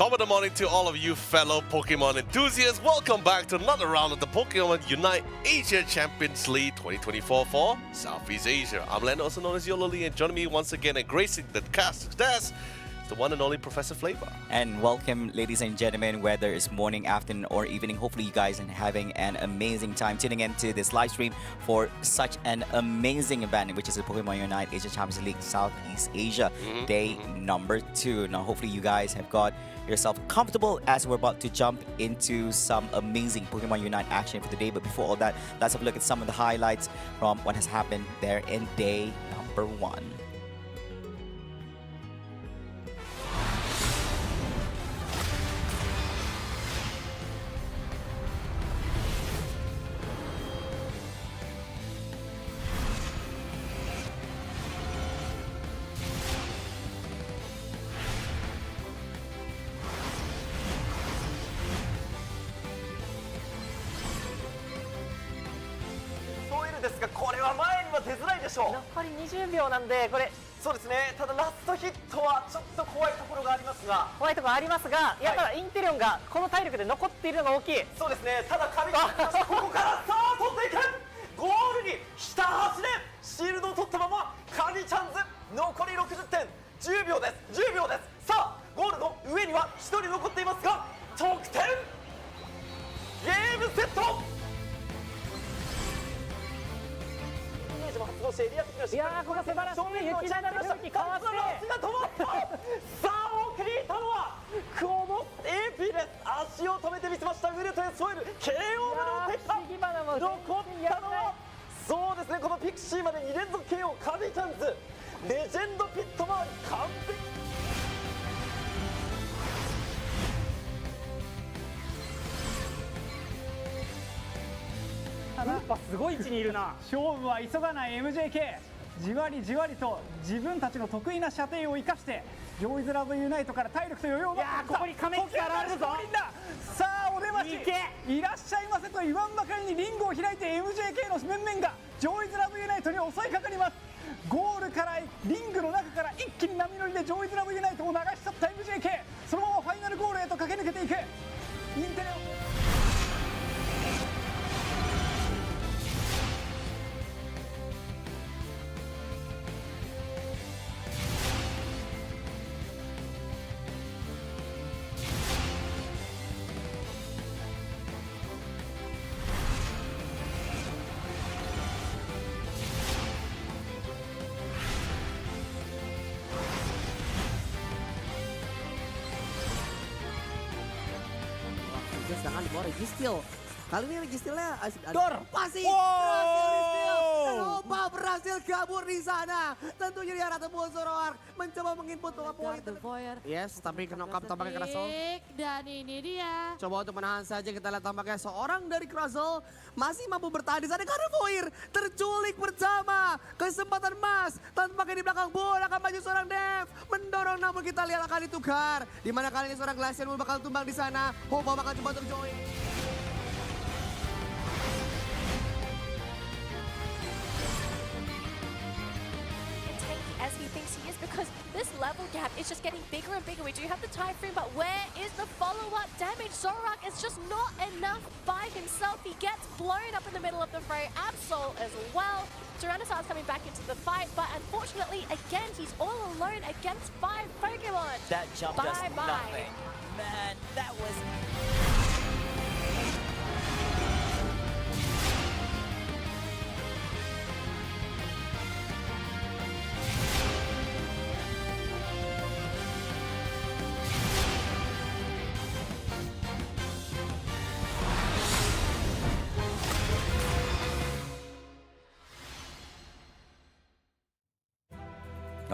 Top of the morning to all of you fellow Pokemon enthusiasts. Welcome back to another round of the Pokémon Unite Asia Champions League 2024 for Southeast Asia. I'm Len, also known as Yololi, and joining me once again and gracing the cast desk, the one and only Professor Flavor. And welcome, ladies and gentlemen, whether it's morning, afternoon, or evening. Hopefully, you guys are having an amazing time tuning into this live stream for such an amazing event, which is the Pokémon Unite Asia Champions League Southeast Asia, day number 2. Now, hopefully, you guys have got yourself comfortable as we're about to jump into some amazing Pokemon Unite action for the day. But before all that, let's have a look at some of the highlights from what has happened there in day number 1.残り20秒なんで、これそうですね。ただラストヒットはちょっと怖いところがありますが、怖いところありますが、いや、ただインテリオンがこの体力で残っているのが大きい。そうですね。ただ神ちゃんここからさあ取っていく、ゴールにひた走れ、シールドを取ったまま神ちゃんズ残り60点、10秒です10秒です。さあゴールの上には1人残っていますが、得点ゲームセット。いやー、この素晴らしい雪だるまかわしてさあ奥にいたのはこのエピです。足を止めてみせました。ウルトへ添える KO まで持ってきた。残ったのはそうですね、このピクシーまで2連続 KO、 カビチャンズレジェンドピット周り完璧。やっぱすごい位置にいるな。勝負は急がない MJK、 じわりじわりと自分たちの得意な射程を生かしてジョイズラブユナイトから体力と余裕を持ってきた。ここに亀木からあるぞ。さあお出ましいらっしゃいませと言わんばかりにリングを開いて MJK の面々がジョイズラブユナイトに襲いかかります。ゴールからリングの中から一気に波乗りでジョイズラブユナイトを流し去った MJK、 そのままファイナルゴールへと駆け抜けていく。インテレオsedangkan di bawah Registil. Kali ini Registilnya Dor. pasti Eropa berhasil kabur di sana. Tentunya di arah tembus Zoroark mencoba menginput poin. Yes, tapi knock-up tampaknya Krasel. Dan ini dia. Coba untuk menahan saja, kita lihat tampaknya seorang dari Krasel masih mampu bertahan di sana karena Foir terculik bersama. Kesempatan emas, tampaknya di belakang bola akan maju seorang Dev. Mendorong namun kita lihat akan ditukar. Dimana kali ini seorang Glacier bakal tumbang di sana. Hoba bakal coba untuk join. As he thinks he is, because this level gap is just getting bigger and bigger. We do have the time frame, but where is the follow-up damage? Zoroark is just not enough by himself. He gets blown up in the middle of the fray. Absol as well. Tyrannosaurus coming back into the fight, but unfortunately, again, he's all alone against 5 Pokemon. That jump does nothing. Man, that was...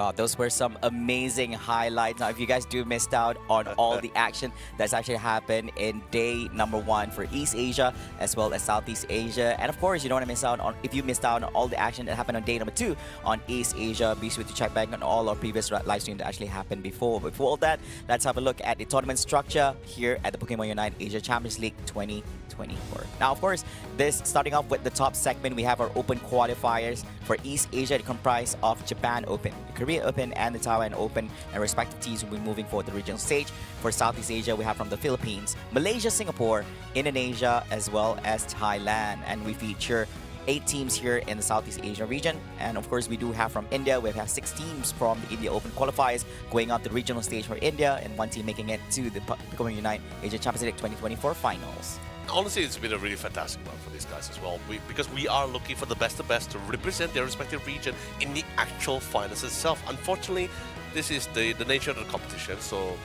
Oh, those were some amazing highlights. Now, if you guys do missed out on all the action that's actually happened in day number 1 for East Asia as well as Southeast Asia, and of course, you don't want to miss out on if you missed out on all the action that happened on day number 2 on East Asia. Be sure to check back on all our previous live streams that actually happened before. But before all that, let's have a look at the tournament structure here at the Pokémon Unite Asia Champions League 2024. Now, of course, this starting off with the top segment, we have our open qualifiers for East Asia, comprised of Japan Open, the Korea Open and the Taiwan Open, and respective teams will be moving forward to the regional stage. For Southeast Asia, we have from the Philippines, Malaysia, Singapore, Indonesia, as well as Thailand. And we feature 8 teams here in the Southeast Asia region. And of course, we do have from India, we have 6 teams from the India Open qualifiers going up to the regional stage for India, and 1 team making it to the Pokémon Unite Asia Champions League 2024 finals. Honestly, it's been a really fantastic run for these guys as well. Because we are looking for the best to represent their respective region in the actual finals itself. Unfortunately, this is the nature of the competition, so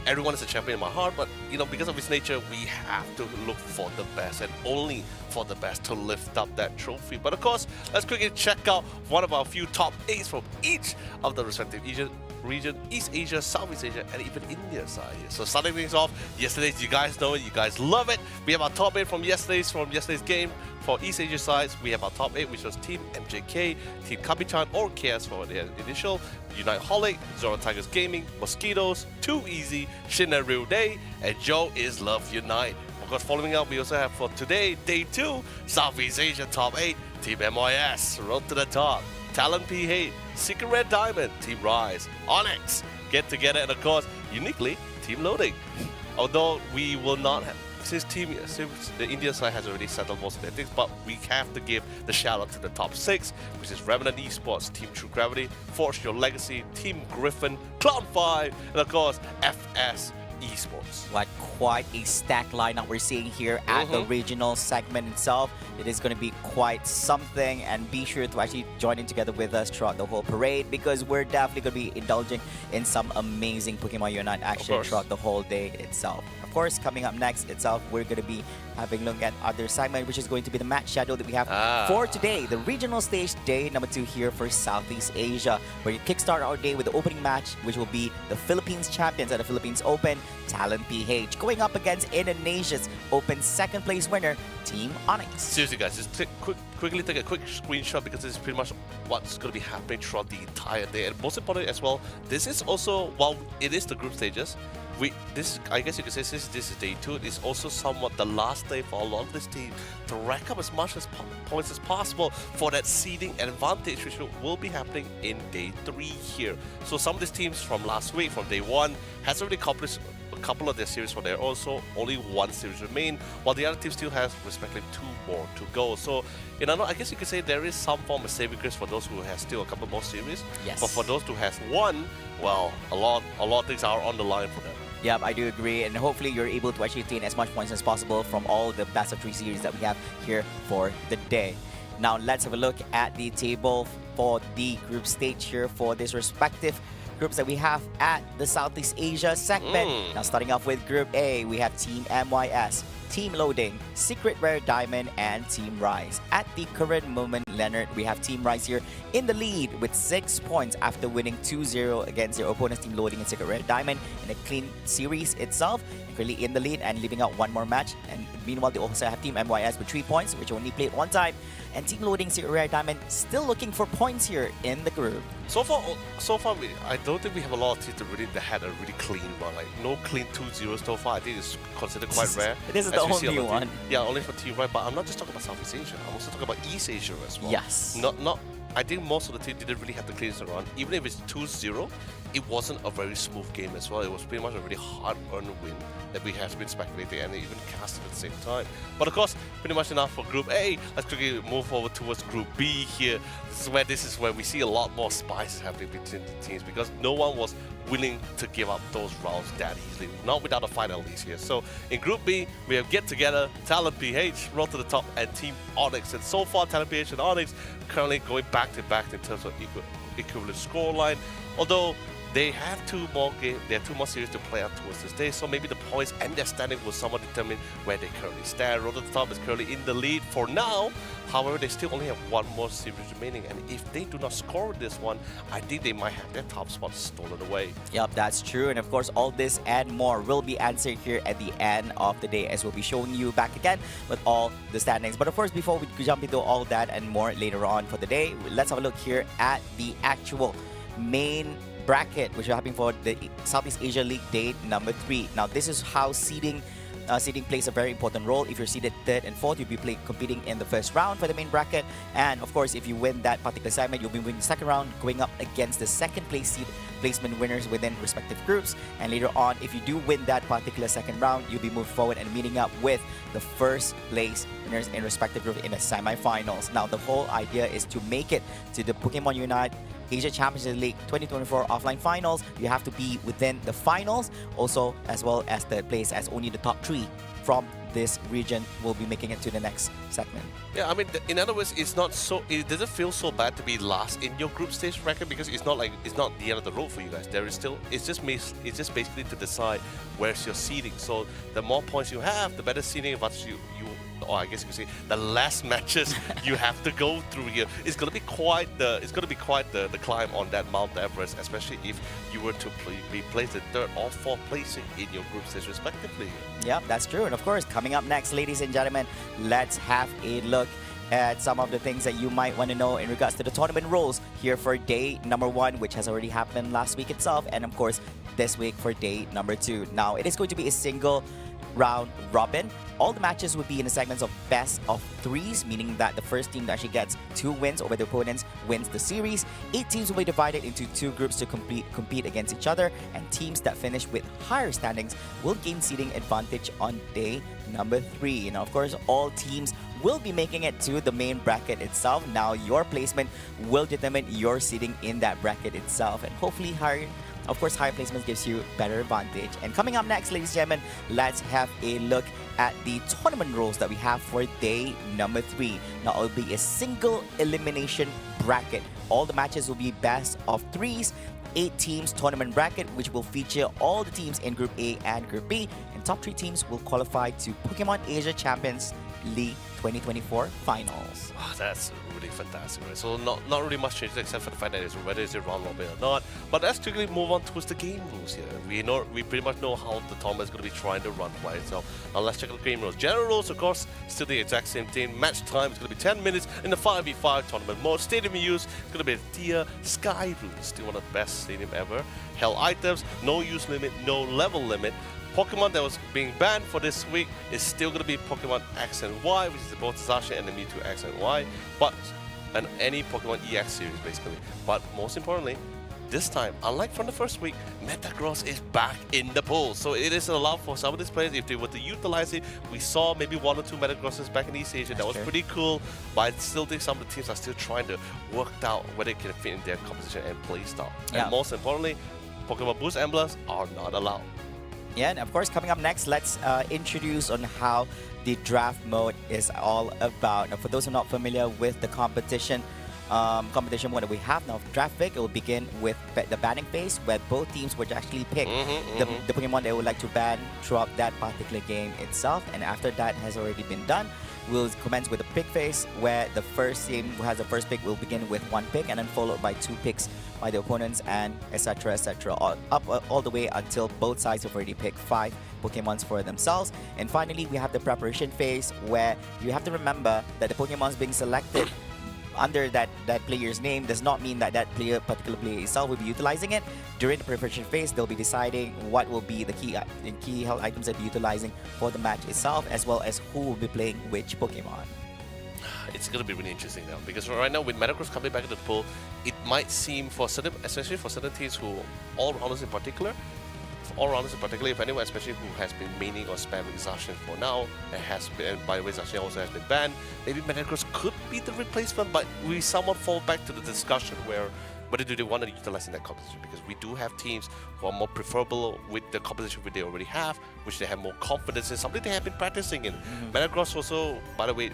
everyone is a champion in my heart, but because of its nature, we have to look for the best and only for the best to lift up that trophy. But of course, let's quickly check out one of our few top 8s from each of the respective region, East Asia, Southeast Asia, and even India side here. So starting things off, yesterday's, you guys know it, you guys love it. We have our top 8 from yesterday's game. For East Asia sides, we have our top 8, which was Team MJK, Team Kapitan or KS for the initial, Unite Holic, Zora Tigers Gaming, Mosquitoes, Too Easy, Shin and Real Day, and Joe is Love Unite. Of course, following up, we also have for today, Day 2, Southeast Asia top 8, Team MYS, Road to the Top, Talent PH, Secret Red Diamond, Team Rise, Onyx, Get Together, and of course, uniquely, Team Loading. Although we will not have, since the India side has already settled most of their things, but we have to give the shout out to the top 6, which is Remnant Esports, Team True Gravity, Forge Your Legacy, Team Griffin, Cloud5, and of course, FS Esports. What quite a stacked lineup we're seeing here at the regional segment itself. It is going to be quite something, and be sure to actually join in together with us throughout the whole parade, because we're definitely going to be indulging in some amazing Pokemon Unite action throughout the whole day itself. Of course, coming up next itself, we're going to be having a look at other segment, which is going to be the match schedule that we have for today, the regional stage day number 2 here for Southeast Asia, where you kickstart our day with the opening match, which will be the Philippines champions at the Philippines Open, Talent PH, going up against Indonesia's Open second place winner, Team Onyx. Seriously, guys, just quickly take a quick screenshot, because this is pretty much what's going to be happening throughout the entire day. And most importantly as well, this is also, while it is the group stages, I guess you could say this is day 2. It is also somewhat the last day for a lot of this team to rack up as much as points as possible for that seeding advantage, which will be happening in day 3 here. So some of these teams from last week, from day 1, has already accomplished a couple of their series for there. Also, only 1 series remain, while the other team still has respectively 2 more to go. So, I guess you could say there is some form of saving grace for those who have still a couple more series. Yes. But for those who has 1, well, a lot of things are on the line for them. Yep, I do agree, and hopefully you're able to actually attain as much points as possible from all the best of 3 series that we have here for the day. Now let's have a look at the table for the group stage here for this respective groups that we have at the Southeast Asia segment. Now starting off with Group A, we have Team MYS, Team Loading, Secret Rare Diamond, and Team Rise. At the current moment, Leonard, we have Team Rise here in the lead with 6 points after winning 2-0 against their opponents, Team Loading and Secret Rare Diamond, in a clean series itself. Currently in the lead and leaving out 1 more match. And meanwhile, they also have Team MYS with 3 points, which only played 1 time. And Team Loading, Secret Rare Diamond, still looking for points here in the group. So far, I don't think we have a lot of teams that had a really clean run. Like, no clean 2-0s so far. I think it's considered quite rare. This is the only one. Yeah, only for Team Right. But I'm not just talking about Southeast Asia. I'm also talking about East Asia as well. Yes. I think most of the teams didn't really have the cleanest run. Even if it's 2-0, it wasn't a very smooth game as well. It was pretty much a really hard-earned win that we have been speculating and even casted at the same time. But of course, pretty much enough for Group A. Let's quickly move forward towards Group B here. This is where we see a lot more spices happening between the teams, because no one was willing to give up those rounds that easily, not without a final at least here. So in Group B, we have Get Together, Talent PH, Road to the Top, and Team Onyx. And so far, Talent PH and Onyx currently going back to back in terms of equivalent scoreline. Although they have 2 more games, they have 2 more series to play out towards this day, so maybe the points and their standing will somewhat determine where they currently stand. Road to the Top is currently in the lead for now. However, they still only have 1 more series remaining, and if they do not score this one, I think they might have their top spot stolen away. Yep, that's true. And of course, all this and more will be answered here at the end of the day, as we'll be showing you back again with all the standings. But of course, before we jump into all that and more later on for the day, let's have a look here at the actual main bracket, which is happening for the Southeast Asia League day number 3. Now, this is how seeding seeding plays a very important role. If you're seeded 3rd and 4th, you'll be competing in the first round for the main bracket. And of course, if you win that particular segment, you'll be winning the second round, going up against the second place seed placement winners within respective groups. And later on, if you do win that particular second round, you'll be moved forward and meeting up with the first place winners in respective group in the semi-finals. Now, the whole idea is to make it to the Pokémon Unite Asia Champions League 2024 offline finals. You have to be within the finals, also as well as the place as only the top 3 from this region will be making it to the next segment. Yeah, I mean, in other words, it doesn't feel so bad to be last in your group stage record, because it's not the end of the road for you guys. There is still, it's just basically to decide where's your seeding. So the more points you have, the better seeding advantage or I guess you could say the less matches you have to go through here. It's gonna be quite the climb on that Mount Everest, especially if you were to be placed in 3rd or 4th placing in your group stage respectively. Yeah, that's true. And of course, coming up next, ladies and gentlemen, let's have a look at some of the things that you might want to know in regards to the tournament rules here for day number 1, which has already happened last week itself, and of course this week for day number 2. Now, it is going to be a single round robin. All the matches will be in the segments of best of 3s, meaning that the first team that actually gets 2 wins over the opponents wins the series. 8 teams will be divided into 2 groups to compete against each other, and teams that finish with higher standings will gain seeding advantage on day number 3. Now, of course, all teams will be making it to the main bracket itself. Now, your placement will determine your seeding in that bracket itself, and hopefully higher placements gives you better advantage. And coming up next, ladies and gentlemen, let's have a look at the tournament rules that we have for day number 3. Now, it will be a single elimination bracket. All the matches will be best of 3s, 8 teams tournament bracket, which will feature all the teams in Group A and Group B. And top 3 teams will qualify to Pokemon Asia Champions League 2024 finals. Oh, that's really fantastic, right? So not really much changes except for the fact that it's whether it's a round robin or not. But let's quickly move on towards the game rules here. We pretty much know how the tournament is going to be trying to run, right? So now let's check out the game rules. General rules, of course, still the exact same thing. Match time is going to be 10 minutes in the 5v5 tournament mode. Stadium use is going to be Tier Sky Blue, still one of the best stadium ever. Hell items, no use limit, no level limit. Pokemon that was being banned for this week is still going to be Pokemon X and Y, which is both Zacian and the Mewtwo X and Y, and any Pokemon EX series basically. But most importantly, this time, unlike from the first week, Metagross is back in the pool. So it is allowed for some of these players, if they were to utilize it. We saw maybe 1 or 2 Metagrosses back in East Asia. That was pretty cool, but I still think some of the teams are still trying to work out whether it can fit in their composition and play style. Yeah. And most importantly, Pokemon Boost emblems are not allowed. Yeah, and of course, coming up next, let's introduce on how the draft mode is all about. Now, for those who are not familiar with the competition mode that we have now, draft pick, it will begin with the banning phase, where both teams would actually pick the Pokemon they would like to ban throughout that particular game itself. And after that has already been done, we'll commence with the pick phase, where the first team who has the first pick will begin with 1 pick, and then followed by 2 picks by the opponents, and etc, all the way until both sides have already picked 5 Pokemons for themselves. And finally, we have the preparation phase, where you have to remember that the Pokemons being selected under that player's name does not mean that particular player itself will be utilizing it. During the preparation phase, they'll be deciding what will be the key health items they'll be utilizing for the match itself, as well as who will be playing which Pokemon. It's going to be really interesting now, because right now with Metagross coming back into the pool, it might seem for certain, especially for certain teams who all-rounders in particular, if anyone, especially who has been maining or spamming Zacian for now, and by the way, Zacian also has been banned, maybe Metagross could be the replacement, but we somewhat fall back to the discussion where whether do they want to utilize in that composition, because we do have teams who are more preferable with the composition which they already have, which they have more confidence in, something they have been practicing in. Metagross also, by the way,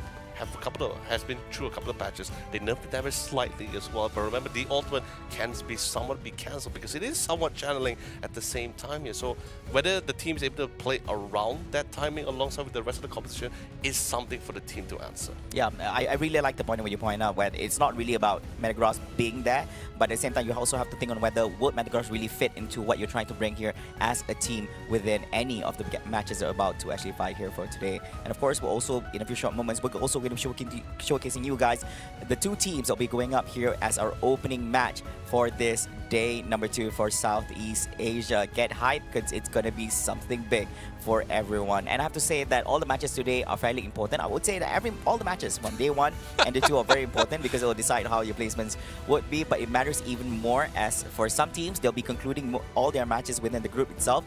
has been through a couple of patches. They nerfed the damage slightly as well, but remember, the ultimate can somewhat be cancelled because it is somewhat channeling at the same time here. So whether the team is able to play around that timing alongside with the rest of the competition is something for the team to answer. Yeah, I really like the point where you point out where it's not really about Metagross being there, but at the same time, you also have to think on whether would Metagross really fit into what you're trying to bring here as a team within any of the matches that are about to actually fight here for today. And of course, we'll also, in a few short moments, we're also going going to be showcasing you guys the two teams that will be going up here as our opening match for this day number 2 for Southeast Asia. Get hyped because it's going to be something big for everyone. And I have to say that all the matches today are fairly important. I would say that all the matches from day 1 and day 2 are very important because it will decide how your placements would be. But it matters even more as for some teams, they'll be concluding all their matches within the group itself.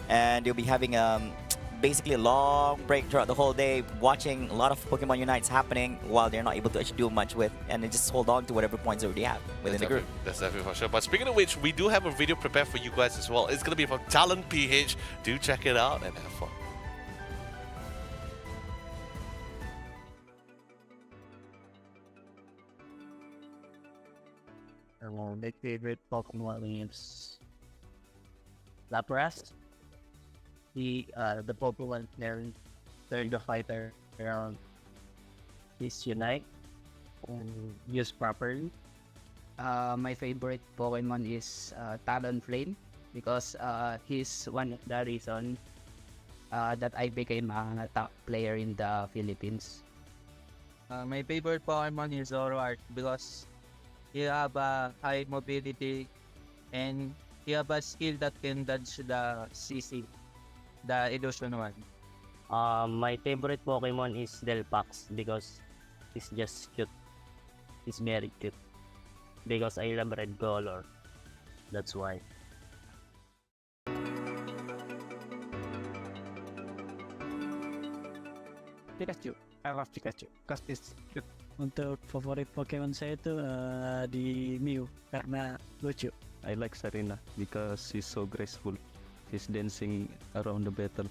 And they'll be having basically a long break throughout the whole day, watching a lot of Pokemon Unites happening while they're not able to actually do much with, and they just hold on to whatever points they already have within the group. That's definitely for sure. But speaking of which, we do have a video prepared for you guys as well. It's going to be from Talent PH. Do check it out and have fun. My favorite Pokemon is Lapras. The Pokemon learn the fighter around his Unite and used properly. My favorite Pokemon is Talonflame because he's one of the reason that I became a top player in the Philippines. My favorite Pokemon is Zoroark because he have a high mobility and he have a skill that can dodge the CC, the illusion one. My favorite Pokemon is Delphox because he's just cute. He's very cute. Because I love red color. That's why. Pikachu. I love Pikachu because it's cute. Untuk favorit Pokemon saya itu di Mew karena lucu. I like Serena because she's so graceful. She's dancing around the battle.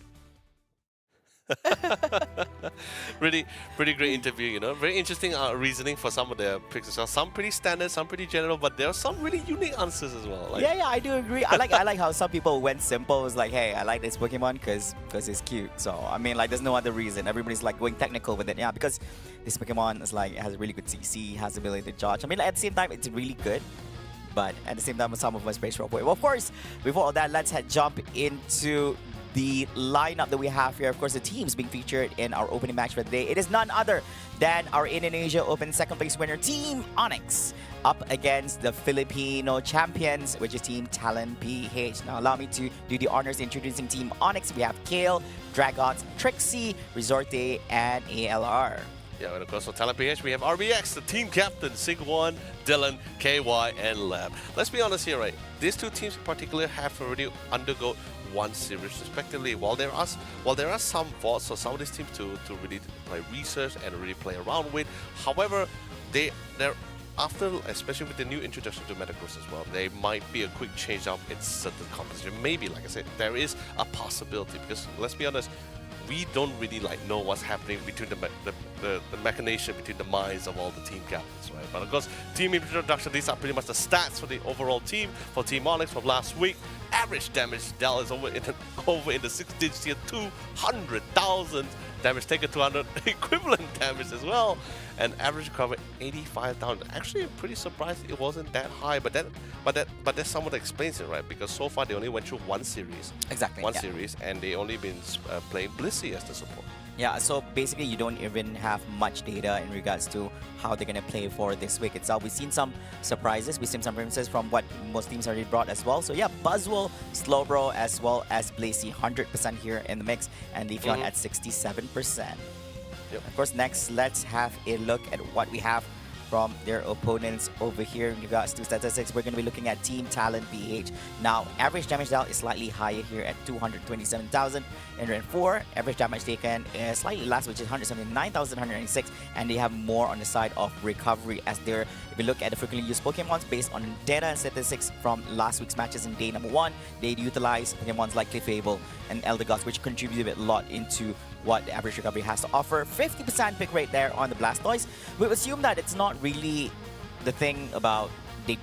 Pretty great interview, you know. Very interesting reasoning for some of the picks as well. Some pretty standard, some pretty general, but there are some really unique answers as well. Like, yeah, I do agree. I like how some people went simple. It's like, hey, I like this Pokemon because it's cute. So I mean, like, there's no other reason. Everybody's like going technical with it. Yeah, because this Pokemon is like, it has a really good CC, has the ability to dodge. I mean, like, at the same time, it's really good. But at the same time, some of us praise for it. Well, of course, before all that, let's jump into the lineup that we have here. Of course, the teams being featured in our opening match for the day. It is none other than our Indonesia Open second place winner, Team Onyx, up against the Filipino champions, which is Team Talent PH. Now, allow me to do the honors introducing Team Onyx. We have Kale, Dragons, Trixie, Resorte, and ALR. Yeah, and of course for Talent PH, we have RBX, the team captain, Sigwon, Dylan, KY, and Lab. Let's be honest here, right? These two teams in particular have already undergone one series respectively. While there are some thoughts for some of these teams to really play research and really play around with, however, they're after, especially with the new introduction to Metagross as well, there might be a quick change up in certain composition. Maybe, like I said, there is a possibility because let's be honest, we don't really know what's happening between the machination between the minds of all the team captains, right? But of course, team introduction, these are pretty much the stats for the overall team for Team Onyx from last week. Average damage Dell is over in the 6 digits here, 200,000 damage taken, 200 equivalent damage as well, and average recovery 85,000. Actually, I'm pretty surprised it wasn't that high, but that's somewhat that explains it, right? Because so far they only went through one series, series, and they only been playing Blissey as the support. Yeah, so basically you don't even have much data in regards to how they're going to play for this week itself. We've seen some surprises, we've seen some premises from what most teams already brought as well. So yeah, Buzzwole, Slowbro, as well as Blissey, 100% here in the mix, and Leafeon at 67%. Yep. Of course, next, let's have a look at what we have from their opponents over here in regards to statistics. We're going to be looking at Team Talent PH. Now, average damage dealt is slightly higher here at 227,104. Average damage taken is slightly less, which is 179,196. And they have more on the side of recovery as they're, if you look at the frequently used Pokemons based on data and statistics from last week's matches in day number 1, they utilize Pokemons like Clefable and Eldegoss, which contributed a lot into what the average recovery has to offer. 50% pick rate there on the Blastoise. We assume that it's not really the thing about they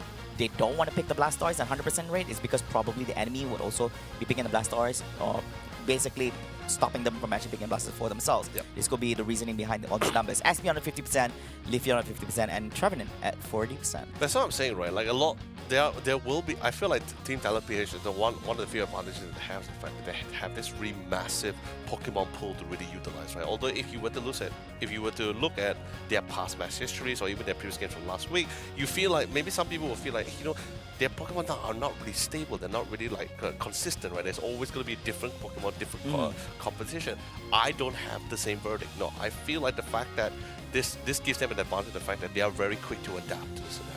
don't want to pick the Blastoise at 100% rate. Is because probably the enemy would also be picking the Blastoise, or basically stopping them from actually picking blasters for themselves. Yep. This could be the reasoning behind all these numbers. SP on at 50%, Leafy on at 50%, and Trevenant at 40%. That's what I'm saying, right? Like a lot, there will be. I feel like Team Talent PH is the one of the few advantages that they have, the fact that they have this really massive Pokemon pool to really utilize, right? Although if you were to look at their past match histories or even their previous games from last week, you feel like maybe some people will feel like, you know, their Pokemon are not really stable. They're not really like consistent, right? There's always going to be different Pokemon, different competition. I don't have the same verdict. No, I feel like the fact that this gives them an advantage, the fact that they are very quick to adapt to the scenario.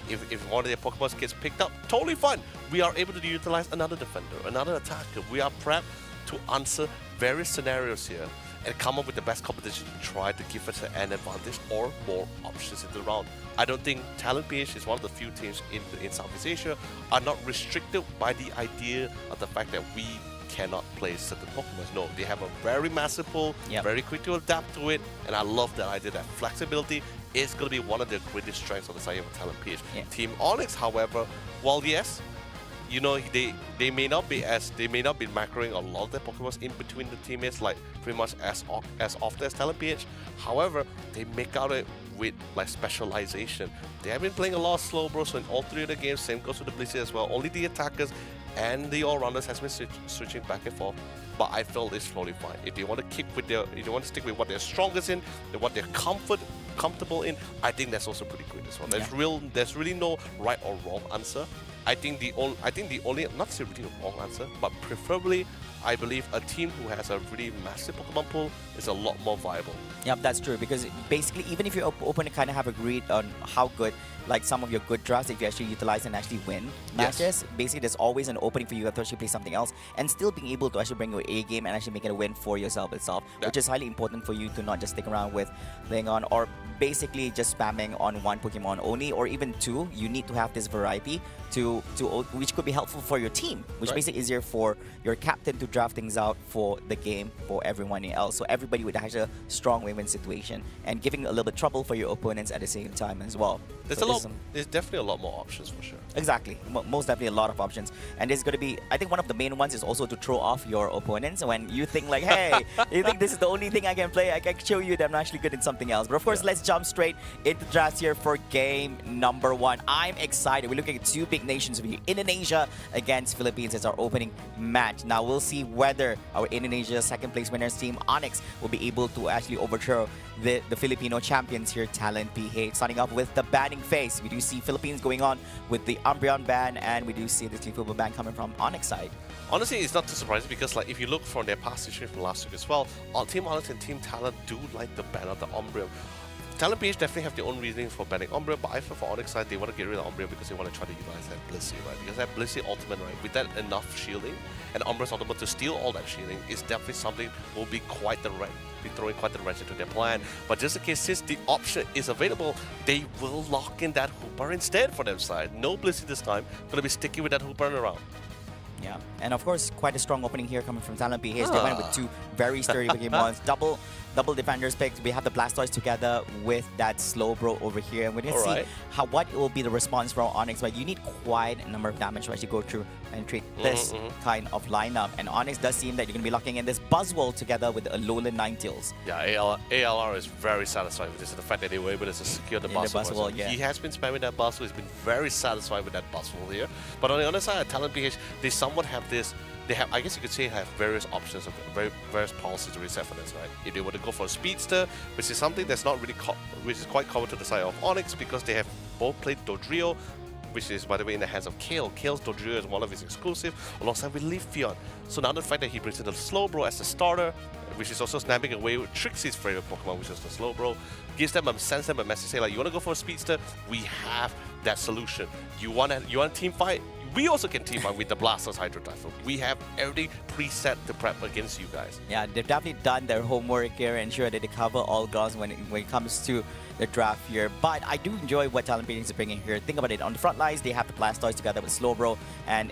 If one of their Pokemon gets picked up, totally fine. We are able to utilize another defender, another attacker. We are prepped to answer various scenarios here and come up with the best competition to try to give us an advantage or more options in the round. I don't think Talent PH is one of the few teams in Southeast Asia are not restricted by the idea of the fact that we cannot play certain Pokemon. No, they have a very massive pool, very quick to adapt to it, and I love that idea. That flexibility is going to be one of their greatest strengths on the side of Talent PH. Team Onyx, however, while yes, you know, they may not be macroing a lot of their Pokemon in between the teammates like pretty much as often as Talent PH. However, they make out it with like specialization. They have been playing a lot of Slowbro, so in all three of the games, same goes with the Blissey as well. Only the attackers and the all-rounders has been switching back and forth. But I feel it's totally fine. If they want to keep with if they want to stick with what they're strongest in, what they're comfortable in, I think that's also pretty good as well. There's really no right or wrong answer. I think the only not to say really a wrong answer, but preferably I believe a team who has a really massive Pokemon pool is a lot more viable. Yep, that's true, because basically even if your opponent kind of have agreed on how good, like some of your good drafts, if you actually utilize and actually win matches, basically there's always an opening for you to actually play something else and still being able to actually bring your A game and actually make it a win for yourself itself, which is highly important for you to not just stick around with playing on or basically just spamming on one Pokemon only or even two. You need to have this variety which could be helpful for your team, which makes it easier for your captain to draft things out for the game for everyone else. So everybody would have a strong win-win situation and giving a little bit trouble for your opponents at the same time as well. There's definitely a lot more options for sure. Exactly. Most definitely a lot of options. And there's going to be, I think one of the main ones is also to throw off your opponents when you think like, hey, you think this is the only thing I can play, I can show you that I'm actually good in something else. But of course, let's jump straight into drafts here for game number 1. I'm excited. We're looking at two big nations of Indonesia against Philippines as our opening match. Now we'll see whether our Indonesia second place winners team Onyx will be able to actually overthrow the Filipino champions here, Talent PH. Starting off with the banning phase, we do see Philippines going on with the Umbreon ban, and we do see the Sleepover ban coming from Onyx side. Honestly, it's not too surprising because like if you look from their past history from last week as well, Team Onyx and Team Talent do like the ban of the Umbreon. Talent PH definitely have their own reasoning for banning Umbreon, but I feel for Onyx side, they want to get rid of Umbreon because they want to try to utilize that Blissey, right? Because that Blissey ultimate, right, with that enough shielding, and Umbreon's ultimate to steal all that shielding is definitely something will be quite the wrench, throwing quite the wrench into their plan. But just in case, since the option is available, they will lock in that Hooper instead for their side. No Blissey this time, gonna be sticking with that Hooper around. Yeah, and of course, quite a strong opening here coming from Talent PH. They went with two very sturdy Pokemons, double defenders picked. We have the Blastoise together with that Slowbro over here, and we're gonna see what will be the response from Onyx. But you need quite a number of damage to actually go through and treat this kind of lineup. And Onyx does seem that you're gonna be locking in this Buzzwole together with Alolan Ninetales. Yeah, ALR is very satisfied with this, and the fact that they were able to secure the Buzzwole. He has been spamming that Buzzwole. He's been very satisfied with that Buzzwole here. But on the other side, Talent PH, they somewhat have this. They have, I guess you could say, have various options of various policies to reset for this, right? If they were to go for a Speedster, which is something that's not really, which is quite common to the side of Onyx because they have both played Dodrio, which is, by the way, in the hands of Kale. Kale's Dodrio is one of his exclusive, alongside with Leafeon. So now the fact that he brings in the Slowbro as the starter, which is also snapping away with Trixie's favorite Pokemon, which is the Slowbro, sends them a message, say like, you want to go for a Speedster? We have that solution. You want a team fight? We also can team up with the Blastoise Hydro Typhoon. We have everything preset to prep against you guys. Yeah, they've definitely done their homework here and ensure that they cover all grounds when it comes to the draft here. But I do enjoy what Talent PH is bringing here. Think about it. On the front lines, they have the Blastoise together with Slowbro, and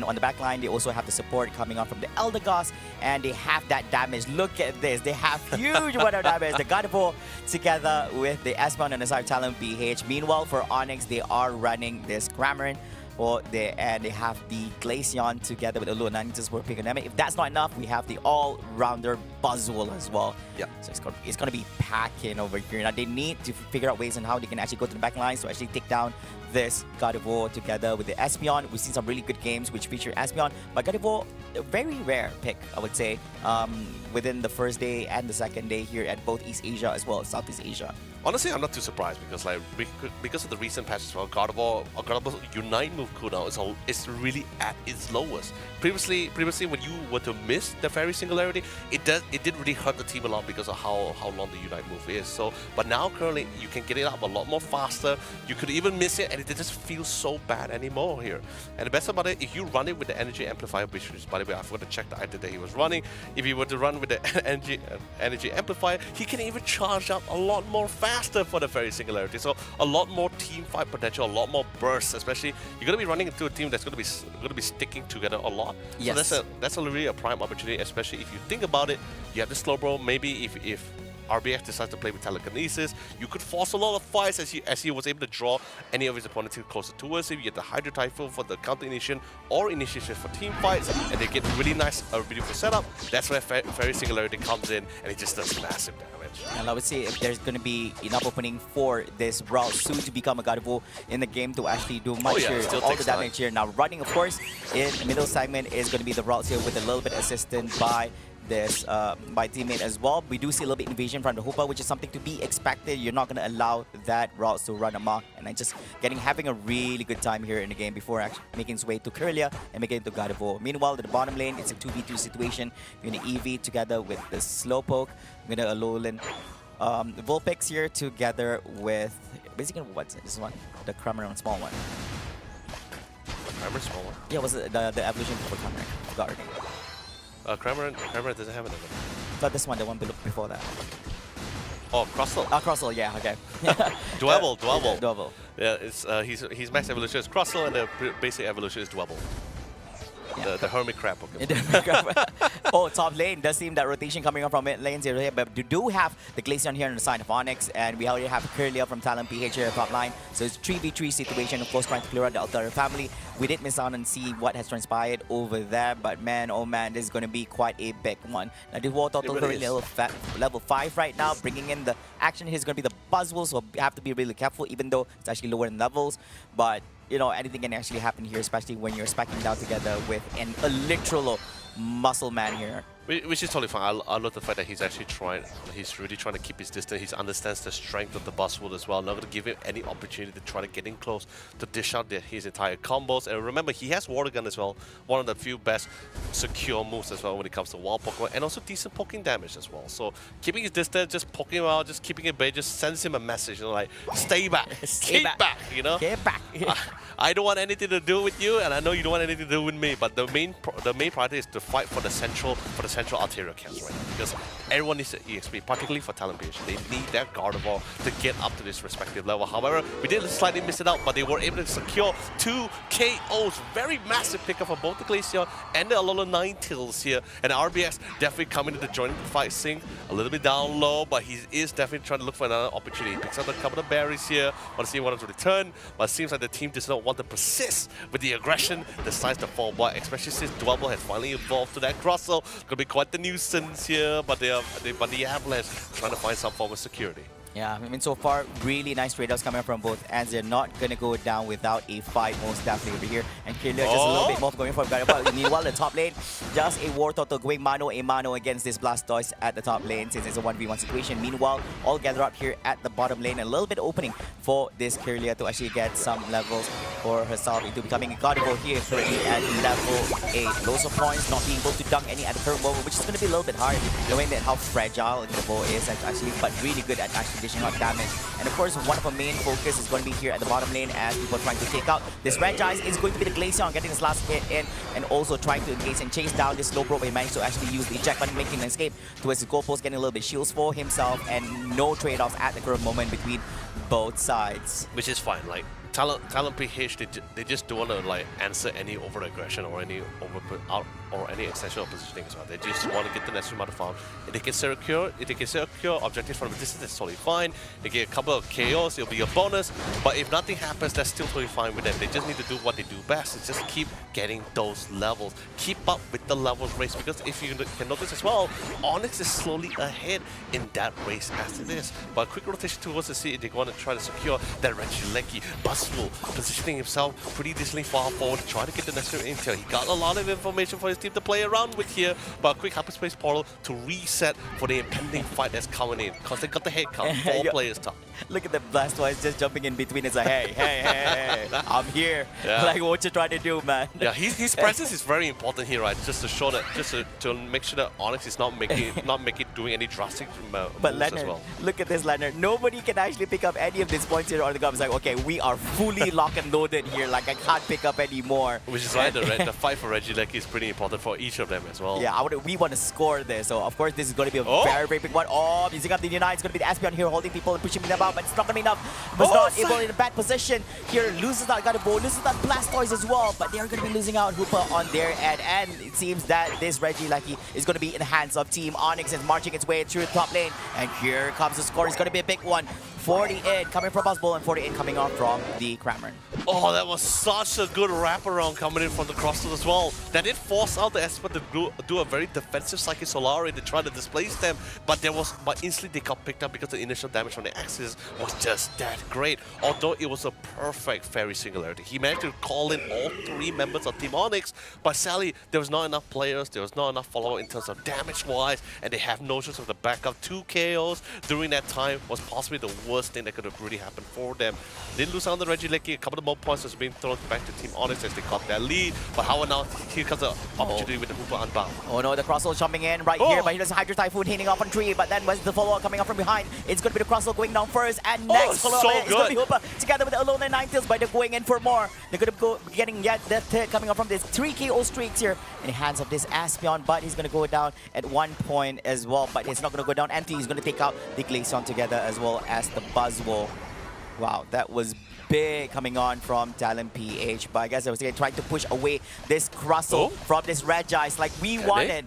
on the back line, they also have the support coming on from the Eldegoss, and they have that damage. Look at this. They have huge amount of damage. The Gardevoir together with the S-Bound on the side of Talent PH. Meanwhile, for Onyx, they are running this Cramorant and they have the Glaceon together with Alolan Ninjas for Picodemic. If that's not enough, we have the all-rounder Buzzwole as well. Yeah. So it's gonna be packing over here. Now they need to figure out ways on how they can actually go to the back lines to actually take down this Gardevoir together with the Espeon. We've seen some really good games which feature Espeon, but Gardevoir, a very rare pick, I would say, within the first day and the second day here at both East Asia as well as Southeast Asia. Honestly, I'm not too surprised because because of the recent patches as well, Gardevoir's Unite move cooldown is really at its lowest. Previously, when you were to miss the Fairy Singularity, it did really hurt the team a lot because of how long the Unite move is. So, but now currently you can get it up a lot more faster. You could even miss it, and it doesn't feel so bad anymore here. And the best about it, if you run it with the Energy Amplifier, which is, by the way, I forgot to check the item that he was running. If you were to run with the Energy Amplifier, he can even charge up a lot more faster for the Fairy Singularity. So a lot more team fight potential, a lot more bursts. Especially you're gonna be running into a team that's gonna be sticking together a lot. Yes. So that's really a prime opportunity. Especially if you think about it, you have the Slowbro. Maybe if RBX decides to play with Telekinesis, you could force a lot of fights as he was able to draw any of his opponents closer towards him. You get the Hydro Typhoon for the counter initiation or initiation for team fights, and they get really nice, beautiful setup. That's where Fairy Singularity comes in, and it just does massive damage. And I would say if there's going to be enough opening for this Brawl soon to become a Gardevoir in the game to actually do much here, all the damage here. Now running, of course, in the middle segment is going to be the Brawl here with a little bit assisted by this by teammate as well. We do see a little bit invasion from the Hoopa, which is something to be expected. You're not going to allow that route to run amok, and then just having a really good time here in the game before actually making its way to Kirlia and making it to Gardevoir. Meanwhile, at the bottom lane, it's a 2v2 situation. You're going to EV together with the Slowpoke. We're going to Alolan Vulpix here together with basically what's this one? The Cramorant small one. The Cramorant small one? Yeah, was it the evolution for Cramorant? Forgot her name. Cramorant doesn't have it. Not this one, the one before that. Oh, Crustle. Crustle, yeah, okay. Dwebble. Yeah, it's his max evolution is Crustle, and the basic evolution is Dwebble. Yeah. The Hermit Crab Pokemon. Oh, top lane does seem that rotation coming up from mid lane here, but you do have the Glaceon here on the side of Onyx, and we already have Kirlia from Talon PH here at top line. So it's 3v3 situation, of course, trying to clear out the Altera family. We did miss out and see what has transpired over there, but man, oh man, this is going to be quite a big one. Now, the War Total currently level 5 right now, bringing in the action here is going to be the Buzzwole, so you have to be really careful, even though it's actually lower in levels. But you know, anything can actually happen here, especially when you're specking down together with a literal muscle man here. Which is totally fine. I love the fact that he's really trying to keep his distance. He understands the strength of the Buzzwole as well. Not going to give him any opportunity to try to get in close to dish out his entire combos. And remember, he has Water Gun as well. One of the few best secure moves as well when it comes to wild Pokemon. And also decent poking damage as well. So keeping his distance, just poking him out, just keeping it bay, just sends him a message, you know, like, stay back, keep back, you know? Get back. I don't want anything to do with you, and I know you don't want anything to do with me. But the main priority is to fight for the central arterial cancer right now, because everyone needs the EXP, particularly for Talon PH. They need their Gardevoir to get up to this respective level. However, we did slightly miss it out, but they were able to secure 2 KOs. Very massive pickup for both the Glaceon and the Alolan Ninetales here. And RBX definitely coming to the joining the fight, Sing a little bit down low, but he is definitely trying to look for another opportunity. He picks up a couple of berries here. Want to see one to return, but it seems like the team does not want to persist with the aggression, decides to fall back, especially since Dwebble has finally evolved to that Crustle. Gonna be quite the nuisance here, but the Avalanche trying to find some form of security. Yeah, I mean, so far, really nice trade-offs coming from both ends. They're not going to go down without a fight, most definitely over here. And Kirlia just a little bit more going for Gardevoir. Meanwhile, the top lane, just a War Total going mano a mano against this Blastoise at the top lane, since it's a 1v1 situation. Meanwhile, all gather up here at the bottom lane. A little bit opening for this Kirlia to actually get some levels for herself into becoming a Gardevoir here currently at level 8. Loads of points, not being able to dunk any at the current moment, which is going to be a little bit hard, knowing that how fragile Gardevoir is actually, but really good at actually dishing out damage. And of course, one of our main focus is going to be here at the bottom lane as people are trying to take out this franchise. Is going to be the Glaceon getting his last hit in, and also trying to engage and chase down this Slowbro, but he managed to actually use the eject button, making an escape towards his goalpost, getting a little bit shields for himself, and no trade-offs at the current moment between both sides. Which is fine, like, Talent PH, they just don't want to like answer any over aggression or any any extension of positioning as well. They just want to get the necessary amount of farm. If they can secure objectives from a distance, that's totally fine. They get a couple of KOs, it'll be a bonus. But if nothing happens, that's still totally fine with them. They just need to do what they do best. It's just keep getting those levels. Keep up with the levels race, because if you can notice as well, Onyx is slowly ahead in that race as it is. But a quick rotation towards the city, they're going to try to secure that Regieleki. Buzzwole positioning himself pretty decently far forward to try to get the necessary intel. He got a lot of information for his team to play around with here, but a quick hyperspace portal to reset for the impending fight that's coming in, because they got the head count, 4 players top. Look at the Blastoise just jumping in between. It's like, hey, I'm here. Yeah. Like, what you trying to do, man? Yeah, his presence is very important here, right? Just to show that, to make sure that Onyx is not doing any drastic moves But Leonard, as well. look at this, Leonard. Nobody can actually pick up any of these points here on the gum. It's like, okay, we are fully locked and loaded here. Like, I can't pick up any more. Which is why the fight for Regieleki is pretty important for each of them as well. Yeah, we want to score this. So, of course, this is going to be a very, very big one. Oh, using up the Unite. It's going to be the Espeon here holding people and pushing them out, but it's not going to be enough. Was not able in a bad position here. Loses that Gardevoir, loses that Blastoise as well, but they're going to be losing out Hoopa on their end. And it seems that this Regieleki is going to be in the hands of Team Onyx and marching its way through the top lane. And here comes the score. It's going to be a big one. 40 in coming from Buzzwole and 40 in coming off from the Cramorant. Oh, that was such a good wraparound coming in from the crosses as well. That did force out the Esper to do a very defensive Psychic Solari to try to displace them, but instantly they got picked up because the initial damage from the Axis was just that great. Although it was a perfect Fairy Singularity. He managed to call in all 3 members of Team Onyx, but sadly, there was not enough players, there was not enough follow in terms of damage-wise, and they have notions of the backup. 2 KOs during that time was possibly the worst thing that could have really happened for them. Didn't lose out on the Regieleki, a couple of more points was being thrown back to Team Onyx as they got that lead. But how now, here comes the opportunity with the Hoopa Unbound. Oh no, the Crossroll jumping in right here, but he does a Hydro Typhoon hitting off on tree, but then was the follow-up coming up from behind. It's going to be the Crossroll going down first, and next follow-up is going to be Hoopa together with the Alone and Ninetales, but they're going in for more. They're going to go getting yet that hit coming up from this 3 KO streaks here in the hands of this Espeon, but he's going to go down at 1 point as well, but it's not going to go down empty. He's going to take out the Glaceon together as well as the Buzzwole. Wow, that was big coming on from Talent PH, but I guess I was trying to push away this Crustle from this Regice like we wanted.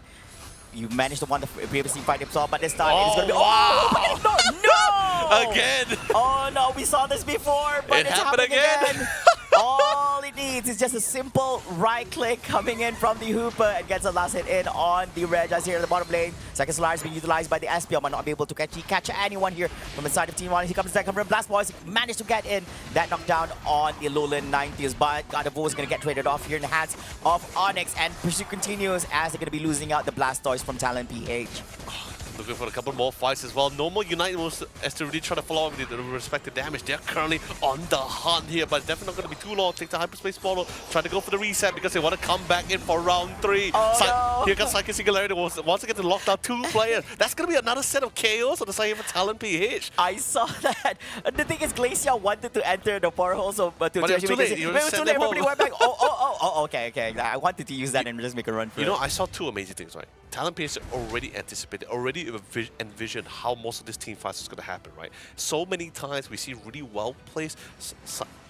You managed to win the previous fight himself, but this time it's going to be... No! Again! Oh no, we saw this before, but it's happening again. All it needs is just a simple right click coming in from the Hoopa and gets a last hit in on the Regice here in the bottom lane. Second Solar is being utilized by the Espeon, but not be able to catch anyone here from inside of Team 1. Here comes the second from Blastoise. Managed to get in that knockdown on the Alolan 90s, but Gardevoir is going to get traded off here in the hands of Onyx, and pursuit continues as they're going to be losing out the Blastoise from Talent PH. Looking for a couple more fights as well. No more Unite moves as to really try to follow up with the respective damage. They're currently on the hunt here, but definitely not going to be too long. Take the Hyperspace Portal, try to go for the reset because they want to come back in for round 3. Oh, no. Here comes Psychic Singularity once again to lock down 2 players. That's going to be another set of KOs on the side of Talent PH. I saw that. The thing is, Glaceon wanted to enter the portal, so but it was too late. It was too late. Everybody went back. Okay. I wanted to use that and just make a run for it. You know, I saw 2 amazing things, right? Talent PH already anticipated, already envisioned how most of this team fights is going to happen, right? So many times we see really well-placed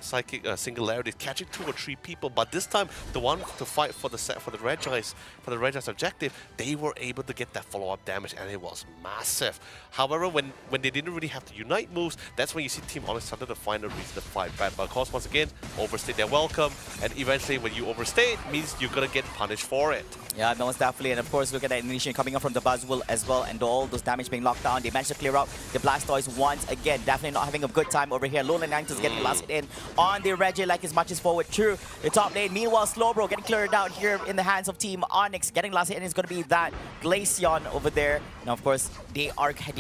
Psychic Singularities catching 2 or 3 people, but this time the one to fight for the Regice objective, they were able to get that follow-up damage, and it was massive. However, when they didn't really have to Unite moves, that's when you see Team Onyx started to find a reason to fight back. But of course, once again, overstay their welcome, and eventually when you overstay, it means you're gonna get punished for it. Yeah, most definitely, and of course, look at that initiation coming up from the Buzzwole as well, and all those damage being locked down. They managed to clear out the Blastoise once again. Definitely not having a good time over here. Alolan 90s getting last hit in on the Reggie like as much as forward through the top lane. Meanwhile, Slowbro getting cleared out here in the hands of Team Onyx. Getting last hit in is going to be that Glaceon over there. Now, of course, they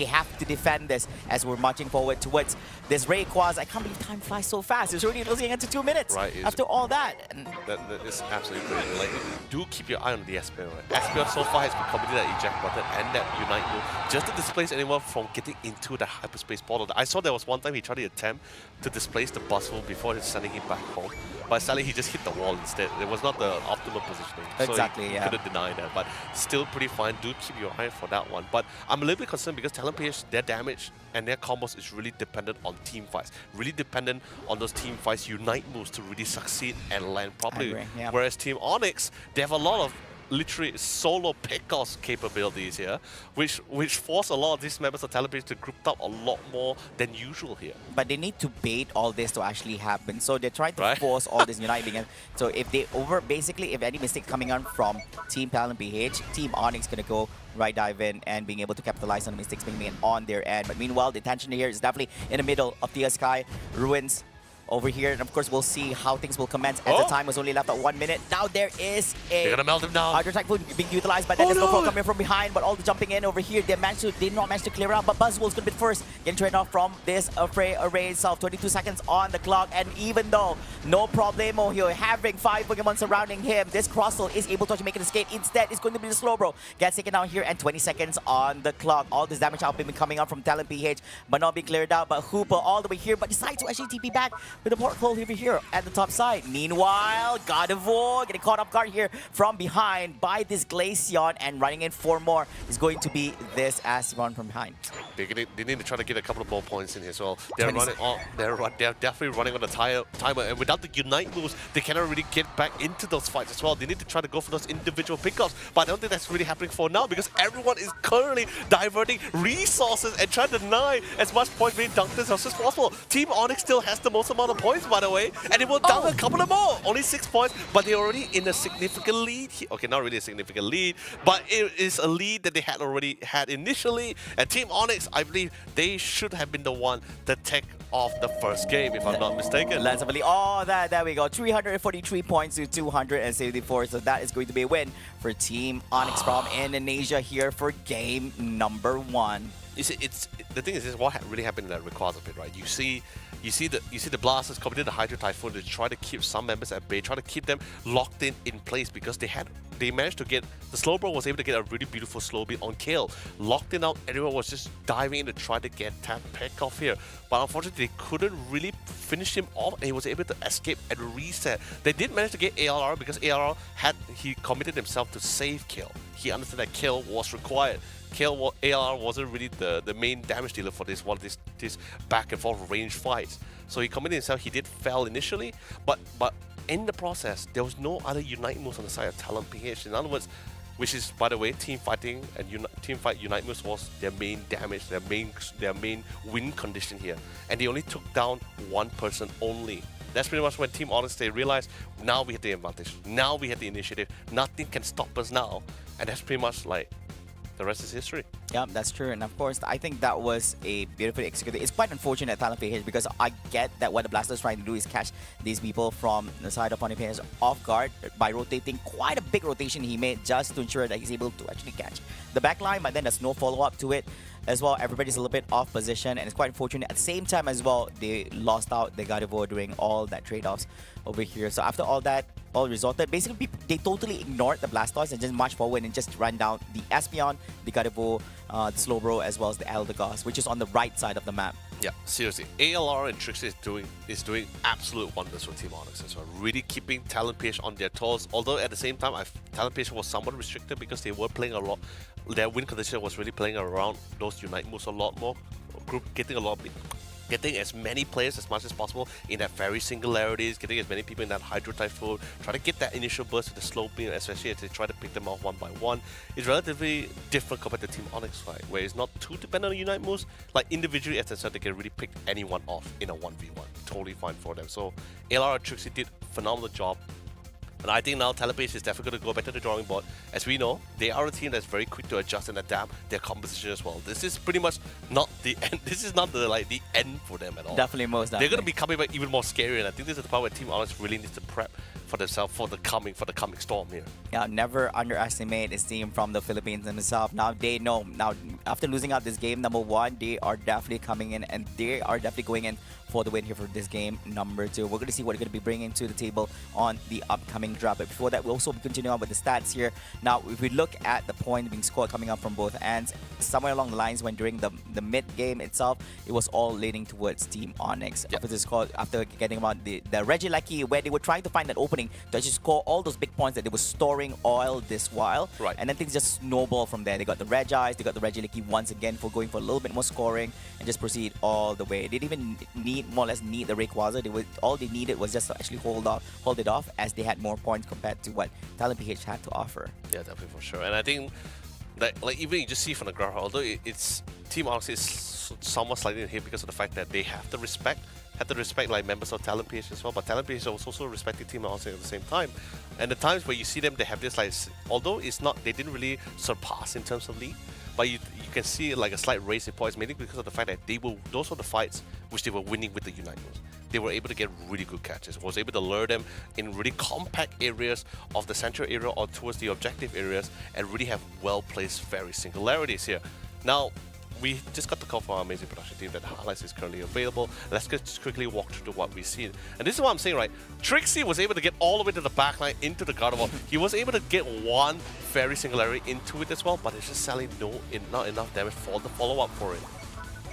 have to defend this as we're marching forward towards this Rayquaza. I can't believe time flies so fast. It's already losing into 2 minutes after all that. That is absolutely brilliant. Like, do keep your eye on the Espeon. Right? Espeon so far has been completing that eject button and that Unite possible, just to displace anyone from getting into the hyperspace portal. I saw there was one time he tried to attempt to displace the Buzzwole before sending him back home, but sadly he just hit the wall instead. It was not the optimal positioning, Exactly, so he yeah. couldn't deny that. But still pretty fine. Do keep your eye for that one. But I'm a little bit concerned because Talon PH, their damage and their combos is really dependent on team fights. Really dependent on those team fights unite moves to really succeed and land properly. agree, yeah. Whereas Team Onyx, they have a lot of literally solo pickoff capabilities here, which force a lot of these members of Talon PH to group up a lot more than usual here. But they need to bait all this to actually happen. So they're trying to force all this uniting. So if they basically, if any mistake coming on from Team Talon PH, Team Onyx gonna go right dive in and being able to capitalize on the mistakes being made on their end. But meanwhile, the tension here is definitely in the middle of the Sky. Ruins over here, and of course we'll see how things will commence as the time was only left at 1 minute. Now there is a They're gonna melt him down. Hydro Typhoon being utilized, but then there's no fall coming from behind, but all the jumping in over here, they did not manage to clear out, but Buzzwole's gonna be first, getting turned off from this array itself. 22 seconds on the clock, and even though no problemo here, having 5 Pokemon surrounding him, this Crossel is able to actually make an escape. Instead, it's going to be the Slowbro. Gets taken down here, and 20 seconds on the clock. All this damage output coming out from Talon PH, but not being cleared out, but Hooper all the way here, but decides to actually TP back with the port hole over here at the top side. Meanwhile, God of War getting caught off guard here from behind by this Glaceon, and running in 4 more is going to be this Asimon from behind. They need to try to get a couple of more points in here as well. They're running on. They're definitely running on the timer, and without the unite moves, they cannot really get back into those fights as well. They need to try to go for those individual pickups, but I don't think that's really happening for now because everyone is currently diverting resources and trying to deny as much points being dunked as possible. Team Onyx still has the most amount of points, by the way, and it will dunk a couple of more. Only 6 points, but they're already in a significant lead. Okay, not really a significant lead, but it is a lead that they had already had initially. And Team Onyx, I believe they should have been the one to take off the first game, if I'm not mistaken. Let's have a look. There we go. 343 points to 274. So that is going to be a win for Team Onyx from Indonesia here for game number 1. You see, the thing is what really happened in that Rayquaza pit, right? You see the blasters committed the Hydro Typhoon to try to keep some members at bay, try to keep them locked in place because they managed to get the Slowbro was able to get a really beautiful slow beat on kill. Locked in out, everyone was just diving in to try to get that pick off here. But unfortunately, they couldn't really finish him off, and he was able to escape and reset. They did manage to get ALR because ALR he committed himself to save kill. He understood that kill was required. ALR wasn't really the main damage dealer for this back and forth range fights. So he committed himself. He did fail initially, but in the process, there was no other unite moves on the side of Talon PH. In other words, which is, by the way, team fighting and team fight unite moves was their main damage, their main win condition here, and they only took down one person only. That's pretty much when Team Onyx, they realized, now we have the advantage, now we have the initiative, nothing can stop us now, and that's pretty much like the rest is history. Yeah, that's true. And of course, I think that was a beautifully executed. It's quite unfortunate at Talon PH because I get that what the Blaster is trying to do is catch these people from the side of Talon PH off guard by rotating. Quite a big rotation he made just to ensure that he's able to actually catch the back line, but then there's no follow-up to it as well. Everybody's a little bit off position, and it's quite unfortunate. At the same time as well, they lost out. They got over doing all that trade-offs over here. So after all that, all resorted, basically they totally ignored the Blastoise and just marched forward and just ran down the Espeon, the Gardevoir, the Slowbro, as well as the Eldegoss, which is on the right side of the map. Yeah, seriously. ALR and Trixie is doing absolute wonders for Team Onyx as well. Really keeping Talon PH on their toes. Although at the same time, Talon PH was somewhat restricted because they were playing a lot. Their win condition was really playing around those unite moves a lot more. Getting as many players as much as possible in that very singularities, getting as many people in that Hydro Typhoon, try to get that initial burst with the slow beam, especially as they try to pick them off one by one, is relatively different compared to Team Onyx fight, where it's not too dependent on unite moves. Like individually, as I said, they can really pick anyone off in a 1v1. Totally fine for them. So ALR and Trixie did a phenomenal job. And I think now Talon PH is definitely going to go back to the drawing board. As we know, they are a team that's very quick to adjust and adapt their composition as well. This is pretty much not the end. This is not the end for them at all. Definitely, most definitely. They're going to be coming back even more scary, and I think this is the part where Team Onyx really needs to prep for themselves for the coming storm here. Yeah, never underestimate this team from the Philippines themselves. Now they know. Now after losing out this game number 1, they are definitely coming in and they are definitely going in for the win here for this game number 2. We're going to see what they're going to be bringing to the table on the upcoming draft. But before that, we'll also continue on with the stats here. Now, if we look at the point being scored coming up from both ends, somewhere along the lines when during the mid game itself, it was all leaning towards Team Onyx. Yep. After getting about the Regieleki, where they were trying to find that opening to actually score all those big points that they were storing oil this while. Right. And then things just snowball from there. They got the Regis, they got the Regieleki once again for going for a little bit more scoring and just proceed all the way. They didn't even more or less need the Rayquaza. All they needed was just to actually hold it off as they had more points compared to what Talon PH had to offer. Yeah, definitely for sure. And I think that like even you just see from the graph, although it's Team Onyx is somewhat slightly in here because of the fact that they have to respect like members of Talon PH as well, but Talon PH was also respecting Team Onyx at the same time. And the times where you see them, they have this like, although it's not, they didn't really surpass in terms of lead, but you can see like a slight race in points, mainly because of the fact that those were the fights which they were winning with the Unite moves. They were able to get really good catches, was able to lure them in really compact areas of the central area or towards the objective areas and really have well-placed very singularities here. Now, we just got the call from our amazing production team that the highlights is currently available. Let's just quickly walk through what we've seen. And this is what I'm saying, right? Trixie was able to get all the way to the backline into the Gardevoir. He was able to get one fairy singularity into it as well, but it's just sadly not enough damage for the follow-up for it.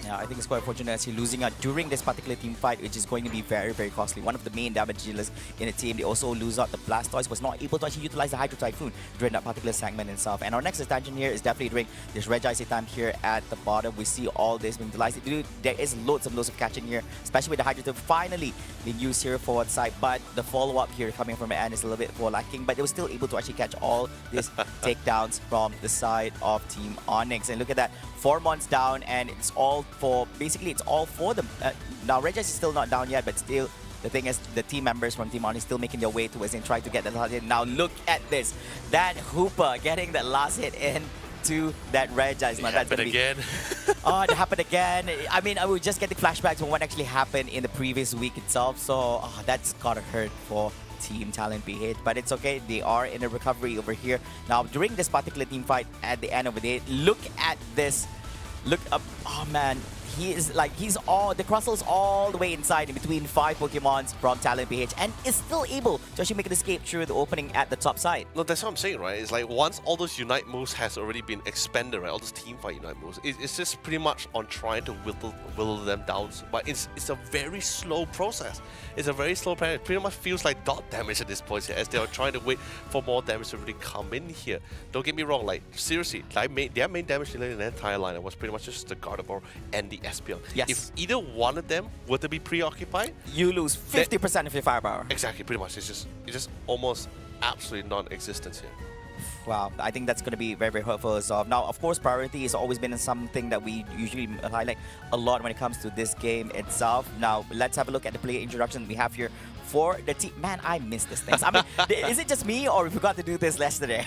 Yeah, I think it's quite fortunate as he's losing out during this particular team fight, which is going to be very, very costly. One of the main damage dealers in the team. They also lose out the Blastoise, was not able to actually utilize the Hydro Typhoon during that particular segment itself. And our next expansion here is definitely during this Regis time here at the bottom. We see all this being utilized. There is loads of catching here, especially with the Hydro Typhoon finally being used here forward side. But the follow-up here coming from the end is a little bit more lacking. But they were still able to actually catch all these takedowns from the side of Team Onyx. And look at that, 4 months down, and it's all for them. Now Regis is still not down yet, but still the thing is the team members from Team Onyx still making their way towards and trying to get the last hit. Now look at this, that Hooper getting that last hit in to that Regis. It happened again. Oh, it happened again. I mean, I was just getting flashbacks from what actually happened in the previous week itself, so that's gotta hurt for Team Talon PH, but it's okay. They are in a recovery over here. Now, during this particular team fight at the end of the day, look at this. Look up. Oh man, he's all the Crustle's all the way inside in between 5 Pokemons from Talon PH and is still able to actually make an escape through the opening at the top side. No, that's what I'm saying, right? It's like once all those Unite moves has already been expended, right? All those team fight Unite moves, it's just pretty much on trying to whittle them down. But it's a very slow process. It's a very slow process. It pretty much feels like dot damage at this point here, as they are trying to wait for more damage to really come in here. Don't get me wrong, like seriously, their main damage dealer in the entire lineup was pretty much just the Gardevoir and the Espeon. Yes. If either one of them were to be preoccupied, you lose 50% of your firepower. Exactly, pretty much. It's just almost absolutely non-existent here. Wow, I think that's going to be very, very hurtful as well. Now, of course, priority has always been something that we usually highlight a lot when it comes to this game itself. Now, let's have a look at the player introduction we have here for the team. Man, I miss these things. I mean, is it just me or we forgot to do this yesterday?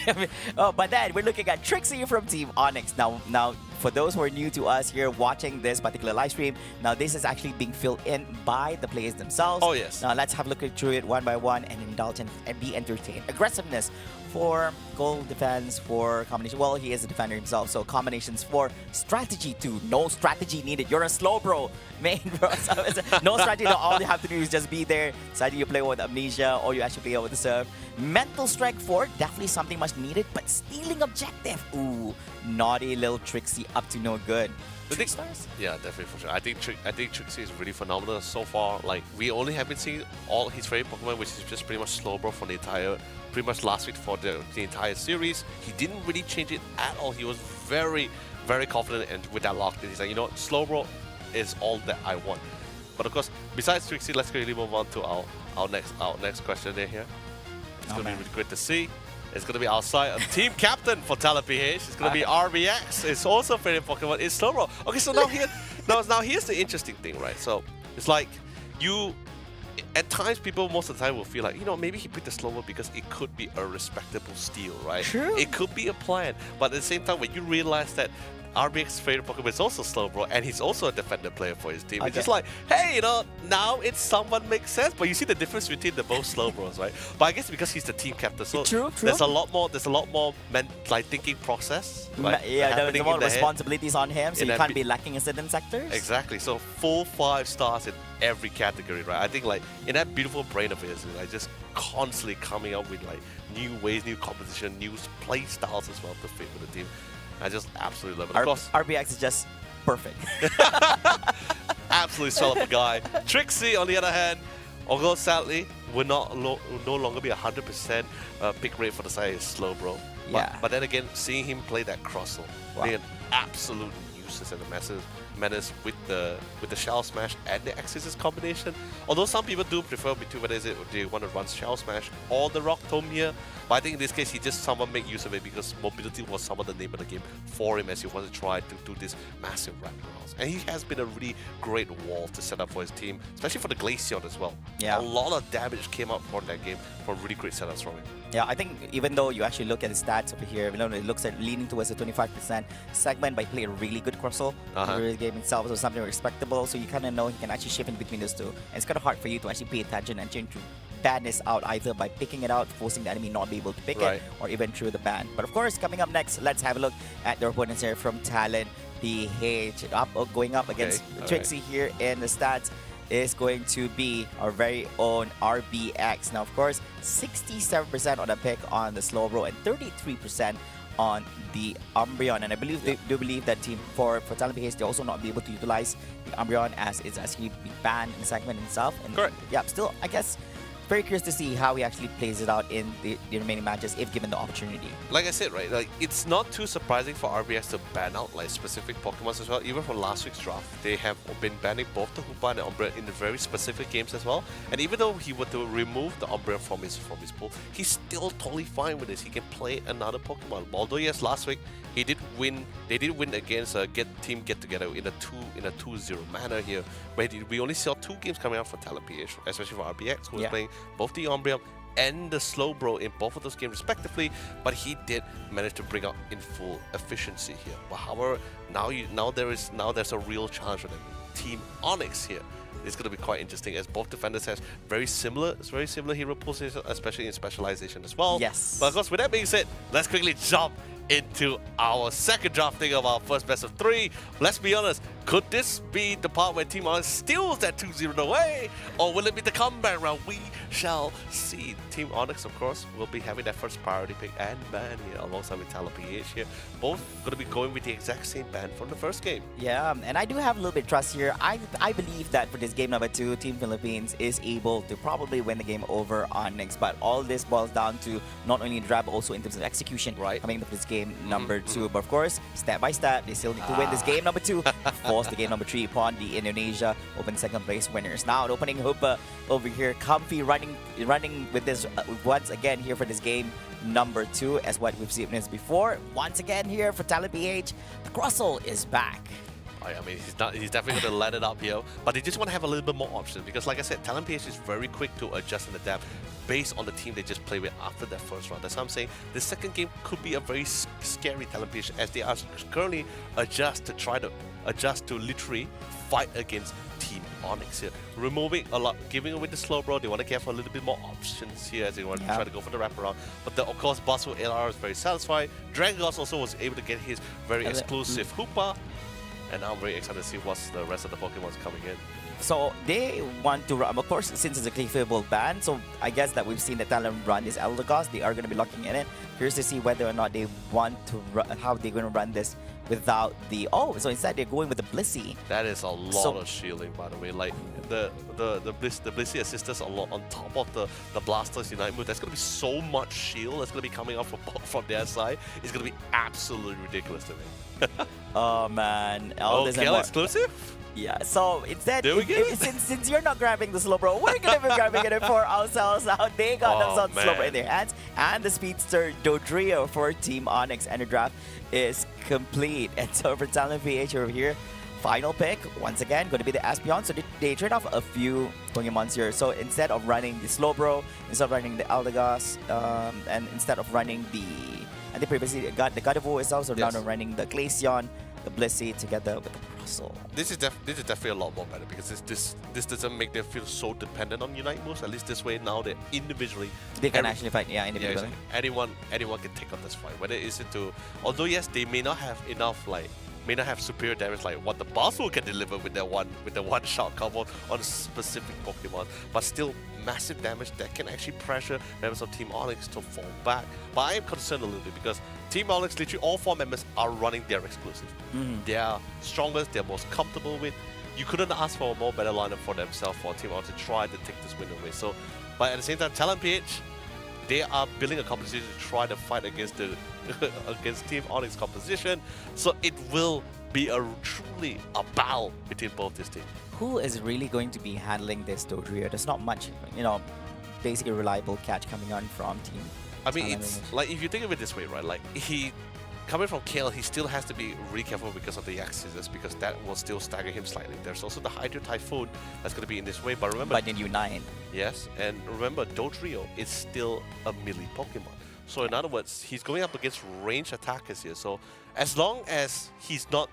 But then we're looking at Trixie from Team Onyx. Now, for those who are new to us here watching this particular live stream, now this is actually being filled in by the players themselves. Oh, yes. Now, let's have a look through it one by one and indulge and be entertained. Aggressiveness for goal defense, for combination. Well, he is a defender himself, so combinations for strategy too. No strategy needed. You're a slow bro, main bro. So no strategy. No, all you have to do is just be there. Deciding you play with Amnesia or you actually play with the Surf. Mental strength for definitely something much needed, but stealing objective. Ooh, naughty little Trixie up to no good. Stars? Yeah, definitely for sure. I think Trixie is really phenomenal so far. Like we only have been seeing all his favorite Pokemon, which is just pretty much Slowbro for the entire, pretty much last week for the entire series. He didn't really change it at all. He was very, very confident and with that locked in. He's like, you know, Slowbro is all that I want. But of course, besides Trixie, let's quickly move on to our next question here. It's gonna be really great to see. It's going to be outside team captain for Talon PH. It's going to be RBX. It's also favorite Pokemon. It's Slowbro. Okay, so now here's the interesting thing, right? So it's like at times people most of the time will feel like, you know, maybe he picked the Slowbro because it could be a respectable steal, right? True. It could be a plan, but at the same time, when you realize that RBX's favorite Pokemon is also Slowbro, and he's also a defender player for his team. It's Okay. just like, hey, now it's somewhat makes sense, but you see the difference between the both Slowbros, right? But I guess because he's the team captain, so True. there's a lot more thinking process. Right, Yeah, there's happening more in the head. responsibilities on him, so In you that can't bi- be lacking in certain sectors. Exactly. So full 5 stars in every category, right? I think like in that beautiful brain of his, like just constantly coming up with like new ways, new composition, new play styles as well to fit with the team. I just absolutely love it. Of course, RBX is just perfect. absolutely swell of a guy. Trixie, on the other hand, although sadly will no longer be 100% pick rate for the side is Slowbro. Yeah. But then again, seeing him play that Crossel, Wow. being an absolute nuisance and a massive menace with the Shell Smash and the Axis combination. Although some people do prefer between whether they want to run Shell Smash or the Rock Tomb here. But I think in this case, he just somewhat make use of it because mobility was somewhat the name of the game for him as he wanted to try to do this massive wraparounds. And he has been a really great wall to set up for his team, especially for the Glaceon as well. Yeah. A lot of damage came out from that game from really great setups from him. Yeah, I think even though you actually look at the stats over here, it looks like leaning towards the 25% segment, but he played a really good Crossel. The game itself was something respectable, so you kind of know he can actually shift in between those two. And it's kind of hard for you to actually pay attention and change to ban this out either by picking it out, forcing the enemy not be able to pick it, or even through the ban. But of course, coming up next, let's have a look at their opponents here from Talon PH. Going up against Trixie here in the stats is going to be our very own RBX. Now, of course, 67% on the pick on the Slowbro and 33% on the Umbreon. And I believe they do believe that team for Talon PH, they also not be able to utilize the Umbreon as it's actually banned in the segment itself. And correct. Yeah, still, I guess, very curious to see how he actually plays it out in the remaining matches if given the opportunity. Like I said, right, like it's not too surprising for RBX to ban out like specific Pokemon as well. Even from last week's draft, they have been banning both the Hoopa and the Umbreon in very specific games as well. And even though he were to remove the Umbreon from his pool, he's still totally fine with this. He can play another Pokemon. Although yes, last week he did win. They did win against Team Get Together in a 2-0 manner here, where we only saw 2 games coming out for Talon PH, especially for RBX, who was playing both the Umbreon and the Slowbro in both of those games respectively, but he did manage to bring out in full efficiency here. But however, now there's a real challenge for them. Team Onyx here. It's going to be quite interesting as both defenders has very similar hero pools, especially in specialization as well. Yes. But of course, with that being said, let's quickly jump into our second drafting of our first best of 3. Let's be honest, could this be the part where Team Onyx steals that 2-0 away? Or will it be the comeback round? We shall see. Team Onyx, of course, will be having that first priority pick and ban here alongside with Talon PH here. Both going to be going with the exact same ban from the first game. Yeah, and I do have a little bit of trust here. I believe that for this game number 2, Team Philippines is able to probably win the game over Onyx. But all this boils down to not only the draft, but also in terms of execution coming into this game number 2. But of course, step by step, they still need to win this game number 2. Force the game number 3 upon the Indonesia Open second place winners. Now, the opening Hoopa over here, comfy running with this once again here for this game number 2, as what we've seen this before. Once again here for Talon PH, the Crossel is back. I mean, he's definitely going to let it up here, but they just want to have a little bit more options because, like I said, Talon PH is very quick to adjust and adapt based on the team they just played with after that first round. That's why I'm saying the second game could be a very scary Talon PH as they are currently adjust to literally fight against Team Onyx here. Removing a lot, giving away the Slowbro, they want to get for a little bit more options here as they want to try to go for the wraparound. But of course, Basu LR is very satisfied. Dragos also was able to get his very exclusive Hoopa. And now I'm very excited to see what's the rest of the Pokemons coming in. So they want to run, of course, since it's a favorable ban, so I guess that we've seen the Talon run this Eldegoss, they are going to be locking in it. Curious to see whether or not they want to run, how they're going to run this without the, so instead they're going with the Blissey. That is a lot of shielding, by the way. Like the Blissey assistance a lot on top of the Blasters Unite move. There's going to be so much shield that's going to be coming out from their side. It's going to be absolutely ridiculous to me. Oh man, all this and KL more. exclusive? Yeah, so instead, There we go. since you're not grabbing the Slowbro, we're gonna be grabbing it for ourselves. Now they got themselves the Slowbro in their hands, and the Speedster Dodrio for Team Onyx, and the draft is complete. And so for Talon PH over here, final pick once again going to be the Espeon. So they trade off a few Pokemons here. So instead of running the Slowbro, instead of running the Eldegoss, and instead of running the, I think previously got the Gardevoir itself, so now they're running the Glaceon. the Blissey together with the Crossel. This is definitely a lot more better because this doesn't make them feel so dependent on Unite moves. At least this way now they individually can actually fight, individually. Yeah, anyone can take on this fight. Whether it's into, although yes, they may not have enough may not have superior damage like what the Basel can deliver with their one shot combo on specific Pokemon, but still massive damage that can actually pressure members of Team Onyx to fall back. But I am concerned a little bit because Team Onyx, literally all 4 members are running their exclusive. They are strongest, they're most comfortable with. You couldn't ask for a more better lineup for themselves for Team Onyx to try to take this win away. So, but at the same time, Talon PH, they are building a composition to try to fight against the against Team Onyx composition. So it will be truly a battle between both these teams. Who is really going to be handling this Dodrio? There's not much, basically reliable catch coming on from Team. I mean, it's like if you think of it this way, right? Like coming from KL, he still has to be really careful because of the Axis, because that will still stagger him slightly. There's also the Hydro Typhoon that's going to be in this way, but remember... But in Unite. Yes, and remember, Dodrio is still a melee Pokemon. So in other words, he's going up against ranged attackers here. So as long as he's not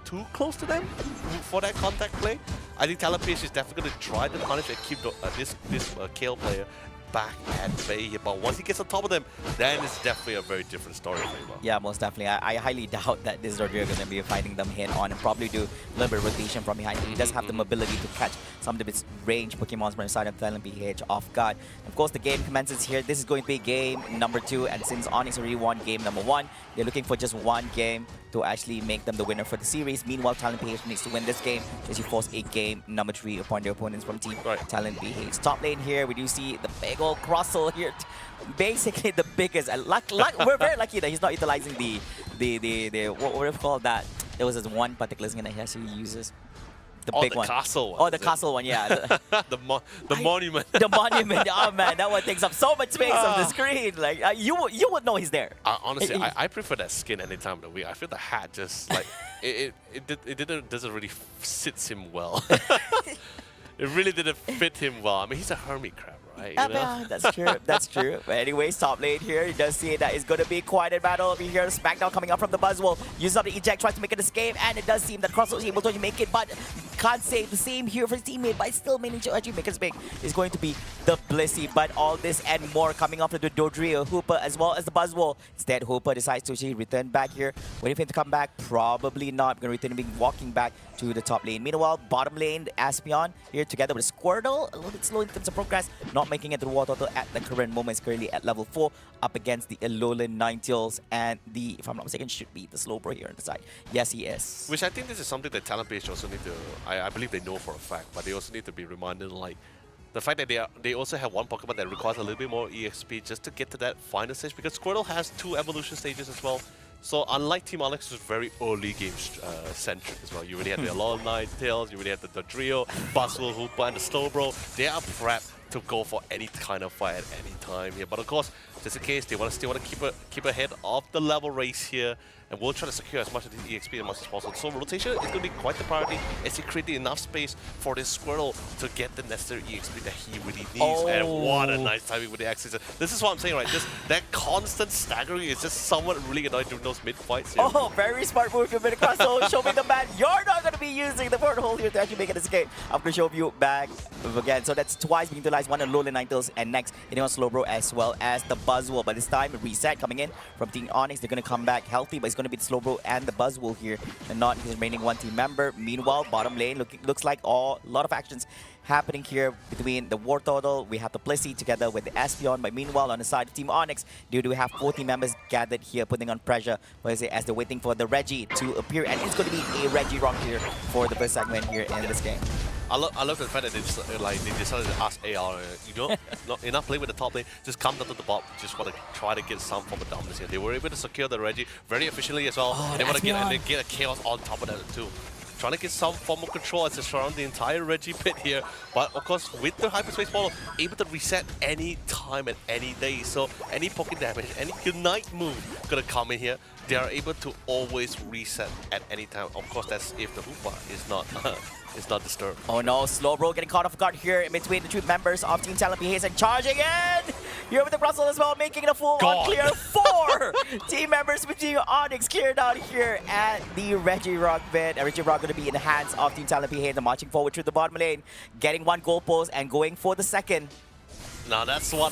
too close to them for that contact play, I think Talonfish is definitely going to try to punish and keep this KL player back at bay here. But once he gets on top of them, then it's definitely a very different story for him. Yeah, most definitely. I highly doubt that this Dodrio is going to be fighting them head on and probably do a little bit of rotation from behind. He does have the mobility to catch some of its range Pokemon from the side of Talon PH off guard. Of course, the game commences here. This is going to be game number 2, and since Onyx already won game number 1, they're looking for just one game to actually make them the winner for the series. Meanwhile, Talon PH needs to win this game as you force a game number 3 upon their opponents from Team Talon PH. Top lane here, we do see the big old Crossel here. Basically the biggest. We're very lucky that he's not utilizing the what do you call that? There was this one particular skin that he actually uses. The big one. Castle one. Oh, the castle one, yeah. the monument. The monument. Oh man, that one takes up so much space on the screen. Like you would know he's there. Honestly, I prefer that skin any time of the week. I feel the hat just like it doesn't really sit him well. It really didn't fit him well. I mean, he's a hermit crab, right? Yeah, that's true. That's true. But anyways, top lane here, it does see that it's going to be quite a battle over here. Smackdown coming up from the Buzzwole. Uses up the eject, tries to make an escape, and it does seem that Crossel is able to make it, but can't save the same here for his teammate, but still managing to actually make it big. Is going to be the Blissey, but all this and more coming off of the Dodrio, Hooper, as well as the Buzzwole. Instead, Hooper decides to actually return back here. Waiting for him to come back? Probably not. Going to return him walking back to the top lane. Meanwhile, bottom lane, Aspeon here together with Squirtle, a little bit slow in terms of progress, not making it to the War Total at the current moment. Is currently at level 4, up against the Alolan Ninetales, and the, if I'm not mistaken, should be the Slowbro here on the side. Yes, he is. Which I think this is something that Talon PH also need to, I believe they know for a fact, but they also need to be reminded, like, the fact that they also have one Pokemon that requires a little bit more EXP just to get to that final stage, because Squirtle has 2 evolution stages as well. So unlike Team Onyx, which is very early game centric as well. You already have the Alolan Ninetales, you already have the Dodrio, Buzzwole, Hoopa, and the Slowbro. They are prepped to go for any kind of fight at any time here. But of course, just in case, they still want to keep ahead of the level race here, and we'll try to secure as much of the EXP as much as possible. So rotation is going to be quite the priority as he created enough space for this Squirtle to get the necessary EXP that he really needs. And what a nice timing with the Axis. This is what I'm saying, right? That constant staggering is just somewhat really annoying during those mid-fights here. Oh, very smart move from Crossel. Show me the man. You're not going to be using the porthole here to actually make an escape. I'm going to show you back again. So that's twice being utilized, one on Alolan Ninetales, and next hitting on Slowbro as well as the Buzzwole. But this time, reset coming in from Team Onyx. They're going to come back healthy, but it's going to be the Slowbro and the Buzzwole here, and not his remaining one team member. Meanwhile, bottom lane looks like a lot of actions happening here between the War Total. We have the Blissey together with the Aspeon, but meanwhile on the side of Team Onyx, they do have 4 team members gathered here, putting on pressure as they're waiting for the Reggie to appear, and it's going to be a Reggie rock here for the first segment here in this game. I love the fact that they decided to ask AR, you're not playing with the top lane, just come down to the bot, just want to try to get some form of dominance here. They were able to secure the Reggie very efficiently as well, and they want to get a Chaos on top of that too. Trying to get some form of control as they surround the entire Reggie pit here, but of course with the Hyperspace Portal, able to reset any time and any day. So any Poké damage, any Unite move gonna come in here, they are able to always reset at any time. Of course, that's if the Hoopa is not disturbed. Oh no, Slowbro getting caught off guard here in between the 2 members of Team Talon PH and charging in! here with the Russell as well, making it a full-on clear. 4 team members with Team Onyx cleared out here at the Reggie Rock bit. Reggie Rock going to be in the hands of Team Talent PH. They're marching forward through the bottom lane, getting 1 goal post and going for the second. Now that's what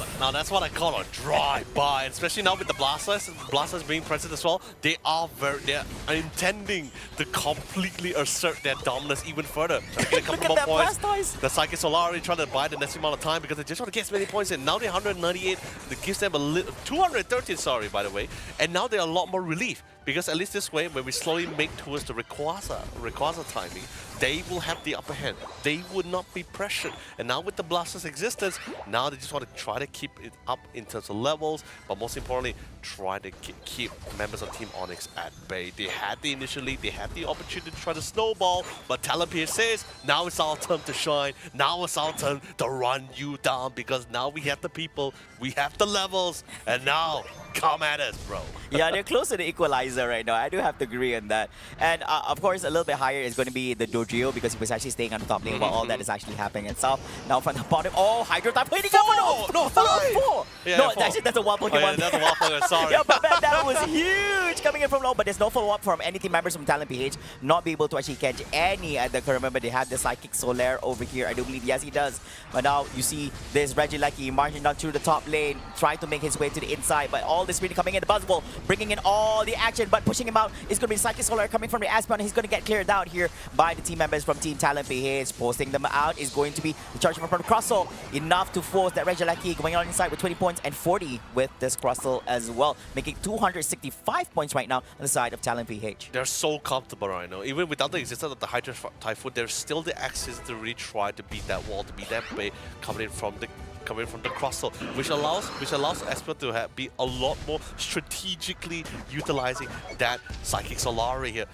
I call a drive-by, especially now with the blasters being present as well. They're intending to completely assert their dominance even further. Trying to get a couple more points. The Psychic Solari trying to buy the necessary amount of time because they just want to get as many points in. Now they're 198. That gives them a little 213, sorry, by the way. And now they're a lot more relief because at least this way, when we slowly make towards the Rayquaza timing, they will have the upper hand. They would not be pressured. And now with the Blaster's existence, now they just want to try to keep it up in terms of levels, but most importantly, try to keep members of Team Onyx at bay. They had the initial lead, they had the opportunity to try to snowball, but Talent PH says, now it's our turn to shine. Now it's our turn to run you down because now we have the people, we have the levels, and now come at us, bro. Yeah, they're close to the equalizer right now. I do have to agree on that. And of course, a little bit higher is going to be the Dodrio because he was actually staying on the top lane while all that is actually happening itself. Now from the bottom, oh, Hydro type waiting up. No, 4. Yeah, no, 4. actually that's a wild Pokemon. Oh, yeah, that's a wild Pokemon, sorry. Yeah, but man, that was huge coming in from low, but there's no follow-up from any team members from Talent PH. Not be able to actually catch any at the current. Remember, they have the Psychic Solaire over here. I do believe, yes, he does. But now you see this Reggie Lucky marching down through the top lane, trying to make his way to the inside, but all this really coming in the Buzzball, bringing in all the action, but pushing him out is going to be Psychic Solar coming from the Aspen. He's going to get cleared out here by the team members from Team Talent PH. Posting them out is going to be the charge from Crossel. Enough to force that Regieleki going on inside with 20 points and 40 with this Crossel as well, making 265 points right now on the side of Talent PH. They're so comfortable right now. Even without the existence of the Hydra Typhoon, there's still the access to really try to beat that wall, to beat that bay coming in from the Crossel, which allows Esper to be a lot more strategically utilizing that Psychic Solari here.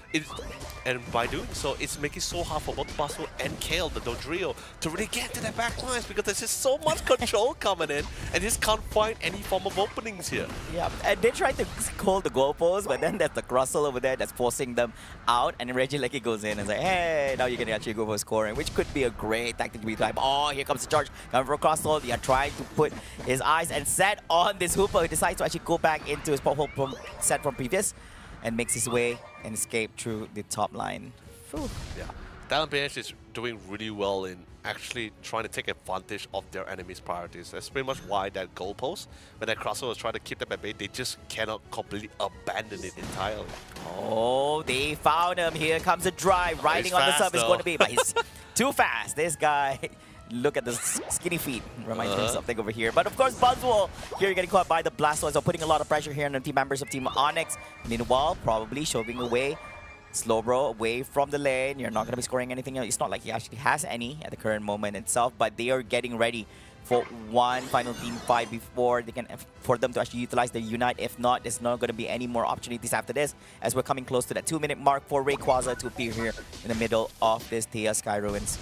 And by doing so, it's making it so hard for both Basu and Kale, the Dodrio, to really get to their back lines because there's just so much control coming in and just can't find any form of openings here. Yeah, and they try to hold the goalpost, but then there's the Crossel over there that's forcing them out, and then Regieleki goes in and says, hey, now you can actually go for scoring, which could be a great tactic to be tried. Oh, here comes the charge coming from Crossel. Yeah, trying to put his eyes and set on this Hooper, who decides to actually go back into his pop from set from previous and makes his way and escape through the top line. Whew. Yeah, Talent PH is doing really well in actually trying to take advantage of their enemies' priorities. That's pretty much why that goalpost, when that Crossel was trying to keep them at bay, they just cannot completely abandon it entirely. Oh, they found him. Here comes a drive. Riding on the sub is going to be, but he's too fast. This guy. Look at the skinny feet. Reminds me of something over here. But of course, Buzzwole here getting caught by the Blastoise, so putting a lot of pressure here on the team members of Team Onyx. Meanwhile, probably shoving away Slowbro away from the lane. You're not going to be scoring anything. It's not like he actually has any at the current moment itself, but they are getting ready for one final team fight before they can, for them to actually utilize the Unite. If not, there's not going to be any more opportunities after this, as we're coming close to that 2-minute mark for Rayquaza to appear here in the middle of this Thea Sky Ruins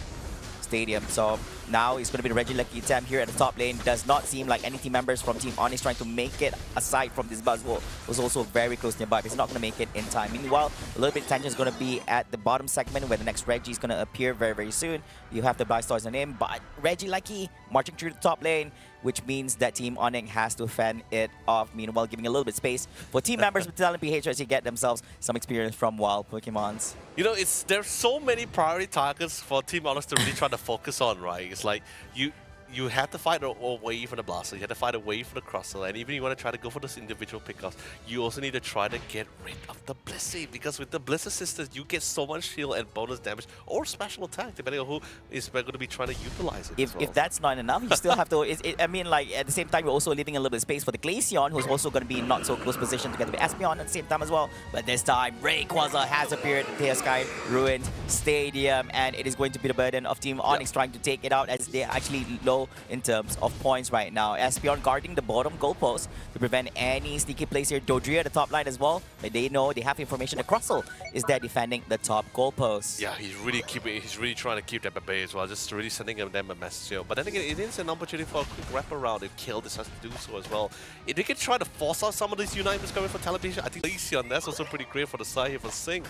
Stadium. So now it's going to be the Regieleki attempt here at the top lane. Does not seem like any team members from Team Onyx trying to make it aside from this Buzzwole. Was also very close nearby, but he's not going to make it in time. Meanwhile, a little bit of tension is going to be at the bottom segment where the next Reggie is going to appear very, very soon. You have the Blastoise on him, but Regieleki marching through the top lane, which means that Team Onyx has to fend it off. Meanwhile, giving a little bit of space for team members with Talent PH to get themselves some experience from wild Pokemons. You know, there's so many priority targets for Team Onyx to really try to focus on, right? It's like you have to fight away from the Blaster, you have to fight away from the Crossel, and even if you want to try to go for those individual pickups, you also need to try to get rid of the Blissey, because with the Bliss Assistance, you get so much shield and bonus damage or special attack, depending on who is going to be trying to utilize it. If that's not enough, you still have to, I mean, like, at the same time, you're also leaving a little bit of space for the Glaceon, who's also going to be in not so close position together with Espeon at the same time as well. But this time, Rayquaza has appeared at the Sky Ruined Stadium, and it is going to be the burden of Team Onyx trying to take it out, as they're actually low in terms of points right now. Espeon guarding the bottom goalpost to prevent any sneaky plays here. Dodrio at the top line as well, but they know they have information. The Crossel is there defending the top goalpost. Yeah, he's really trying to keep them at bay as well, just really sending them a message here. But then again, it is an opportunity for a quick wraparound if Kill decides to do so as well. If they can try to force out some of these Unitements coming for television, I think Glaceon, that's also pretty great for the side here for Sing.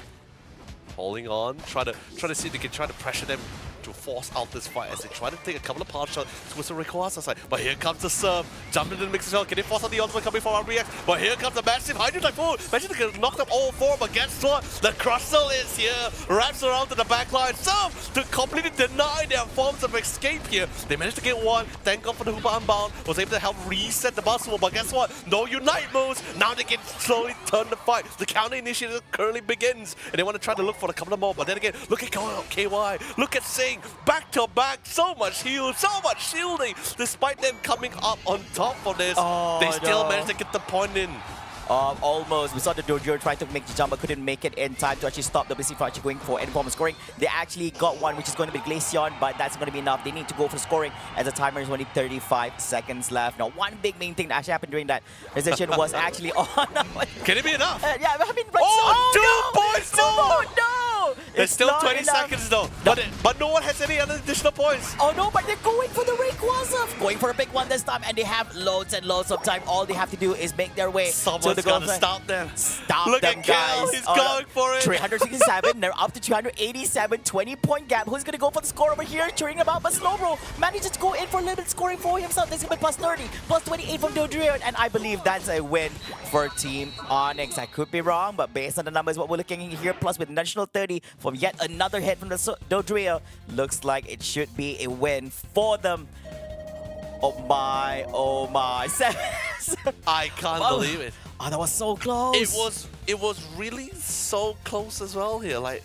Holding on, try to see if they can try to pressure them to force out this fight as they try to take a couple of power shots towards the Rayquaza side. But here comes the serve, jump into the mix as well. Can they force out the ultimate coming from RBX? But here comes the massive Hydro Typhoon. Imagine they can knock up all four, but guess what? The Crustle is here, wraps around to the backline. Serve to completely deny their forms of escape here. They managed to get one. Thank God for the Hoopa Unbound. Was able to help reset the Buzzwole, but guess what? No Unite moves. Now they can slowly turn the fight. The counter initiative currently begins, and they want to try to look for a couple of more. But then again, look at KY, look at Sing, back to back, so much heal, so much shielding. Despite them coming up on top of this, they still managed to get the point in. Almost. We saw the Dodrio try to make the jump but couldn't make it in time to actually stop WC from actually going for any form of scoring. They actually got one, which is going to be Glaceon, but that's going to be enough. They need to go for scoring as the timer is only 35 seconds left. Now, one big main thing that actually happened during that transition was actually on. Can it be enough? Yeah, I mean, two points more! No! It's still 20 seconds though, but no one has any other additional points. Oh no, but they're going for the Rayquaza. Going for a big one this time, and they have loads and loads of time. All they have to do is make their way to the goal. Stop them. Stop Look them, at guys. He's going for it. 367. They're up to 387. 20-point gap. Who's going to go for the score over here? Cheering about, but Slowbro manages to go in for a little bit scoring for himself. This is going to be plus 30, plus 28 from Dodrio, and I believe that's a win for Team Onyx. I could be wrong, but based on the numbers, what we're looking at here, plus with an additional 30 from yet another hit from the Dodrio, looks like it should be a win for them. Oh my. I can't believe it. Oh, that was so close. It was really so close as well here. Like,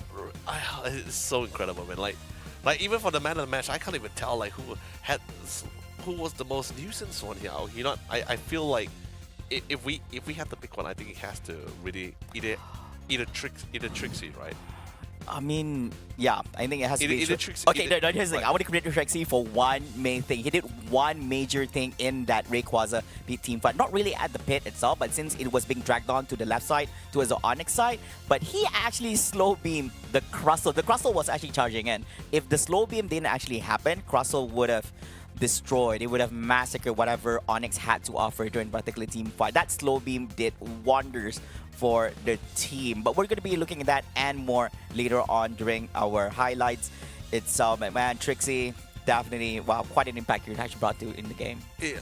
it's so incredible, man. Like even for the man of the match, I can't even tell like who was the most nuisance one here. You know, I feel like if we had to pick one, I think it has to really either Trixie, right? I mean, yeah, I think it has to be Trixie. Okay, no, here's the thing. I want to credit Trixie for one main thing. He did one major thing in that Rayquaza team fight. Not really at the pit itself, but since it was being dragged on to the left side towards the Onyx side, but he actually slow beamed the Crustle. The Crustle was actually charging in. If the slow beam didn't actually happen, Crustle would have destroyed. It would have massacred whatever Onyx had to offer during particular team fight. That slow beam did wonders for the team, but we're going to be looking at that and more later on during our highlights. It's man, Trixie, definitely, wow, quite an impact you actually brought to in the game. Yeah,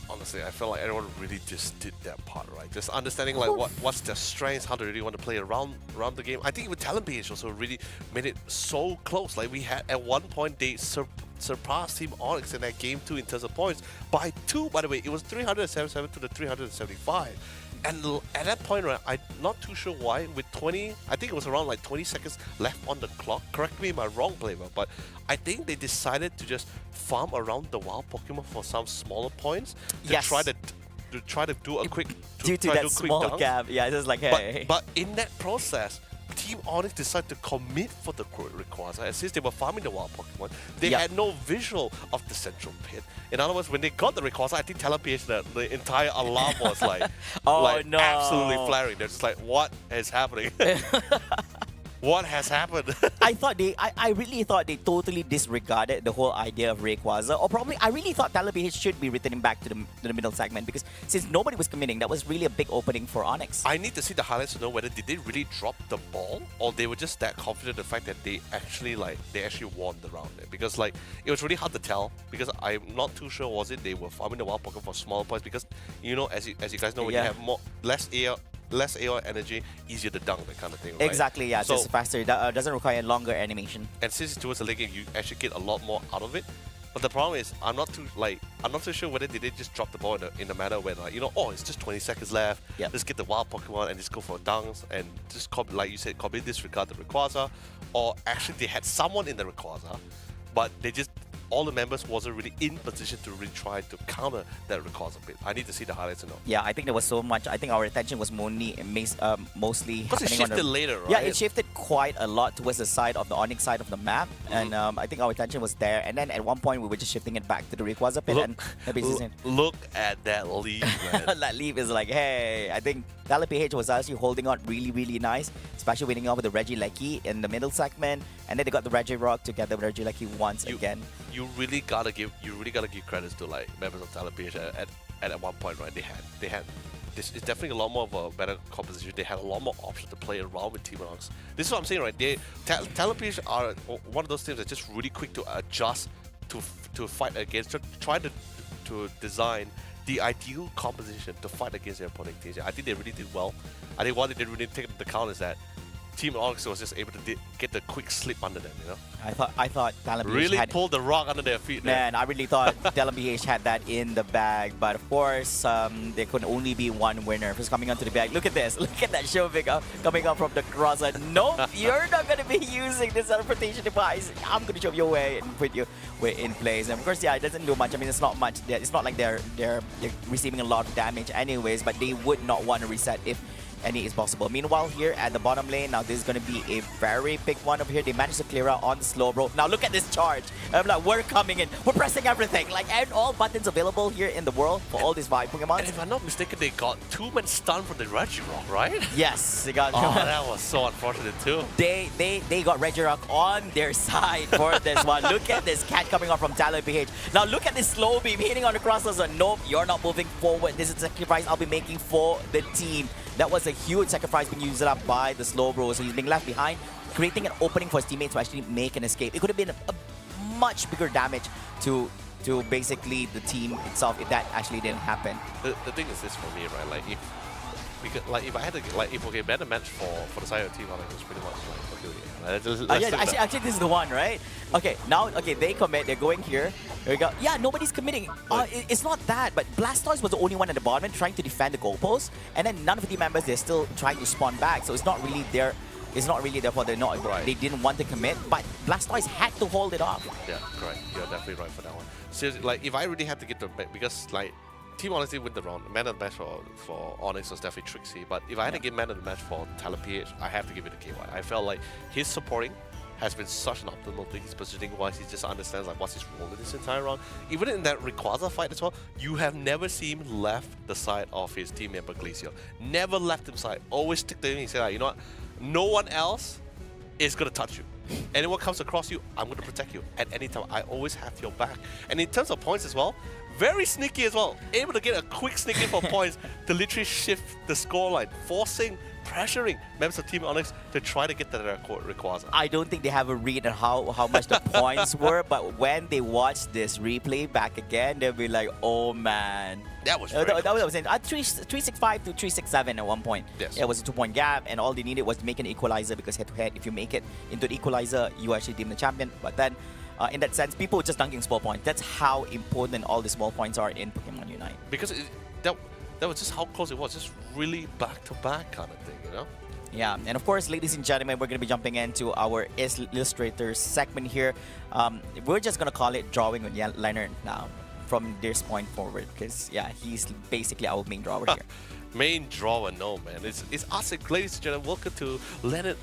honestly, I feel like everyone really just did that part right. Just understanding like what's their strengths, how they really want to play around the game. I think even Talent Page also really made it so close. Like we had at one point they surpassed Team Onyx in that game 2 in terms of points by 2. By the way, it was 377 to the 375. And at that point, right, I'm not too sure why. With 20, I think it was around like 20 seconds left on the clock. Correct me if I'm wrong, Playboy, but I think they decided to just farm around the wild Pokemon for some smaller points to try to do a quick due to that small gap. Yeah, it's just like hey. But in that process, Team Onyx decided to commit for the Rayquaza, and since they were farming the wild Pokemon, they had no visual of the central pit. In other words, when they got the Rayquaza, I think the entire alarm was like, absolutely flaring. They're just like, what is happening? What has happened? I really thought they totally disregarded the whole idea of Rayquaza, or probably I really thought Talent PH should be returning back to the middle segment, because since nobody was committing, that was really a big opening for Onyx. I need to see the highlights to know whether did they really drop the ball, or they were just that confident in the fact that they actually won the round there. Because like it was really hard to tell, because I'm not too sure was it they were farming the wild Pokemon for smaller points, because you know as you guys know when you have less AR energy, easier to dunk, that kind of thing, right? Exactly, yeah, so it's faster. That doesn't require longer animation. And since it's towards the late game, you actually get a lot more out of it. But the problem is, I'm not too sure whether they did just drop the ball in a manner where like, you know, it's just 20 seconds left. Yep. Let's get the wild Pokemon and just go for dunks and just like you said, completely disregard the Rayquaza, or actually they had someone in the Rayquaza, but they just all the members wasn't really in position to really try to counter that Rayquaza bit. I need to see the highlights to know. Yeah, I think there was so much. I think our attention was mostly because it shifted later, right? Yeah, it shifted quite a lot towards the side of the Onyx side of the map, and I think our attention was there. And then at one point we were just shifting it back to the Rayquaza pit. Look at that lead, man. That lead is like, hey, I think Talent PH was actually holding on really, really nice, especially winning off with the Regieleki in the middle segment, and then they got the Regirock together with Regieleki once again. You really gotta give credits to like members of Talent PH at one point, right? They had this is definitely a lot more of a better composition. They had a lot more options to play around with Team Onyx. This is what I'm saying, right? Talonfish are one of those teams that's just really quick to adjust to fight against, to try to design the ideal composition to fight against their opponent teams. I think they really did well. I think what they did really take into account is that Team Onyx was just able to get the quick slip under them, you know? I thought Talonfish really had... pulled the rug under their feet. Man, I really thought Talonfish had that in the bag, but of course, there could only be one winner who's coming onto the bag. Look at this. Look at that Shovik coming up from the crosser. Nope, you're not going to be using this teleportation device. I'm going to shove you away and put you in place. And of course, yeah, it doesn't do much. I mean, it's not much. It's not like they're receiving a lot of damage anyways, but they would not want to reset if any is possible. Meanwhile, here at the bottom lane, now this is going to be a very big one over here. They managed to clear out on the slow bro. Now look at this charge. I'm like, we're coming in. We're pressing everything. Like, and all buttons available here in the world for all these 5 Pokemon. And if I'm not mistaken, they got 2-man stun from the Regirock, right? Yes, they got. Oh, that was so unfortunate too. They got Regirock on their side for this one. Look at this cat coming up from Talonfish. Now look at this slow beam hitting on the crosses. Nope, you're not moving forward. This is a sacrifice I'll be making for the team. That was a huge sacrifice being used up by the slow bro. So he's being left behind, creating an opening for his teammates to actually make an escape. It could have been a much bigger damage to basically the team itself if that actually didn't happen. The thing is this for me, right? Like if I had to if bet a match for the side of the team, it was pretty much like okay. Actually, this is the one, right? Okay, now they commit. They're going here. There we go. Yeah, nobody's committing. It's not that, but Blastoise was the only one at the bottom trying to defend the goalpost, and then none of the team members, they're still trying to spawn back. So it's not really there. It's not really therefore they're not. Right. They didn't want to commit, but Blastoise had to hold it off. Yeah, correct. You're definitely right for that one. Seriously, like if I really had to get the because like. Team Onyx did win the round. Man of the match for Onyx was definitely Trixie, but if I had to give man of the match for Talonfish, I have to give it to KY. I felt like his supporting has been such an optimal thing. His positioning wise, he just understands like what's his role in this entire round. Even in that Rayquaza fight as well, you have never seen him left the side of his team member Glacier. Never left him side. Always stick to him. He said, like, you know what? No one else is gonna touch you. Anyone comes across you, I'm gonna protect you at any time. I always have your back. And in terms of points as well, very sneaky as well. Able to get a quick sneak in for points to literally shift the scoreline, pressuring members of Team Onyx to try to get the Rayquaza. I don't think they have a read on how much the points were, but when they watch this replay back again, they'll be like, oh man. That was that was insane. 365 to 367 at one point. Yes. It was a 2-point gap, and all they needed was to make an equalizer because head-to-head, if you make it into the equalizer, you actually deem the champion. But then, in that sense, people were just dunking small points. That's how important all the small points are in Pokemon Unite. Because that was just how close it was. Just really back-to-back kind of thing, you know? Yeah, and of course, ladies and gentlemen, we're going to be jumping into our Illustrators segment here. We're just going to call it Drawing with Leonard now from this point forward because, yeah, he's basically our main drawer here. Main drawer, no, man. It's us, ladies and gentlemen. Welcome to Leonard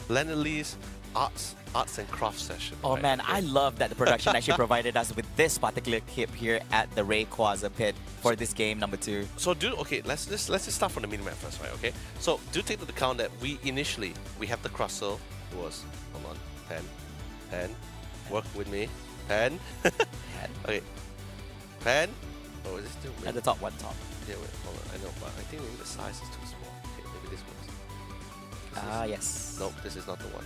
Lee's Arts and Crafts session. Oh right? man, I love that the production actually provided us with this particular clip here at the Rayquaza pit for this game number 2. So let's just start from the minimap first, right? Okay. So do take into account that we have the Crustle. It was hold on, pen, work with me, pen. Okay, pen. Oh, is this still at the top? Yeah, wait, hold on. I know, but I think maybe the size is too small. Okay, maybe this one. Yes. Nope, this is not the one.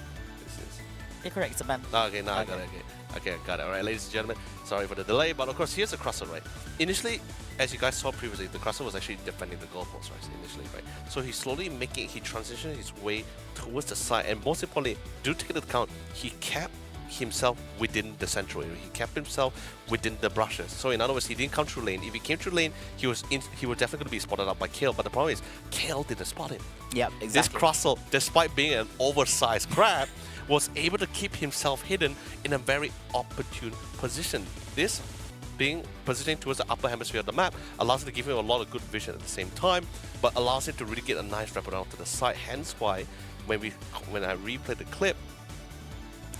You're correct, it's a man. Okay, now I got it. Okay, got it. All right, ladies and gentlemen, sorry for the delay, but of course, here's the Crustle, right? Initially, as you guys saw previously, the Crustle was actually defending the goalpost, right? Initially, right? So he's slowly he transitioned his way towards the side, and most importantly, do take into account, he kept himself within the central area. He kept himself within the brushes. So in other words, he didn't come through lane. If he came through lane, he was definitely going to be spotted up by Kale. But the problem is, Kale didn't spot him. Yep, exactly. This Crustle, despite being an oversized crab, was able to keep himself hidden in a very opportune position. This being positioned towards the upper hemisphere of the map allows him to give him a lot of good vision at the same time, but allows him to really get a nice wraparound to the side. Hence why when I replay the clip,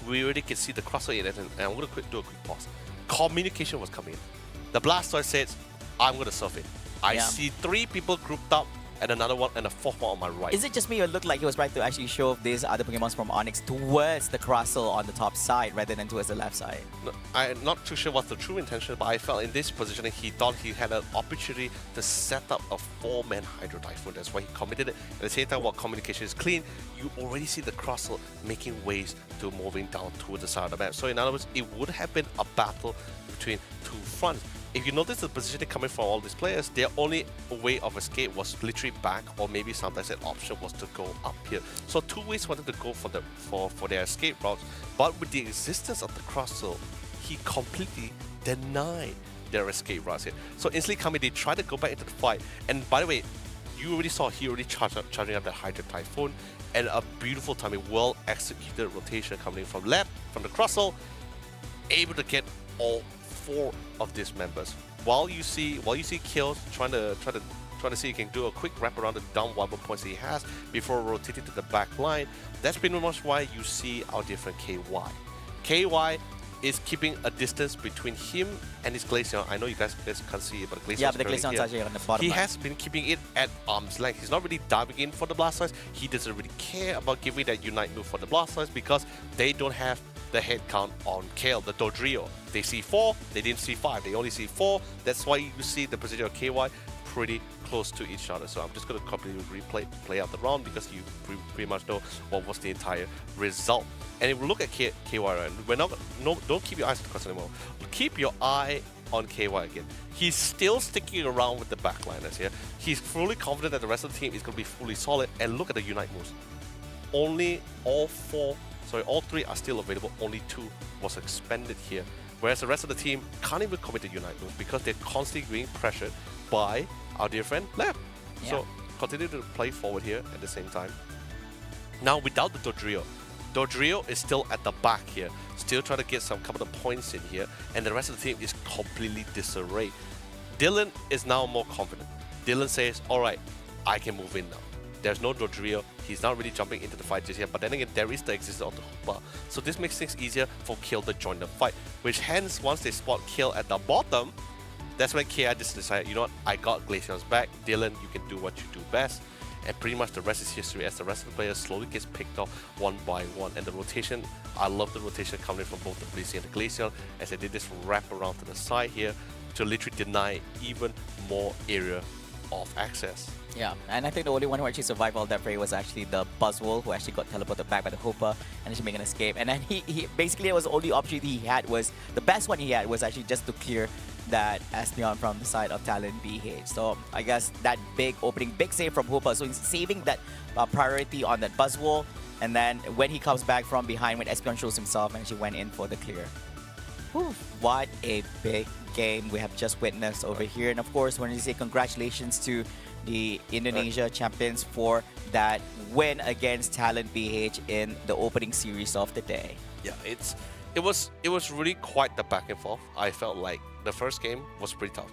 we already can see the Crustle in it, and I'm going to do a quick pause. Communication was coming in. The Blastoise says, I'm going to surf it. I see 3 people grouped up and another one, and a fourth one on my right. Is it just me or it looked like he was trying to actually show these other Pokemon from Onyx towards the Crustle on the top side rather than towards the left side? No, I'm not too sure what's the true intention, but I felt in this positioning he thought he had an opportunity to set up a 4-man Hydro Typhoon. That's why he committed it. At the same time, while communication is clean, you already see the Crustle making ways to moving down towards the side of the map. So in other words, it would have been a battle between two fronts. If you notice the positioning coming from all these players, their only way of escape was literally back, or maybe sometimes an option was to go up here. So two ways wanted to go for their escape routes, but with the existence of the Crustle, he completely denied their escape routes here. So instantly coming, they tried to go back into the fight. And by the way, you already saw he already charging up that Hydro Typhoon, and a beautiful timing, well executed rotation coming from left from the Crustle, able to get all 4 of these members. While you see kills trying to see if he can do a quick wrap around the down wobble points he has before rotating to the back line. That's pretty much why you see our different KY. KY is keeping a distance between him and his Glaceon. I know you guys can't see it, but Glaceon yeah, but the Glaceon's actually on the bottom. He has been keeping it at arm's length. He's not really diving in for the Blastoise. He doesn't really care about giving that Unite move for the Blastoise because they don't have the head count on Kale, the Dodrio. They see 4, they didn't see 5, they only see 4. That's why you see the position of KY pretty close to each other. So I'm just going to completely play out the round because you pretty much know what was the entire result. And if we look at KY, right, don't keep your eyes on the cross anymore. Keep your eye on KY again. He's still sticking around with the backliners here. He's fully confident that the rest of the team is going to be fully solid. And look at the Unite moves. Only all 3 are still available. Only 2 was expended here. Whereas the rest of the team can't even commit the Unite move because they're constantly being pressured by our dear friend Lab. Yeah. So continue to play forward here at the same time. Now without the Dodrio. Dodrio is still at the back here. Still trying to get some couple of points in here. And the rest of the team is completely disarray. Dylan is now more confident. Dylan says, alright, I can move in now. There's no Dodrio. He's not really jumping into the fight just yet, but then again, there is the existence of the Hoopa. So this makes things easier for Kill to join the fight, which hence, once they spot Kill at the bottom, that's when KI just decided, you know what, I got Glaceon's back. Dylan, you can do what you do best. And pretty much the rest is history as the rest of the players slowly gets picked off one by one. And the rotation, I love the rotation coming from both the Blissey and the Glaceon as they did this wrap around to the side here to literally deny even more area of access. Yeah, and I think the only one who actually survived all that fray was actually the Buzzwole, who actually got teleported back by the Hoopa and actually make an escape. And then he basically, it was the only opportunity he had was, the best one he had was actually just to clear that Espeon from the side of Talon BH. So I guess that big opening, big save from Hoopa. So he's saving that priority on that Buzzwole. And then when he comes back from behind, when Espeon shows himself and actually went in for the clear. Whew, what a big game we have just witnessed over here. And of course, when you say congratulations to the Indonesia champions for that win against Talon BH in the opening series of the day. Yeah, it was really quite the back and forth. I felt like the first game was pretty tough.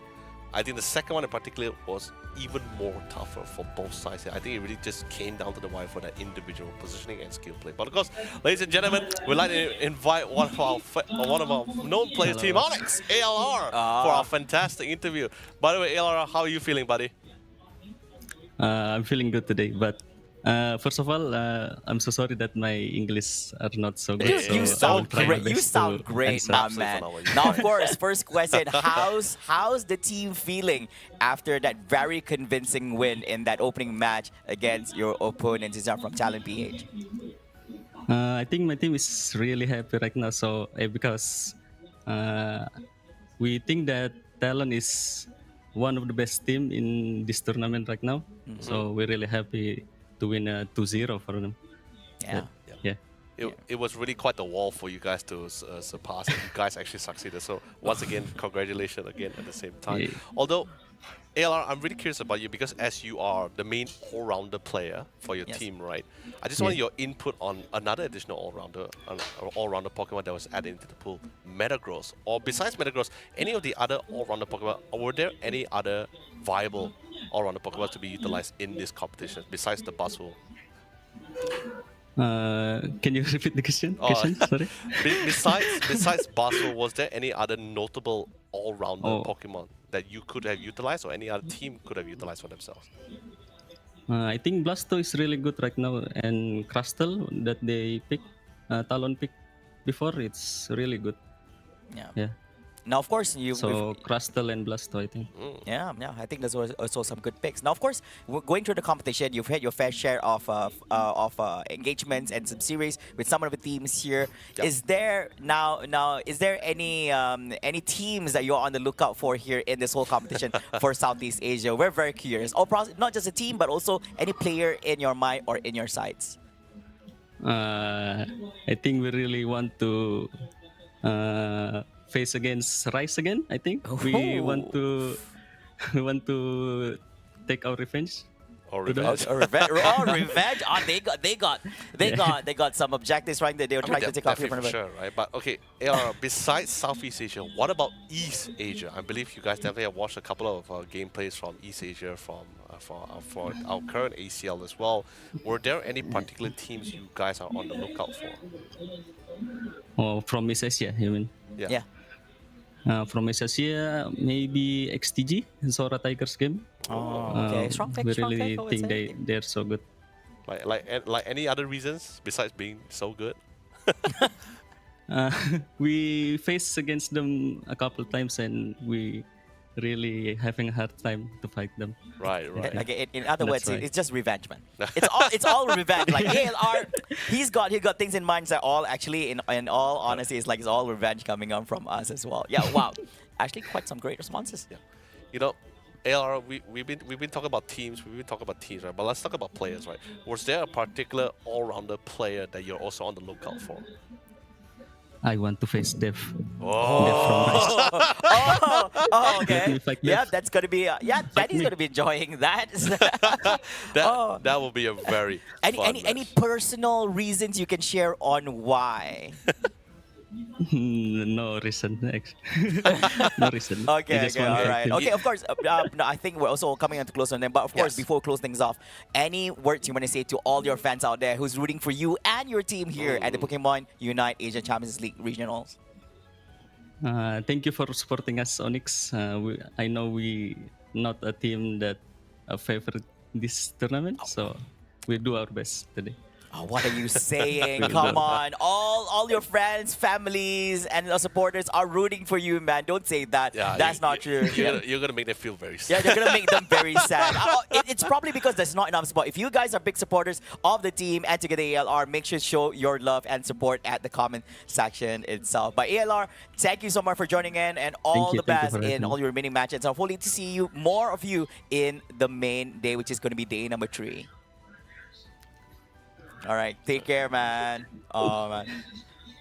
I think the second one in particular was even more tougher for both sides. I think it really just came down to the wire for that individual positioning and skill play. But of course, ladies and gentlemen, we'd like to invite one of our known players, Team Onyx, ALR, for our fantastic interview. By the way, ALR, how are you feeling, buddy? I'm feeling good today, but first of all, I'm so sorry that my English are not so good. Dude, so you sound great. You best sound to great, answer. my man. Now, of course, first question: how's the team feeling after that very convincing win in that opening match against your opponent, Zizar from Talon BH? I think my team is really happy right now. So because we think that Talon is one of the best team in this tournament right now. So we're really happy to win 2-0 for them. Yeah. It was really quite the wall for you guys to surpass. And you guys actually succeeded. So once again, congratulations again at the same time. Yeah. Although, ALR, I'm really curious about you because as you are the main all-rounder player for your team, right? I just want your input on another additional all-rounder Pokemon that was added into the pool, Metagross. Or besides Metagross, any of the other all-rounder Pokemon, or were there any other viable all-rounder Pokemon to be utilized in this competition besides the Buzzwole? Can you repeat the question? Sorry. Besides Buzzwole, was there any other notable all-rounder Pokemon that you could have utilized or any other team could have utilized for themselves? I think Blasto is really good right now, and Crustle that they pick, Talon pick before, it's really good. Yeah. Now, of course, So Crustle and Blasto, I think. Yeah, I think there's also some good picks. Now, of course, going through the competition, you've had your fair share of engagements and some series with some of the teams here. Yep. Is there is there any teams that you're on the lookout for here in this whole competition for Southeast Asia? We're very curious. Or not just a team, but also any player in your mind or in your sights. I think we really want to face against Rice again. I think we want to take our revenge. Or revenge. Revenge. They got some objectives, right? That they were trying to take off here from the sure, right? But okay, besides Southeast Asia, what about East Asia? I believe you guys definitely have watched a couple of gameplays from East Asia for our current ACL as well. Were there any particular teams you guys are on the lookout for? Oh, from East Asia, you mean? Yeah. From East Asia, maybe XTG, Zora Tigers game. Oh, okay. Strong pick. We Strong really pick, think they're so good. Like any other reasons besides being so good? We faced against them a couple times, and we really having a hard time to fight them. Right. Like in other words, right. it's just revenge, man. It's all revenge. Like ALR, he's got things in mind that all actually in all honesty, it's all revenge coming on from us as well. Yeah, wow. Actually, quite some great responses. Yeah. You know, ALR, we've been talking about teams, right? But let's talk about players, right? Was there a particular all-rounder player that you're also on the lookout for? I want to face Dev. Okay. Yeah, that's gonna be Daddy's gonna be enjoying that. That will be a very fun any match. personal reasons you can share on why? No reason. No reason. Okay, all right. Okay, of course. No, I think we're also coming on to close on them. But of course, before we close things off, any words you want to say to all your fans out there who's rooting for you and your team here at the Pokémon Unite Asia Champions League Regionals? Thank you for supporting us, Onyx. I know we not a team that favored this tournament, so we do our best today. Oh, what are you saying? Come on. All your friends, families, and supporters are rooting for you, man. Don't say that. Yeah, That's not true. You're gonna make them feel very sad. Yeah, you're going to make them very sad. It's probably because there's not enough support. If you guys are big supporters of the team and Together ALR, make sure to show your love and support at the comment section itself. But ALR, thank you so much for joining in, and all the best in all your remaining matches. I'm hoping to see more of you in the main day, which is going to be day number 3. All right, take care, man. Oh, man.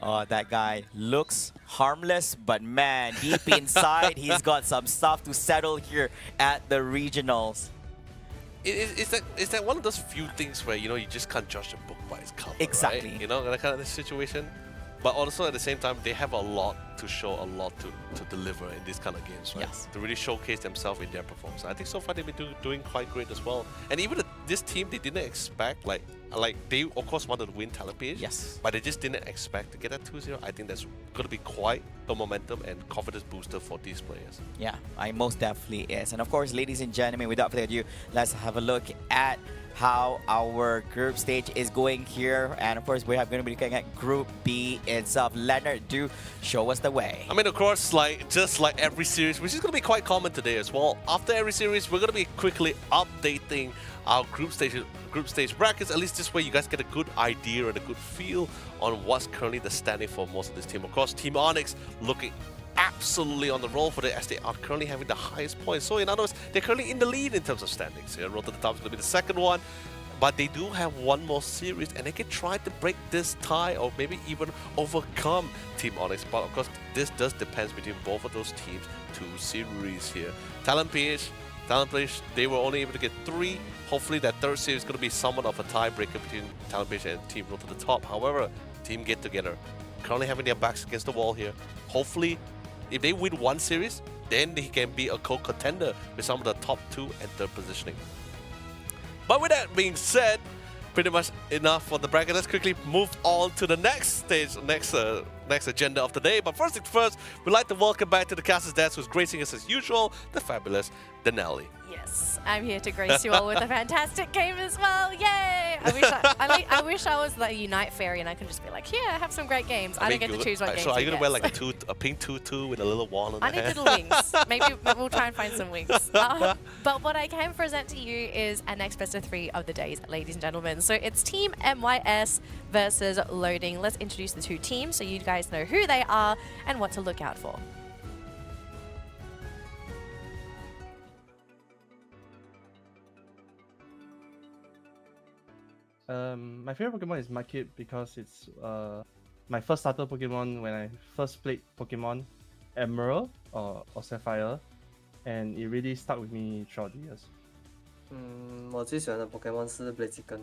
Oh, that guy looks harmless, but man, deep inside, he's got some stuff to settle here at the regionals. Is that one of those few things where, you just can't judge a book by its cover, Exactly. right? That kind of situation. But also at the same time, they have a lot to show, a lot to deliver in these kind of games, right? Yes. To really showcase themselves in their performance. I think so far they've been doing quite great as well. And even this team, they didn't expect, like they of course wanted to win Talent Page. Yes. But they just didn't expect to get that 2-0. I think that's going to be quite a momentum and confidence booster for these players. Yeah, I most definitely is. And of course, ladies and gentlemen, without further ado, let's have a look at how our group stage is going here. And of course, we are going to be looking at Group B itself. Leonard, do show us the way. I mean, of course, just like every series, which is going to be quite common today as well. After every series, we're going to be quickly updating our group stage brackets. At least this way, you guys get a good idea and a good feel on what's currently the standing for most of this team. Of course, Team Onyx looking absolutely on the roll for it, as they are currently having the highest points. So in other words, they're currently in the lead in terms of standings. Road to the Top is going to be the second one, but they do have one more series, and they can try to break this tie or maybe even overcome Team Onyx. But of course, this does depend between both of those teams' 2 series here. Talent Page, they were only able to get 3. Hopefully that third series is going to be somewhat of a tiebreaker between Talent Page and Team Road to the Top. However, Team Get Together currently having their backs against the wall here. Hopefully, if they win one series, then they can be a co-contender with some of the top 2 and 3rd positioning. But with that being said, pretty much enough for the bracket. Let's quickly move on to the next stage, next agenda of the day. But first things first, we'd like to welcome back to the Castle's desk, who's gracing us as usual, the fabulous Denali. Yes, I'm here to grace you all with a fantastic game as well. Yay! I wish I was the Unite fairy and I could just be like, yeah, have some great games. I don't get to choose what games. So are you to gonna wear get, like a pink tutu with a little wall on I the need head? little wings. Maybe we'll try and find some wings. But what I can present to you is a next best of 3 of the days, ladies and gentlemen. So it's Team MYS versus Loading. Let's introduce the 2 teams so you guys know who they are and what to look out for. My favorite Pokemon is Mudkip because it's my first starter Pokemon when I first played Pokemon Emerald or Sapphire, and it really stuck with me throughout the years. 我最喜欢的 Pokemon 是 Blaziken，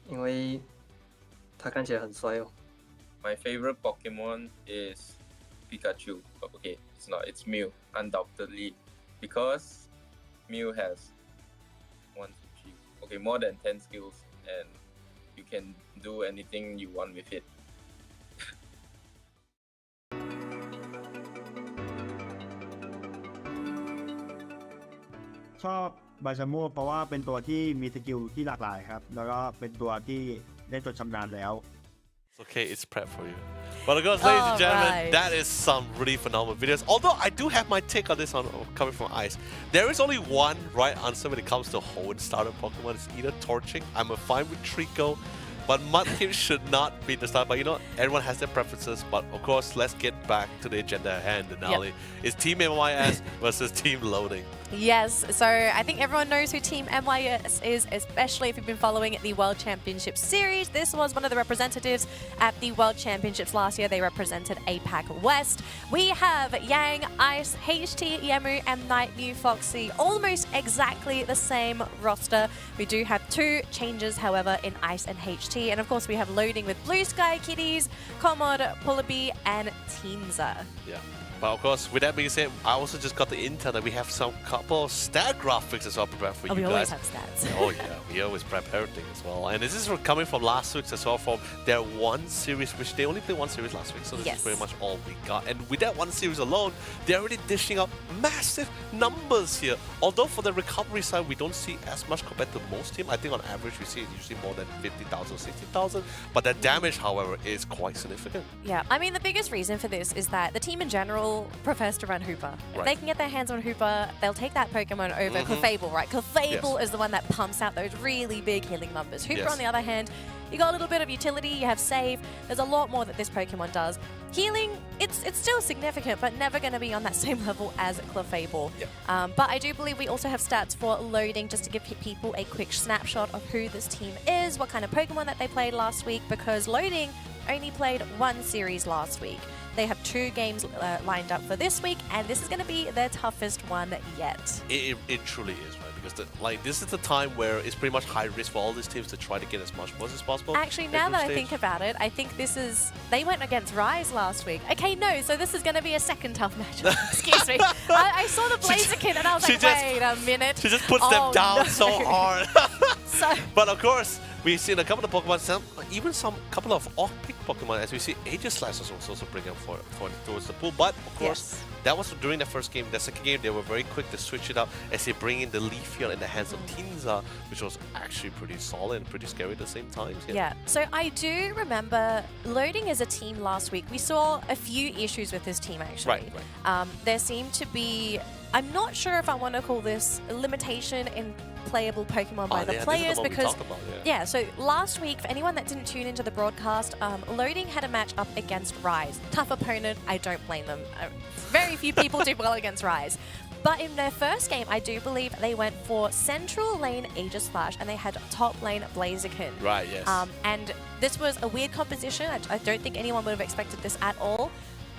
因为它看起来很帅哦。My favorite Pokemon is Pikachu. Okay, it's not. It's Mew, undoubtedly, because Mew has 1, 2, 3, more than 10 skills, and you can do anything you want with it. ชอบไบชามูเพราะว่าเป็นตัวที่มีสกิลที่หลากหลายครับแล้วก็เป็นตัวที่ได้จดชำนาญแล้ว Okay, it's prep for you. But of course, ladies and gentlemen, that is some really phenomenal videos. Although I do have my take on this one coming from Ice. There is only one right answer when it comes to hold starter Pokemon. It's either Torching. I'm fine with Trico, but Mudkip should not be the starter. But you know, everyone has their preferences. But of course, let's get back to the agenda at hand. Denali. It's Team MYS versus Team Loading. Yes, so I think everyone knows who Team MYS is, especially if you've been following the World Championship Series. This was one of the representatives at the World Championships last year. They represented APAC West. We have Yang, Ice, HT, Yemu, and Night New Foxy. Almost exactly the same roster. We do have 2 changes, however, in Ice and HT. And of course, we have Loading with Blue Sky Kitties, Commod, Pullaby, and Teenza. Yeah. But of course, with that being said, I also just got the intel that we have some couple of stat graphics as well prepared for you guys. We always have stats. Oh yeah, we always prep everything as well. And this is coming from last week's as well, from their 1 series, which they only played 1 series last week. So this is pretty much all we got. And with that 1 series alone, they're already dishing out massive numbers here. Although for the recovery side, we don't see as much compared to most teams. I think on average, we see usually more than 50,000, 60,000. But the damage, however, is quite significant. Yeah, I mean, the biggest reason for this is that the team in general prefers to run Hooper. If they can get their hands on Hooper, they'll take that Pokemon over Clefable, right? Clefable is the one that pumps out those really big healing numbers. Hooper, on the other hand, you got a little bit of utility, you have save. There's a lot more that this Pokemon does. Healing, it's still significant, but never going to be on that same level as Clefable. But I do believe we also have stats for Loading, just to give people a quick snapshot of who this team is, what kind of Pokemon that they played last week, because Loading only played 1 series last week. They have 2 games lined up for this week, and this is going to be their toughest one yet. It truly is, right? Because this is the time where it's pretty much high risk for all these teams to try to get as much points as possible. Actually, now that I think about it, I think this is... They went against Rise last week. Okay, no, so this is going to be a second tough matchup. Excuse me. I saw the Blaziken and I was like, wait a minute. She just puts them down so hard. But of course, we've seen a couple of Pokemon, even some couple of off-pick Pokemon, as we see Aegislash was also bringing them towards the pool. But of course, that was during the first game. The second game, they were very quick to switch it up as they bring in the Leafeon in the hands of Teenza, which was actually pretty solid and pretty scary at the same time. Yeah, so I do remember Loading as a team last week. We saw a few issues with this team, actually. Right. There seemed to be... I'm not sure if I want to call this a limitation in playable Pokemon by the players, because so last week, for anyone that didn't tune into the broadcast, Loading had a match up against Rise. Tough opponent, I don't blame them. Very few people do well against Rise. But in their first game, I do believe they went for central lane Aegislash and they had top lane Blaziken. Right, yes. And this was a weird composition. I don't think anyone would have expected this at all.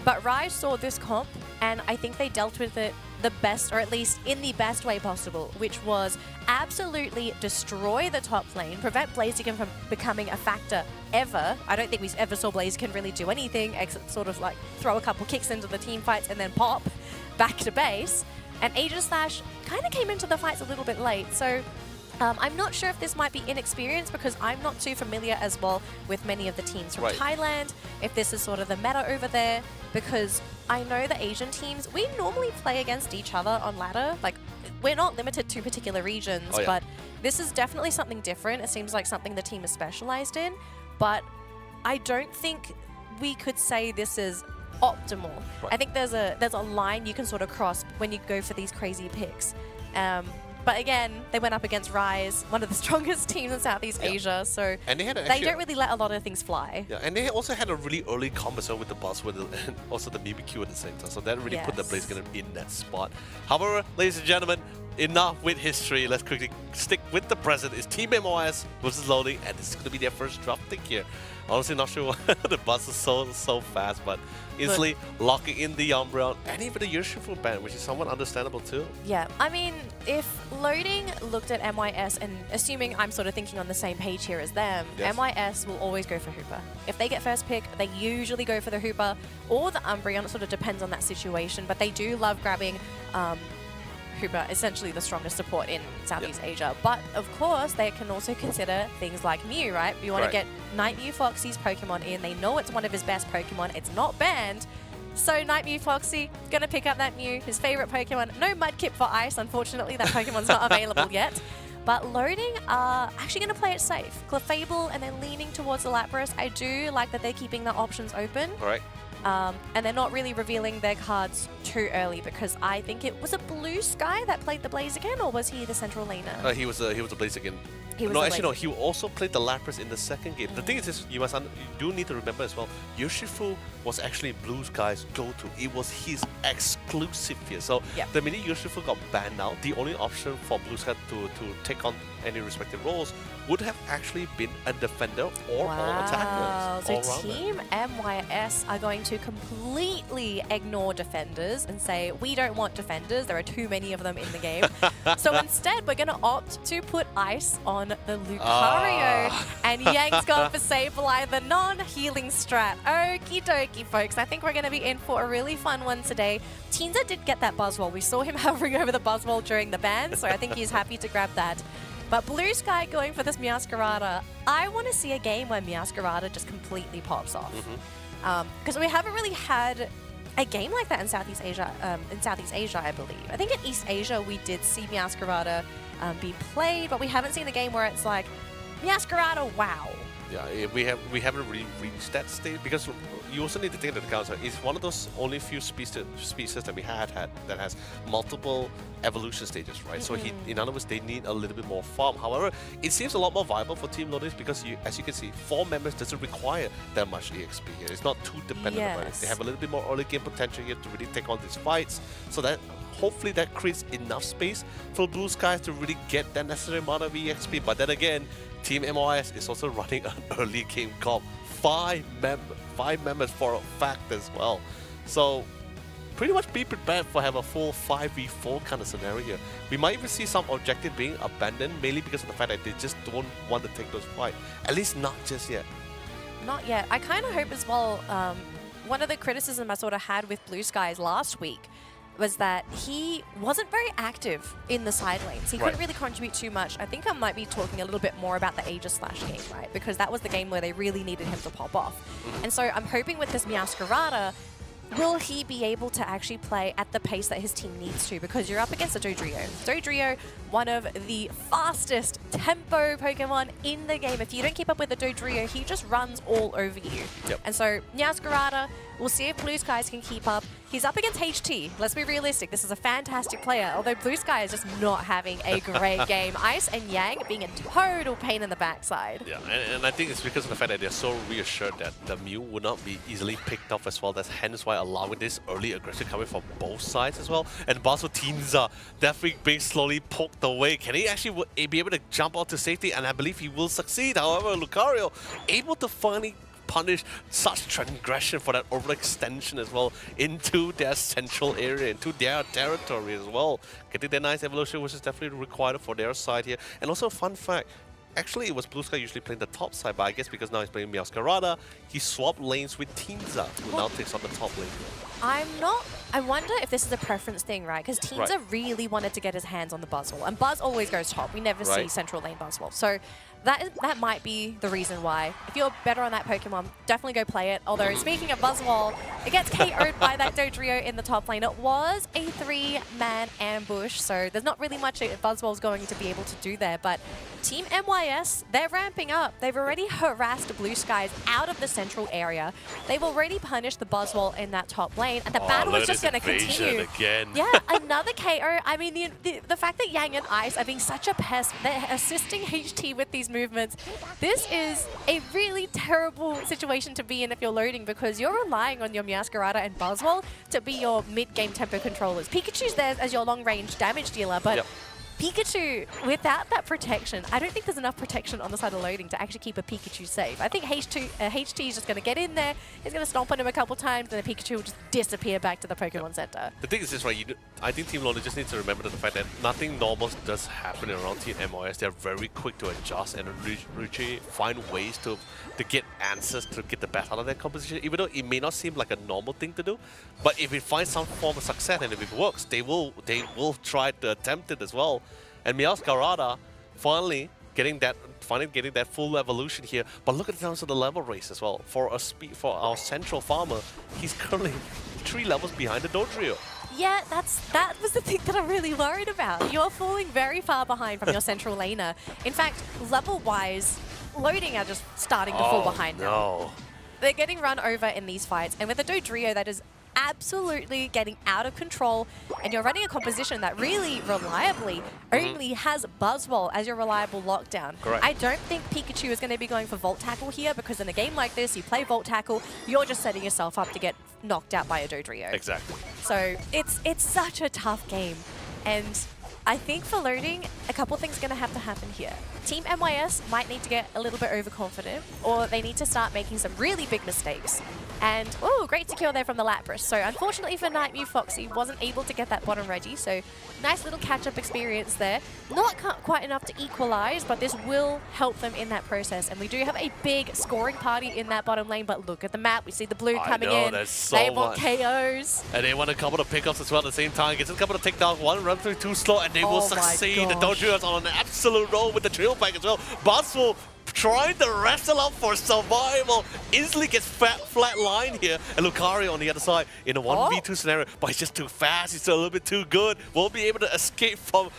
But Rise saw this comp, and I think they dealt with it the best, or at least in the best way possible, which was absolutely destroy the top lane, prevent Blaziken from becoming a factor ever. I don't think we ever saw Blaziken really do anything except sort of like throw a couple kicks into the team fights and then pop back to base. And Aegislash kind of came into the fights a little bit late, so I'm not sure if this might be inexperience, because I'm not too familiar as well with many of the teams from Thailand, if this is sort of the meta over there, because I know the Asian teams, we normally play against each other on ladder. Like, we're not limited to particular regions, but this is definitely something different. It seems like something the team is specialized in, but I don't think we could say this is optimal. I think there's a line you can sort of cross when you go for these crazy picks. But again, they went up against Rise, one of the strongest teams in Southeast Asia, so and they don't really let a lot of things fly. Yeah, and they also had a really early combo with the Buzzword and also the BBQ at the same time, so that really put the Blaziken in that spot. However, ladies and gentlemen, enough with history. Let's quickly stick with the present. It's Team MOS versus Loading, and this is going to be their first draft pick here. Honestly, not sure why the buzz is so fast, but instantly locking in the Umbreon and even the Urshifu ban, which is somewhat understandable too. Yeah, I mean, if Loading looked at MYS, and assuming I'm sort of thinking on the same page here as them, MYS will always go for Hooper. If they get first pick, they usually go for the Hooper or the Umbreon. It sort of depends on that situation, but they do love grabbing Hooper, essentially the strongest support in Southeast Asia. But of course, they can also consider things like Mew, right? You want to get Night Mew Foxy's Pokemon in. They know it's one of his best Pokemon. It's not banned. So Night Mew Foxy, gonna pick up that Mew, his favorite Pokemon. No Mudkip for Ice, unfortunately. That Pokemon's not available yet. But Loading are actually going to play it safe. Clefable and then leaning towards the Lapras. I do like that they're keeping the options open. All right. And they're not really revealing their cards too early, because I think it was a Blue Sky that played the Blaziken, or was he the central laner? He was a Blaziken. He also played the Lapras in the second game. The thing is, you do need to remember as well, Urshifu was actually Blue Sky's go-to. It was his exclusive here. So the minute Urshifu got banned now, the only option for Blue Sky to take on any respective roles would have actually been a defender or all attackers. So Team MYS are going to completely ignore defenders and say, we don't want defenders. There are too many of them in the game. So instead, we're going to opt to put Ice on the Lucario. And Yang's gone for Sableye, the non-healing strat. Okie dokie, folks. I think we're going to be in for a really fun one today. Teenza did get that Buzzwole. We saw him hovering over the Buzzwole during the ban, so I think he's happy to grab that. But Blue Sky going for this Meowscarada. I want to see a game where Meowscarada just completely pops off. Because we haven't really had a game like that in Southeast Asia, I believe. I think in East Asia we did see Meowscarada be played, but we haven't seen a game where it's like, Meowscarada, wow. Yeah, we haven't really reached that state, because you also need to take into account that it's one of those only few species that we had that has multiple evolution stages, right? So in other words, they need a little bit more farm. However, it seems a lot more viable for Team Lotus, because as you can see, 4 members doesn't require that much EXP here. It's not too dependent on it. They have a little bit more early game potential here to really take on these fights, so that hopefully that creates enough space for Blue Sky to really get that necessary amount of EXP. But then again, Team MOS is also running an early game comp. 5 members for a fact as well. So pretty much be prepared for have a full 5v4 kind of scenario here. We might even see some objective being abandoned, mainly because of the fact that they just don't want to take those fights. At least not just yet. Not yet. I kind of hope as well, one of the criticism I sort of had with Blue Skies last week was that he wasn't very active in the side lanes. He couldn't really contribute too much. I think I might be talking a little bit more about the Aegis Slash game, right? Because that was the game where they really needed him to pop off. And so I'm hoping with this Meowscarada, will he be able to actually play at the pace that his team needs to? Because you're up against a Dodrio. Dodrio, one of the fastest tempo Pokemon in the game. If you don't keep up with the Dodrio, he just runs all over you. And so Meowscarada, we'll see if Blue Skies can keep up. He's up against HT. Let's be realistic. This is a fantastic player, although Blue Sky is just not having a great game. Ice and Yang being a total pain in the backside. Yeah, and I think it's because of the fact that they're so reassured that the Mew would not be easily picked off as well. That's hence why allowing this early aggression coming from both sides as well. And Basu Teenza definitely being slowly poked away. Can he actually be able to jump out to safety? And I believe he will succeed. However, Lucario able to finally punish such transgression for that overextension as well into their central area, into their territory as well. Getting their nice evolution, which is definitely required for their side here. And also a fun fact, actually it was Blue Sky usually playing the top side, but I guess because now he's playing Meowscarada, he swapped lanes with Teenza, who now takes on the top lane. I wonder if this is a preference thing, right? Because Teensy really wanted to get his hands on the Buzzwole, and Buzz always goes top. We never see central lane Buzzwole. So that might be the reason why. If you're better on that Pokemon, definitely go play it. Although, speaking of Buzzwole, it gets KO'd by that Dodrio in the top lane. It was a 3-man ambush, so there's not really much Buzzwole's going to be able to do there. But Team MYS, they're ramping up. They've already harassed Blue Skies out of the central area. They've already punished the Buzzwole in that top lane, and the battle is just going to continue. Again. Yeah, another KO. I mean, the fact that Yang and Ice are being such a pest, they're assisting HT with these movements. This is a really terrible situation to be in if you're loading, because you're relying on your Meowscarada and Buzzwole to be your mid-game tempo controllers. Pikachu's there as your long-range damage dealer, but Pikachu, without that protection, I don't think there's enough protection on the side of loading to actually keep a Pikachu safe. I think HT is just going to get in there, he's going to stomp on him a couple times, and the Pikachu will just disappear back to the Pokemon Center. The thing is this, right? I think Team Loading just needs to remember the fact that nothing normal does happen around Team MOS. They're very quick to adjust and really find ways to get answers to get the best out of their composition, even though it may not seem like a normal thing to do. But if it finds some form of success and if it works, they will try to attempt it as well. And Meowscarada finally getting that full evolution here. But look at terms of the level race as well. For our central farmer, he's currently 3 levels behind the Dodrio. Yeah, that was the thing that I'm really worried about. You're falling very far behind from your central laner. In fact, level-wise, Loading are just starting to fall behind now. They're getting run over in these fights, and with a Dodrio that is absolutely getting out of control, and you're running a composition that really reliably only has Buzzwole as your reliable lockdown. Correct. I don't think Pikachu is going to be going for Volt Tackle here, because in a game like this, you play Volt Tackle, you're just setting yourself up to get knocked out by a Dodrio. Exactly. So it's such a tough game, and I think for Loading, a couple things are going to have to happen here. Team MYS might need to get a little bit overconfident, or they need to start making some really big mistakes. And, oh, great secure there from the Lapras. So unfortunately for Nightmew, Foxy wasn't able to get that bottom Reggie, so nice little catch-up experience there. Not quite enough to equalize, but this will help them in that process. And we do have a big scoring party in that bottom lane, but look at the map. We see the blue coming in. They want KOs. And they want a couple of pickups as well at the same time. Gets a couple of takedowns, one run through, 2 slow, and they will succeed. The Dodrio is on an absolute roll with the drill pack as well. Buzzwole trying to wrestle up for survival. Instantly gets flat line here. And Lucario on the other side in a 1v2 scenario. But he's just too fast. He's a little bit too good. Won't be able to escape from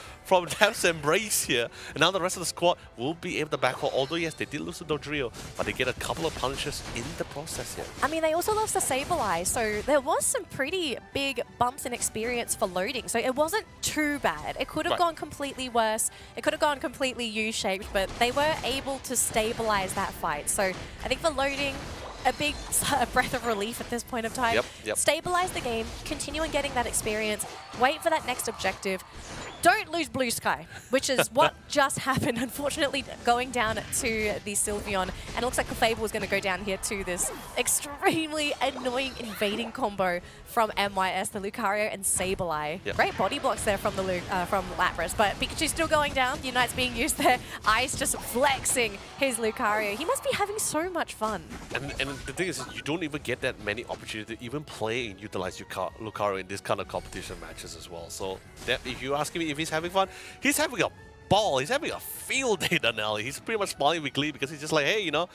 Death's Embrace here. And now the rest of the squad will be able to backhaul. Although, yes, they did lose to Dodrio, but they get a couple of punishes in the process here. I mean, they also lost to Sableye, so there was some pretty big bumps in experience for Loading. So it wasn't too bad. It could have gone completely worse. It could have gone completely U-shaped, but they were able to stabilize that fight. So I think for Loading, a big breath of relief at this point of time. Stabilize the game, continue on getting that experience, wait for that next objective. Don't lose Blue Sky, which is what just happened, unfortunately, going down to the Sylveon. And it looks like Clefable is going to go down here to this extremely annoying invading combo from MYS, the Lucario and Sableye. Great body blocks there from from Lapras, but Pikachu's still going down. Unite's being used there. Ice just flexing his Lucario. He must be having so much fun. And the thing is, you don't even get that many opportunities to even play and utilize Lucario in this kind of competition matches as well. So if you ask me if he's having fun, he's having a ball. He's having a field day, Danelli. He's pretty much smiling with glee because he's just like, hey, you know,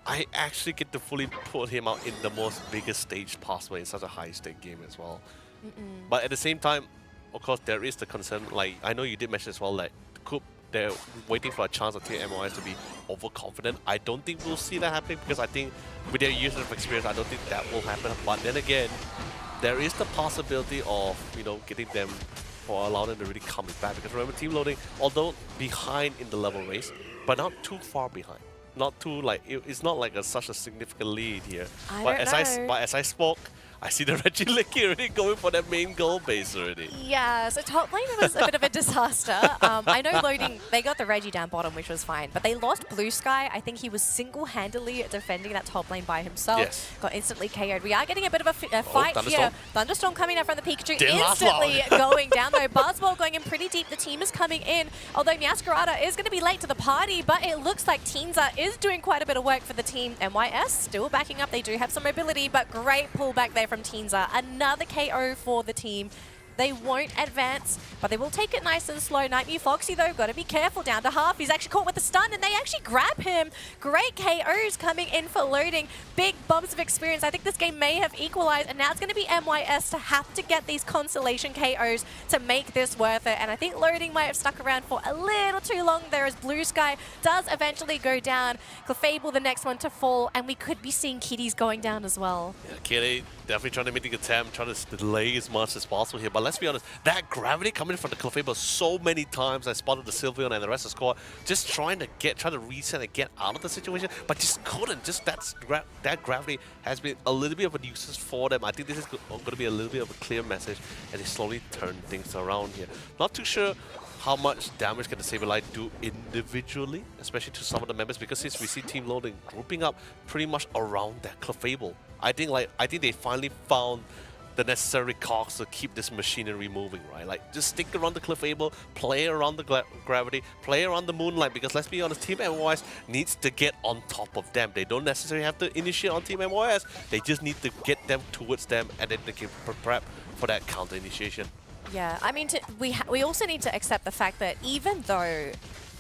I actually get to fully put him out in the most biggest stage possible in such a high-stake game as well. But at the same time, of course, there is the concern, like, I know you did mention as well, like, they're waiting for a chance of Team MOS to be overconfident. I don't think we'll see that happening because I think with their years of experience, I don't think that will happen. But then again, there is the possibility of, you know, getting them or allow them to really come back. Because remember, Team Loading, although behind in the level race, but not too far behind. Not too, like, it's not like such a significant lead here. But as I spoke, I see the Reggie Licky already going for that main goal base already. Yeah, so top lane was a bit of a disaster. I know Loading, they got the Reggie down bottom, which was fine, but they lost Blue Sky. I think he was single-handedly defending that top lane by himself. Got instantly KO'd. We are getting a bit of a fight here. Thunderstorm coming out from the Pikachu, instantly going down though. Buzzwole going in pretty deep. The team is coming in, although Meowscarada is going to be late to the party, but it looks like Teensy is doing quite a bit of work for the team. MYS still backing up. They do have some mobility, but great pullback there there from Teenza. Another KO for the team. They won't advance, but they will take it nice and slow. Nightmare Foxy, though, got to be careful. Down to half. He's actually caught with the stun, and they actually grab him. Great KOs coming in for loading. Big bumps of experience. I think this game may have equalized, and now it's going to be MYS to have to get these consolation KOs to make this worth it. And I think loading might have stuck around for a little too long there as Blue Sky does eventually go down. Clefable, the next one to fall, and we could be seeing Kitties going down as well. Yeah, Kitty definitely trying to make the attempt, trying to delay as much as possible here. But let's be honest, that gravity coming from the Clefable so many times. I spotted the Sylveon and the rest of the squad just trying to reset and get out of the situation, but just couldn't. Just that gravity has been a little bit of a nuisance for them. I think this is going to be a little bit of a clear message as they slowly turn things around here. Not too sure how much damage can the Saberlight do individually, especially to some of the members, because since we see Team Loading grouping up pretty much around that Clefable, I think they finally found the necessary cogs to keep this machinery moving, right? Like, just stick around the Clefable, play around the gravity, play around the Moonlight, because let's be honest, Team MYS needs to get on top of them. They don't necessarily have to initiate on Team MYS, they just need to get them towards them, and then they can prep for that counter initiation. Yeah, I mean, we also need to accept the fact that even though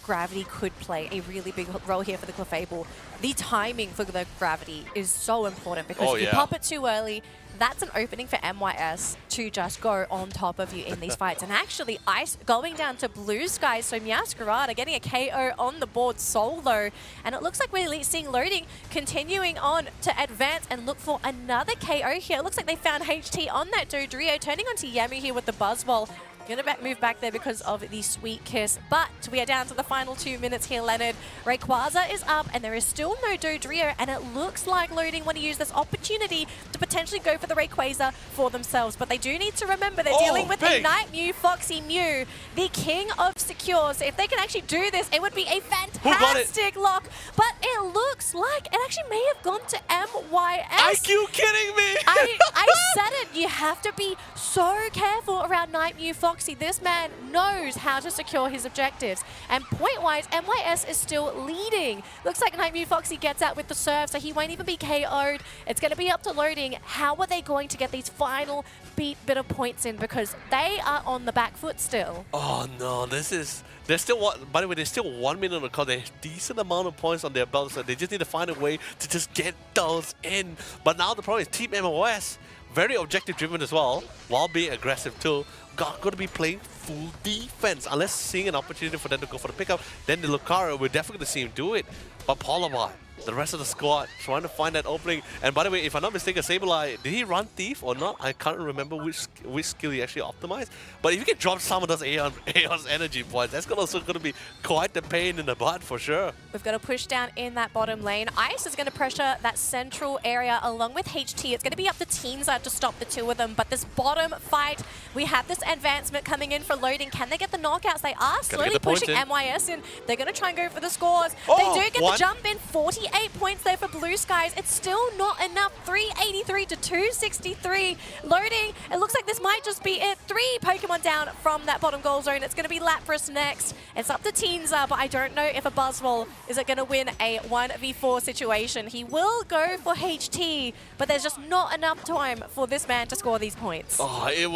gravity could play a really big role here for the Clefable, the timing for the gravity is so important, because if you pop it too early, that's an opening for MYS to just go on top of you in these fights. And actually, Ice going down to Blue Sky, so Meowscarada getting a KO on the board solo. And it looks like we're seeing Loading continuing on to advance and look for another KO here. It looks like they found HT on that Dodrio, turning onto Yamu here with the Buzzwole. Going to move back there because of the Sweet Kiss. But we are down to the final 2 minutes here, Leonard. Rayquaza is up, and there is still no Dodrio, and it looks like Loading want to use this opportunity to potentially go for the Rayquaza for themselves. But they do need to remember they're dealing with a Night Mew, Foxy Mew, the king of secure. So if they can actually do this, it would be a fantastic lock. But it looks like it actually may have gone to MYS. Are you kidding me? I said it. You have to be so careful around Night Mew, Foxy. This man knows how to secure his objectives. And point-wise, MYS is still leading. Looks like Night Mew Foxy gets out with the serve, so he won't even be KO'd. It's going to be up to Loading. How are they going to get these final bit of points in? Because they are on the back foot still. Oh no, there's still by the way, there's still 1 minute on the clock. They have a decent amount of points on their belt, so they just need to find a way to just get those in. But now the problem is Team MOS, very objective driven as well, while being aggressive too. Got to be playing full defense. Unless seeing an opportunity for them to go for the pickup, then the Lucario, we're definitely going to see him do it. But Polabar, the rest of the squad, trying to find that opening. And by the way, if I'm not mistaken, Sableye, did he run Thief or not? I can't remember which skill he actually optimized. But if you can drop some of those Aeon's energy points, that's also going to be quite the pain in the butt for sure. We've got to push down in that bottom lane. Ice is going to pressure that central area along with HT. It's going to be up to Teenza to stop the two of them. But this bottom fight, we have this advancement coming in for Loading. Can they get the knockouts? They are slowly pushing MYS in. They're going to try and go for the scores. They do get the jump in. 48 points there for Blue Skies. It's still not enough. 383 to 263. Loading. It looks like this might just be it. 3 Pokemon down from that bottom goal zone. It's going to be Lapras next. It's up to Teenza, but I don't know if a Buzzwole is going to win a 1v4 situation. He will go for HT, but there's just not enough time for this man to score these points. Oh, it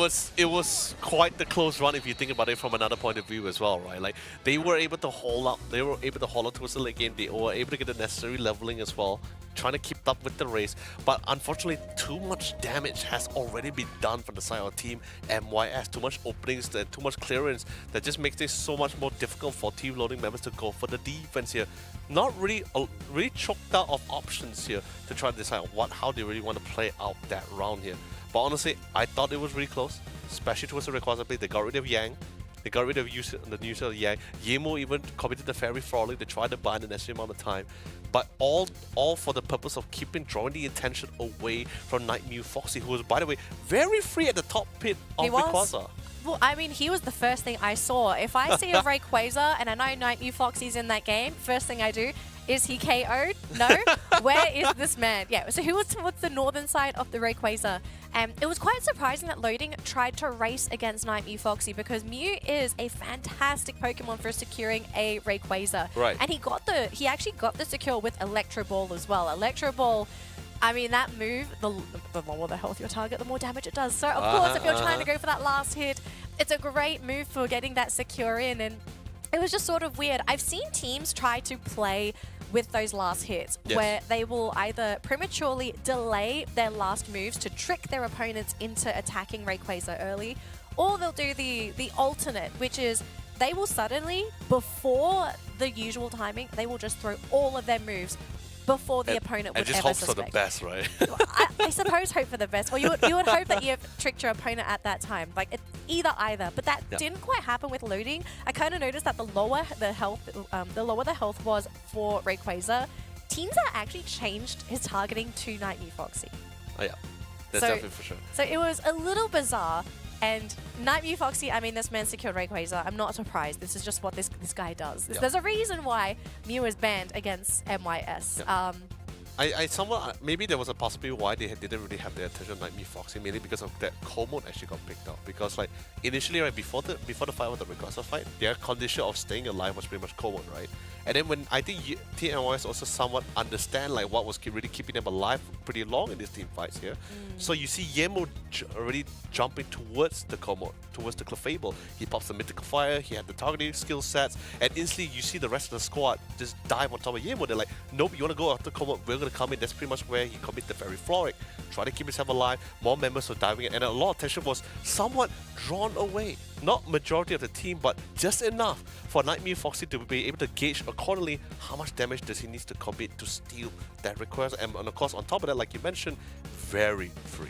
was quite the close run if you think about it from another point of view as well, right? Like, they were able to hold up. They were able to hold up towards the late game. They were able to get the necessary leveling as well, trying to keep up with the race. But unfortunately, too much damage has already been done from the side of Team MYS. Too much openings and too much clearance that just makes this so much more difficult for Team Loading members to go for the defense here. Not really choked out of options here to try to decide how they really want to play out that round here. But honestly, I thought it was really close, especially towards the Rayquaza play. They got rid of Yang. They got rid of the use of Yang. Yemo even committed the Fairy Frolic. They tried to buy the necessary amount of time. But all for the purpose of drawing the attention away from Night Mew Foxy, who was, by the way, very free at the top pit of Rayquaza. Well, I mean, he was the first thing I saw. If I see a Rayquaza and I know Night Mew Foxy's in that game, first thing I do, is he KO'd? No? Where is this man? Yeah, so he was towards the northern side of the Rayquaza. It was quite surprising that Loading tried to race against Night Mew Foxy, because Mew is a fantastic Pokemon for securing a Rayquaza. Right. And he actually got the secure with Electro Ball as well. Electro Ball I mean, that move, the lower the health your target, the more damage it does. So, of course, if you're trying to go for that last hit, it's a great move for getting that secure in. And it was just sort of weird. I've seen teams try to play with those last hits, where they will either prematurely delay their last moves to trick their opponents into attacking Rayquaza early, or they'll do the alternate, which is they will suddenly, before the usual timing, they will just throw all of their moves before the opponent would just ever hope suspect. for the best, right? I suppose hope for the best. Or you would hope that you've tricked your opponent at that time. Like, either. But that didn't quite happen with loading. I kind of noticed that the lower the health was for Rayquaza, Teamza actually changed his targeting to Night Mew Foxy. Oh yeah, that's definitely for sure. So it was a little bizarre. And Night Mew Foxy, I mean, this man secured Rayquaza. I'm not surprised. This is just what this guy does. There's a reason why Mew is banned against MYS. I somewhat, maybe there was a possibility why they didn't really have their attention on Night Mew Foxy, mainly because of that cold mode actually got picked up. Because like initially, right before the fight with the Rayquaza fight, their condition of staying alive was pretty much cold mode, right? And then when I think TMYS also somewhat understand like what was really keeping them alive pretty long in these team fights here. So you see Yemo already jumping towards the cold mode, towards the Clefable. He pops the Mythical Fire, he had the targeting skill sets, and instantly you see the rest of the squad just dive on top of Yemo. They're like, nope, you want to go after cold mode, we're going to come in. That's pretty much where he committed the Fairy Floric, try to keep himself alive. More members were diving in, and a lot of tension was somewhat drawn away. Not majority of the team, but just enough for Night Mew Foxy to be able to gauge accordingly how much damage does he need to commit to steal that request. And of course, on top of that, like you mentioned, very free.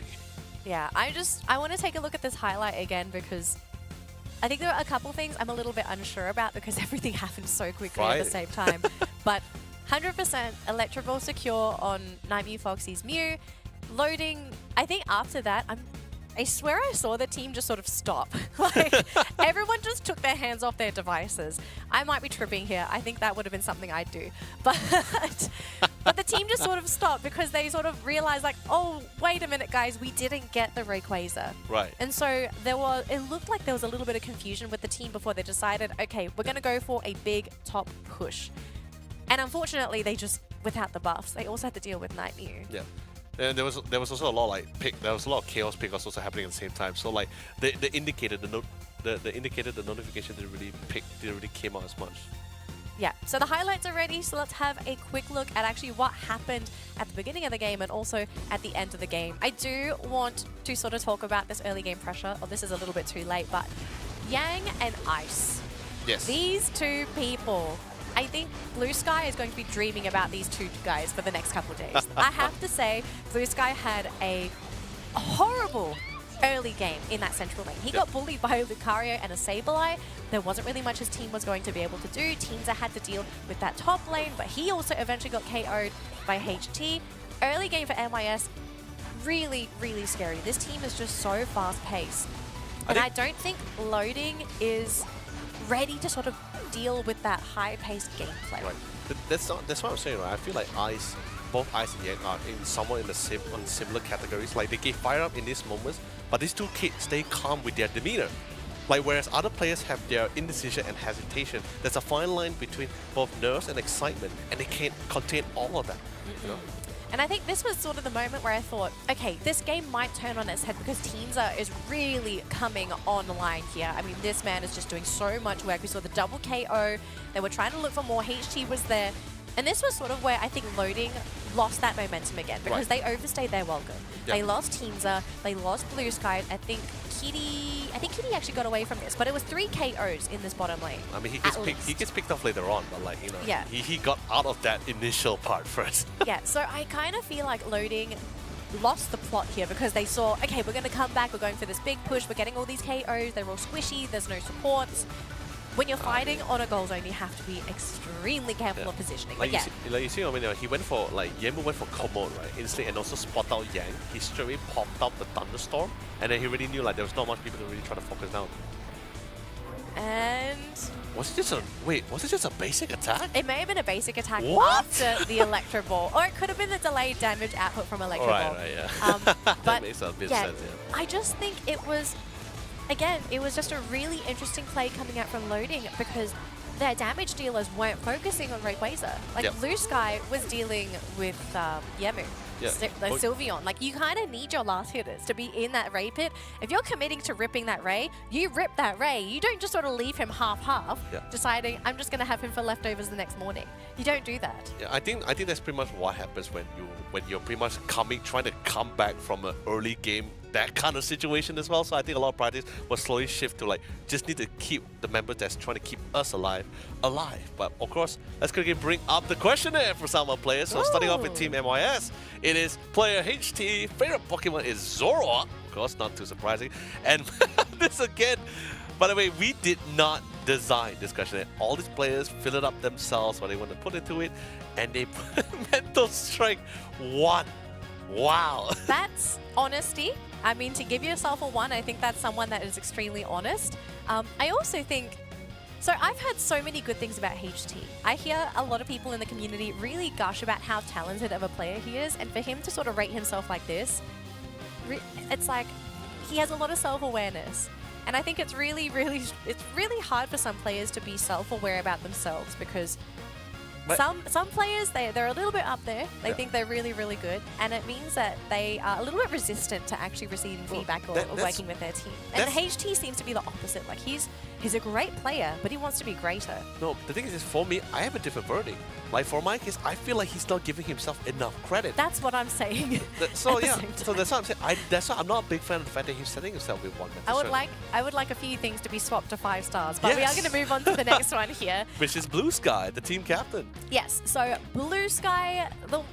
Yeah, I want to take a look at this highlight again because I think there are a couple things I'm a little bit unsure about because everything happened so quickly at the same time. But 100% Electro Ball secure on Night Mew Foxy's Mew. Loading, I think after that, I swear I saw the team just sort of stop. Like, everyone just took their hands off their devices. I might be tripping here. I think that would have been something I'd do. But the team just sort of stopped because they sort of realized like, oh, wait a minute, guys, we didn't get the Rayquaza. Right. And so it looked like there was a little bit of confusion with the team before they decided, okay, we're going to go for a big top push. And unfortunately, they just, without the buffs, they also had to deal with Night Mew. Yeah. And there was also a lot of there was a lot of chaos pickups also happening at the same time. So like the indicator, the notification didn't really came out as much. Yeah, so the highlights are ready, so let's have a quick look at actually what happened at the beginning of the game and also at the end of the game. I do want to sort of talk about this early game pressure. Oh, this is a little bit too late, but Yang and Ice. Yes. These two people. I think Blue Sky is going to be dreaming about these two guys for the next couple of days. I have to say, Blue Sky had a horrible early game in that central lane. He got bullied by a Lucario and a Sableye. There wasn't really much his team was going to be able to do. Teamza had to deal with that top lane, but he also eventually got KO'd by HT. Early game for MIS, really, really scary. This team is just so fast-paced. And I don't think loading is ready to sort of deal with that high-paced gameplay. Right. That's what I'm saying, right? I feel like both Ice and Yang are somewhat in the similar categories. Like they get fired up in these moments, but these two kids stay calm with their demeanor. Like whereas other players have their indecision and hesitation, there's a fine line between both nerves and excitement, and they can't contain all of that. You know? And I think this was sort of the moment where I thought, okay, this game might turn on its head because Teamza is really coming online here. I mean, this man is just doing so much work. We saw the double KO. They were trying to look for more. HT was there. And this was sort of where I think loading lost that momentum again because they overstayed their welcome. Yep. They lost Teamza. They lost Blue Sky. I think Kitty actually got away from this, but it was 3 KOs in this bottom lane. I mean, he gets picked off later on, but like, you know, he got out of that initial part first. Yeah, so I kind of feel like loading lost the plot here because they saw, okay, we're going to come back, we're going for this big push, we're getting all these KOs, they're all squishy, there's no supports. When you're fighting on a goal zone, you have to be extremely careful of positioning. Like you see, I mean, he went for, like, Yemo went for cold mode, right? Instantly, and also spot out Yang. He straight away popped out the Thunderstorm, and then he really knew, like, there was not much people to really try to focus down. And... Was it just a basic attack? It may have been a basic attack What? after the Electro Ball. Or it could have been the delayed damage output from Electro Ball. Right, yeah. But that makes a bit of sense, yeah. I just think it was... Again, it was just a really interesting play coming out from loading because their damage dealers weren't focusing on Rayquaza. Like Yep. Blue Sky was dealing with Yemu. Yeah. Like Sylveon. Like you kind of need your last hitters to be in that Ray pit. If you're committing to ripping that Ray, you rip that Ray. You don't just sort of leave him half-half, deciding I'm just going to have him for leftovers the next morning. You don't do that. Yeah, I think that's pretty much what happens when you're pretty much trying to come back from an early game, that kind of situation as well. So I think a lot of parties will slowly shift to like just need to keep the members that's trying to keep us alive. But of course, let's quickly bring up the questionnaire for some of our players. So starting off with Team MYS, it is player HT. Favorite Pokemon is Zoroark. Of course, not too surprising. And this again, by the way, we did not design this questionnaire. All these players fill it up themselves what they want to put into it, and they put mental strength 1. Wow. That's honesty. I mean, to give yourself a 1, I think that's someone that is extremely honest. I also think, so I've heard so many good things about HT. I hear a lot of people in the community really gush about how talented of a player he is, and for him to sort of rate himself like this, it's like he has a lot of self-awareness. And I think it's really hard for some players to be self-aware about themselves, because some players, they're a little bit up there. They think they're really, really good. And it means that they are a little bit resistant to actually receiving feedback or working with their team. And HT seems to be the opposite. Like he's a great player, but he wants to be greater. No, the thing is, for me, I have a different verdict. Like for my case, I feel like he's not giving himself enough credit. That's what I'm saying. So yeah, so that's what I'm saying. That's why I'm not a big fan of the fact that he's setting himself with 1 mental I would like a few things to be swapped to 5 stars, but we are going to move on to the next one here. Which is Blue Sky, the team captain. Yes, so Blue Sky,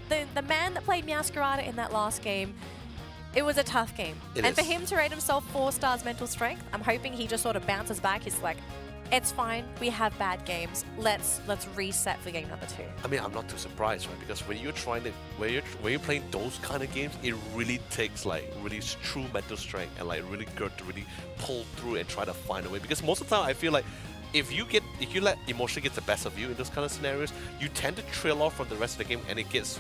the man that played Meowscarada in that last game, it was a tough game. For him to rate himself 4 stars mental strength, I'm hoping he just sort of bounces back. He's like, it's fine, we have bad games. Let's reset for game number 2. I mean, I'm not too surprised, right? Because when you're playing those kind of games, it really takes like really true mental strength and like really good to really pull through and try to find a way. Because most of the time, I feel like if you let emotion get the best of you in those kind of scenarios, you tend to trail off from the rest of the game, and it's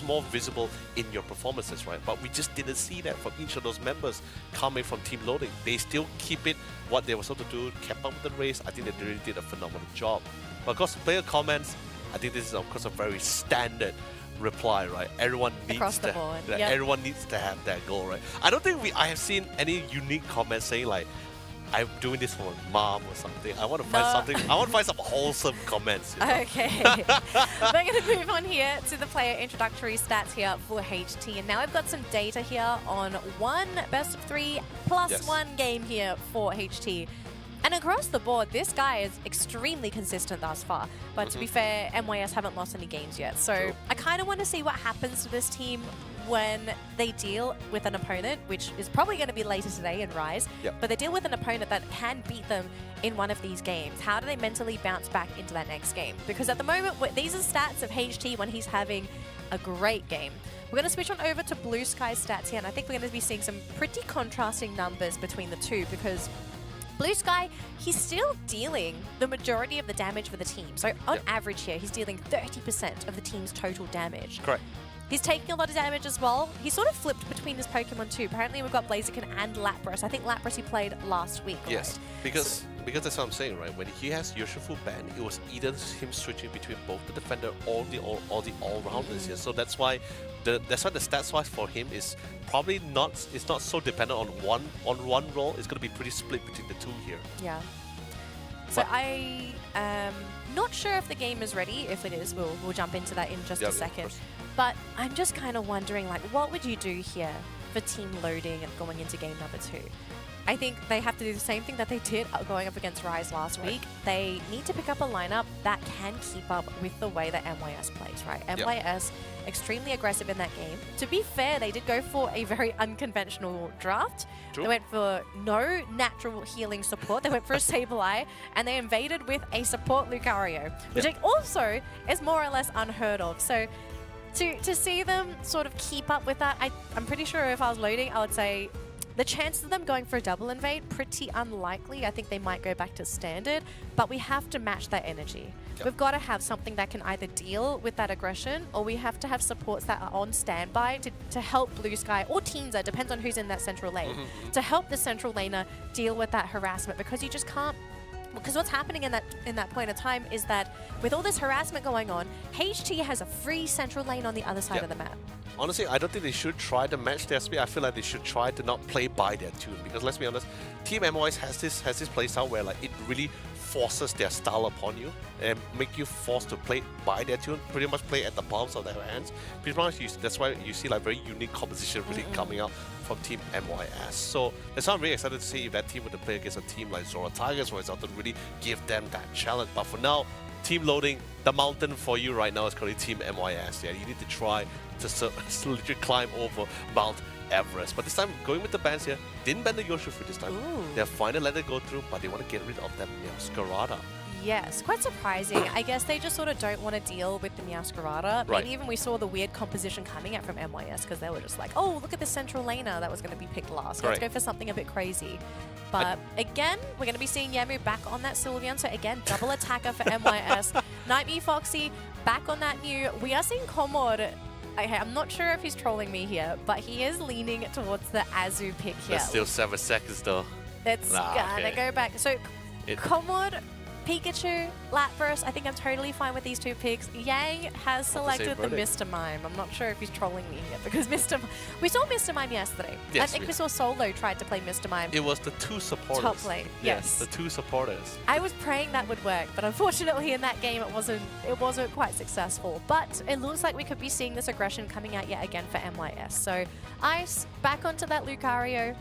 more visible in your performances, right? But we just didn't see that from each of those members coming from team loading. They still keep it what they were supposed to do, kept up with the race. I think they really did a phenomenal job. But of course, player comments, I think this is of course a very standard reply, right? Everyone needs everyone needs to have that goal, right? I don't think I have seen any unique comments saying like, I'm doing this for my mom or something. I want to find something. I want to find some wholesome comments. You know? Okay. We're going to move on here to the player introductory stats here for HT. And now I've got some data here on 1 best of 3 plus 1 game here for HT. And across the board, this guy is extremely consistent thus far. But to be fair, MYS haven't lost any games yet. So I kind of want to see what happens to this team when they deal with an opponent, which is probably going to be later today in Rise, but they deal with an opponent that can beat them in one of these games. How do they mentally bounce back into that next game? Because at the moment, these are stats of HT when he's having a great game. We're going to switch on over to Blue Sky's stats here, and I think we're going to be seeing some pretty contrasting numbers between the two, because Blue Sky, he's still dealing the majority of the damage for the team. So on average here, he's dealing 30% of the team's total damage. Correct. He's taking a lot of damage as well. He sort of flipped between his Pokemon too. Apparently we've got Blaziken and Lapras. I think Lapras he played last week, Yes, because that's what I'm saying, right? When he has Urshifu banned, it was either him switching between both the defender or the all-rounders here. So that's why the stats-wise for him is probably not so dependent on one role. It's going to be pretty split between the two here. Yeah. So I am not sure if the game is ready. If it is, we'll jump into that in just a second. But I'm just kind of wondering, like, what would you do here for team loading and going into game number 2? I think they have to do the same thing that they did going up against Rise last week. They need to pick up a lineup that can keep up with the way that MYS plays, right? MYS, extremely aggressive in that game. To be fair, they did go for a very unconventional draft. They went for no natural healing support. They went for a Sableye, and they invaded with a support Lucario, which also is more or less unheard of. So to see them sort of keep up with that, I'm pretty sure if I was loading, I would say the chances of them going for a double invade, pretty unlikely. I think they might go back to standard, but we have to match that energy. We've got to have something that can either deal with that aggression, or we have to have supports that are on standby to help Blue Sky or Teenza, depends on who's in that central lane, to help the central laner deal with that harassment, because you just can't because what's happening in that point of time is that with all this harassment going on, HT has a free central lane on the other side of the map. Honestly, I don't think they should try to match their speed. I feel like they should try to not play by their tune, because let's be honest, Team MOS has this playstyle where like it really forces their style upon you and make you forced to play by their tune, pretty much play at the palms of their hands. Pretty much that's why you see like very unique composition really coming out from Team MYS. So that's why I'm really excited to see if that team were to play against a team like Zora Tigers, for example, to really give them that challenge. But for now, team loading, the mountain for you right now is currently Team MYS. Yeah, you need to try to literally climb over Mount Everest. But this time, going with the bans here, didn't ban the Yoshifu this time. Ooh. They're finally let it go through, but they want to get rid of that Meowscarada. Yes, quite surprising. I guess they just sort of don't want to deal with the Meowscarada. Right. Maybe even we saw the weird composition coming out from MYS because they were just like, oh, look at this central laner that was going to be picked last. Let's go for something a bit crazy. But again, we're going to be seeing Yamu back on that Sylveon. So again, double attacker for MYS. Nightmare Foxy back on that new. We are seeing Komod. Okay, I'm not sure if he's trolling me here, but he is leaning towards the Azu pick here. That's still 7 seconds though. Let's gonna go back. So Komod, Pikachu, Lapras, I think I'm totally fine with these two picks. Yang has selected the Mr. Mime. I'm not sure if he's trolling me here because we saw Mr. Mime yesterday. Yes, I think we saw Solo tried to play Mr. Mime. It was the two supporters. Top lane, yes. The two supporters. I was praying that would work, but unfortunately in that game it wasn't quite successful. But it looks like we could be seeing this aggression coming out yet again for MYS. So Ice back onto that Lucario,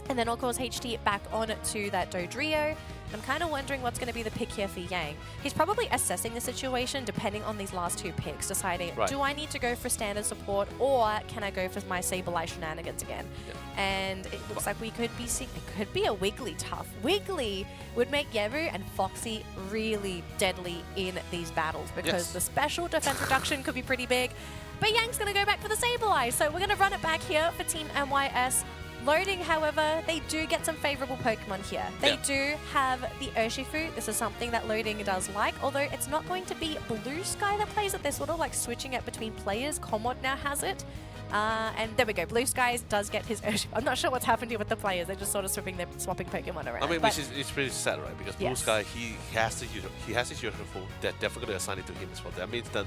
and then of course HT back on to that Dodrio. I'm kind of wondering what's going to be the pick here for Yang. He's probably assessing the situation depending on these last two picks, deciding, do I need to go for standard support or can I go for my Sableye shenanigans again? And it looks like we could be seeing, it could be a Wiggly tough. Wiggly would make Yevu and Foxy really deadly in these battles because the special defense reduction could be pretty big. But Yang's going to go back for the Sableye, so we're going to run it back here for Team MYS. Loading, however, they do get some favorable Pokemon here. They do have the Urshifu. This is something that Loading does like, although it's not going to be Blue Sky that plays it. They're sort of like switching it between players. Komod now has it. And there we go. Blue Skies does get his Urshifu. I'm not sure what's happened here with the players. They're just sort of swapping Pokemon around. I mean, which is it's pretty sad, right? Because Blue Sky, he has his Urshifu. They're definitely going to assign it to him as well. That means that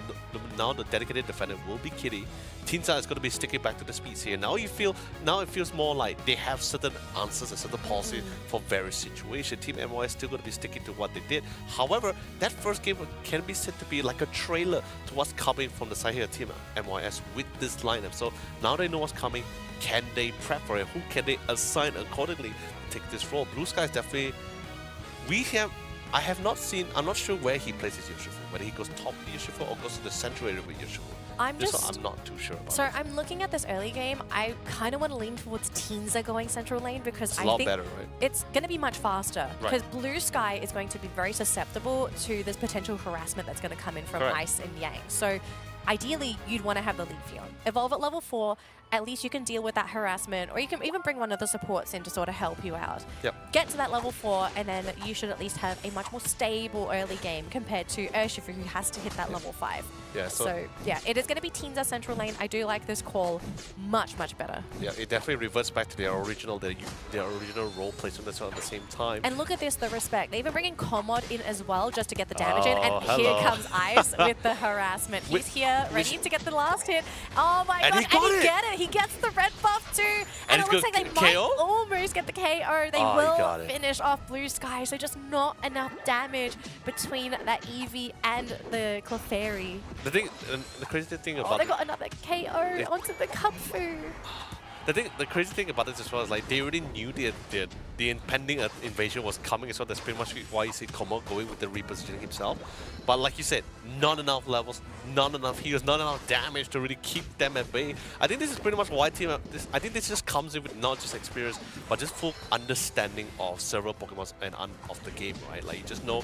now the dedicated defender will be Kitty. Teenside is going to be sticking back to the speeds here. Now it feels more like they have certain answers and certain policy for various situations. Team MOS still going to be sticking to what they did. However, that first game can be said to be like a trailer to what's coming from the side here, Team MOS with this lineup. So now they know what's coming. Can they prep for it? Who can they assign accordingly to take this role? Blue Sky is definitely. I have not seen. I'm not sure where he plays his Urshifu. Whether he goes top with Urshifu or goes to the central area with Urshifu. I'm not too sure about. So I'm looking at this early game. I kind of want to lean towards Teenza going central lane because it's I a lot think better, right? it's going to be much faster because Blue Sky is going to be very susceptible to this potential harassment that's going to come in from Ice and Yang. So ideally, you'd want to have the lead Fion. Evolve at level 4, at least you can deal with that harassment, or you can even bring one of the supports in to sort of help you out. Get to that level 4, and then you should at least have a much more stable early game compared to Urshifu, who has to hit that level 5. Yeah, so yeah, it is going to be Teenza central lane. I do like this call much better. Yeah, it definitely reverts back to their original role placement as well at the same time. And look at this, the respect. They even bring in Komod in as well just to get the damage in, and here comes Ice with the harassment. He's here, ready to get the last hit. Oh my god, and he get it! He gets the red buff too! And it looks like they might almost get the KO. They will finish off Blue Sky, so just not enough damage between that Eevee and the Clefairy. The crazy thing about they got another KO onto the Kupfu. The crazy thing about this as well is like they already knew the impending invasion was coming as well. That's pretty much why you see Komod going with the repositioning himself. But like you said, not enough levels, not enough heals, not enough damage to really keep them at bay. I think this is pretty much why I think this just comes in with not just experience, but just full understanding of several Pokemon and of the game, right? Like you just know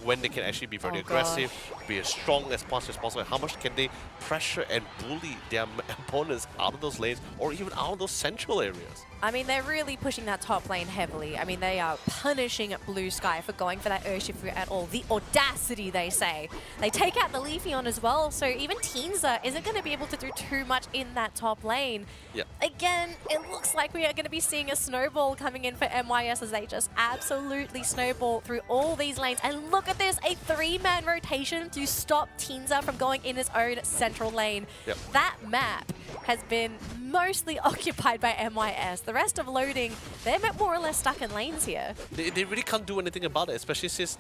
when they can actually be very aggressive, be as strong as possible, and how much can they pressure and bully their opponents out of those lanes, or even even out of those central areas. I mean, they're really pushing that top lane heavily. I mean, they are punishing Blue Sky for going for that Urshifu at all. The audacity, they say. They take out the Leafeon as well, so even Teenza isn't going to be able to do too much in that top lane. Yep. Again, it looks like we are going to be seeing a snowball coming in for MYS as they just absolutely snowball through all these lanes. And look at this, a 3-man rotation to stop Teenza from going in his own central lane. Yep. That map has been mostly occupied by MYS. The rest of loading, they're more or less stuck in lanes here. They really can't do anything about it, especially since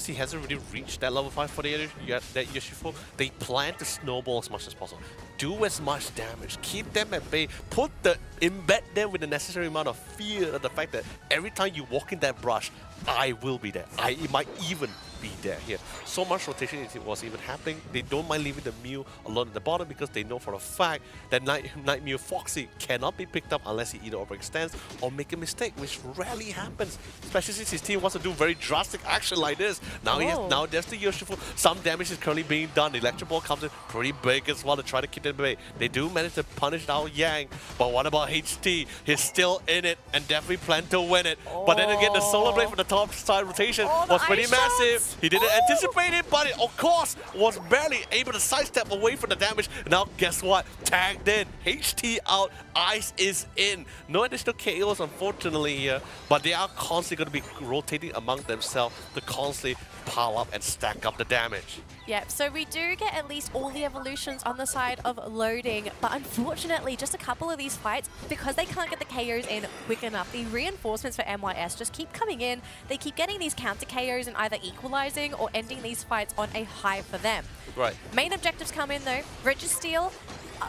he hasn't really reached that level 5 for that Urshifu. They plan to snowball as much as possible. Do as much damage, keep them at bay, embed them with the necessary amount of fear of the fact that every time you walk in that brush, I will be there. It might even be there here. So much rotation it was even happening. They don't mind leaving the Mew alone at the bottom because they know for a fact that Night Mew Foxy cannot be picked up unless he either overextends or make a mistake, which rarely happens. Especially since his team wants to do very drastic action like this. Now now there's the Urshifu. Some damage is currently being done. The Electro Ball comes in pretty big as well to try to keep them away. They do manage to punish out Yang, but what about HT? He's still in it and definitely plan to win it. But then again, the Solar Blade from the top side rotation was pretty massive. He didn't anticipate it, but it, of course, was barely able to sidestep away from the damage. Now, guess what? Tagged in. HT out. Ice is in. No additional KOs, unfortunately, here, but they are constantly going to be rotating among themselves to constantly pile up and stack up the damage. Yep, so we do get at least all the evolutions on the side of loading, but unfortunately, just a couple of these fights, because they can't get the KOs in quick enough, the reinforcements for MYS just keep coming in. They keep getting these counter KOs and either equalizing or ending these fights on a high for them. Right. Main objectives come in though. Registeel.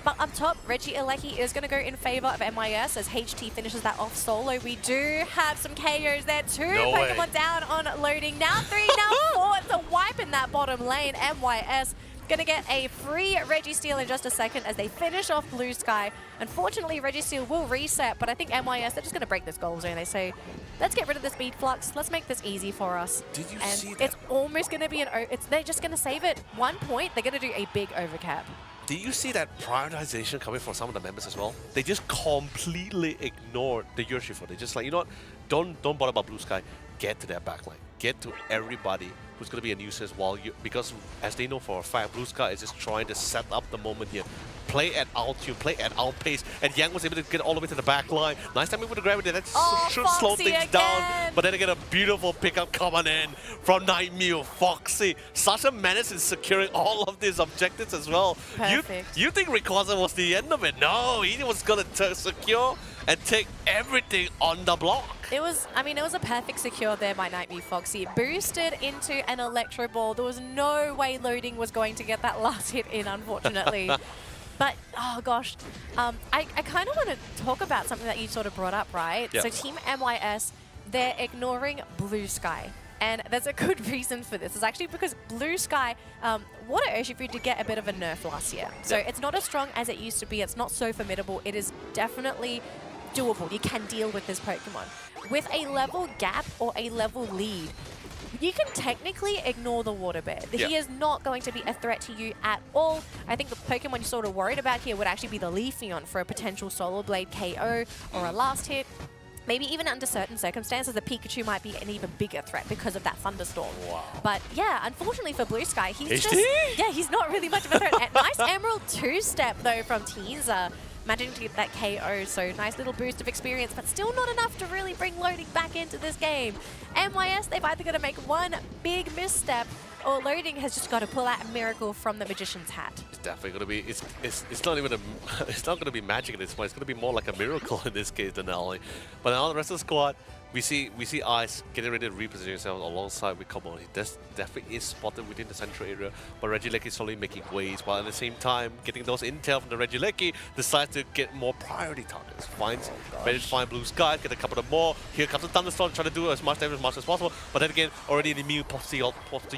But up top, Reggie Alecki is going to go in favor of MYS as HT finishes that off solo. We do have some KOs there. Two Pokemon down on loading. Now 3, now 4 to wipe in that bottom lane. MYS going to get a free Registeel in just a second as they finish off Blue Sky. Unfortunately, Registeel will reset, but I think MYS, they're just going to break this goal zone. They say, let's get rid of the speed flux. Let's make this easy for us. Did you and see that? It's almost going to be they're just going to save it. 1 point, they're going to do a big overcap. Did you see that prioritization coming from some of the members as well? They just completely ignored the Urshifu. They just like, you know what? Don't bother about Blue Sky. Get to that backline. Get to everybody who's going to be a nuisance because as they know for a fact, Blue Sky is just trying to set up the moment here. Play at our tune, play at our pace, and Yang was able to get all the way to the back line. Nice timing with the gravity, that should slow things down. But then again, a beautiful pickup coming in from Night Mew, Foxy. Such a menace in securing all of these objectives as well. Perfect. You think Rayquaza was the end of it? No, he was going to secure and take everything on the block. It was a perfect secure there by Night Mew Foxy. Boosted into an Electro Ball. There was no way loading was going to get that last hit in, unfortunately. But, oh gosh, I kind of want to talk about something that you sort of brought up, right? Yeah. So Team MYS, they're ignoring Blue Sky. And there's a good reason for this. It's actually because Blue Sky, Water Urshifu did get a bit of a nerf last year. So it's not as strong as it used to be. It's not so formidable. It is definitely doable. You can deal with this Pokemon. With a level gap or a level lead, you can technically ignore the Water Bear. He is not going to be a threat to you at all. I think the Pokemon you're sort of worried about here would actually be the Leafeon for a potential Solar Blade KO or a last hit. Maybe even under certain circumstances, the Pikachu might be an even bigger threat because of that Thunderstorm. Wow. But yeah, unfortunately for Blue Sky, he's not really much of a threat. Nice Emerald 2-step though from Teenza. Managing to get that KO, so nice little boost of experience, but still not enough to really bring loading back into this game. MYS, they've either got to make one big misstep, or loading has just got to pull out a miracle from the magician's hat. It's definitely going to be. It's not even it's not going to be magic at this point. It's going to be more like a miracle in this case than Ollie. But now the rest of the squad, we see Ice getting ready to reposition himself alongside with Common. He definitely is spotted within the central area, but Regieleki is slowly making waves, while at the same time getting those intel from the Regieleki, decides to get more priority targets. Managed to find Blue Sky, get a couple of more. Here comes the Thunderstorm, trying to do as much damage as possible, but then again, already the Mew pops the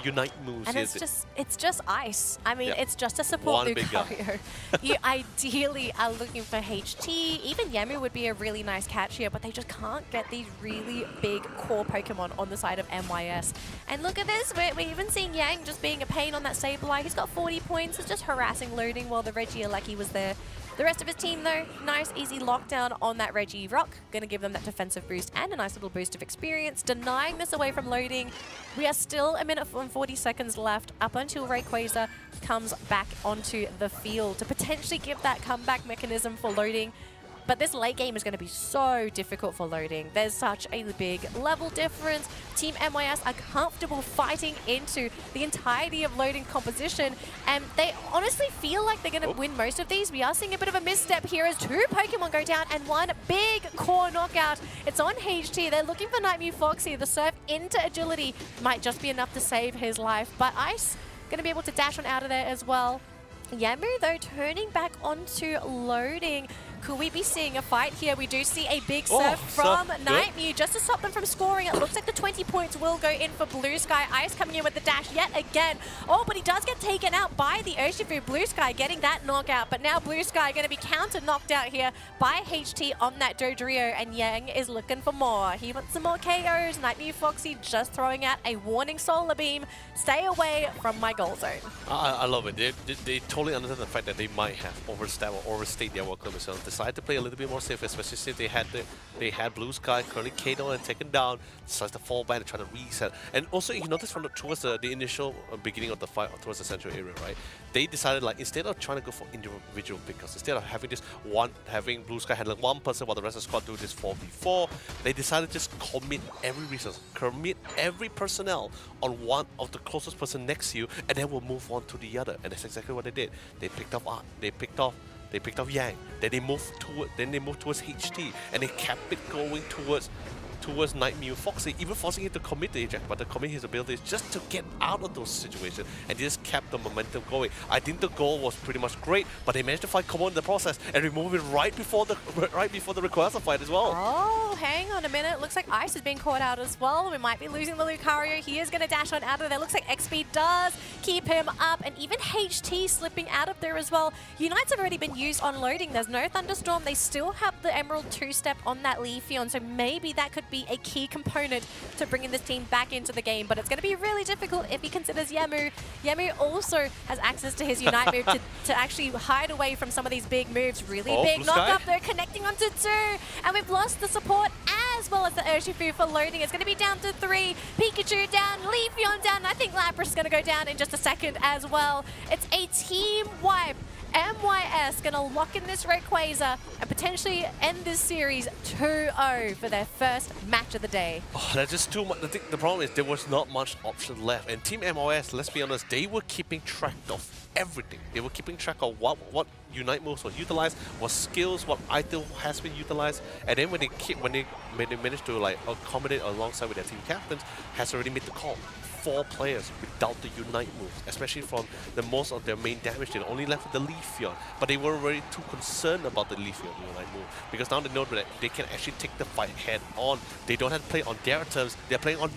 Unite moves. And it's just Ice. I mean, it's just a support Lucario. You ideally are looking for HT. Even Yamu would be a really nice catch here, but they just can't get these really big core Pokemon on the side of MYS. And look at this, we're even seeing Yang just being a pain on that Sableye. He's got 40 points, it's just harassing loading while the Regieleki was there. The rest of his team, though, nice, easy lockdown on that Reggie Rock. Going to give them that defensive boost and a nice little boost of experience. Denying this away from loading. We are still a minute and 40 seconds left up until Rayquaza comes back onto the field to potentially give that comeback mechanism for loading. But this late game is going to be so difficult for loading. There's such a big level difference. Team MYS are comfortable fighting into the entirety of loading composition, and they honestly feel like they're going to win most of these. We are seeing a bit of a misstep here as 2 Pokemon go down and 1 big core knockout. It's on HT. They're looking for Nightmew Foxy. The surf into agility might just be enough to save his life, but Ice going to be able to dash on out of there as well. Yamu, though, turning back onto loading. Could we be seeing a fight here? We do see a big surf from Nightmew just to stop them from scoring. It looks like the 20 points will go in for Blue Sky. Ice coming in with the dash yet again. Oh, but he does get taken out by the Urshifu. Blue Sky getting that knockout, but now Blue Sky going to be counter-knocked out here by HT on that Dodrio, and Yang is looking for more. He wants some more KOs. Nightmew Foxy just throwing out a warning Solar Beam. Stay away from my goal zone. I love it. They totally understand the fact that they might have overstepped or overstayed their work limits. Decided to play a little bit more safe, especially since they had Blue Sky currently KO and taken down. Decides to fall back and try to reset. And also, you notice from towards the initial beginning of the fight towards the central area, right? They decided, like, instead of trying to go for individual pickups, instead of having having Blue Sky handling one person while the rest of the squad do this 4v4, they decided to just commit every resource, commit every personnel on one of the closest person next to you, and then we'll move on to the other. And that's exactly what they did. They picked off Yang. Then they moved towards HT, and they kept it going towards Nightmew Foxy, even forcing him to commit the eject, but to commit his abilities just to get out of those situations, and they just kept the momentum going. I think the goal was pretty much great, but they managed to find Common in the process and remove it right before the Rayquaza fight as well. Oh, hang on a minute. Looks like Ice is being caught out as well. We might be losing the Lucario. He is going to dash on out of there. Looks like XP does keep him up, and even HT slipping out of there as well. Unites have already been used on loading. There's no Thunderstorm. They still have the Emerald 2-step on that Leafeon, so maybe that could be a key component to bringing this team back into the game, but it's going to be really difficult if he considers Yamu. Yamu also has access to his Unite move to actually hide away from some of these big moves. Really big knock up though, connecting onto 2, and we've lost the support as well as the Urshifu for loading. It's going to be down to 3. Pikachu down, Leafeon down, and I think Lapras is going to go down in just a second as well. It's a team wipe. MYS going to lock in this Rayquaza and potentially end this series 2-0 for their first match of the day. Oh, that's just too much. The problem is there was not much option left. And Team MYS, let's be honest, they were keeping track of everything. They were keeping track of what Unite moves were utilized, what skills, what item has been utilized. And then when they managed to like accommodate alongside with their team captains, has already made the call. 4 players without the Unite moves, especially from the most of their main damage. They only left with the Leafeon, but they weren't really too concerned about the Leafeon Unite move because now they know that they can actually take the fight head on. They don't have to play on their terms. They're playing on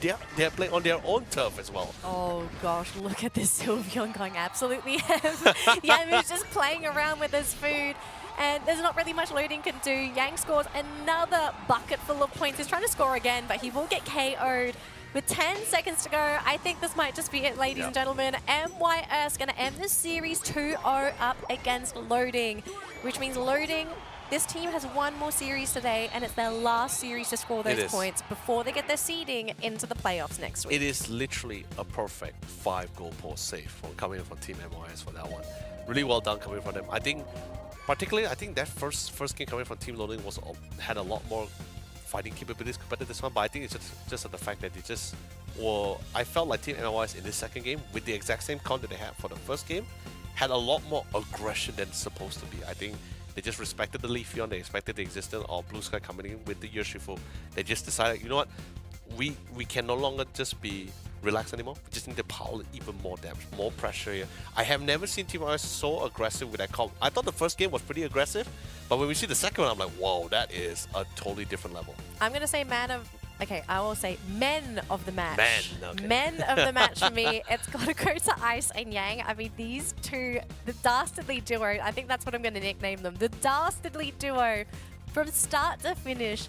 their own turf as well. Oh gosh, look at this Sylveon going absolutely ham. Yamu's just playing around with his food. And there's not really much loading can do. Yang scores another bucket full of points. He's trying to score again, but he will get KO'd. With 10 seconds to go, I think this might just be it, ladies and gentlemen. MYS going to end this series 2-0 up against Loading, which means Loading, this team has one more series today, and it's their last series to score those points before they get their seeding into the playoffs next week. It is literally a perfect 5-goal post save coming from Team MYS for that one. Really well done coming from them. I think, particularly, that first game coming from Team Loading had a lot more fighting capabilities compared to this one, but I think it's just the fact that they just I felt like Team MLYs in this second game, with the exact same count that they had for the first game, had a lot more aggression than it's supposed to be. I think they just respected the Leafeon, they respected the existence of Blue Sky coming in with the Urshifu. They just decided, you know what, we can no longer just be relaxed anymore. We just need to pile even more damage, more pressure here. I have never seen Team MLYs so aggressive with that comp. I thought the first game was pretty aggressive, but when we see the second one, I'm like, whoa, that is a totally different level. I'm going to say I will say men of the match. Okay. Men of the match for me. It's got to go to Ice and Yang. I mean, these two, the dastardly duo, I think that's what I'm going to nickname them. The dastardly duo from start to finish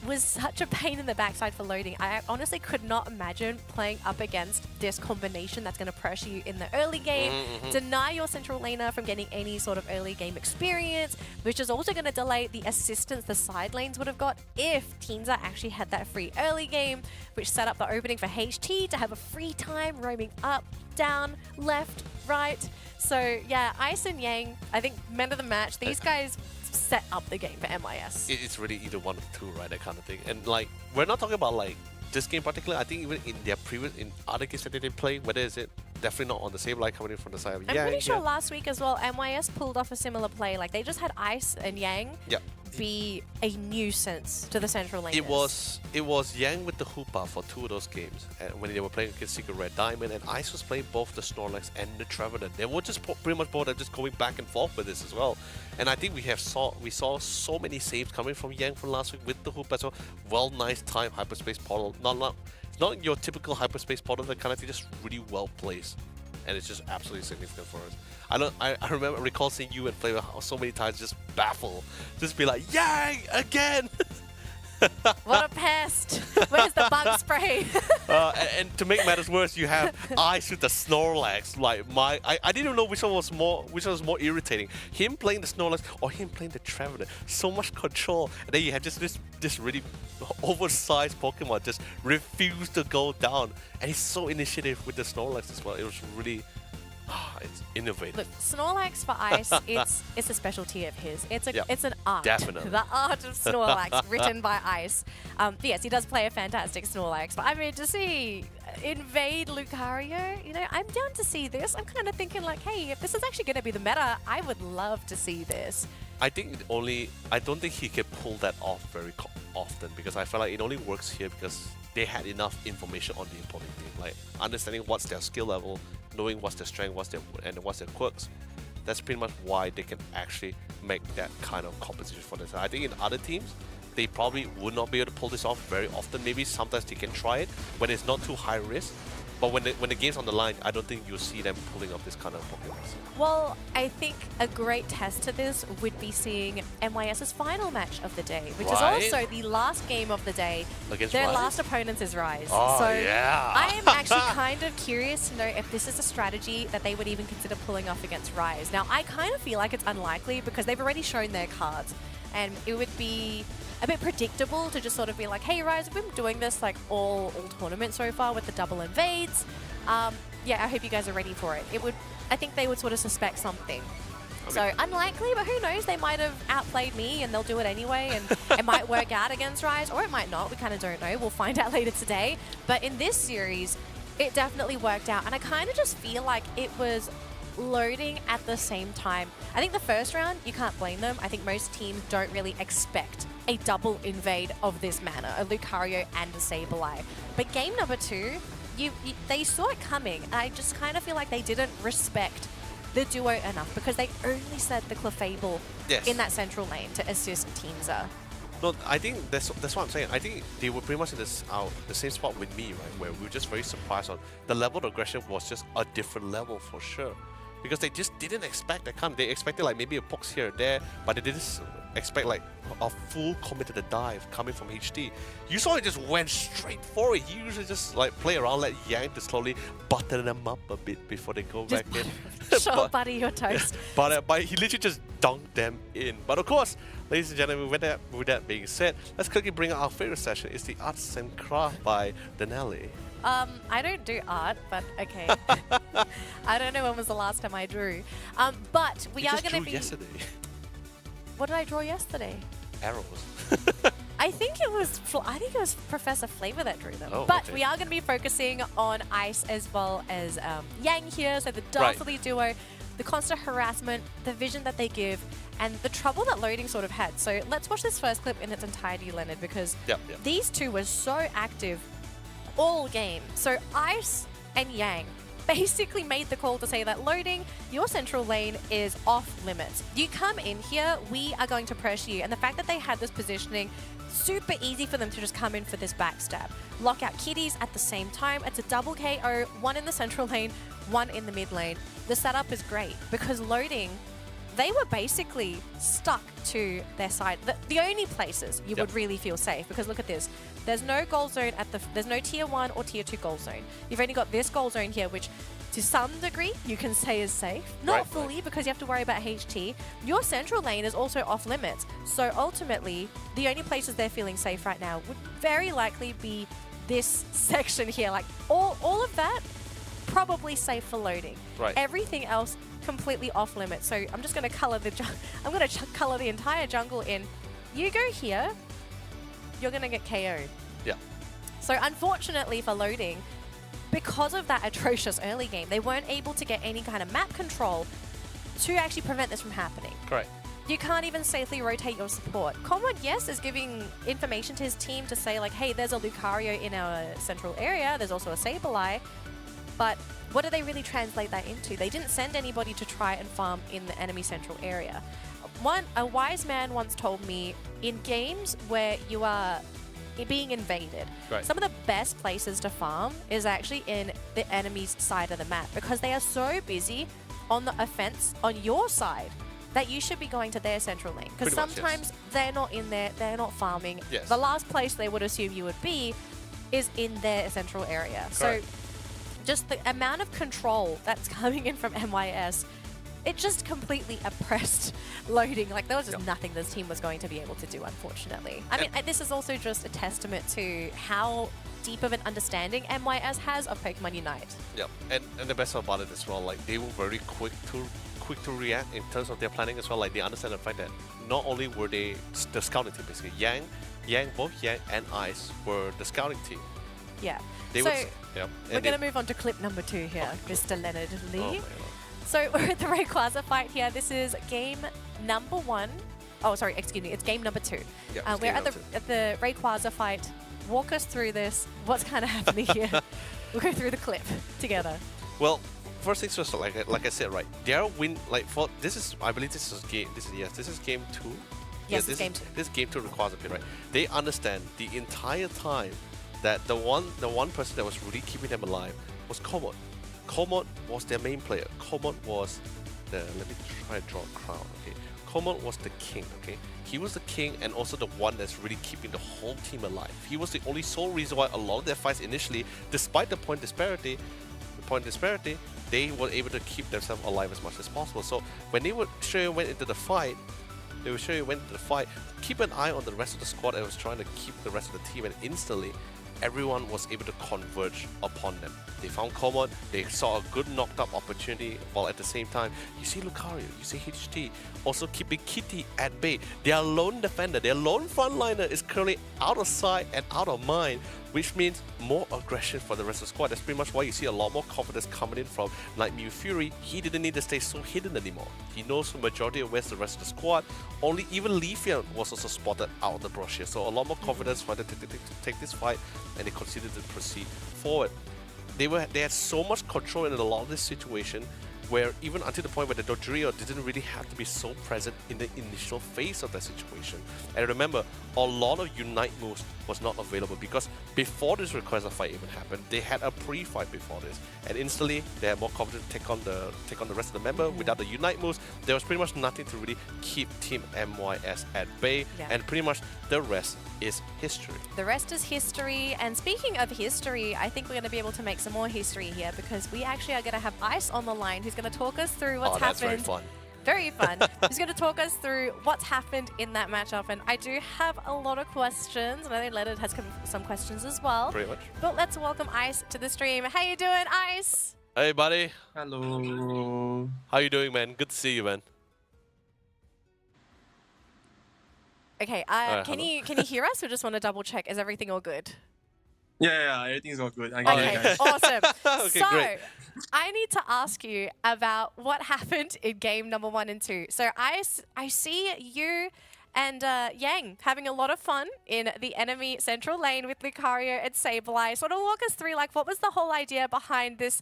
was such a pain in the backside for loading. I honestly could not imagine playing up against this combination that's going to pressure you in the early game, deny your central laner from getting any sort of early game experience, which is also going to delay the assistance the side lanes would have got if Teensar actually had that free early game, which set up the opening for HT to have a free time roaming up, down, left, right. So yeah, Ice and Yang, I think men of the match, these guys set up the game for MIS. It's really either one of the two, right? That kind of thing. And like, we're not talking about like this game particularly. I think even in their previous, in other games that they did play, whether is it definitely not on the same line coming in from the side of I'm Yang. pretty sure last week as well, MIS pulled off a similar play. Like they just had Ice and Yang be a nuisance to the central laners. It was Yang with the Hoopa for 2 of those games, and when they were playing against Secret Red Diamond, and Ice was playing both the Snorlax and the Trevenant. They were just pretty much both just going back and forth with this as well. And I think we saw so many saves coming from Yang from last week with the Hoopa. So well, nice time hyperspace portal. It's not your typical hyperspace portal, that kind of thing, just really well placed. And it's just absolutely significant for us. I recall seeing you and Flavor so many times just baffle, just be like, Yang again. What a pest! Where's the bug spray? And to make matters worse, you have Ice with the Snorlax. Like I didn't know which one was more irritating. Him playing the Snorlax or him playing the Trevenant. So much control, and then you have just this really oversized Pokemon just refuse to go down, and he's so initiative with the Snorlax as well. It was really. It's innovative. Look, Snorlax for Ice, it's a specialty of his. It's an art. Definitely. The art of Snorlax, written by Ice. But yes, he does play a fantastic Snorlax. But I mean, to see invade Lucario, you know, I'm down to see this. I'm kind of thinking like, hey, if this is actually going to be the meta, I would love to see this. I don't think he can pull that off very often, because I feel like it only works here because they had enough information on the opponent team, like understanding what's their skill level, knowing what's their strength, what's their quirks. That's pretty much why they can actually make that kind of competition for themselves. I think in other teams, they probably would not be able to pull this off very often. Maybe sometimes they can try it when it's not too high risk. But when the game's on the line, I don't think you'll see them pulling off this kind of Pokemon. Well, I think a great test to this would be seeing MYS's final match of the day, which is also the last game of the day. Against Their Rise? last opponents is Rise. Oh, so yeah. I am actually kind of curious to know if this is a strategy that they would even consider pulling off against Rise. Now, I kind of feel like it's unlikely because they've already shown their cards, and it would be a bit predictable to just sort of be like, hey, Rise, we've been doing this like all tournaments so far with the double invades. Yeah, I hope you guys are ready for it. I think they would sort of suspect something. So unlikely, but who knows? They might have outplayed me and they'll do it anyway, and it might work out against Rise, or it might not. We kind of don't know. We'll find out later today. But in this series, it definitely worked out, and I kind of just feel like it was loading at the same time. I think the first round, you can't blame them. I think most teams don't really expect a double invade of this manner, a Lucario and a Sableye. But game number 2, they saw it coming. I just kind of feel like they didn't respect the duo enough because they only set the Clefable in that central lane to assist Teensar. No, I think that's what I'm saying. I think they were pretty much in the same spot with me, right? Where we were just very surprised on the level of aggression was just a different level for sure. Because they just didn't expect that kind. They expected like maybe a pokes here or there, but they didn't expect like a full committed dive coming from HT. You saw it just went straight for it. He usually just like play around, let Yang to slowly butter them up a bit before they go back in. Sure, butter your toast. But he literally just dunked them in. But of course, ladies and gentlemen, with that being said, let's quickly bring out our favorite session. It's the Arts and Craft by Denali. I don't do art, but okay. I don't know when was the last time I drew. But we are going to be... yesterday. What did I draw yesterday? Arrows. I think it was Professor Flavor that drew them. Oh, but okay. we are going to be focusing on Ice as well as Yang here. So the Darthly duo, the constant harassment, the vision that they give, and the trouble that loading sort of had. So let's watch this first clip in its entirety, Leonard, because these two were so active all game. So Ice and Yang basically made the call to say that loading, your central lane is off limits. You come in here, we are going to pressure you. And the fact that they had this positioning, super easy for them to just come in for this backstab. Lock out kitties at the same time. It's a double KO, one in the central lane, one in the mid lane. The setup is great because loading they were basically stuck to their side. The only places you would really feel safe, because look at this. There's no goal zone there's no tier 1 or tier 2 goal zone. You've only got this goal zone here, which to some degree you can say is safe. Not fully, because you have to worry about HT. Your central lane is also off limits. So ultimately, the only places they're feeling safe right now would very likely be this section here. Like all of that, probably safe for loading. Right. Everything else completely off limits. So I'm just going to color I'm going to color the entire jungle in. You go here, you're going to get KO'd. Yeah. So unfortunately for loading, because of that atrocious early game, they weren't able to get any kind of map control to actually prevent this from happening. Correct. You can't even safely rotate your support. Common, yes, is giving information to his team to say like, hey, there's a Lucario in our central area, there's also a Sableye, but what do they really translate that into? They didn't send anybody to try and farm in the enemy central area. A wise man once told me, in games where you are being invaded, some of the best places to farm is actually in the enemy's side of the map, because they are so busy on the offense on your side that you should be going to their central lane. Because sometimes they're not in there, they're not farming. The last place they would assume you would be is in their central area. So just the amount of control that's coming in from MYS, it just completely oppressed loading. Like, there was just nothing this team was going to be able to do, unfortunately. I mean, this is also just a testament to how deep of an understanding MYS has of Pokemon Unite. Yeah, and the best part about it as well, like, they were very quick to react in terms of their planning as well. Like, they understand the fact that not only were they the scouting team, basically, both Yang and Ice were the scouting team. Yeah. They so we're going to move on to clip number 2 here, Mr. Leonard Lee. Oh, so we're at the Rayquaza fight here. This is game number 1. Oh, sorry, excuse me. It's game number 2. Yeah, we're at the Rayquaza fight. Walk us through this. What's kind of happening here? We'll go through the clip together. Well, first things first, like I said, right? Their win, like for this is, I believe this is game. This is game 2. Yes, this is game 2. This is game 2 Rayquaza pit, right? They understand the entire time that the one person that was really keeping them alive was Common. Common was their main player. Common was the, let me try to draw a crown, okay? Common was the king, okay? He was the king and also the one that's really keeping the whole team alive. He was the only sole reason why a lot of their fights initially, despite the point disparity, they were able to keep themselves alive as much as possible. So when they would show you went into the fight, keep an eye on the rest of the squad that was trying to keep the rest of the team, and instantly everyone was able to converge upon them. They found Common, they saw a good knocked up opportunity, while at the same time, you see Lucario, you see HT, also keeping Kitty at bay. Their lone defender, their lone frontliner is currently out of sight and out of mind, which means more aggression for the rest of the squad. That's pretty much why you see a lot more confidence coming in from like Mew Fury. He didn't need to stay so hidden anymore. He knows the majority of where's the rest of the squad. Only even Leafeon was also spotted out of the brush here. So a lot more confidence for them to take this fight, and they considered to proceed forward. They had so much control in a lot of this situation, where even until the point where the Dodrio didn't really have to be so present in the initial phase of that situation. And remember, a lot of Unite moves was not available, because before this Rayquaza fight even happened, they had a pre-fight before this, and instantly they had more confidence to take on the rest of the member. Without the Unite moves, there was pretty much nothing to really keep Team MYS at bay, and pretty much the rest is history. The rest is history. And speaking of history, I think we're going to be able to make some more history here, because we actually are going to have Ice on the line, who's going to talk us through what's happened. That's very fun. Very fun. Who's going to talk us through what's happened in that matchup. And I do have a lot of questions, and I know Leonard has some questions as well. Pretty much. But let's welcome Ice to the stream. How you doing, Ice? Hey, buddy. Hello. How you doing, man? Good to see you, man. Okay, can you hear us, or just want to double check? Is everything all good? Yeah, everything's all good. Okay, awesome. Okay, so, great. I need to ask you about what happened in game number 1 and 2. So I see you and Yang having a lot of fun in the enemy central lane with Lucario and Sableye. Sort of walk us through, like, what was the whole idea behind this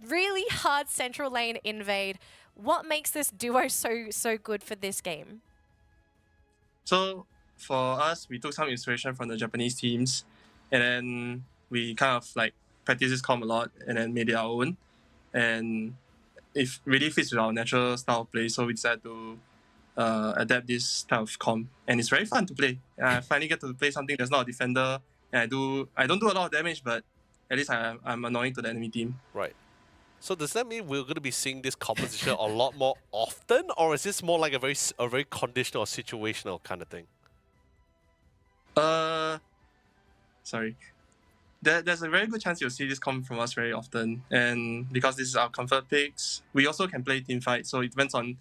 really hard central lane invade? What makes this duo so good for this game? So for us, we took some inspiration from the Japanese teams, and then we kind of like practiced this comp a lot, and then made it our own. And it really fits with our natural style of play, so we decided to adapt this type of comp, and it's very fun to play. I finally get to play something that's not a defender, and I don't do a lot of damage, but at least I'm annoying to the enemy team. Right. So does that mean we're going to be seeing this composition a lot more often, or is this more like a very conditional or situational kind of thing? Sorry. There's a very good chance you'll see this come from us very often, and because this is our comfort picks, we also can play team fight. So it depends on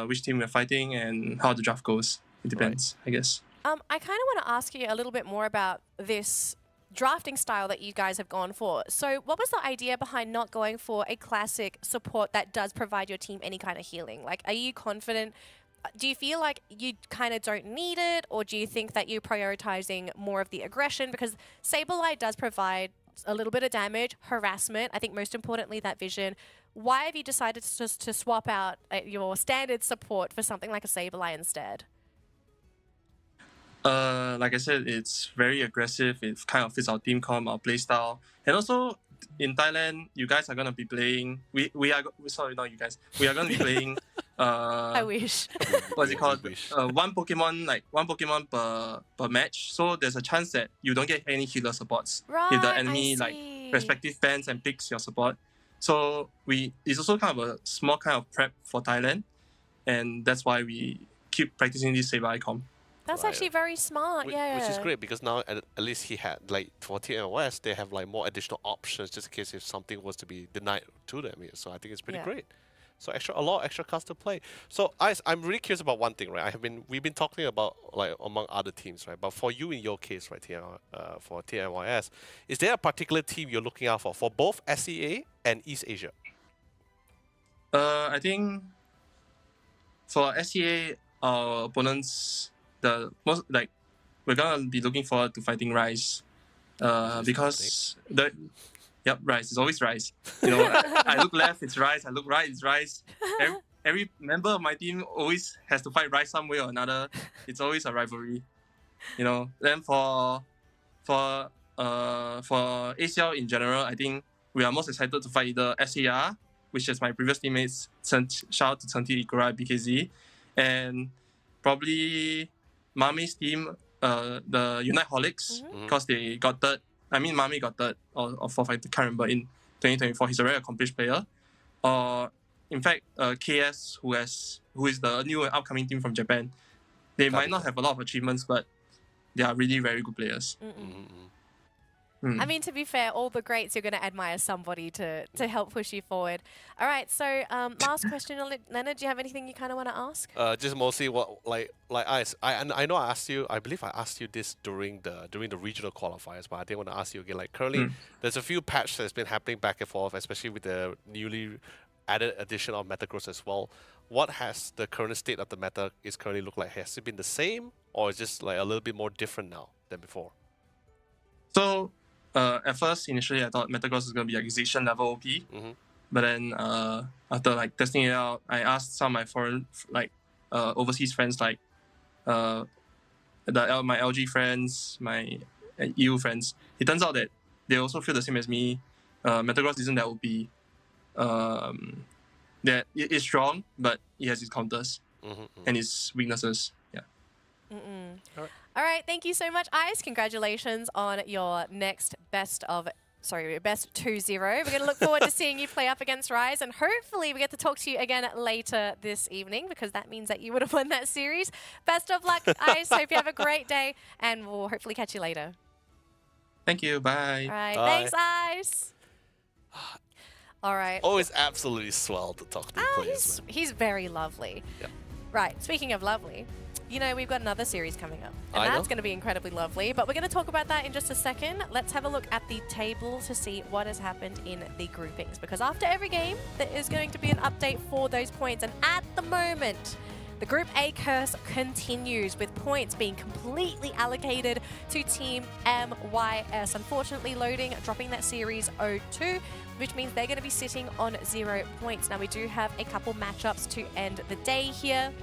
which team we're fighting and how the draft goes. It depends, I guess. I kind of want to ask you a little bit more about this drafting style that you guys have gone for. So what was the idea behind not going for a classic support that does provide your team any kind of healing? Like, are you confident? Do you feel like you kind of don't need it, or do you think that you're prioritizing more of the aggression? Because Sableye does provide a little bit of damage, harassment, I think most importantly that vision. Why have you decided to swap out your standard support for something like a Sableye instead? Like I said, it's very aggressive. It kind of fits our team comp, our play style, and also in Thailand, you guys are gonna be playing. We are sorry, not you guys. We are gonna be playing. I wish. What's it called? One Pokemon per match. So there's a chance that you don't get any healer supports if the enemy respective bans and picks your support. So it's also kind of a small kind of prep for Thailand, and that's why we keep practicing this Sableye comp. That's actually very smart, yeah. Which is great, because now at least he had, like, for TNOS, they have like more additional options just in case if something was to be denied to them. So I think it's pretty great. So a lot of extra cards to play. So I'm really curious about one thing, right? We've been talking about, like, among other teams, right? But for you in your case, right, for TNYS, is there a particular team you're looking out for both SEA and East Asia? I think for SEA, our opponents, we're gonna be looking forward to fighting Rise, because Rise. It's always Rise. You know, I look left, it's Rise. I look right, it's Rise. Every member of my team always has to fight Rise some way or another. It's always a rivalry. You know. Then for ACL in general, I think we are most excited to fight either SAR, which is my previous teammates. Shout out to Santi Ikura, BKZ, and probably Mami's team, the Unite Holics, because they got third. I mean, Mami got third or fourth, I can't remember, in 2024. He's a very accomplished player. Or, in fact, KS, who is the new and upcoming team from Japan. They might not have a lot of achievements, but they are really very good players. I mean, to be fair, all the greats, you're going to admire somebody to help push you forward. All right, so last question, Leonard, do you have anything you kind of want to ask? Just mostly what, I know I asked you, I believe I asked you this during the regional qualifiers, but I didn't want to ask you again. Like, currently, there's a few patches that's been happening back and forth, especially with the newly added addition of Metagross as well. What has the current state of the meta is currently look like? Has it been the same, or is it just like a little bit more different now than before? So, at first, initially, I thought Metagross was going to be acquisition level OP. But then, after like testing it out, I asked some of my foreign, overseas friends, like my LG friends, my EU friends. It turns out that they also feel the same as me. Metagross isn't that OP. That it is strong, but it has its counters and its weaknesses. Yeah. All right, thank you so much, Ice. Congratulations on your next best 2-0. We're going to look forward to seeing you play up against Rise, and hopefully we get to talk to you again later this evening, because that means that you would have won that series. Best of luck, Ice. Hope you have a great day, and we'll hopefully catch you later. Thank you. Bye. All right, Bye. thanks, Ice. All right. Always absolutely swell to talk to players. He's very lovely. Yeah. Right, speaking of lovely, you know, we've got another series coming up, and I know. that's going to be incredibly lovely, but we're going to talk about that in just a second. Let's have a look at the table to see what has happened in the groupings, because after every game, there is going to be an update for those points, and at the moment, the Group A curse continues, with points being completely allocated to Team MYS. Unfortunately, Loading dropping that series 0-2, which means they're going to be sitting on 0 points. Now, we do have a couple matchups to end the day here.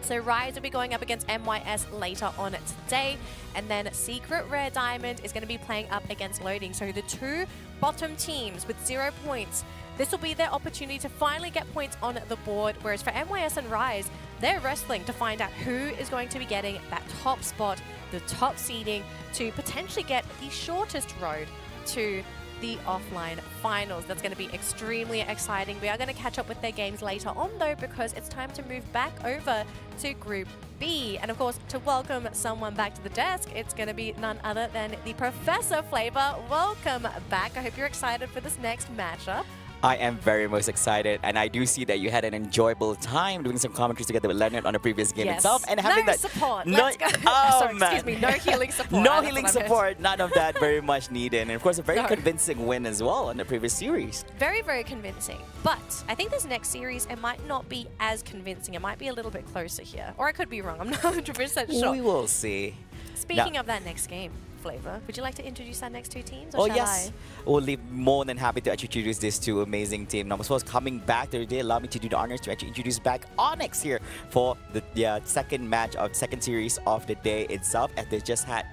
So Rise will be going up against MYS later on today. And then Secret Rare Diamond is going to be playing up against Loading. So the two bottom teams with 0 points, this will be their opportunity to finally get points on the board. Whereas for MYS and Rise, they're wrestling to find out who is going to be getting that top spot, the top seeding, to potentially get the shortest road to the offline finals. That's going to be extremely exciting. We are going to catch up with their games later on though, because it's time to move back over to Group B. And of course, to welcome someone back to the desk, it's going to be none other than the Professor Flavor. Welcome back. I hope you're excited for this next matchup. I am very most excited, and I do see that you had an enjoyable time doing some commentaries together with Leonard on the previous game itself, and having no that support. No, Let's go. oh, Sorry, man. excuse me. No healing support. No healing support. None of that. Very much needed, and of course, a very convincing win as well on the previous series. Very, very convincing. But I think this next series, it might not be as convincing. It might be a little bit closer here, or I could be wrong. I'm not 100% sure. We will see. Speaking of that next game, Flavor, would you like to introduce our next two teams? Or Oh shall yes, we'll be more than happy to actually introduce these two amazing teams. Now, as well as coming back today, allow me to do the honors to actually introduce back Onyx here for the second match of second series of the day itself. As they just had,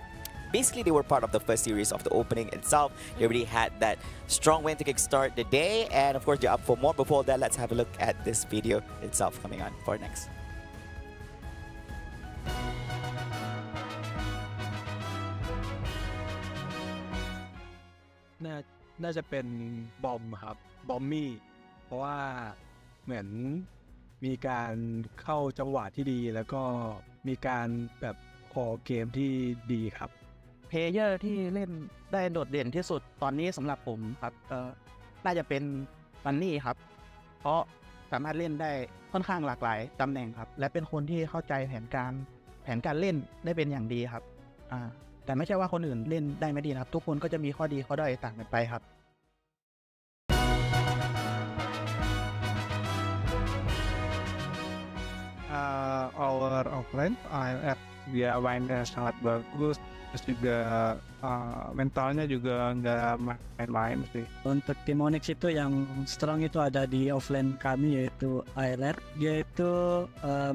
basically they were part of the first series of the opening itself. They already had that strong win to kickstart the day, and of course they're up for more. Before that, let's have a look at this video itself coming on for next. น่าจะเป็นบอมครับบอมมี่เพราะว่าเหมือนมีการเข้าจังหวะที่ดีแล้วก็มีการแบบคอเกมที่ดีครับเพลเยอร์ที่เล่นได้โดดเด่นที่สุดตอนนี้สำหรับผมครับน่าจะเป็นฟันนี่ครับเพราะสามารถเล่นได้ค่อนข้างหลากหลายตำแหน่งครับและเป็นคนที่เข้าใจแผนการเล่นได้เป็นอย่างดีครับแต่ไม่ใช่ว่าคนอื่นเล่นได้ไม่ดีนะครับทุกคนก็จะมีข้อดีข้อด้อยต่างกันไปครับ Our offline dia mainnya sangat bagus, terus juga mentalnya juga nggak main-main sih. Untuk tim Onyx itu yang strong itu ada di offline kami yaitu ALR. Dia itu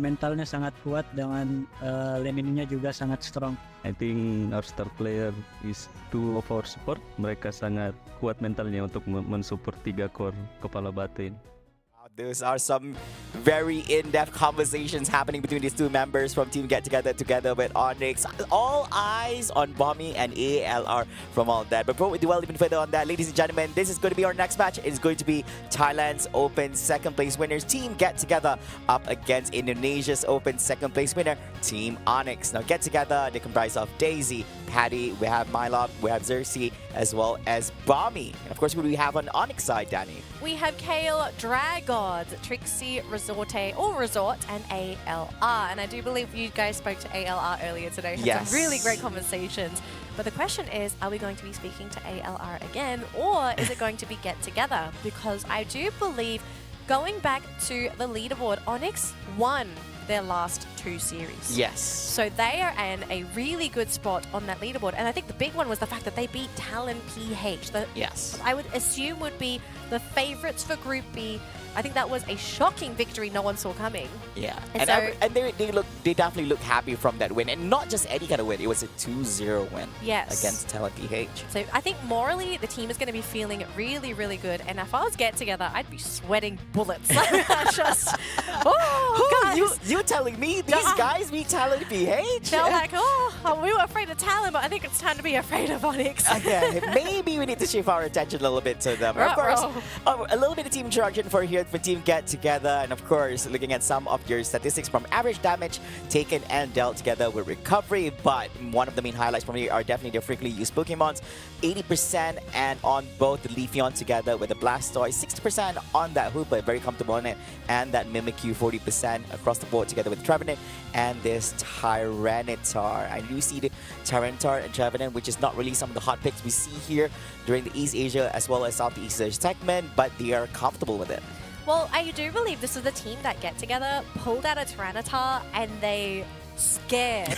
mentalnya sangat kuat dengan lane-nya juga sangat strong. I think our star player is two of our support. Mereka sangat kuat mentalnya untuk mensupport 3 core kepala batin. Those are some very in-depth conversations happening between these two members from Team Get together with Onyx. All eyes on Bommy and ALR from all that. But before we dwell even further on that, ladies and gentlemen, this is going to be our next match. It's going to be Thailand's Open second place winners, Team Get Together, up against Indonesia's Open second place winner, Team Onyx. Now, Get Together, they comprise of Daisy, Patty, we have Mylop, we have Xerxes, as well as Bommy. And of course, who do we have on Onyx side, Danny? We have Kale, Dragod, Trixie, Resort, and ALR. And I do believe you guys spoke to ALR earlier today. Had some really great conversations. But the question is, are we going to be speaking to ALR again, or is it going to be Get Together? Because I do believe, going back to the leaderboard, Onyx won their last 2 series. Yes. So they are in a really good spot on that leaderboard. And I think the big one was the fact that they beat Talon PH. Yes. I would assume would be the favorites for Group B. I think that was a shocking victory no one saw coming. Yeah. And they definitely look happy from that win. And not just any kind of win. It was a 2-0 win against Talon PH. So I think morally, the team is going to be feeling really, really good. And if I was Get Together, I'd be sweating bullets. Just, guys. You telling me these guys beat Talon PH? They're like, we were afraid of Talon, but I think it's time to be afraid of Onyx. Okay, maybe we need to shift our attention a little bit to them. Of course, a little bit of team introduction for here for Team Get Together, and of course, looking at some of your statistics from average damage taken and dealt together with recovery. But one of the main highlights from here are definitely their frequently used Pokemons, 80% and on both the Leafeon together with the Blastoise, 60% on that Hoopa, very comfortable on it, and that Mimikyu 40% across the board together with Trevenant and this Tyranitar. I do see the Tyranitar and Trevenant, which is not really some of the hot picks we see here during the East Asia as well as Southeast Asia segment, but they are comfortable with it. Well, I do believe this is the team that Get Together pulled out a Tyranitar and they scared.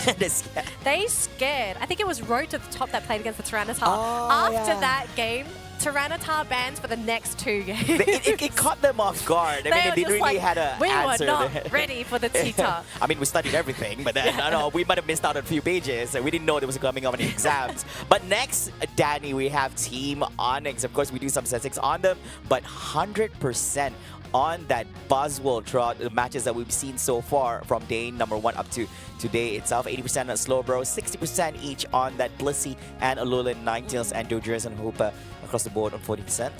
They scared. I think it was Road to the Top that played against the Tyranitar. After that game, Tyranitar bans for the next 2 games. It caught them off guard. I mean, they didn't really had an we answer. were not ready for the Tita. I mean, we studied everything, but then, I don't know, we might have missed out on a few pages. We didn't know there was coming up on the exams. But next, Danny, we have Team Onyx. Of course, we do some statistics on them, but 100% on that Buzzwole throughout the matches that we've seen so far from day number 1 up to today itself. 80% on Slowbro, 60% each on that Blissey and Alolan, Ninetales and Dojiris and Hoopa across the board on 40%.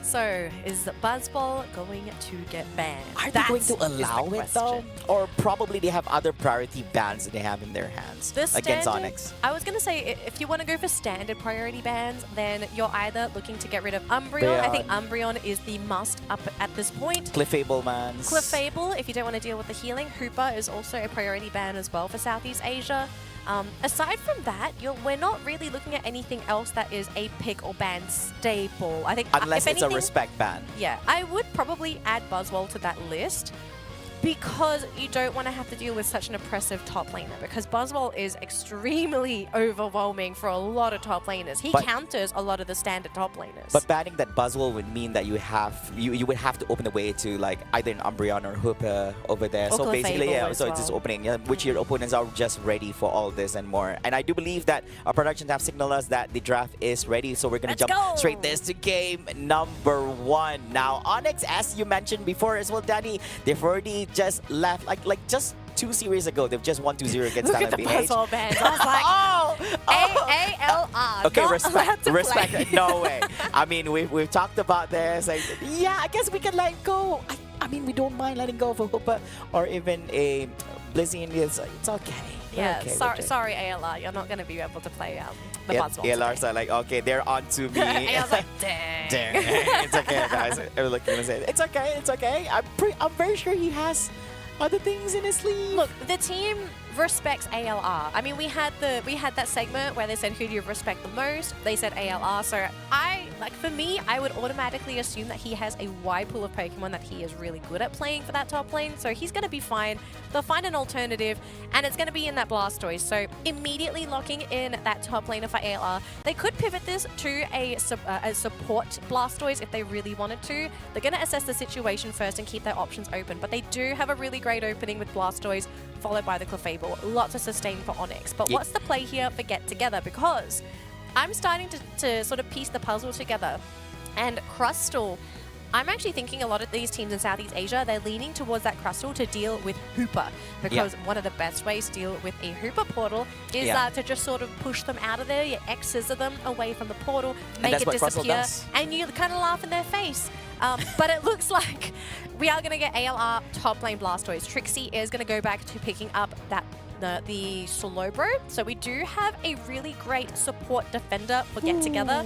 So, is Buzzwole going to get banned? Are they going to allow it though? Or probably they have other priority bans that they have in their hands against Onyx? I was going to say, if you want to go for standard priority bans, then you're either looking to get rid of Umbreon. I think Umbreon is the must up at this point. Clefable, man. Clefable, if you don't want to deal with the healing. Hoopa is also a priority ban as well for Southeast Asia. Aside from that, we're not really looking at anything else that is a pick or ban staple. I think unless if it's anything, a respect ban. Yeah, I would probably add Buzzwole to that list because you don't want to have to deal with such an oppressive top laner, because Buzzwole is extremely overwhelming for a lot of top laners. He counters a lot of the standard top laners. But banning that Buzzwole would mean that you would have to open the way to like either an Umbreon or Hoopa over there. Or so basically, Clefable so it's just opening, which your opponents are just ready for all this and more. And I do believe that our production have signaled us that the draft is ready, so we're gonna jump straight this to game number 1. Now, Onyx, as you mentioned before as well, Danny, they've already just left like just 2 series ago. They've just won 2-0 against Look at the Talon BH. Buzzwole bands. I was like, AALR. Okay, not respect. No way. I mean, we've talked about this. Like, yeah, I guess we can let go. I mean, we don't mind letting go of a Hoopa or even a Blissey. It's okay. Yeah, okay, sorry, ALR. You're not going to be able to play the Buzzwole. ALRs are like, okay, they're on to me. ALR's like, dang. It's okay, guys. It's okay. It's okay. I'm very sure he has other things in his sleeve. Look, the team respects ALR. I mean, we had that segment where they said, who do you respect the most? They said ALR. So for me, I would automatically assume that he has a wide pool of Pokemon that he is really good at playing for that top lane. So he's going to be fine. They'll find an alternative, and it's going to be in that Blastoise. So immediately locking in that top laner for ALR. They could pivot this to a support Blastoise if they really wanted to. They're going to assess the situation first and keep their options open. But they do have a really great opening with Blastoise, followed by the Clefable. Lots of sustain for Onyx. But what's the play here for Get Together? Because I'm starting to sort of piece the puzzle together. And Crustle, I'm actually thinking a lot of these teams in Southeast Asia, they're leaning towards that Crustle to deal with Hoopa. Because one of the best ways to deal with a Hoopa portal is to just sort of push them out of there. You X-scissor them away from the portal, make it disappear, and you kind of laugh in their face. But it looks like we are going to get ALR top lane Blastoise. Trixie is going to go back to picking up the Slowbro. So we do have a really great support defender for Get Together.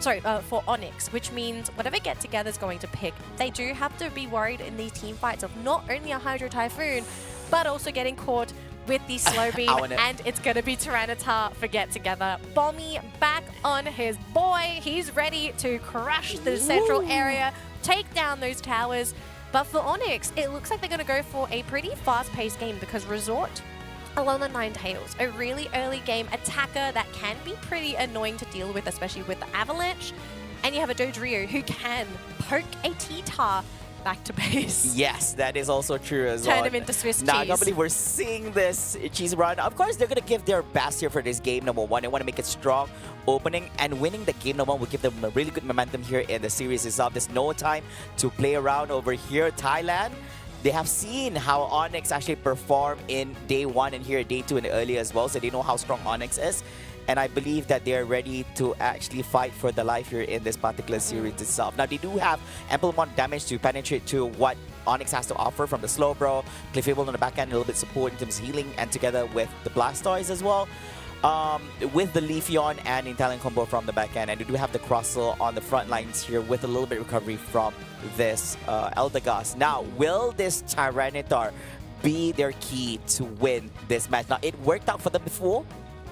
Sorry, for Onyx, which means whatever Get Together is going to pick, they do have to be worried in these team fights of not only a Hydro Typhoon, but also getting caught with the Slow Beam, and it's going to be Tyranitar for Get Together. Bommy back on his boy. He's ready to crush the central area, take down those towers. But for Onyx, it looks like they're going to go for a pretty fast-paced game because Resort along the Ninetales, a really early game attacker that can be pretty annoying to deal with, especially with the Avalanche. And you have a Dodrio who can poke a T-Tar back to base. Yes, that is also true as well. Turn him into Swiss cheese. Now, I can't believe we're seeing this cheese run. Of course, they're going to give their best here for this game number 1. They want to make it strong opening, and winning the game number 1 will give them a really good momentum here in the series itself. There's no time to play around over here. Thailand, they have seen how Onyx actually perform in day 1 and here day 2 and early as well, so they know how strong Onyx is. And I believe that they are ready to actually fight for the life here in this particular series itself. Now, they do have ample amount of damage to penetrate to what Onyx has to offer from the Slowbro, Clefable on the back end, a little bit support in terms of healing, and together with the Blastoise as well. With the Leafeon and Italian combo from the back end. And they do have the Crustle on the front lines here with a little bit of recovery from this Eldegoss. Now, will this Tyranitar be their key to win this match? Now, it worked out for them before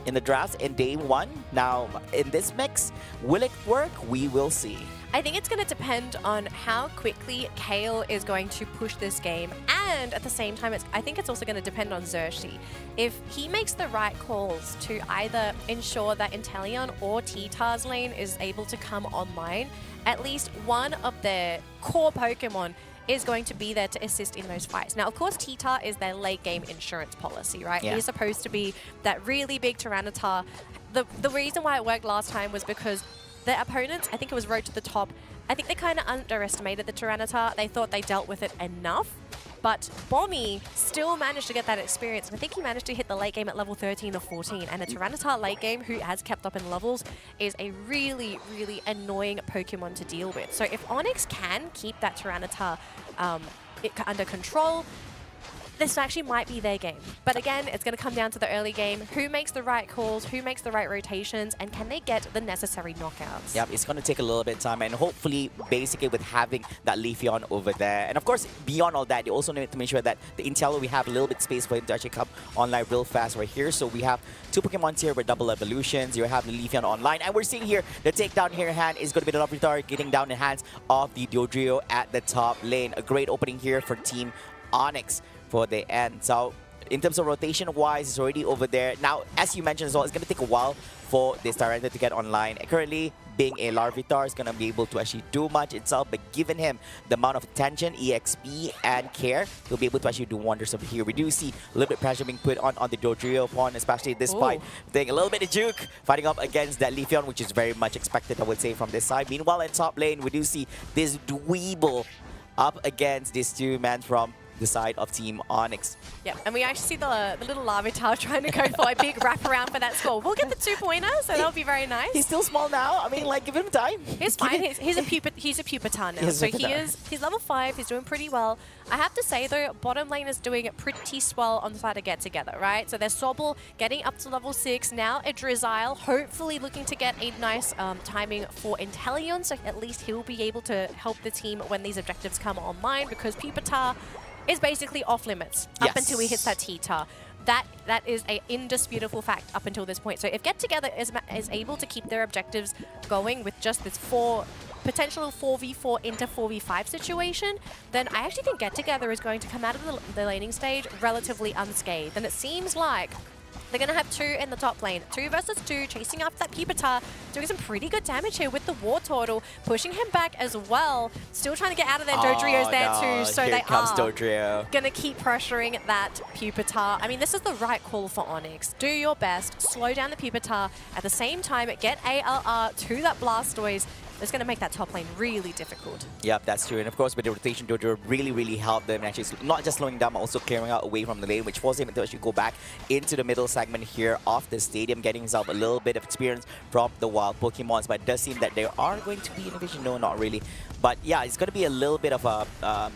in the drafts in day 1. Now, in this mix, will it work? We will see. I think it's going to depend on how quickly Kale is going to push this game, and at the same time, I think it's also going to depend on Xerxi. If he makes the right calls to either ensure that Inteleon or T-Tar's lane is able to come online, at least one of their core Pokemon is going to be there to assist in those fights. Now, of course, T-Tar is their late game insurance policy, right? Yeah. He's supposed to be that really big Tyranitar. The reason why it worked last time was because the opponents, I think it was Road to the Top, I think they kind of underestimated the Tyranitar. They thought they dealt with it enough. But Bommy still managed to get that experience. And I think he managed to hit the late game at level 13 or 14. And a Tyranitar late game who has kept up in levels is a really, really annoying Pokemon to deal with. So if Onyx can keep that Tyranitar under control, this actually might be their game. But again, it's going to come down to the early game. Who makes the right calls? Who makes the right rotations? And can they get the necessary knockouts? Yep, it's going to take a little bit of time. And hopefully, basically, with having that Leafeon over there. And of course, beyond all that, you also need to make sure that the Intel, we have a little bit of space for him to actually come online real fast right here. So we have 2 Pokemon here with double evolutions. You have the Leafeon online. And we're seeing here, the takedown here in hand is going to be the Larvitar getting down in hands of the Dodrio at the top lane. A great opening here for Team Onyx for the end. So in terms of rotation wise, it's already over there. Now, as you mentioned as well, it's going to take a while for this Tyranitar to get online. Currently, being a Larvitar is going to be able to actually do much itself, but given him the amount of attention, EXP, and care, he'll be able to actually do wonders over here. We do see a little bit of pressure being put on the Dodrio pawn, especially this fight. Taking a little bit of juke, fighting up against that Leafeon, which is very much expected, I would say, from this side. Meanwhile, in top lane, we do see this Dweeble up against this 2-man from the side of Team Onyx. Yeah, and we actually see the little Larvitar trying to go for a big wraparound for that score. We'll get the 2-pointer, so that'll be very nice. He's still small now. I mean, like, give him time. He's fine. He's a Pupitar now. So he's level 5. He's doing pretty well. I have to say, though, bottom lane is doing pretty swell on the side of Get Together, right? So there's Sobble getting up to level 6. Now a Drizzile, hopefully looking to get a nice timing for Inteleon, so at least he'll be able to help the team when these objectives come online, because Pupitar is basically off limits up until he hits that T-Tar. That is an indisputable fact up until this point. So if Get Together is able to keep their objectives going with just this potential 4v4 into 4v5 situation, then I actually think Get Together is going to come out of the laning stage relatively unscathed. And it seems like they're going to have 2 in the top lane. 2 versus 2, chasing after that Pupitar, doing some pretty good damage here with the War Turtle, pushing him back as well. Still trying to get out of there. Dodrio's there too, so here comes Dodrio. Going to keep pressuring that Pupitar. I mean, this is the right call for Onyx. Do your best, slow down the Pupitar. At the same time, get ALR to that Blastoise. It's going to make that top lane really difficult. Yep, that's true. And of course, with the rotation, Dodrio really helped them. Actually, not just slowing down, but also clearing out away from the lane, which forced him to actually go back into the middle segment here of the stadium, getting himself a little bit of experience from the wild Pokemons. But it does seem that there are going to be innovation. No, not really. But yeah, it's going to be a little bit of a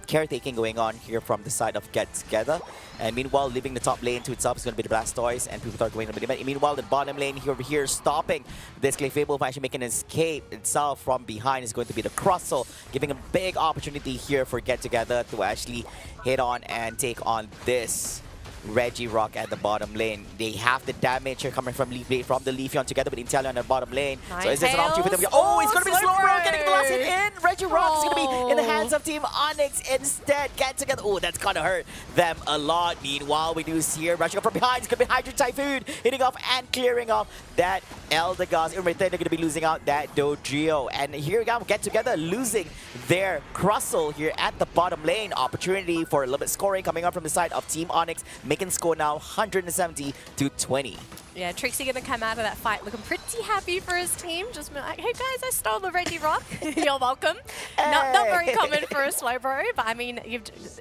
caretaking going on here from the side of Get Together. And meanwhile, leaving the top lane to itself is going to be the Blastoise, and people are going to be. Meanwhile, the bottom lane over here stopping this Clefable from actually making an escape itself from behind is going to be the Crustle, giving a big opportunity here for Get Together to actually hit on and take on this Regirock at the bottom lane. They have the damage here coming from the Leafeon together with Inteleon on the bottom lane. So is this an opportunity for them? Oh, it's going to be slow roll getting the last hit in. Regirock is going to be in the hands of Team Onyx instead. Get Together. Oh, that's going to hurt them a lot. Meanwhile, we do see here rushing up from behind. It's going to be Hydro Typhoon hitting off and clearing off that Eldegoss. In return, they're going to be losing out that Dodrio. And here we go, Get Together losing their Crustle here at the bottom lane. Opportunity for a little bit scoring coming up from the side of Team Onyx. Making score now 170 to 20. Yeah, Trixie gonna come out of that fight looking pretty happy for his team. Just be like, hey guys, I stole the Regirock. You're welcome. Hey. Not very common for a Slowbro, but I mean,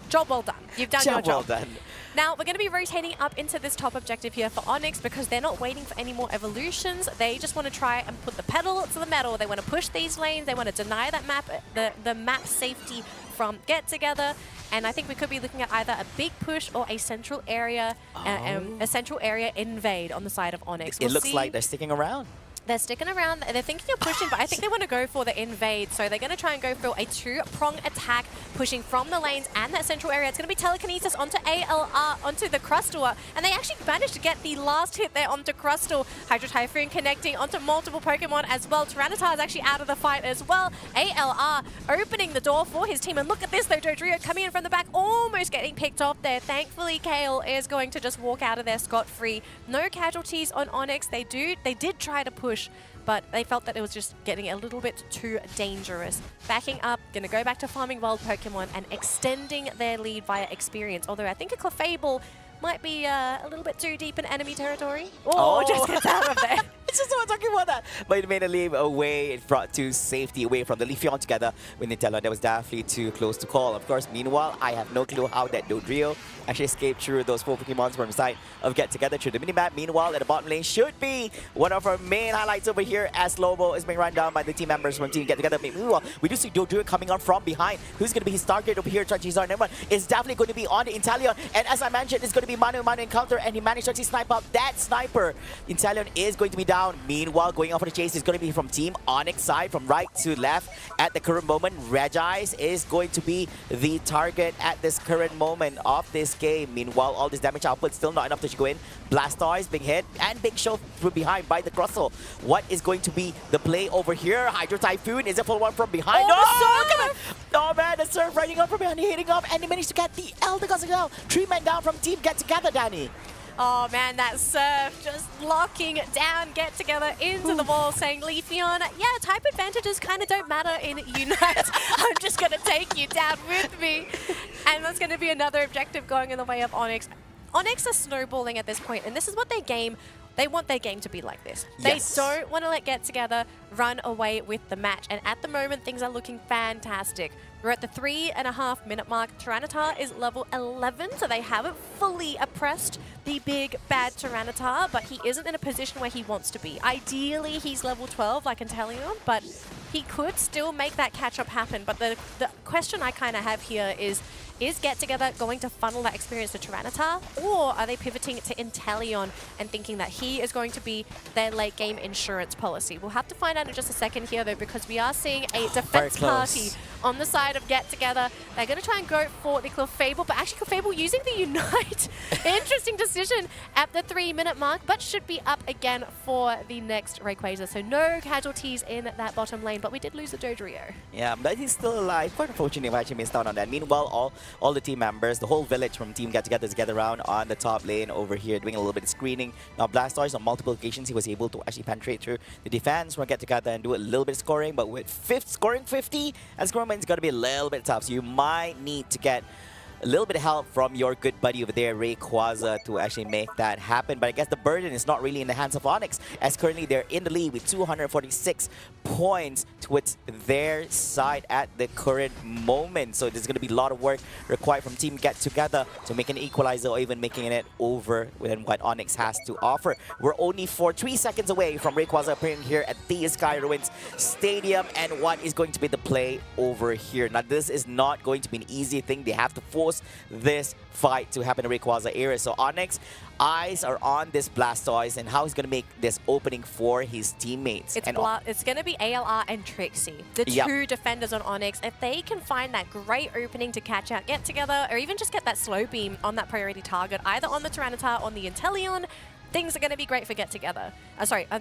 job well done. You've done your job. Well done. Now, we're going to be rotating up into this top objective here for Onyx because they're not waiting for any more evolutions. They just want to try and put the pedal to the metal. They want to push these lanes. They want to deny that map, the map safety from Get Together. And I think we could be looking at either a big push or a central area invade on the side of Onyx. It looks like they're sticking around. They're sticking around. They're thinking of pushing, but I think they want to go for the invade. So they're going to try and go for a two-prong attack, pushing from the lanes and that central area. It's going to be telekinesis onto ALR, onto the Crustal. And they actually managed to get the last hit there onto Crustal. Hydro Typhoon connecting onto multiple Pokemon as well. Tyranitar is actually out of the fight as well. ALR opening the door for his team. And look at this though, Dodrio coming in from the back, almost getting picked off there. Thankfully, Kale is going to just walk out of there scot-free. No casualties on Onyx. They did try to push, but they felt that it was just getting a little bit too dangerous. Backing up, gonna go back to farming wild Pokemon and extending their lead via experience. Although I think a Clefable might be a little bit too deep in enemy territory. Oh, just gets out of there. It's just what I'm talking about that. But it made a leap away. It brought to safety away from the Leafeon together with Nintendo. That was definitely too close to call. Of course, meanwhile, I have no clue how that Dodrio actually escaped through those 4 Pokemon from the side of Get Together through the minimap. Meanwhile, at the bottom lane should be one of our main highlights over here as Lobo is being run down by the team members from Team Get Together. Meanwhile, we do see Dodrio coming on from behind. Who's going to be his target over here? Charizard number one is definitely going to be on the Inteleon. And as I mentioned, it's going to be Manu encounter, and he managed to actually snipe up that sniper. Inteleon is going to be down. Meanwhile, going off for the chase is going to be from Team Onyx side, from right to left. At the current moment, Regis is going to be the target at this current moment of this game. Meanwhile, all this damage output still not enough to go in. Blastoise being hit, and Big Show from behind by the Crustle. What is going to be the play over here? Hydro Typhoon is a full one from behind. Oh man, the Surf riding up from behind, hitting up, and he managed to get the Elder Gods as well. 3 men down from Team Get Together, Danny. Oh man, that Surf just locking down Get Together into the wall, saying, Leafeon, yeah, type advantages kind of don't matter in Unite. I'm just going to take you down with me. And that's going to be another objective going in the way of Onyx. Onyx are snowballing at this point, and this is what they want their game to be like this. Yes. They don't want to let Get Together run away with the match. And at the moment, things are looking fantastic. We're at the 3.5 minute mark. Tyranitar is level 11, so they haven't fully oppressed the big bad Tyranitar, but he isn't in a position where he wants to be. Ideally, he's level 12 like Inteleon, but he could still make that catch-up happen. But the question I kind of have here is Get Together going to funnel that experience to Tyranitar, or are they pivoting to Inteleon and thinking that he is going to be their late game insurance policy? We'll have to find out in just a second here though, because we are seeing a defense party on the side of Get Together. They're going to try and go for the Clefable, but actually Clefable using the Unite. Interesting decision at the 3 minute mark, but should be up again for the next Rayquaza. So no casualties in that bottom lane, but we did lose the Dodrio. Yeah, but he's still alive. Quite unfortunate if I actually missed out on that. Meanwhile, all the team members, the whole village from Team Get Together is gathered around on the top lane over here, doing a little bit of screening. Now, Blastoise, on multiple occasions, he was able to actually penetrate through the defense from Get Together and do a little bit of scoring. But with scoring 50, and scoring it's going to be a little bit tough. So you might need to get a little bit of help from your good buddy over there, Rayquaza, to actually make that happen. But I guess the burden is not really in the hands of Onyx, as currently they're in the lead with 246 points towards their side at the current moment. So there's going to be a lot of work required from Team Get Together to make an equalizer or even making it over than what Onyx has to offer. We're only 3 seconds away from Rayquaza appearing here at the Sky Ruins Stadium. And what is going to be the play over here? Now, this is not going to be an easy thing. They have to force this fight to happen in Rayquaza area. So Onyx, eyes are on this Blastoise and how he's going to make this opening for his teammates. It's going to be ALR and Trixie, the two defenders on Onyx. If they can find that great opening to catch out Get Together, or even just get that slow beam on that priority target, either on the Tyranitar or on the Inteleon, things are going to be great for Get Together.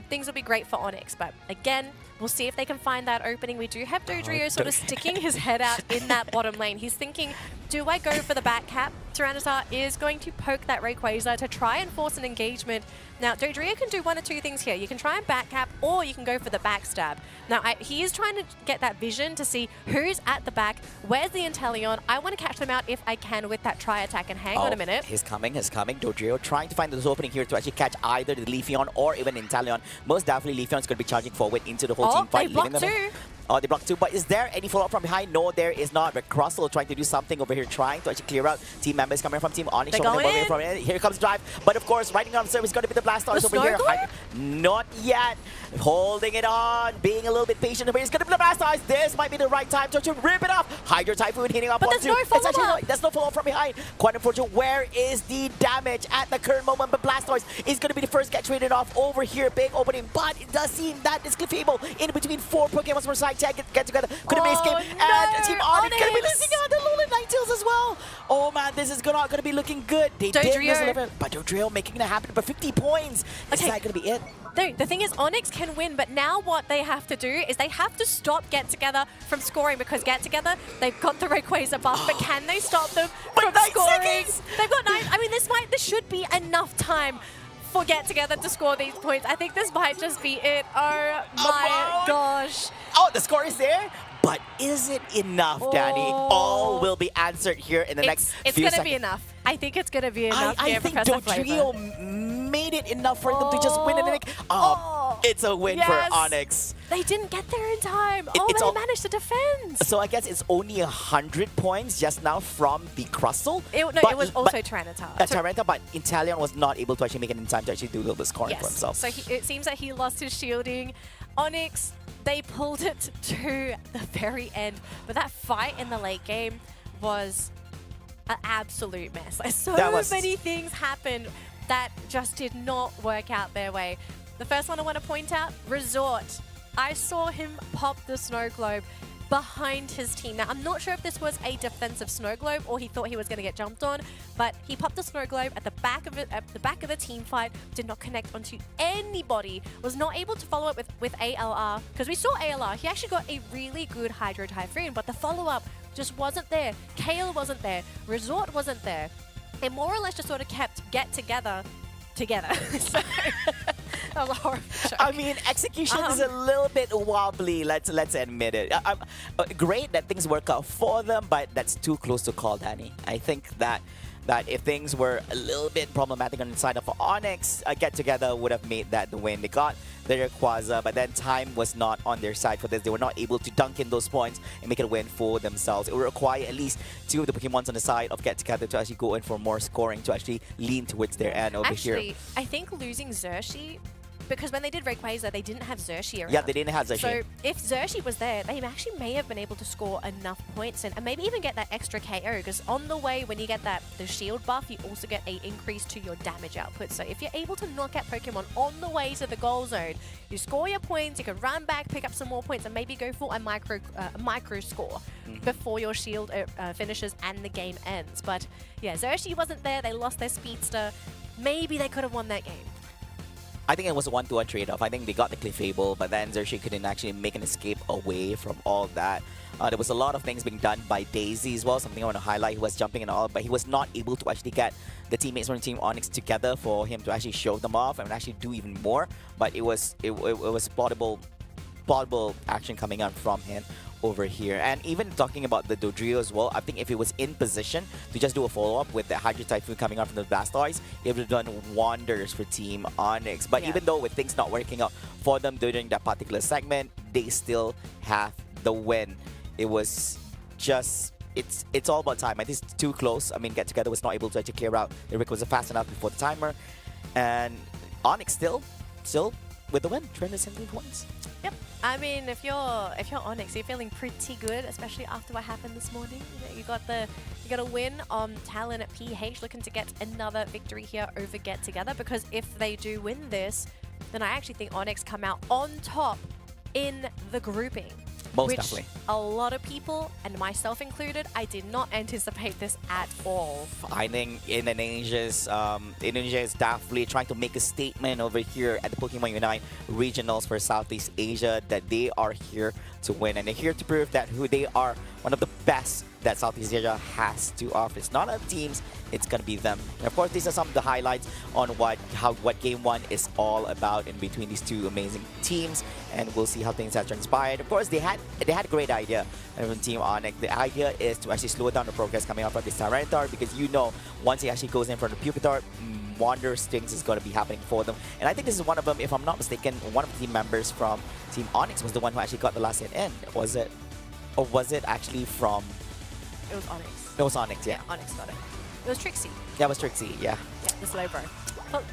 Things will be great for Onyx. But again, we'll see if they can find that opening. We do have Dodrio sort of sticking his head out in that bottom lane. He's thinking, do I go for the back cap? Tyranitar is going to poke that Rayquaza to try and force an engagement. Now, Dodrio can do one or two things here. You can try and back cap, or you can go for the backstab. Now, he is trying to get that vision to see who's at the back, where's the Inteleon. I want to catch them out if I can with that tri-attack. And hang on a minute. He's coming. Dodrio trying to find this opening here to actually catch either the Leafeon or even Inteleon. Most definitely, Leafeon's going to be charging forward into the whole team fight. They blocked too. Oh, they blocked 2, but is there any follow-up from behind? No, there is not. But Crossel trying to do something over here, trying to actually clear out team members coming from Team Onyx. They're going in. From it. Here comes Drive, but of course, riding on service is going to be the Blastoise over here. Not yet. Holding it on, being a little bit patient over here. It's going to be the Blastoise. This might be the right time to actually rip it off. Hydro Typhoon hitting up but on 2. There's no follow-up from behind. Quite unfortunate. Where is the damage at the current moment? But Blastoise is going to be the first get traded off over here. Big opening, but it does seem that it's Clefable in between 4 Pokemon from side tag get together. Could have been escaped. No, And Team Onyx going to be Onyx. losing out the Alolan Ninetales as well. Oh man, this is not going to be looking good. They did lose 11, but Dodrio making it happen. But 50 points. Is that going to be it? No, the thing is, Onyx can win, but now what they have to do is they have to stop Get Together from scoring, because Get Together, they've got the Rayquaza buff, but can they stop them from scoring? Seconds. They've got 9. I mean, this should be enough time for Get Together to score these points. I think this might just be it. Oh my gosh. Oh, the score is there. But is it enough, Danny? All will be answered here in the next few seconds. It's going to be enough. I think it's going to be enough. I think Dodrio made it enough for them to just win in the neck. It's a win for Onyx. They didn't get there in time. They managed to defend. So I guess it's only 100 points just now from the Crustle. It was also Tyranitar. Tyranitar, but Inteleon was not able to actually make it in time to actually do a little bit of scoring for himself. So it seems that he lost his shielding. Onyx, they pulled it to the very end. But that fight in the late game was an absolute mess. Like, so many things happened that just did not work out their way. The first one I want to point out, Resort. I saw him pop the snow globe behind his team. Now, I'm not sure if this was a defensive snow globe or he thought he was going to get jumped on, but he popped the snow globe at the back of it, at the back of the team fight, did not connect onto anybody, was not able to follow up with ALR, because we saw ALR. He actually got a really good Hydro Typhoon, but the follow-up just wasn't there. Kale wasn't there. Resort wasn't there. It more or less just sort of kept Get Together. So, that was a horrible joke. I mean, execution is a little bit wobbly, let's admit it. Great that things work out for them, but that's too close to call, Danny. I think that if things were a little bit problematic on the side of Onyx, Get Together would have made that the win. They got their Rayquaza, but then time was not on their side for this. They were not able to dunk in those points and make it a win for themselves. It would require at least 2 of the Pokemons on the side of Get Together to actually go in for more scoring, to actually lean towards their end over here. Actually, I think losing Xershi, because when they did Rayquaza, they didn't have Xershi around. Yeah, they didn't have Xershi. So if Xershi was there, they actually may have been able to score enough points and maybe even get that extra KO, because on the way, when you get the shield buff, you also get an increase to your damage output. So if you're able to knock out Pokemon on the way to the goal zone, you score your points, you can run back, pick up some more points, and maybe go for a micro score before your shield finishes and the game ends. But yeah, Xershi wasn't there. They lost their speedster. Maybe they could have won that game. I think it was a 1-to-1 trade-off. I think they got the Clefable, but then Xershi couldn't actually make an escape away from all that. There was a lot of things being done by Daisy as well, something I want to highlight. He was jumping and all, but he was not able to actually get the teammates from Team Onyx together for him to actually show them off and actually do even more. But it was plausible action coming out from him over here. And even talking about the Dodrio as well, I think if he was in position to just do a follow-up with the Hydro Typhoon coming out from the Blastoise, it would have done wonders for Team Onyx. But even though with things not working out for them during that particular segment, they still have the win. It was just... It's all about time. I think it's too close. I mean, Get Together was not able to actually clear out. The Rick was fast enough before the timer. And Onyx still with the win, 317 points. Yep. I mean, if you're Onyx, you're feeling pretty good, especially after what happened this morning. You got a win on Talon at PH, looking to get another victory here over Get Together, because if they do win this, then I actually think Onyx come out on top in the grouping. Most definitely. A lot of people, and myself included, I did not anticipate this at all. I think Indonesia is definitely trying to make a statement over here at the Pokemon Unite Regionals for Southeast Asia that they are here to win, and they're here to prove that they are one of the best that Southeast Asia has to offer. It's not other teams, it's going to be them. And of course, these are some of the highlights on what Game 1 is all about in between these two amazing teams, and we'll see how things have transpired. Of course, they had a great idea from Team Onyx. The idea is to actually slow down the progress coming out from this Tyranitar, because you know, once he actually goes in front of Pupitar, wondrous things is going to be happening for them. And I think this is one of them, if I'm not mistaken, one of the team members from Team Onyx was the one who actually got the last hit in. Was it? Or was it actually from... It was Onyx. It was Onyx, yeah. Onyx got it. It was Trixie. Yeah, it was Trixie, yeah. Yeah, the slow bro.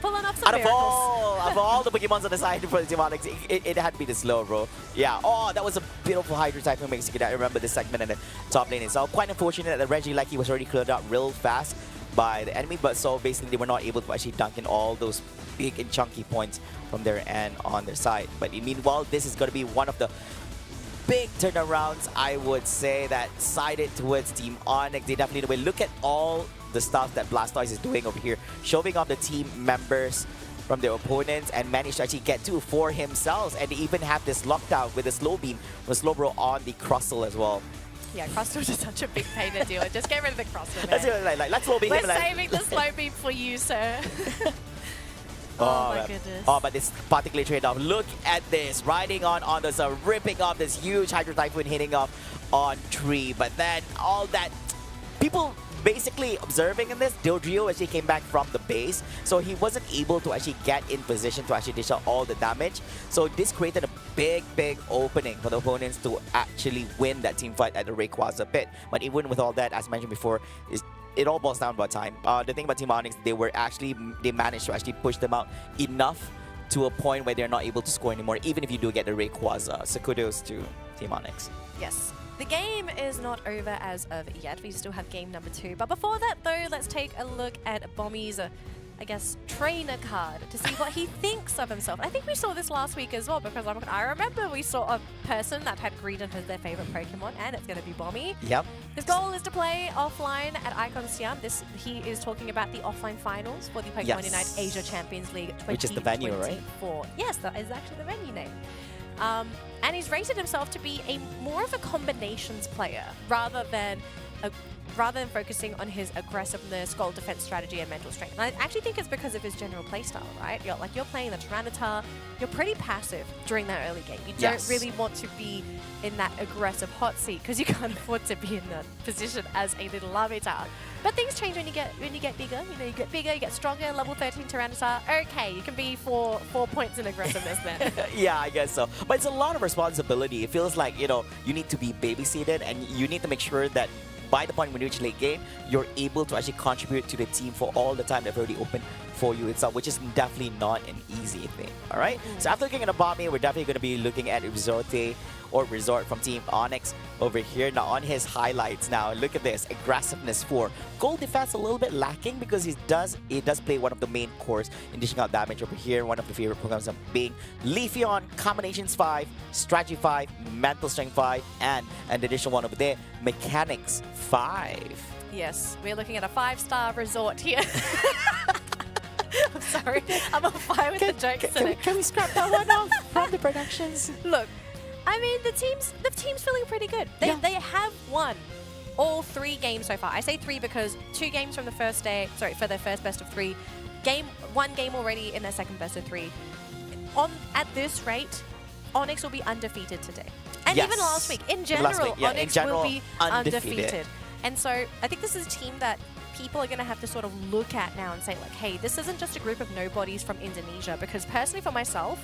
Pulling off some Out miracles. of all the Pokemons on the side for the Team Onyx, it had to be the slow bro. Yeah. Oh, that was a beautiful Hydro type from Mexico. I remember this segment in the top lane itself. Quite unfortunate that Regieleki was already cleared out real fast by the enemy, but so basically they were not able to actually dunk in all those big and chunky points from their end on their side. But meanwhile, this is going to be one of the big turnarounds, I would say, that sided towards Team Onyx. They definitely look at all the stuff that Blastoise is doing over here, showing off the team members from their opponents, and managed to actually get 2 for himself, and they even have this lockdown with the slow beam with Slowbro on the Crustle as well. Yeah, Crustle is such a big pain to deal with. Just get rid of the Crustle, man. Let's do it, let's slow beam him. We're saving the slow beam for you, sir. Oh my goodness. Oh, but this particular trade-off. Look at this. Riding on this, ripping off this huge Hydro Typhoon, hitting off on tree. But then all that... People basically observing in this, Dodrio actually came back from the base, so he wasn't able to actually get in position to actually dish out all the damage. So this created a big opening for the opponents to actually win that team fight at the Rayquaza pit. But even with all that, as mentioned before, it all boils down about time. The thing about Team Onyx, they managed to actually push them out enough to a point where they're not able to score anymore, even if you do get the Rayquaza. So kudos to Team Onyx. Yes. The game is not over as of yet. We still have game number 2. But before that, though, let's take a look at Bommy's, I guess, trainer card to see what he thinks of himself. I think we saw this last week as well, because I remember we saw a person that had Greedent as their favorite Pokemon, and it's going to be Bommy. Yep. His goal is to play offline at Icon Siam. He is talking about the offline finals for the Pokemon Unite Asia Champions League 2024. Which is the venue, right? Yes, that is actually the venue name. And he's rated himself to be more of a combinations player rather than focusing on his aggressiveness, goal defense strategy, and mental strength. And I actually think it's because of his general playstyle, right? You're playing the Tyranitar, you're pretty passive during that early game. You don't really want to be in that aggressive hot seat because you can't afford to be in that position as a little Larvitar. But things change when you get bigger. You know, you get bigger, you get stronger. Level 13 Tyranitar, okay, you can be 4 points in aggressiveness then. Yeah, I guess so. But it's a lot of responsibility. It feels like, you know, you need to be babysitted, and you need to make sure that by the point when you reach late game, you're able to actually contribute to the team for all the time they've already opened for you itself, which is definitely not an easy thing. All right. So after looking at the Bommy, we're definitely going to be looking at Resort from Team Onyx over here. Now on his highlights, now look at this: aggressiveness 4, goal defense a little bit lacking because he does play one of the main cores in dishing out damage over here. One of the favorite programs being Leafeon, combinations 5, strategy 5, mental strength 5, and an additional one over there, mechanics 5. Yes, we're looking at a 5-star resort here. I'm sorry, I'm on fire with the jokes today. Can we scrap that one off from the productions? Look, I mean, the team's feeling pretty good. They have won all 3 games so far. I say 3 because 2 games from the first day, for their first best of 3. 1 game already in their second best of 3. At this rate, Onyx will be undefeated today. And even last week, in general, Onyx will be undefeated. And so I think this is a team that people are going to have to sort of look at now and say, like, hey, this isn't just a group of nobodies from Indonesia. Because personally for myself,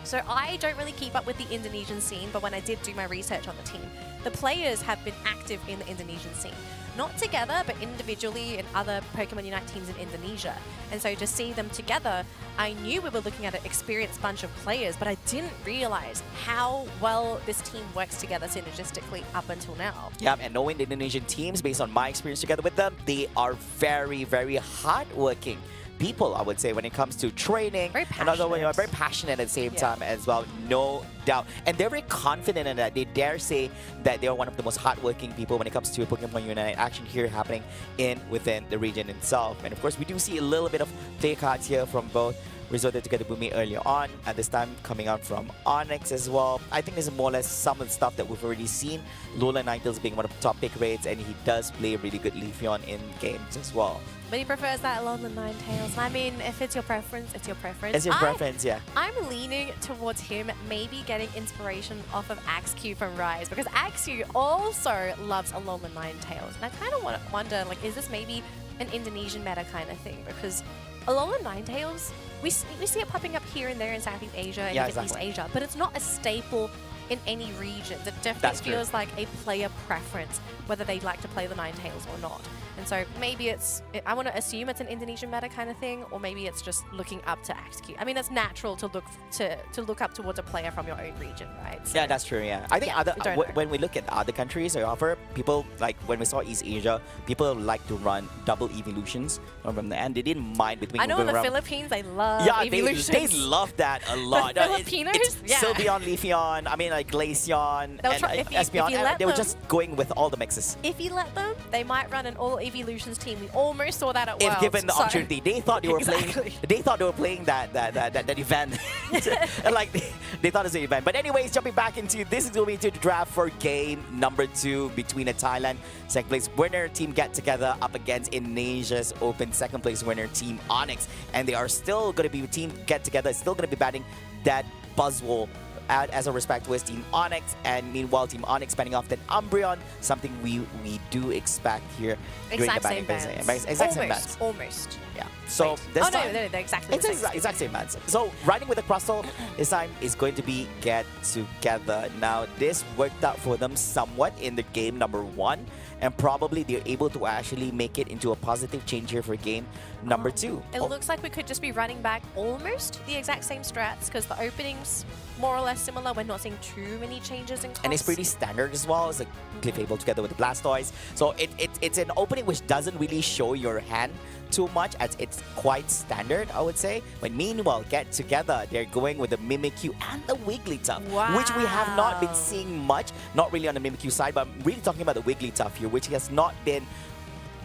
so I don't really keep up with the Indonesian scene, but when I did do my research on the team, the players have been active in the Indonesian scene. Not together, but individually in other Pokemon Unite teams in Indonesia. And so to see them together, I knew we were looking at an experienced bunch of players, but I didn't realize how well this team works together synergistically up until now. Yeah, and knowing the Indonesian teams, based on my experience together with them, they are very, very hardworking people, I would say, when it comes to training. Very passionate. And also, very passionate at the same time as well, no doubt. And they're very confident in that. They dare say that they're one of the most hardworking people when it comes to Pokemon Unite action here happening within the region itself. And of course, we do see a little bit of play cards here from both resorted to get the Boomy earlier on, and this time coming out from Onyx as well. I think this is more or less some of the stuff that we've already seen. Alolan Ninetales being one of the top pick rates, and he does play really good Leafeon in games as well. But he prefers that Alolan Ninetales. I mean, if it's your preference, it's your preference. It's your preference, yeah. I'm leaning towards him maybe getting inspiration off of Axew from Rise, because Axew also loves Alolan Ninetales. And I kind of wonder, like, is this maybe an Indonesian meta kind of thing? Because Alolan Ninetales, we see it popping up here and there in Southeast Asia and even East Asia, but it's not a staple in any region. It definitely feels like a player preference, whether they like to play the Ninetales or not. And so maybe I want to assume it's an Indonesian meta kind of thing, or maybe it's just looking up to Axew. I mean, it's natural to look up towards a player from your own region, right? So, yeah, that's true, yeah. I think when we look at other countries they offer, people, like when we saw East Asia, people like to run double evolutions from the end. They didn't mind between I know in the Philippines, they love evolutions. They love that a lot. The Filipinos? It's Sylveon, Leafeon, I mean like Glaceon, and Espeon, they were just going with all the mixes. If you let them, they might run an all evolutions team. We almost saw that at Worlds. If given the opportunity, they thought they were playing. They thought they were playing that event. Like they thought it was an event. But anyways, jumping back into this is going to be the draft for game number 2 between a Thailand second place winner team get together up against Indonesia's Open second place winner team Onyx, and they are still going to be team get together. Still going to be batting that Buzzwole as a respect with Team Onyx, and meanwhile Team Onyx spending off that Umbreon, something we do expect here during the batting phase. Exact same bands. Almost. Yeah. So this time, no, they're exactly the same. Exact same bands. So riding with the Crustle this time is going to be get together. Now this worked out for them somewhat in the game number 1, and probably they're able to actually make it into a positive change here for game number 2. It looks like we could just be running back almost the exact same strats, because the openings more or less similar. We're not seeing too many changes in costs. And it's pretty standard as well. It's like Clefable together with the Blastoise. So it's an opening which doesn't really show your hand too much, as it's quite standard, I would say. But meanwhile, get together, they're going with the Mimikyu and the Wigglytuff, which we have not been seeing much. Not really on the Mimikyu side, but I'm really talking about the Wigglytuff here, which has not been,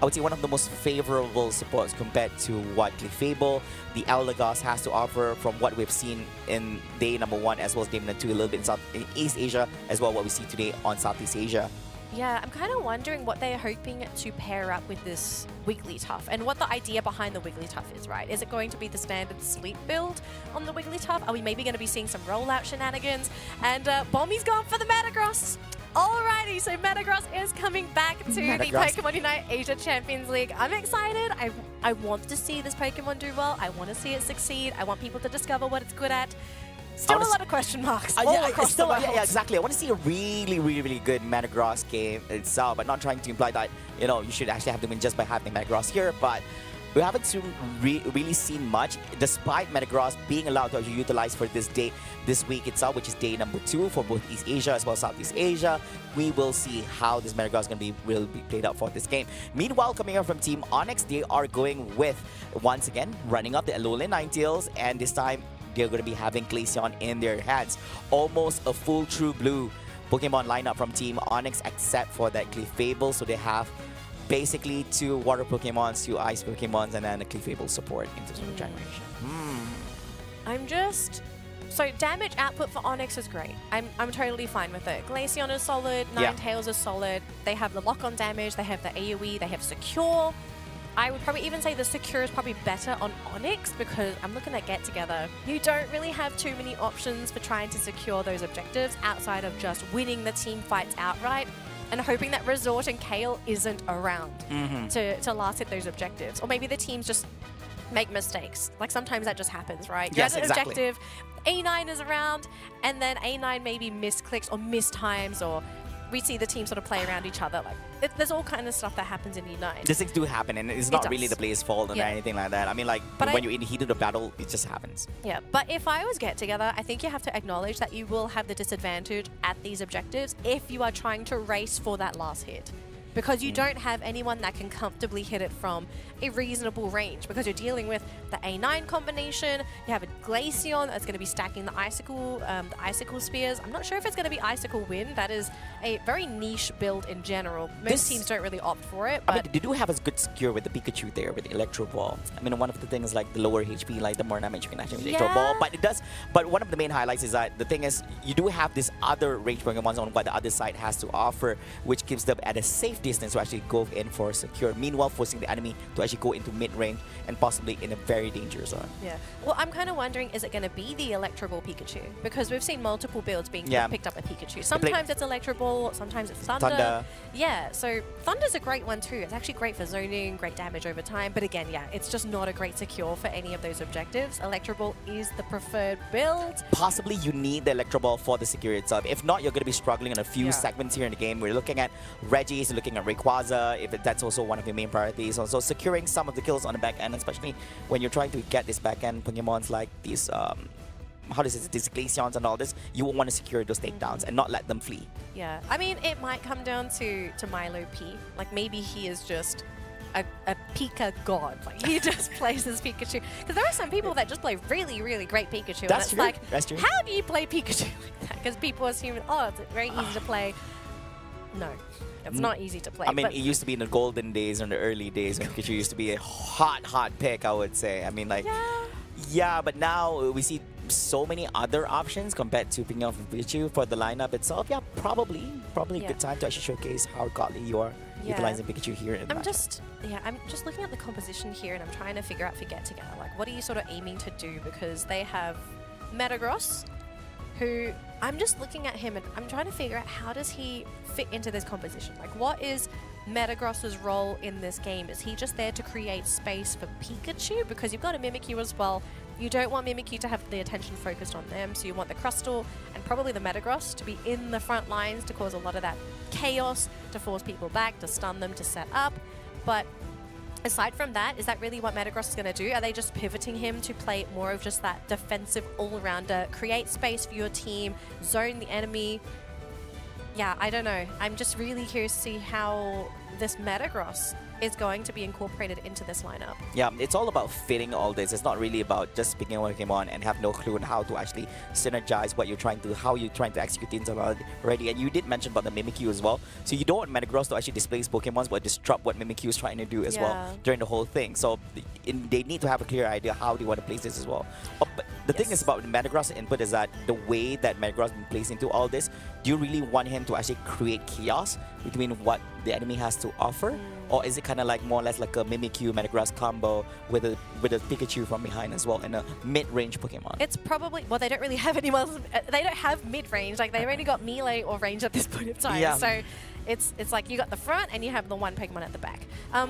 I would say, one of the most favorable supports compared to what Clefable, the Eldegoss has to offer from what we've seen in day number 1 as well as day number 2 a little bit in East Asia, as well what we see today on Southeast Asia. Yeah, I'm kind of wondering what they're hoping to pair up with this Wigglytuff, and what the idea behind the Wigglytuff is, right? Is it going to be the standard sleep build on the Wigglytuff? Are we maybe going to be seeing some rollout shenanigans? And Bommy's gone for the Metagross. Alrighty, so Metagross is coming back to the Pokémon Unite Asia Champions League. I'm excited. I want to see this Pokémon do well. I want to see it succeed. I want people to discover what it's good at. Still a lot of question marks all across the world. Yeah, exactly. I want to see a really, really, really good Metagross game itself, but not trying to imply that, you know, you should actually have to win just by having Metagross here, but we haven't really seen much, despite Metagross being allowed to utilize for this week itself, which is day number 2 for both East Asia as well as Southeast Asia. We will see how this Metagross will be played out for this game. Meanwhile, coming up from Team Onyx, they are going with, once again, running up the Alolan Ninetales, and this time they're going to be having Glaceon in their hands. Almost a full true blue Pokemon lineup from Team Onyx, except for that Clefable, so they have basically 2 water Pokemons, 2 ice Pokemons, and then a Clefable support in terms of generation. So damage output for Onyx is great. I'm totally fine with it. Glaceon is solid, Ninetales is solid. They have the lock-on damage, they have the AoE, they have Secure. I would probably even say the Secure is probably better on Onyx, because I'm looking at Get Together. You don't really have too many options for trying to secure those objectives outside of just winning the team fights outright and hoping that Resort and Kale isn't around to last hit those objectives. Or maybe the teams just make mistakes. Like sometimes that just happens, right? Yes, you have an exactly. objective, A9 is around, and then A9 maybe misclicks or mistimes, or we see the team sort of play around each other. Like there's all kind of stuff that happens in Unite. These things do happen, and it's not really the player's fault or anything like that. I mean, like, when you're in the heat of the battle, it just happens. Yeah, but if I was Get Together, I think you have to acknowledge that you will have the disadvantage at these objectives if you are trying to race for that last hit. because you don't have anyone that can comfortably hit it from a reasonable range, because you're dealing with the A9 combination. You have a Glaceon that's going to be stacking the icicle spears. I'm not sure if it's going to be Icicle Wind. That is a very niche build in general. Most teams don't really opt for it. But I mean, they do have a good secure with the Pikachu there with the Electro Ball. I mean, one of the things like the lower HP, like the more damage you can actually with Electro Ball. But it does. But one of the main highlights is that the thing is you do have this other range Pokemon on what the other side has to offer, which gives them at a safe distance to actually go in for a secure. Meanwhile, forcing the enemy to actually go into mid range and possibly in a very dangerous zone. Yeah. Well, I'm kind of wondering, is it going to be the Electro Ball Pikachu? Because we've seen multiple builds being picked up by Pikachu. Sometimes it's Electro Ball, sometimes it's Thunder. Yeah, so Thunder's a great one too. It's actually great for zoning, great damage over time. But again, yeah, it's just not a great secure for any of those objectives. Electro Ball is the preferred build. Possibly you need the Electro Ball for the security itself. If not, you're going to be struggling in a few segments here in the game. We're looking at Regis, looking at Rayquaza, if that's also one of your main priorities. Also securing some of the kills on the back end, especially when you're trying to get these back end Pokemons like these these Glaceons and all this, you will want to secure those takedowns and not let them flee. Yeah, I mean, it might come down to Milo P. Like, maybe he is just a Pika god. Like, he just plays as Pikachu. Because there are some people that just play really, really great Pikachu. That's and it's true. like, That's true. how do you play Pikachu like that? Because people assume, oh, it's very easy to play. No, it's not easy to play. I mean, but it used to be in the golden days or in the early days when Pikachu used to be a hot pick, I would say. I mean, like, yeah, but now we see so many other options compared to picking up Pikachu for the lineup itself. Yeah, probably a good time to actually showcase how godly you are utilizing Pikachu here in the I'm just looking at the composition here, and I'm trying to figure out for Get Together, like, what are you sort of aiming to do? Because they have Metagross, who I'm just looking at him and I'm trying to figure out how does he fit into this composition. Like, what is Metagross's role in this game? Is he just there to create space for Pikachu? Because you've got a Mimikyu as well. You don't want Mimikyu to have the attention focused on them, so you want the Crustle and probably the Metagross to be in the front lines to cause a lot of that chaos, to force people back, to stun them, to set up. But aside from that, is that really what Metagross is going to do? Are they just pivoting him to play more of just that defensive all-rounder, create space for your team, zone the enemy? Yeah, I don't know. I'm just really curious to see how this Metagross is going to be incorporated into this lineup. Yeah, it's all about fitting all this. It's not really about just picking one Pokemon and have no clue on how to actually synergize what you're trying to, how you're trying to execute things already. And you did mention about the Mimikyu as well. So you don't want Metagross to actually displace Pokemons, but disrupt what Mimikyu is trying to do as well during the whole thing. So they need to have a clear idea how they want to place this as well. But the thing is about Metagross input is that the way that Metagross has been placed into all this, do you really want him to actually create chaos between what the enemy has to offer? Or is it kind of like more or less like a Mimikyu Metagross combo with a Pikachu from behind as well and a mid-range Pokemon? It's probably, well, they don't really have anyone, they don't have mid-range, like they've only got melee or range at this point in time. Yeah. So it's like you got the front and you have the one Pokemon at the back.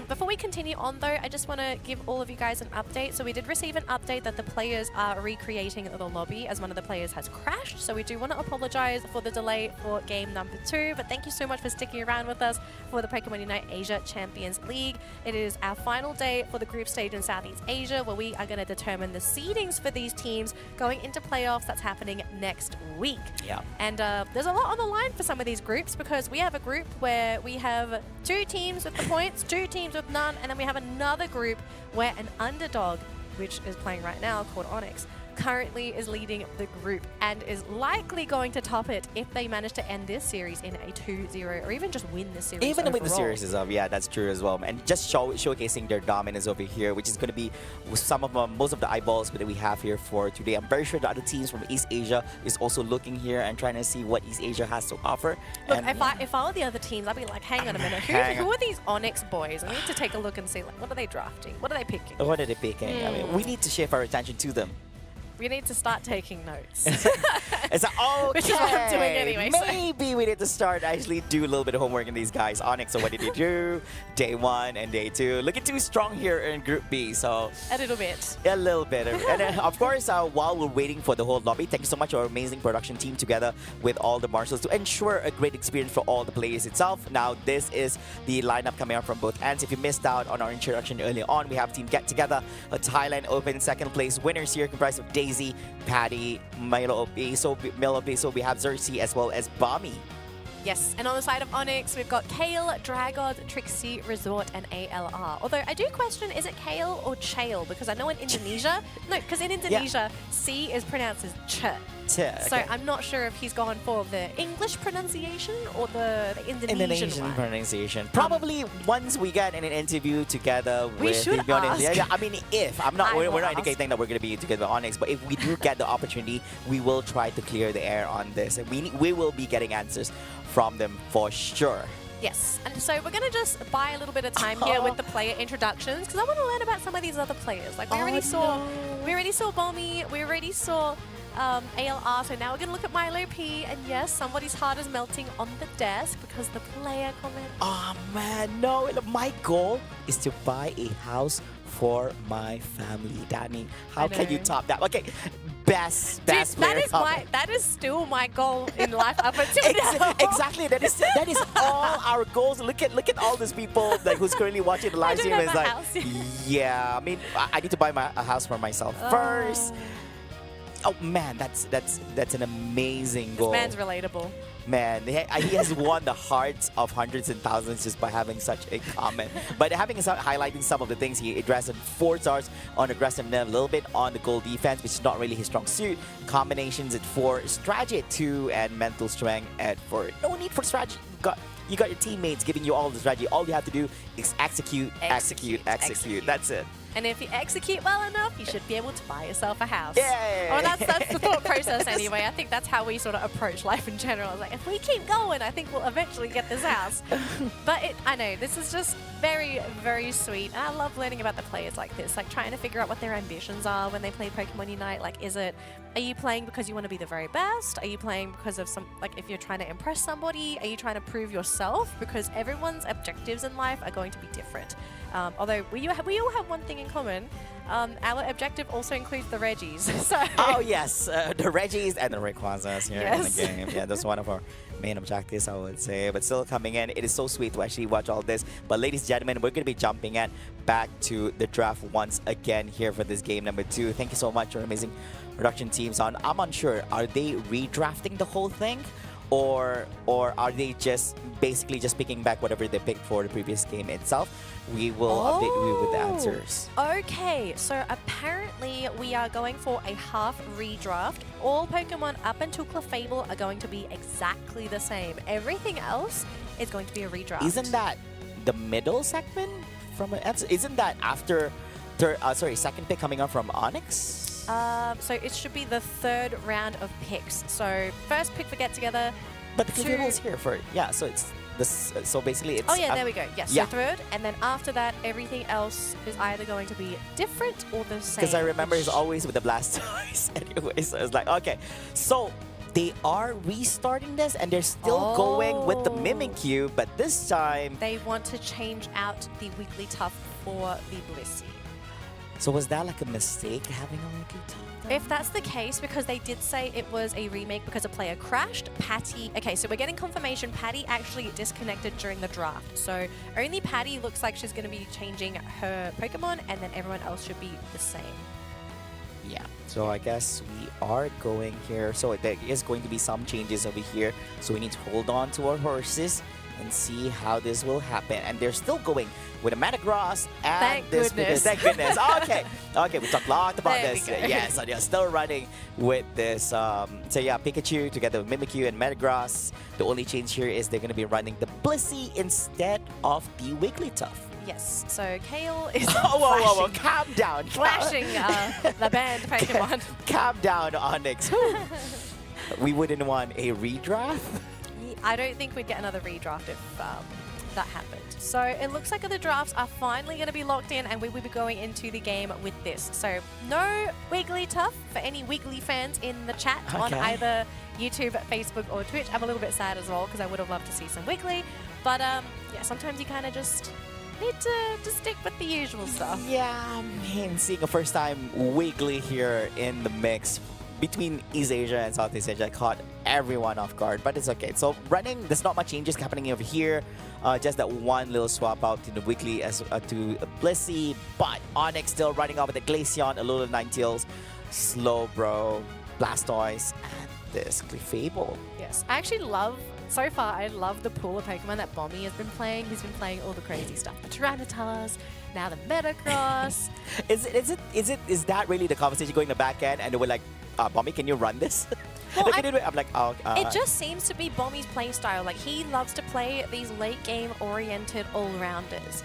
Before we continue on though, I just want to give all of you guys an update. So we did receive an update that the players are recreating the lobby as one of the players has crashed. So we do want to apologize for the delay for game number 2, but thank you so much for sticking around with us for the Pokémon Unite Asia Champions League. It is our final day for the group stage in Southeast Asia, where we are going to determine the seedings for these teams going into playoffs. That's happening next week. Yeah. And there's a lot on the line for some of these groups, because we have a group where we have 2 teams with the points, 2 teams with none, and then we have another group where an underdog, which is playing right now, called Onyx, currently is leading the group and is likely going to top it if they manage to end this series in a 2-0 or even just win the series. Even overall. with the series is up, yeah, that's true as well. And just showcasing their dominance over here, which is going to be some of most of the eyeballs that we have here for today. I'm very sure the other teams from East Asia is also looking here and trying to see what East Asia has to offer. Look, and if I were the other teams, I'd be like, hang on a minute, who are these Onyx boys? I need to take a look and see, like, what are they drafting? What are they picking? What are they picking? I mean, we need to shift our attention to them. We need to start taking notes. It's like, okay, which is what I'm doing anyway. Maybe we need to start actually do a little bit of homework in these guys. Onyx, so what did they do? Day 1 and day 2. Looking too strong here in Group B. So a little bit. A little bit. And then, of course, while we're waiting for the whole lobby, thank you so much to our amazing production team together with all the marshals to ensure a great experience for all the players itself. Now, this is the lineup coming out from both ends. If you missed out on our introduction earlier on, we have Team Get Together, a Thailand Open second place winners here, comprised of Daisy, Patty, Milo Peso, we have Xerxes as well as Bami. Yes, and on the side of Onyx, we've got Kale, Dragod, Trixie, Resort, and ALR. Although I do question, is it Kale or Chale? Because I know in Indonesia, because in Indonesia, C is pronounced as Ch. So I'm not sure if he's gone for the English pronunciation or the Indonesian one. Pronunciation. Probably once we get in an interview together We with should the audience. ask. Yeah, I mean, if I'm not, we're will not ask. indicating that we're going to be together with Onyx, but if we do get the opportunity, we will try to clear the air on this, and we will be getting answers from them for sure. Yes, and so we're going to just buy a little bit of time here with the player introductions because I want to learn about some of these other players. Like we already saw Bommy, we already saw ALR, so now we're going to look at Milo P, and yes, somebody's heart is melting on the desk because the player comment. Oh man, no, my goal is to buy a house for my family. Danny, how can you top that? Okay, best Dude, player comment. that is still my goal in life up until now. Exactly, that is all our goals. Look at all these people like who's currently watching the live stream. It's like, yeah, I mean, I need to buy a house for myself first. Oh man, that's an amazing goal. This man's relatable. Man, he has won the hearts of hundreds and thousands just by having such a comment. But highlighting some of the things he addressed in 4 stars on aggressiveness, a little bit on the goal defense, which is not really his strong suit. Combinations at 4, strategy at 2, and mental strength at 4. No need for strategy. You got your teammates giving you all the strategy. All you have to do is execute. That's it. And if you execute well enough, you should be able to buy yourself a house. Yay! Or that's the thought process anyway. I think that's how we sort of approach life in general. It's like, if we keep going, I think we'll eventually get this house. But I know, this is just very, very sweet. And I love learning about the players like this, like trying to figure out what their ambitions are when they play Pokemon Unite. Like, are you playing because you want to be the very best? Are you playing because of if you're trying to impress somebody? Are you trying to prove yourself? Because everyone's objectives in life are going to be different. Although we all have one thing in common. Our objective also includes the Reggies. So oh yes, the Reggies and the Rayquazas here in the game. Yeah, that's one of our main objectives, I would say. But still coming in, it is so sweet to actually watch all this. But ladies and gentlemen, we're going to be jumping back to the draft once again here for this game number 2. Thank you so much for amazing production teams on. I'm unsure, are they redrafting the whole thing? Or are they just basically just picking back whatever they picked for the previous game itself? We will update you with the answers. Okay, so apparently we are going for a half redraft. All Pokemon up until Clefable are going to be exactly the same. Everything else is going to be a redraft. Isn't that the middle segment from it? Isn't that after second pick coming up from Onyx? So it should be the 3rd round of picks. So first pick for Get Together. But the Clefable is here for it. Yeah, so it's this. So basically, it's. Oh yeah, there we go. Yes, so 3rd, and then after that, everything else is either going to be different or the same. Because I remember it's always with the Blastoise anyway. So it's like, okay, so they are restarting this, and they're still going with the Mimikyu, but this time they want to change out the Wigglytuff for the Blissey. So was that like a mistake having a Wigglytuff? If that's the case, because they did say it was a remake because a player crashed, Patty... Okay, so we're getting confirmation Patty actually disconnected during the draft. So only Patty looks like she's going to be changing her Pokemon, and then everyone else should be the same. Yeah, so I guess we are going here. So there is going to be some changes over here. So we need to hold on to our horses and see how this will happen. And they're still going with a Metagross and Thank this. goodness. Thank goodness. Okay, we talked a lot about this. Yeah, so they're still running with this. So yeah, Pikachu together with Mimikyu and Metagross. The only change here is they're going to be running the Blissey instead of the Wigglytuff. Yes, so Kale is whoa, calm down. flashing the banned Pokemon. Calm down, Onyx. We wouldn't want a redraft. I don't think we'd get another redraft if that happened. So it looks like the drafts are finally going to be locked in, and we will be going into the game with this. So no Wigglytuff for any Wiggly fans in the chat on either YouTube, Facebook, or Twitch. I'm a little bit sad as well because I would have loved to see some Wiggly. But yeah, sometimes you kind of just need to stick with the usual stuff. Yeah, I mean, seeing a first-time Wiggly here in the mix between East Asia and Southeast Asia caught everyone off guard, but it's okay. So running, there's not much changes happening over here. Just that one little swap out to the Wiggly as to Blissey, but Onyx still running off with the Glaceon, Alola Ninetales, Slowbro, Blastoise, and this Clefable. Yes, I actually love so far, I love the pool of Pokemon that Bommy has been playing. He's been playing all the crazy stuff. The Tyrannitars, now the Metagross. Is that really the conversation going in the back end? And they were like, Bommy, can you run this? Well, I'm like, oh. It just seems to be Bommy's play style. Like, he loves to play these late game oriented all-rounders.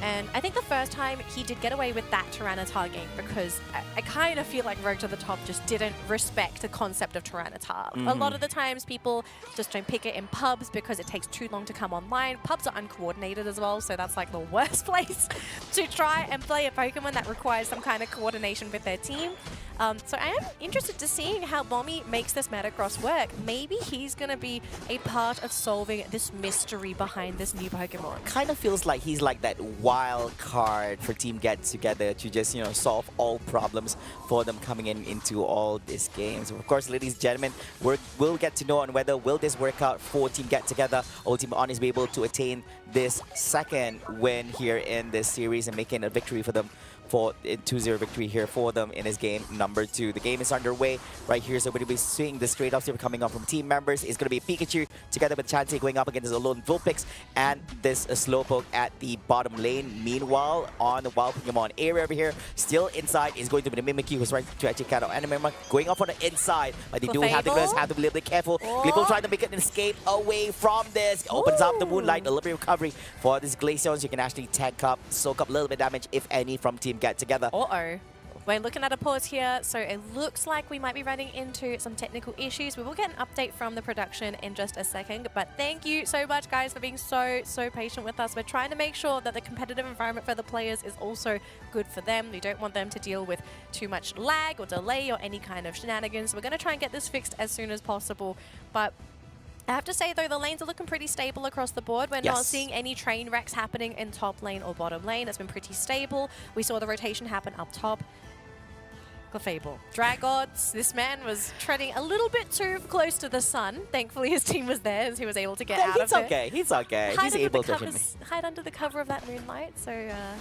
And I think the first time he did get away with that Tyranitar game because I kind of feel like Rogue to the Top just didn't respect the concept of Tyranitar. A lot of the times people just don't pick it in pubs because it takes too long to come online. Pubs are uncoordinated as well, so that's like the worst place to try and play a Pokemon that requires some kind of coordination with their team. So I am interested to seeing how Bommy makes this Metagross work. Maybe he's going to be a part of solving this mystery behind this new Pokemon. Kind of feels like he's like that wild card for Team Get Together to just, you know, solve all problems for them coming into all these games. Of course, ladies and gentlemen, we'll get to know on whether will this work out for Team Get Together or Team Honest be able to attain this second win here in this series and making a victory for them. For a 2-0 victory here for them in this game number 2. The game is underway right here, so we're going to be seeing the straight ups here coming up from team members. It's going to be Pikachu together with Chansey going up against the lone Vulpix and this Slowpoke at the bottom lane. Meanwhile, on the wild Pokemon area over here, still inside is going to be the Mimikyu who's trying to actually catch out Animema going up on the inside, but they do have to be a little bit careful. Gleeful trying to make an escape away from this. Opens up the Moonlight, a little bit of recovery for this Glaceon, so you can actually tank up, soak up a little bit of damage, if any, from Team Get Together. We're looking at a pause here, so it looks like we might be running into some technical issues. We will get an update from the production in just a second, but thank you so much, guys, for being so patient with us. We're trying to make sure that the competitive environment for the players is also good for them. We don't want them to deal with too much lag or delay or any kind of shenanigans. We're going to try and get this fixed as soon as possible, but I have to say, though, the lanes are looking pretty stable across the board. We're not seeing any train wrecks happening in top lane or bottom lane. It's been pretty stable. We saw the rotation happen up top. Clefable. Dragons. This man was treading a little bit too close to the sun. Thankfully, his team was there as he was able to get out of it. He's okay. He's able to hide under the cover of that moonlight. So,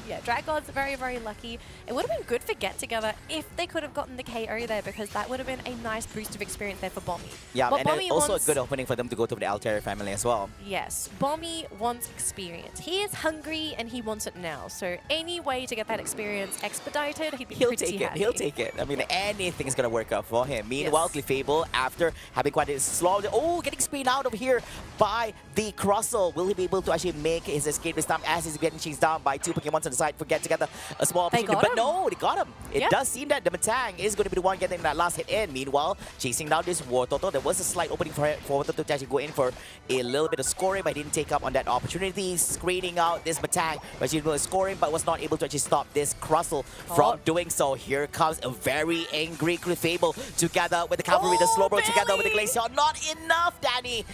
yeah, Dragons are very lucky. It would have been good for Get Together if they could have gotten the KO there, because that would have been a nice boost of experience there for Bommy. Yeah, but and Bommy also wants, a good opening for them to go to the Altair family as well. Yes, Bommy wants experience. He is hungry and he wants it now. So any way to get that experience expedited, he'd be pretty happy. He'll take it. I mean, anything's gonna work out for him. Meanwhile, Clefable, after having quite a slow, getting screened out over here by the Crustle. Will he be able to actually make his escape this time as he's getting chased down by 2 Pokemon on the side for Get Together? A small opportunity, but no, they got him. It does seem that the Matang is going to be the one getting that last hit in. Meanwhile, chasing down this Wartortle, there was a slight opening for Wartortle to actually go in for a little bit of scoring, but he didn't take up on that opportunity. Screening out this Matang, but she was scoring, but was not able to actually stop this Crustle from doing so. Here comes a very angry Clefable together with the cavalry, the Slowbro together with the Glaceon. Not enough, Danny,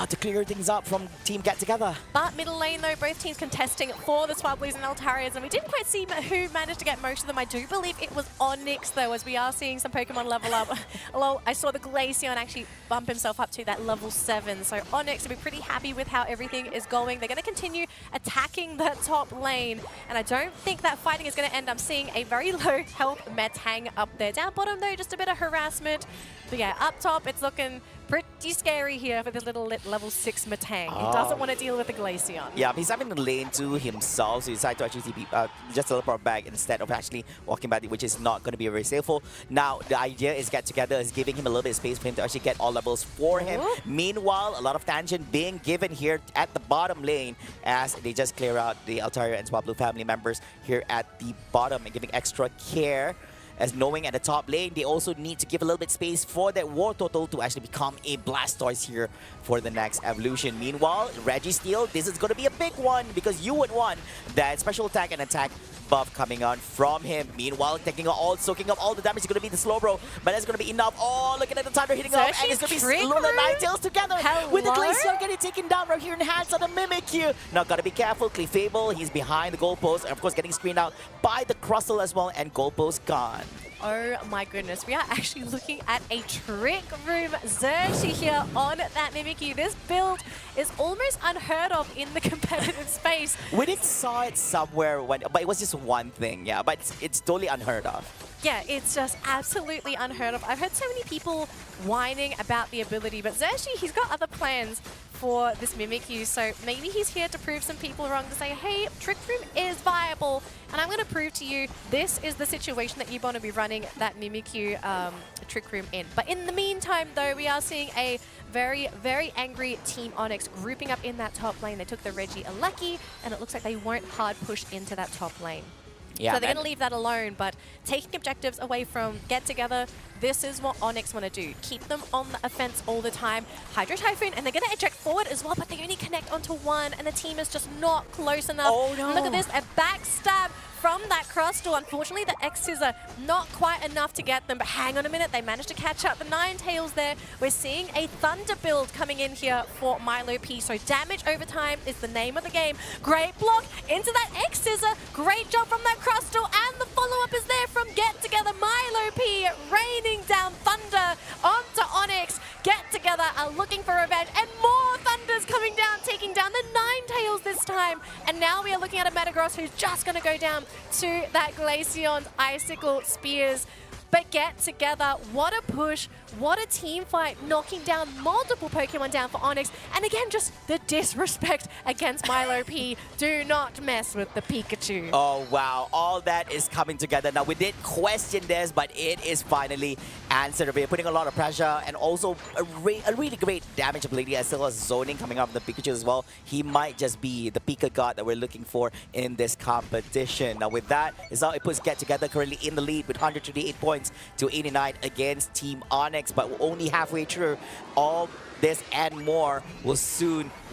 to clear things up from Team Get Together. But middle lane, though, both teams contesting for the Swablues and Altarias, and we didn't quite see who managed to get most of them. I do believe it was Onyx, though, as we are seeing some Pokemon level up. Although I saw the Glaceon actually bump himself up to that level 7. So Onyx will be pretty happy with how everything is going. They're going to continue attacking the top lane, and I don't think that fighting is going to end. I'm seeing a very low health Metang up there. Down bottom, though, just a bit of harassment. But yeah, up top, it's looking pretty scary here for this little level 6 Metang. He doesn't want to deal with the Glaceon. Yeah, he's having the lane to himself, so he decided to actually TP, just teleport back instead of actually walking back, which is not going to be very skillful. Now, the idea is Get Together is giving him a little bit of space for him to actually get all levels for him. Meanwhile, a lot of tangent being given here at the bottom lane as they just clear out the Altaria and Swablu family members here at the bottom and giving extra care. As knowing at the top lane, they also need to give a little bit space for that Wartortle to actually become a Blastoise here for the next evolution. Meanwhile, Registeel, this is going to be a big one because you would want that special attack and attack buff coming on from him. Meanwhile, soaking up all the damage is going to be the Slowbro, but that's going to be enough. Oh, looking at the Thunder hitting up, and it's going to be Luna Ninetales together with the Glaceon getting taken down right here in the hands of the Mimikyu. Now, got to be careful. Clefable, he's behind the goalpost, and of course, getting screened out by the Crustle as well, and goalpost gone. Oh my goodness, we are actually looking at a Trick Room Xerxes here on that Mimikyu. This build is almost unheard of in the competitive space. We did saw it somewhere, but it was just one thing, yeah, but it's totally unheard of. Yeah, it's just absolutely unheard of. I've heard so many people whining about the ability, but Xerxes, he's got other plans for this Mimikyu. So maybe he's here to prove some people wrong, to say, hey, Trick Room is viable. And I'm going to prove to you this is the situation that you want to be running that Mimikyu Trick Room in. But in the meantime, though, we are seeing a very, very angry Team Onyx grouping up in that top lane. They took the Reggie Alecki, and it looks like they won't hard push into that top lane. Yeah, so they're going to leave that alone, but taking objectives away from Get Together, this is what Onyx want to do. Keep them on the offense all the time. Hydro Typhoon, and they're going to eject forward as well, but they only connect onto one, and the team is just not close enough. Oh, no. Look at this, a backstab from that Crustle. Unfortunately, the X-Scissor not quite enough to get them, but hang on a minute, they managed to catch up the Ninetales there. We're seeing a Thunder build coming in here for Milo P, so damage over time is the name of the game. Great block into that X-Scissor, great job from that Crustle, and the follow-up is there from Get Together. Milo P raining down Thunder onto Onyx. Get Together are looking for revenge, and more Thunders coming down, taking down the Ninetales this time. And now we are looking at a Metagross who's just going to go down to that Glaceon's Icicle Spears. But Get Together, what a push, what a team fight, knocking down multiple Pokemon down for Onyx. And again, just the disrespect against Milo P. Do not mess with the Pikachu. Oh, wow. All that is coming together. Now, we did question this, but it is finally answered. We're putting a lot of pressure and also a really great damage ability as well as zoning coming out of the Pikachu as well. He might just be the Pika God that we're looking for in this competition. Now, with that, is how it puts Get Together currently in the lead with 138 points to 89 against Team Onyx, but we're only halfway through. All this and more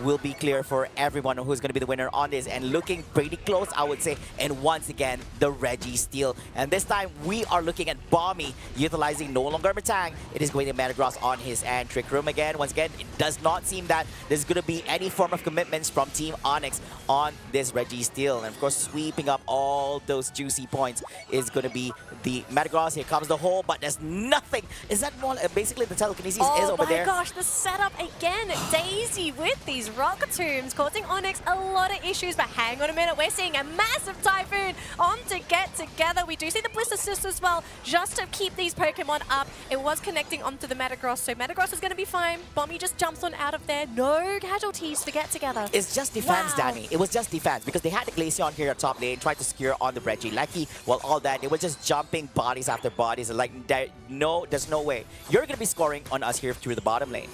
will be clear for everyone who's going to be the winner on this, and looking pretty close, I would say. And once again, the Reggie steal, and this time we are looking at Bommy utilizing no longer Matang. It is going to Metagross on his end. Trick Room again. Once again, it does not seem that there's going to be any form of commitments from Team Onyx on this Reggie steal, and of course sweeping up all those juicy points is going to be the Metagross. Here comes the hole, but there's nothing. Is that more basically the telekinesis is over there? Oh my gosh, the setup again. Daisy with these Rock Tombs causing Onyx a lot of issues, but hang on a minute, we're seeing a massive Typhoon on to Get Together. We do see the Bliss Assist as well, just to keep these Pokemon up. It was connecting onto the Metagross, so Metagross is going to be fine. Bommy just jumps on out of there. No casualties for Get Together. It's just defense, Wow. Danny. It was just defense because they had the Glaceon here at top lane, tried to secure on the Reggie Lucky. Well, all that, they were just jumping bodies after bodies. Like, there's no way you're going to be scoring on us here through the bottom lane.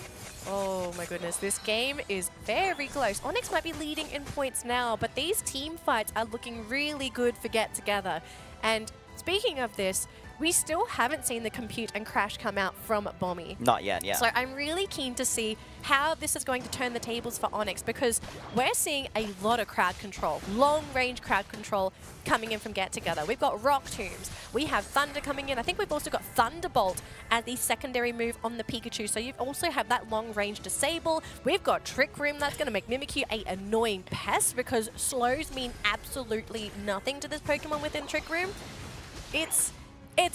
Oh my goodness, this game is very close. Onyx might be leading in points now, but these team fights are looking really good for Get Together. And speaking of this, we still haven't seen the compute and crash come out from Bommy. Not yet, yeah. So I'm really keen to see how this is going to turn the tables for Onyx, because we're seeing a lot of crowd control, long-range crowd control coming in from Get Together. We've got Rock Tombs, we have Thunder coming in. I think we've also got Thunderbolt as the secondary move on the Pikachu. So you also have that long-range disable. We've got Trick Room that's going to make Mimikyu a annoying pest, because slows mean absolutely nothing to this Pokemon within Trick Room. It's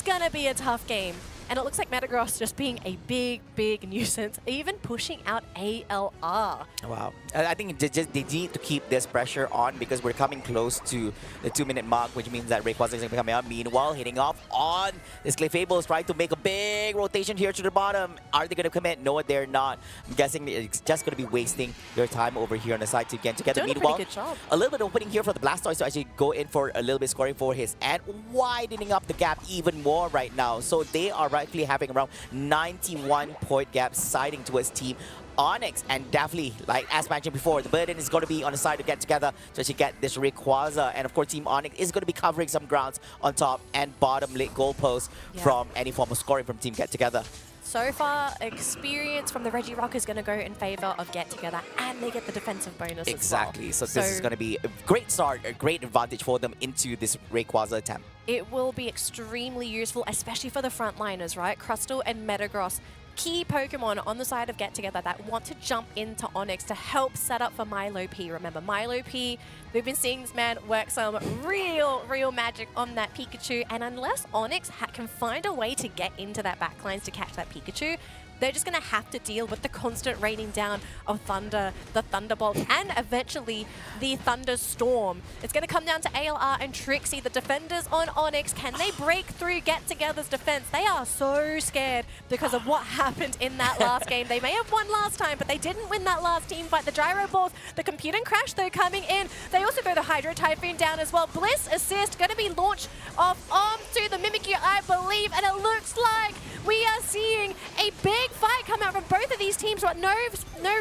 gonna be a tough game. And it looks like Metagross just being a big nuisance, even pushing out ALR. Wow. I think they need to keep this pressure on, because we're coming close to the 2-minute mark, which means that Rayquaza is going to be coming up. Meanwhile, hitting off on this Clefable is trying to make a big rotation here to the bottom. Are they going to commit? No, they're not. I'm guessing it's just going to be wasting their time over here on the side to get together. Doing Meanwhile, a pretty good job. A little bit of opening here for the Blastoise to actually go in for a little bit scoring for his, and widening up the gap even more right now. So they are rightfully having around 91 point gap siding towards Team Onyx, and definitely, like as mentioned before, the burden is going to be on the side to Get Together to actually get this Rayquaza, and of course Team Onyx is going to be covering some grounds on top and bottom late goalposts from any form of scoring from Team Get Together. So far, experience from the Regirock is going to go in favor of Get Together, and they get the defensive bonus Exactly. as well. So this is going to be a great start, a great advantage for them into this Rayquaza attempt. It will be extremely useful, especially for the frontliners, right? Crustle and Metagross, key Pokemon on the side of Get Together that want to jump into Onyx to help set up for Milo P. Remember, Milo P, we've been seeing this man work some real magic on that Pikachu, and unless Onyx can find a way to get into that backlines to catch that Pikachu, they're just going to have to deal with the constant raining down of Thunder, the Thunderbolt, and eventually the Thunderstorm. It's going to come down to ALR and Trixie, the defenders on Onyx. Can they break through Get Together's defense? They are so scared because of what happened in that last game. They may have won last time, but they didn't win that last team fight. The Gyro Balls, the Computing Crash, though, coming in. They also throw the Hydro Typhoon down as well. Bliss Assist going to be launched off onto the Mimikyu, I believe, and it looks like we are seeing a big fight come out from both of these teams, but no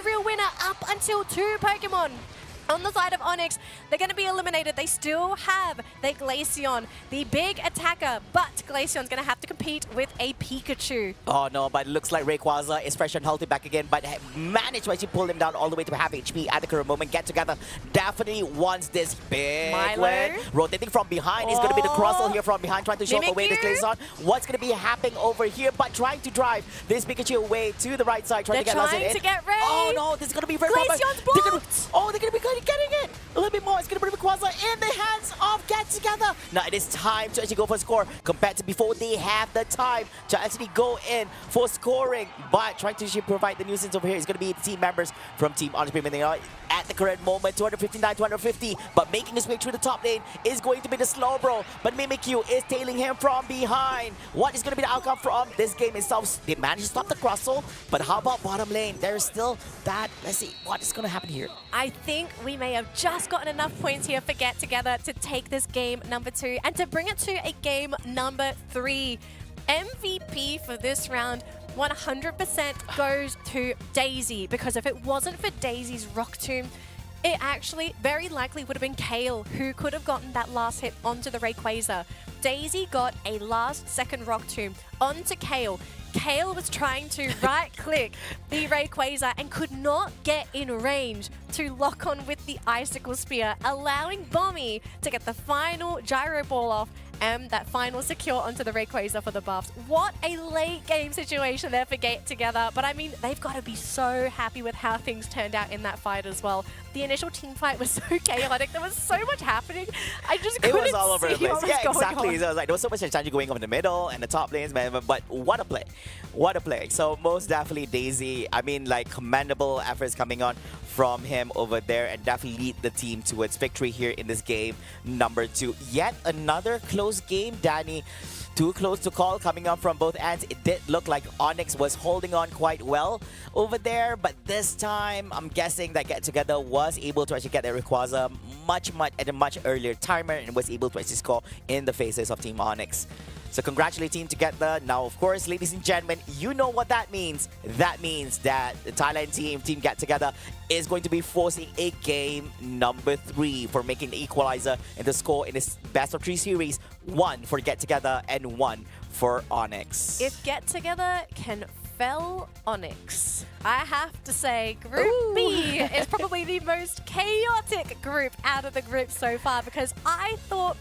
real winner up until 2 Pokemon. On the side of Onyx, they're going to be eliminated. They still have their Glaceon, the big attacker, but Glaceon's going to have to compete with a Pikachu. Oh no, but it looks like Rayquaza is fresh and healthy back again, but managed to actually pull him down all the way to half HP at the current moment. Get Together definitely wants this big win. Rotating from behind is going to be the Crossel here from behind, trying to show away this Glaceon. What's going to be happening over here, but trying to drive this Pikachu away to the right side, trying to get Glaceon in. Get Ray. Oh no, this is going to be very Glaceon's blocked. They're going to be getting it. A little bit more. It's going to bring Rayquaza in the hands of Get Together. Now it is time to actually go for a score. Compared to before, they have the time to actually go in for scoring. But trying to actually provide the nuisance over here is going to be the team members from Team Honest Premium. They are at the current moment, 259, 250. But making his way through the top lane is going to be the Slowbro. But Mimikyu is tailing him from behind. What is going to be the outcome from this game itself? They managed to stop the Crossel. But how about bottom lane? There is still that. Let's see what is going to happen here. I think we may have just gotten enough points here for Get Together to take this game number 2 and to bring it to a game number 3. MVP for this round 100% goes to Daisy, because if it wasn't for Daisy's Rock Tomb, it actually very likely would have been Kale who could have gotten that last hit onto the Rayquaza. Daisy got a last-second Rock Tomb onto Kale. Kale was trying to right-click the Rayquaza and could not get in range to lock on with the Icicle Spear, allowing Bommy to get the final Gyro Ball off and that final secure onto the Rayquaza for the buffs. What a late game situation there for Get Together. But I mean, they've got to be so happy with how things turned out in that fight as well. The initial team fight was so chaotic. There was so much happening. I just couldn't see what was going on. It was all over the place. Yeah, exactly. So it was like, there was so much strategy going on in the middle and the top lanes, man. But what a play. What a play. So most definitely Daisy, I mean, like, commendable efforts coming on from him over there, and definitely lead the team towards victory here in this game number 2. Yet another close game, Danny. Too close to call coming up from both ends. It did look like Onyx was holding on quite well over there, but this time I'm guessing that Get Together was able to actually get their Rayquaza much at a much earlier timer and was able to actually score in the faces of Team Onyx. So congratulate Team Together. Now, of course, ladies and gentlemen, you know what that means. That means that the Thailand team, Team Get Together, is going to be forcing a game number 3 for making the equalizer in the score in this best of 3 series. 1 for Get Together and 1 for Onyx. If Get Together can fell Onyx, I have to say Group B is probably the most chaotic group out of the group so far, because I thought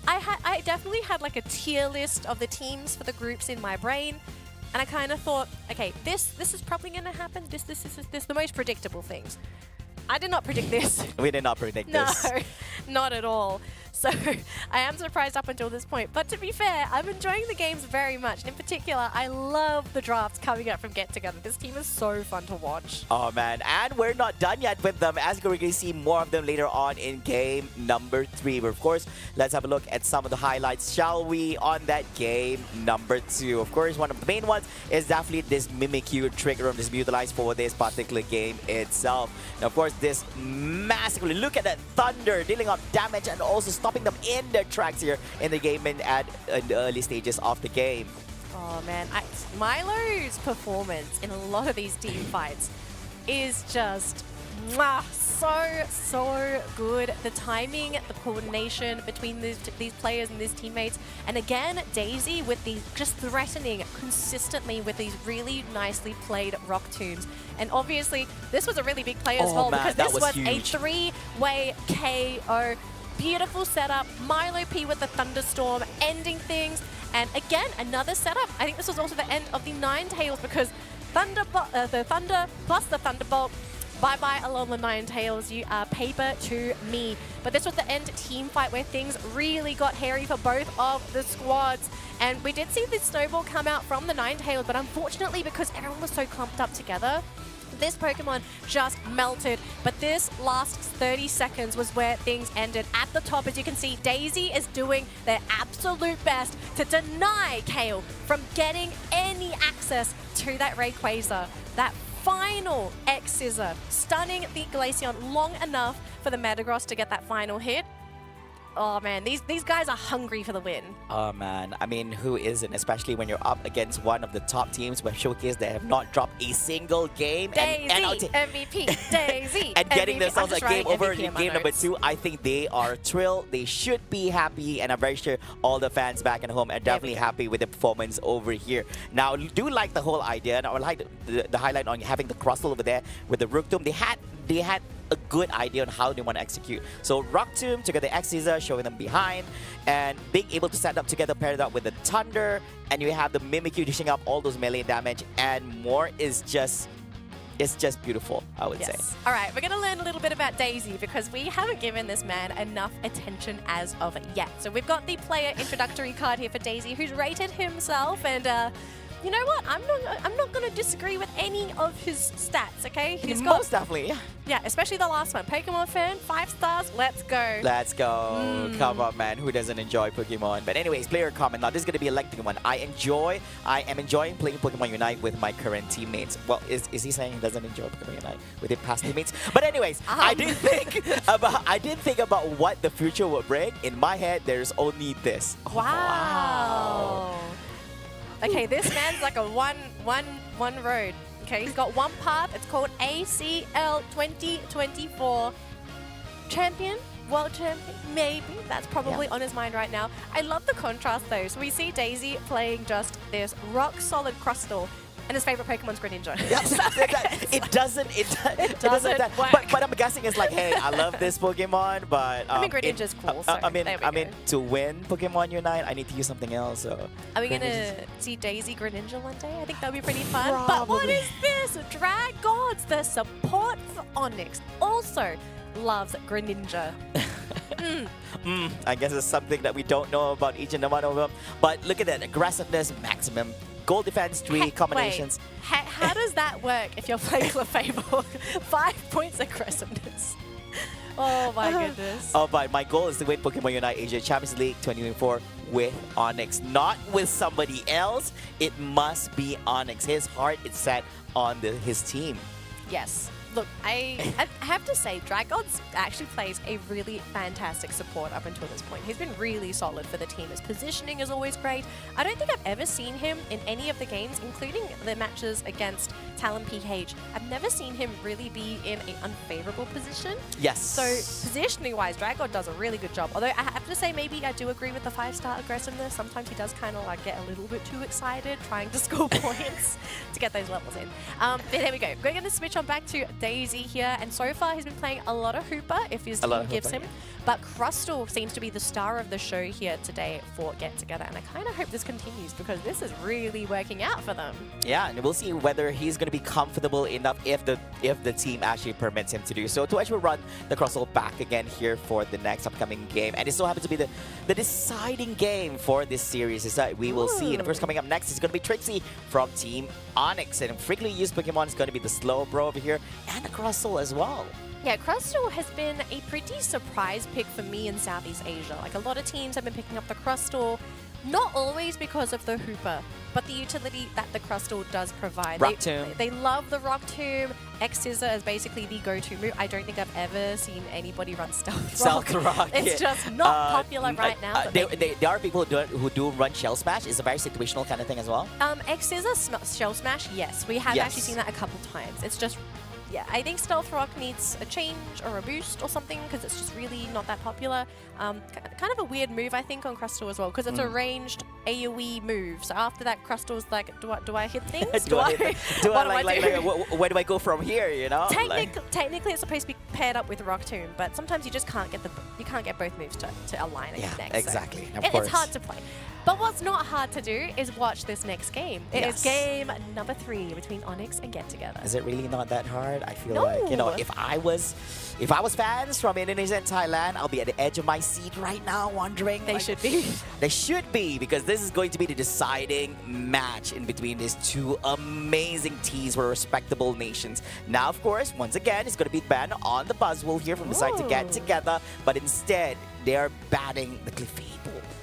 I definitely had like a tier list of the teams for the groups in my brain, and I kind of thought, okay, this is probably going to happen. This the most predictable things. I did not predict this. We did not predict this. No, not at all. So I am surprised up until this point. But to be fair, I'm enjoying the games very much. And in particular, I love the drafts coming up from Get Together. This team is so fun to watch. Oh, man. And we're not done yet with them, as we're going to see more of them later on in game number 3. But of course, let's have a look at some of the highlights, shall we, on that game number 2. Of course, one of the main ones is definitely this Mimikyu trigger on this Mutilize for this particular game itself. Now, of course, this massively, look at that Thunder dealing up damage and also stopping them in their tracks here in the game and at the early stages of the game. Oh man, Milo's performance in a lot of these team fights is just so good. The timing, the coordination between these players and these teammates, and again Daisy with these just threatening consistently with these really nicely played Rock Tombs. And obviously this was a really big play as well, man, because this was huge. a 3-way KO. Beautiful setup. Milo P with the Thunderstorm ending things, and again another setup. I think this was also the end of the Ninetales, because the Thunder plus the Thunderbolt Bye-bye Alola Ninetales, you are paper to me. But this was the end team fight where things really got hairy for both of the squads. And we did see this snowball come out from the Ninetales, but unfortunately because everyone was so clumped up together, this Pokemon just melted. But this last 30 seconds was where things ended. At the top, as you can see, Daisy is doing their absolute best to deny Kale from getting any access to that Rayquaza. That final X-Scissor, stunning the Glaceon long enough for the Metagross to get that final hit. Oh man, these guys are hungry for the win. Oh man, I mean, who isn't? Especially when you're up against one of the top teams with Showcase that have not dropped a single game. Daisy, MVP, Daisy, and getting MVP. themselves a game over in MVP game number 2. I think they are thrilled. They should be happy, and I'm very sure all the fans back at home are definitely happy with the performance over here. Now, do like the whole idea, and I would like the highlight on having the Crustle over there with the Rook Tomb. They had a good idea on how they want to execute. So Rock Tomb together, X-Scissor showing them behind, and being able to set up together, paired up with the Thunder, and you have the Mimikyu dishing up all those melee damage and more. Is just, it's just beautiful, I would say. All right, we're going to learn a little bit about Daisy because we haven't given this man enough attention as of yet. So we've got the player introductory card here for Daisy, who's rated himself, and you know what? I'm not going to disagree with any of his stats, okay? He's got, most definitely, yeah. Yeah, especially the last one. Pokemon fan, 5 stars, let's go. Let's go. Come on, man. Who doesn't enjoy Pokemon? But anyways, player comment. Now, this is going to be a lengthy one. I am enjoying playing Pokemon Unite with my current teammates. Well, is he saying he doesn't enjoy Pokemon Unite with his past teammates? But anyways, I did think about what the future would bring. In my head, there's only this. Wow. Okay, this man's like a one road. Okay, he's got one path. It's called ACL 2024. Champion? World champion? Maybe. That's probably on his mind right now. I love the contrast though. So we see Daisy playing just this rock solid Crustle. And his favorite Pokemon's Greninja. It doesn't work. But I'm guessing it's like, hey, I love this Pokemon, but I mean, Greninja's cool. So I mean, to win Pokemon Unite, I need to use something else. So are we gonna see Daisy Greninja one day? I think that'd be pretty fun. But what is this? Drag Gods, the support for Onyx, also loves Greninja. I guess it's something that we don't know about each and one of them. But look at that aggressiveness maximum. Gold defense, 3 combinations. Wait, how does that work if you're playing Clefable? 5 points aggressiveness. Oh my goodness. Oh, but my goal is to win Pokemon Unite Asia Champions League 2024 with Onyx, not with somebody else. It must be Onyx. His heart is set on his team. Yes. Look, I have to say, Dragon's actually plays a really fantastic support up until this point. He's been really solid for the team. His positioning is always great. I don't think I've ever seen him in any of the games, including the matches against Talon PH. I've never seen him really be in an unfavorable position. Yes. So positioning-wise, Dragon does a really good job. Although I have to say, maybe I do agree with the 5-star aggressiveness. Sometimes he does kind of like get a little bit too excited trying to score points to get those levels in. But there we go. We're going to switch on back to Daisy here, and so far he's been playing a lot of Hooper if his team gives him. But Crustle seems to be the star of the show here today for Get Together, and I kind of hope this continues because this is really working out for them. Yeah, and we'll see whether he's going to be comfortable enough if the team actually permits him to do so. To actually run the Crustle back again here for the next upcoming game, and it so happens to be the deciding game for this series. Is that we will see. And of course, coming up next is going to be Trixie from Team Onyx, and frequently used Pokemon is going to be the Slowbro over here and the Crustle as well. Yeah, Crustle has been a pretty surprise pick for me in Southeast Asia. Like, a lot of teams have been picking up the Crustle, not always because of the Hooper, but the utility that the Crustle does provide. Rock Tomb. They love the Rock Tomb. X-Scissor is basically the go-to move. I don't think I've ever seen anybody run Stealth Rock. It's just not popular right now. There are people who do run Shell Smash. It's a very situational kind of thing as well. X-Scissor Shell Smash, yes. We have actually seen that a couple times. It's just... Yeah, I think Stealth Rock needs a change or a boost or something because it's just really not that popular. Kind of a weird move, I think, on Crustle as well because it's a ranged AoE move. So after that, Crustle's like, do I hit things? Where do I go from here? You know, technically, it's supposed to be paired up with Rock Tomb, but sometimes you just can't get the you can't get both moves to align and connect. Exactly. So Of course. it's hard to play. But what's not hard to do is watch this next game. It is game number 3 between Onyx and Get Together. Is it really not that hard? I feel like, you know, if I was fans from Indonesia and Thailand, I'll be at the edge of my seat right now wondering. They should be. They should be, because this is going to be the deciding match in between these two amazing teams for respectable nations. Now, of course, once again, it's going to be banned on the Buzzwole here from the side to Get Together, but instead, they're banning the Clefable.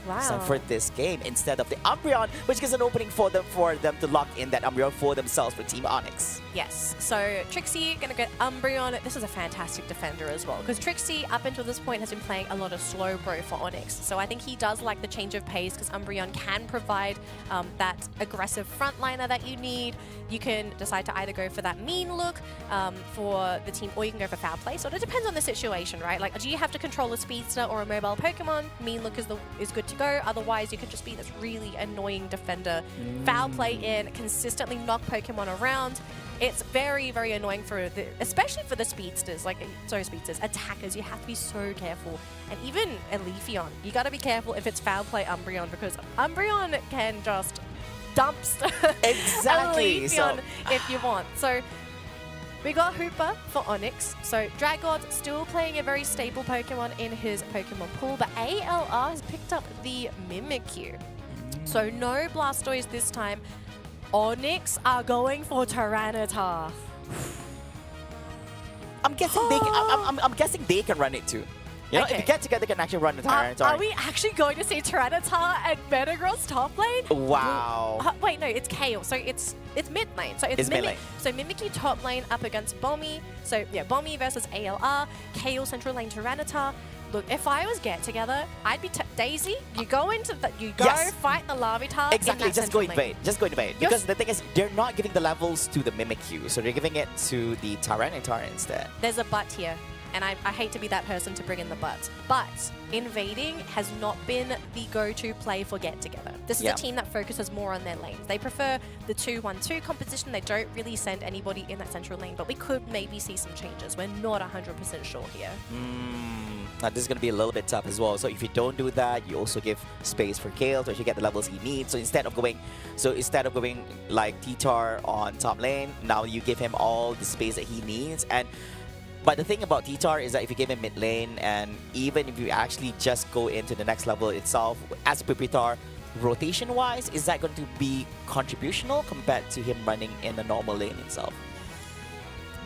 Wow. For this game instead of the Umbreon, which gives an opening for them to lock in that Umbreon for themselves for Team Onyx. Yes, so Trixie gonna get Umbreon. This is a fantastic defender as well, because Trixie up until this point has been playing a lot of Slowbro for Onyx. So I think he does like the change of pace, because Umbreon can provide that aggressive frontliner that you need. You can decide to either go for that mean look for the team, or you can go for foul play. So it depends on the situation, right? Like, do you have to control a speedster or a mobile Pokemon? Mean look is good to go. Otherwise, you could just be this really annoying defender. Foul play in, consistently knock Pokemon around. It's very, very annoying especially for the speedsters, attackers. You have to be so careful. And even a Leafeon, you got to be careful if it's foul play Umbreon, because Umbreon can just dumps exactly. a Leafeon if you want. So we got Hooper for Onyx. So Dragon still playing a very stable Pokemon in his Pokemon pool, but ALR has picked up the Mimikyu. So no Blastoise this time. Onyx are going for Tyranitar. I'm guessing they can run it too. You know, if you Get Together, they can actually run the Tyranitar. Are we actually going to see Tyranitar and Metagross top lane? Wow. Wait, no, it's Kale. So it's mid lane. So it's mid lane. So Mimikyu top lane up against Bommy. So yeah, Bommy versus ALR. Kale central lane Tyranitar. Look, if I was Get Together, I'd be Daisy. You go fight the Larvitar. Exactly, in that just go central lane. invade. Just go invade. Because the thing is, they're not giving the levels to the Mimikyu, so they're giving it to the Tyranitar instead. There's a but here, and I hate to be that person to bring in the but. But invading has not been the go-to play for Get Together. This is a team that focuses more on their lanes. They prefer the 2-1-2 composition. They don't really send anybody in that central lane, but we could maybe see some changes. We're not 100% sure here. Now this is going to be a little bit tough as well. So if you don't do that, you also give space for Kale to actually get the levels he needs. So instead of going like T-Tar on top lane, now you give him all the space that he needs. But the thing about T-Tar is that if you give him mid lane, and even if you actually just go into the next level itself, as Pupitar, rotation-wise, is that going to be contributional compared to him running in the normal lane itself?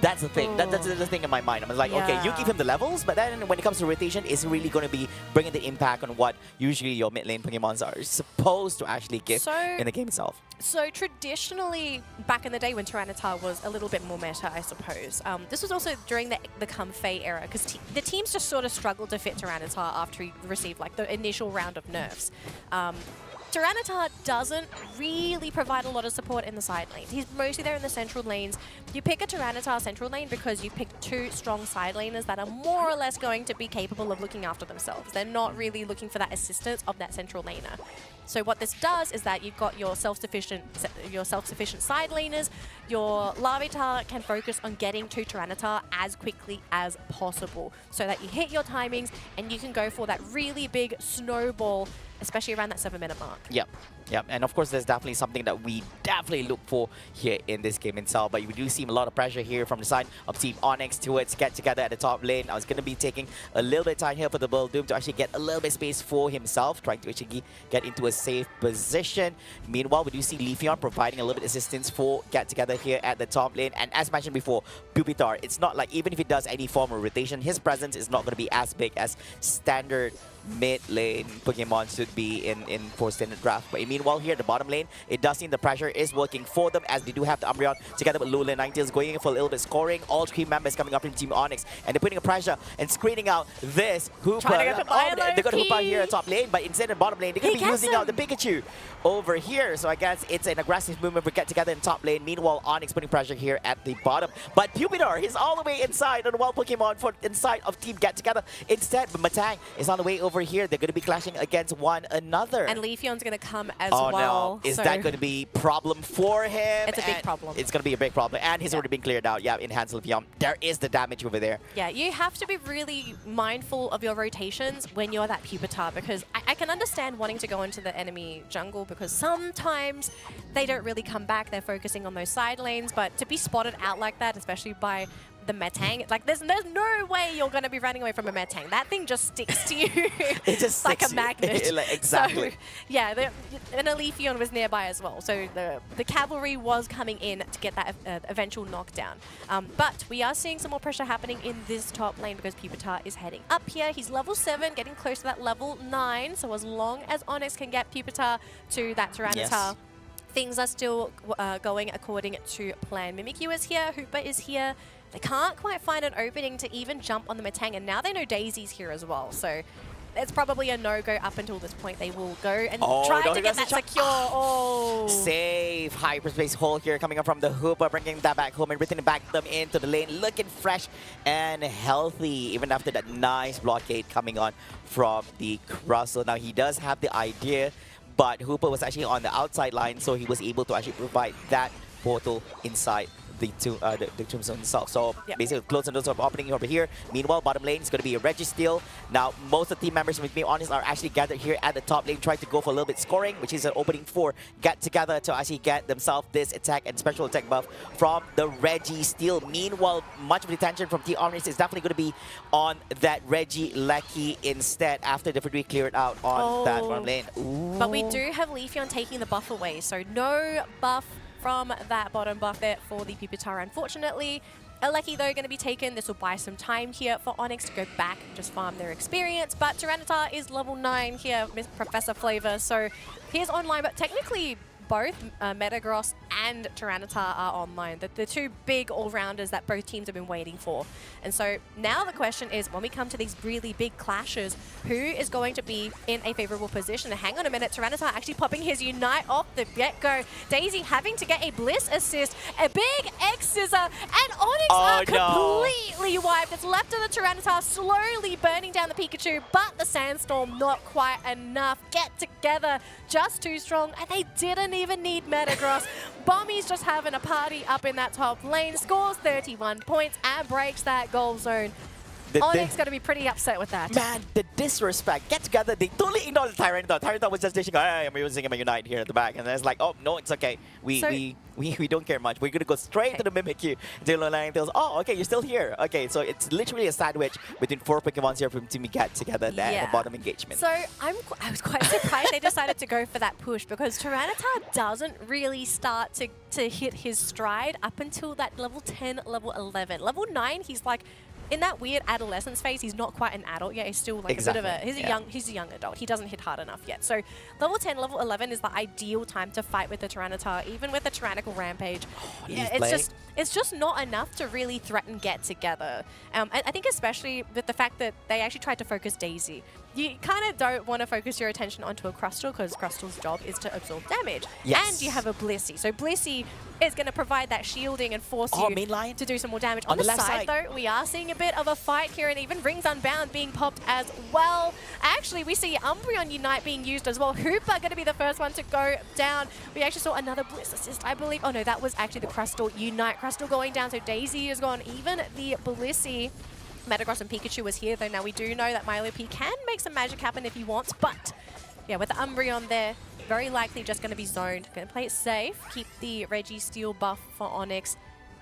That's the thing. That's the thing in my mind. I'm like, okay, you give him the levels, but then when it comes to rotation, it's really going to be bringing the impact on what usually your mid lane Pokemons are supposed to actually give in the game itself. So traditionally, back in the day when Tyranitar was a little bit more meta, I suppose, this was also during the Comfey era, because the teams just sort of struggled to fit Tyranitar after he received like the initial round of nerfs. Tyranitar doesn't really provide a lot of support in the side lanes. He's mostly there in the central lanes. You pick a Tyranitar central lane because you picked 2 strong side laners that are more or less going to be capable of looking after themselves. They're not really looking for that assistance of that central laner. So what this does is that you've got your self-sufficient side laners. Your Larvitar can focus on getting to Tyranitar as quickly as possible, so that you hit your timings and you can go for that really big snowball, especially around that 7-minute mark. Yep, and of course, there's definitely something that we definitely look for here in this game itself. But we do see a lot of pressure here from the side of Team Onyx towards Get Together at the top lane. Now, it's going to be taking a little bit of time here for the Doom to actually get a little bit of space for himself, trying to actually get into a safe position. Meanwhile, we do see Leafeon providing a little bit of assistance for Get Together here at the top lane. And as mentioned before, Pupitar, it's not like even if he does any form of rotation, his presence is not going to be as big as standard mid lane Pokemon should be in for standard draft. But meanwhile here at the bottom lane, it does seem the pressure is working for them, as they do have the Umbreon together with Lulin. Ninetales going in for a little bit scoring. All 3 members coming up from Team Onyx, and they're putting a pressure and screening out this Hooper. They got Hooper here at top lane, but instead of bottom lane, they're going to be using out the Pikachu over here. So I guess it's an aggressive movement for Get Together in top lane. Meanwhile, Onyx putting pressure here at the bottom. But Pupitar is all the way inside on the wild Pokemon for inside of Team Get Together. Instead, Matang is on the way over here. They're going to be clashing against one another. And Leafeon's going to come as oh well. no, is so that going to be problem for him? It's a big And problem. It's going to be a big problem, and he's already been cleared out. Yeah, in hands of Leafeon. There is the damage over there. Yeah, you have to be really mindful of your rotations when you're that Pupitar, because I can understand wanting to go into the enemy jungle because sometimes they don't really come back. They're focusing on those side lanes, but to be spotted out like that, especially by the Metang, like there's no way you're going to be running away from a Metang. That thing just sticks to you. It just like a sticks magnet. like, exactly. So, yeah, and a Leafeon was nearby as well. So the cavalry was coming in to get that eventual knockdown. But we are seeing some more pressure happening in this top lane because Pupitar is heading up here. He's level 7, getting close to that level 9. So as long as Onyx can get Pupitar to that Tyranitar, things are still going according to plan. Mimikyu is here, Hooper is here. They can't quite find an opening to even jump on the Metang, and now they know Daisy's here as well. So it's probably a no-go up until this point. They will go and try to get that secure. Oh! Save hyperspace hole here coming up from the Hooper, bringing that back home and returning back them into the lane, looking fresh and healthy, even after that nice blockade coming on from the Crustle. Now he does have the idea, but Hooper was actually on the outside line, so he was able to actually provide that portal inside the tombstone itself. So basically close on those of opening over here. Meanwhile, bottom lane is going to be a Registeel. Now, most of the team members, with me honest, are actually gathered here at the top lane, trying to go for a little bit scoring, which is an opening for Get Together to actually get themselves this attack and special attack buff from the Registeel. Meanwhile, much of the attention from Team Omnis is definitely going to be on that Regieleki instead after the Frederick cleared out on that bottom lane. Ooh. But we do have Leafeon taking the buff away, so no buff from that bottom buffet for the Pupitar, unfortunately. Eleki, though, going to be taken. This will buy some time here for Onyx to go back and just farm their experience. But Tyranitar is level 9 here, Miss Professor Flavor. So he's online, but technically both Metagross and Tyranitar are online. The two big all-rounders that both teams have been waiting for. And so now the question is, when we come to these really big clashes, who is going to be in a favorable position? And hang on a minute, Tyranitar actually popping his Unite off the get-go. Daisy having to get a Bliss assist, a big X-Scissor, and Onyx are completely wiped. It's left to the Tyranitar slowly burning down the Pikachu, but the Sandstorm not quite enough. Get Together, just too strong, and they didn't even need Metagross. Bommy's just having a party up in that top lane, scores 31 points and breaks that goal zone. Onyx going to be pretty upset with that. Man, the disrespect. Get Together, they totally ignored the Tyranitar. Tyranitar was just dishing, hey, I'm using my Unite here at the back. And then it's like, oh, no, it's okay. We don't care much. We're going to go straight to the Mimikyu. Dylan tells, oh, okay, you're still here. Okay, so it's literally a sandwich between 4 Pokemons here from Team Get Together and the bottom engagement. So I was quite surprised they decided to go for that push, because Tyranitar doesn't really start to hit his stride up until that level 10, level 11. Level 9, he's like, in that weird adolescence phase, he's not quite an adult yet. He's still like a bit of a he's a young adult. He doesn't hit hard enough yet. So level 10, level 11 is the ideal time to fight with the Tyranitar, even with the Tyrannical Rampage. It's just not enough to really threaten Get Together. I think especially with the fact that they actually tried to focus Daisy. You kind of don't want to focus your attention onto a Crustle, because Crustle's job is to absorb damage. Yes. And you have a Blissey. So Blissey is going to provide that shielding and force you to do some more damage. On the left side, though, we are seeing a bit of a fight here, and even Rings Unbound being popped as well. Actually, we see Umbreon Unite being used as well. Hooper going to be the first one to go down. We actually saw another Bliss assist, I believe. Oh no, that was actually the Crustle Unite. Crustle going down, so Daisy is gone. Even the Blissey. Metagross and Pikachu was here, though. Now we do know that Milope can make some magic happen if he wants, but yeah, with the Umbreon there, very likely just going to be zoned. Going to play it safe, keep the Registeel buff for Onyx,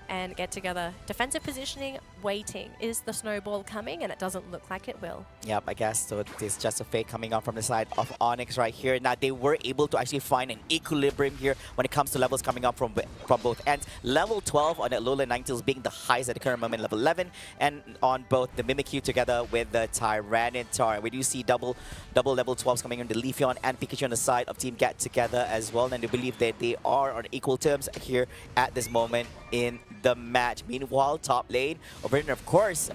and Get Together. Defensive positioning, waiting. Is the snowball coming? And it doesn't look like it will. Yep, I guess so. It's just a fake coming on from the side of Onyx right here. Now, they were able to actually find an equilibrium here when it comes to levels coming up from both ends. Level 12 on that Alolan Ninetales being the highest at the current moment, level 11, and on both the Mimikyu together with the Tyranitar. We do see double level 12s coming in, the Leafeon and Pikachu on the side of Team Get Together as well. And they believe that they are on equal terms here at this moment in the match. Meanwhile, top lane over here, of course,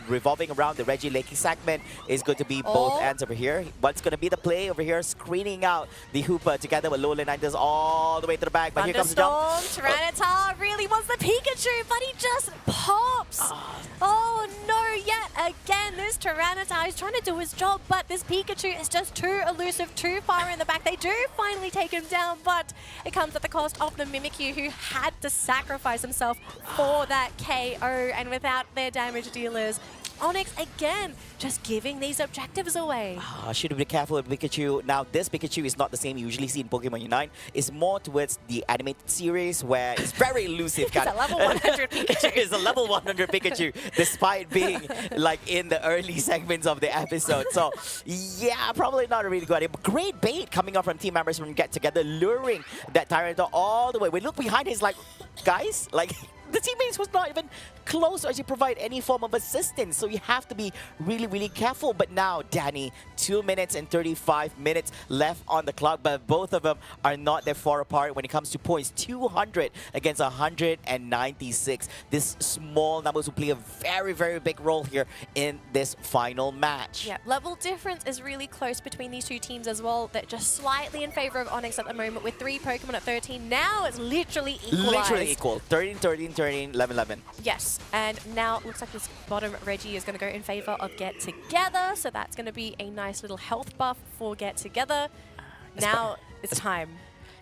revolving around the Reggie Lakey segment is going to be both ends over here. What's going to be the play over here? Screening out the Hoopa together with Lowland Ninetales all the way to the back. But here comes the jump. Tyranitar really wants the Pikachu, but he just pops. Oh no, yet again, this Tyranitar is trying to do his job, but this Pikachu is just too elusive, too far in the back. They do finally take him down, but it comes at the cost of the Mimikyu, who had to sacrifice himself for that KO, and without their damage dealers, Onyx again just giving these objectives away. Should have been careful with Pikachu. Now, this Pikachu is not the same you usually see in Pokemon Unite. It's more towards the animated series where it's very elusive. It's a level 100 Pikachu. It's a level 100 Pikachu, despite being like in the early segments of the episode. So, yeah, probably not a really good idea. But great bait coming up from team members from Get Together, luring that Tyranitar all the way. We look behind, he's like, guys, like, the teammates was not even close to actually provide any form of assistance. So you have to be really, really careful. But now, Danny, 2 minutes and 35 minutes left on the clock. But both of them are not that far apart when it comes to points. 200 against 196. This small numbers will play a very, very big role here in this final match. Yeah, level difference is really close between these two teams as well. They're just slightly in favor of Onyx at the moment with 3 Pokemon at 13. Now it's literally equalized. Literally equal. 13, 13, 13, 11, 11. Yes, and now it looks like this bottom Reggie is going to go in favor of Get Together. So that's going to be a nice little health buff for Get Together. Now it's time.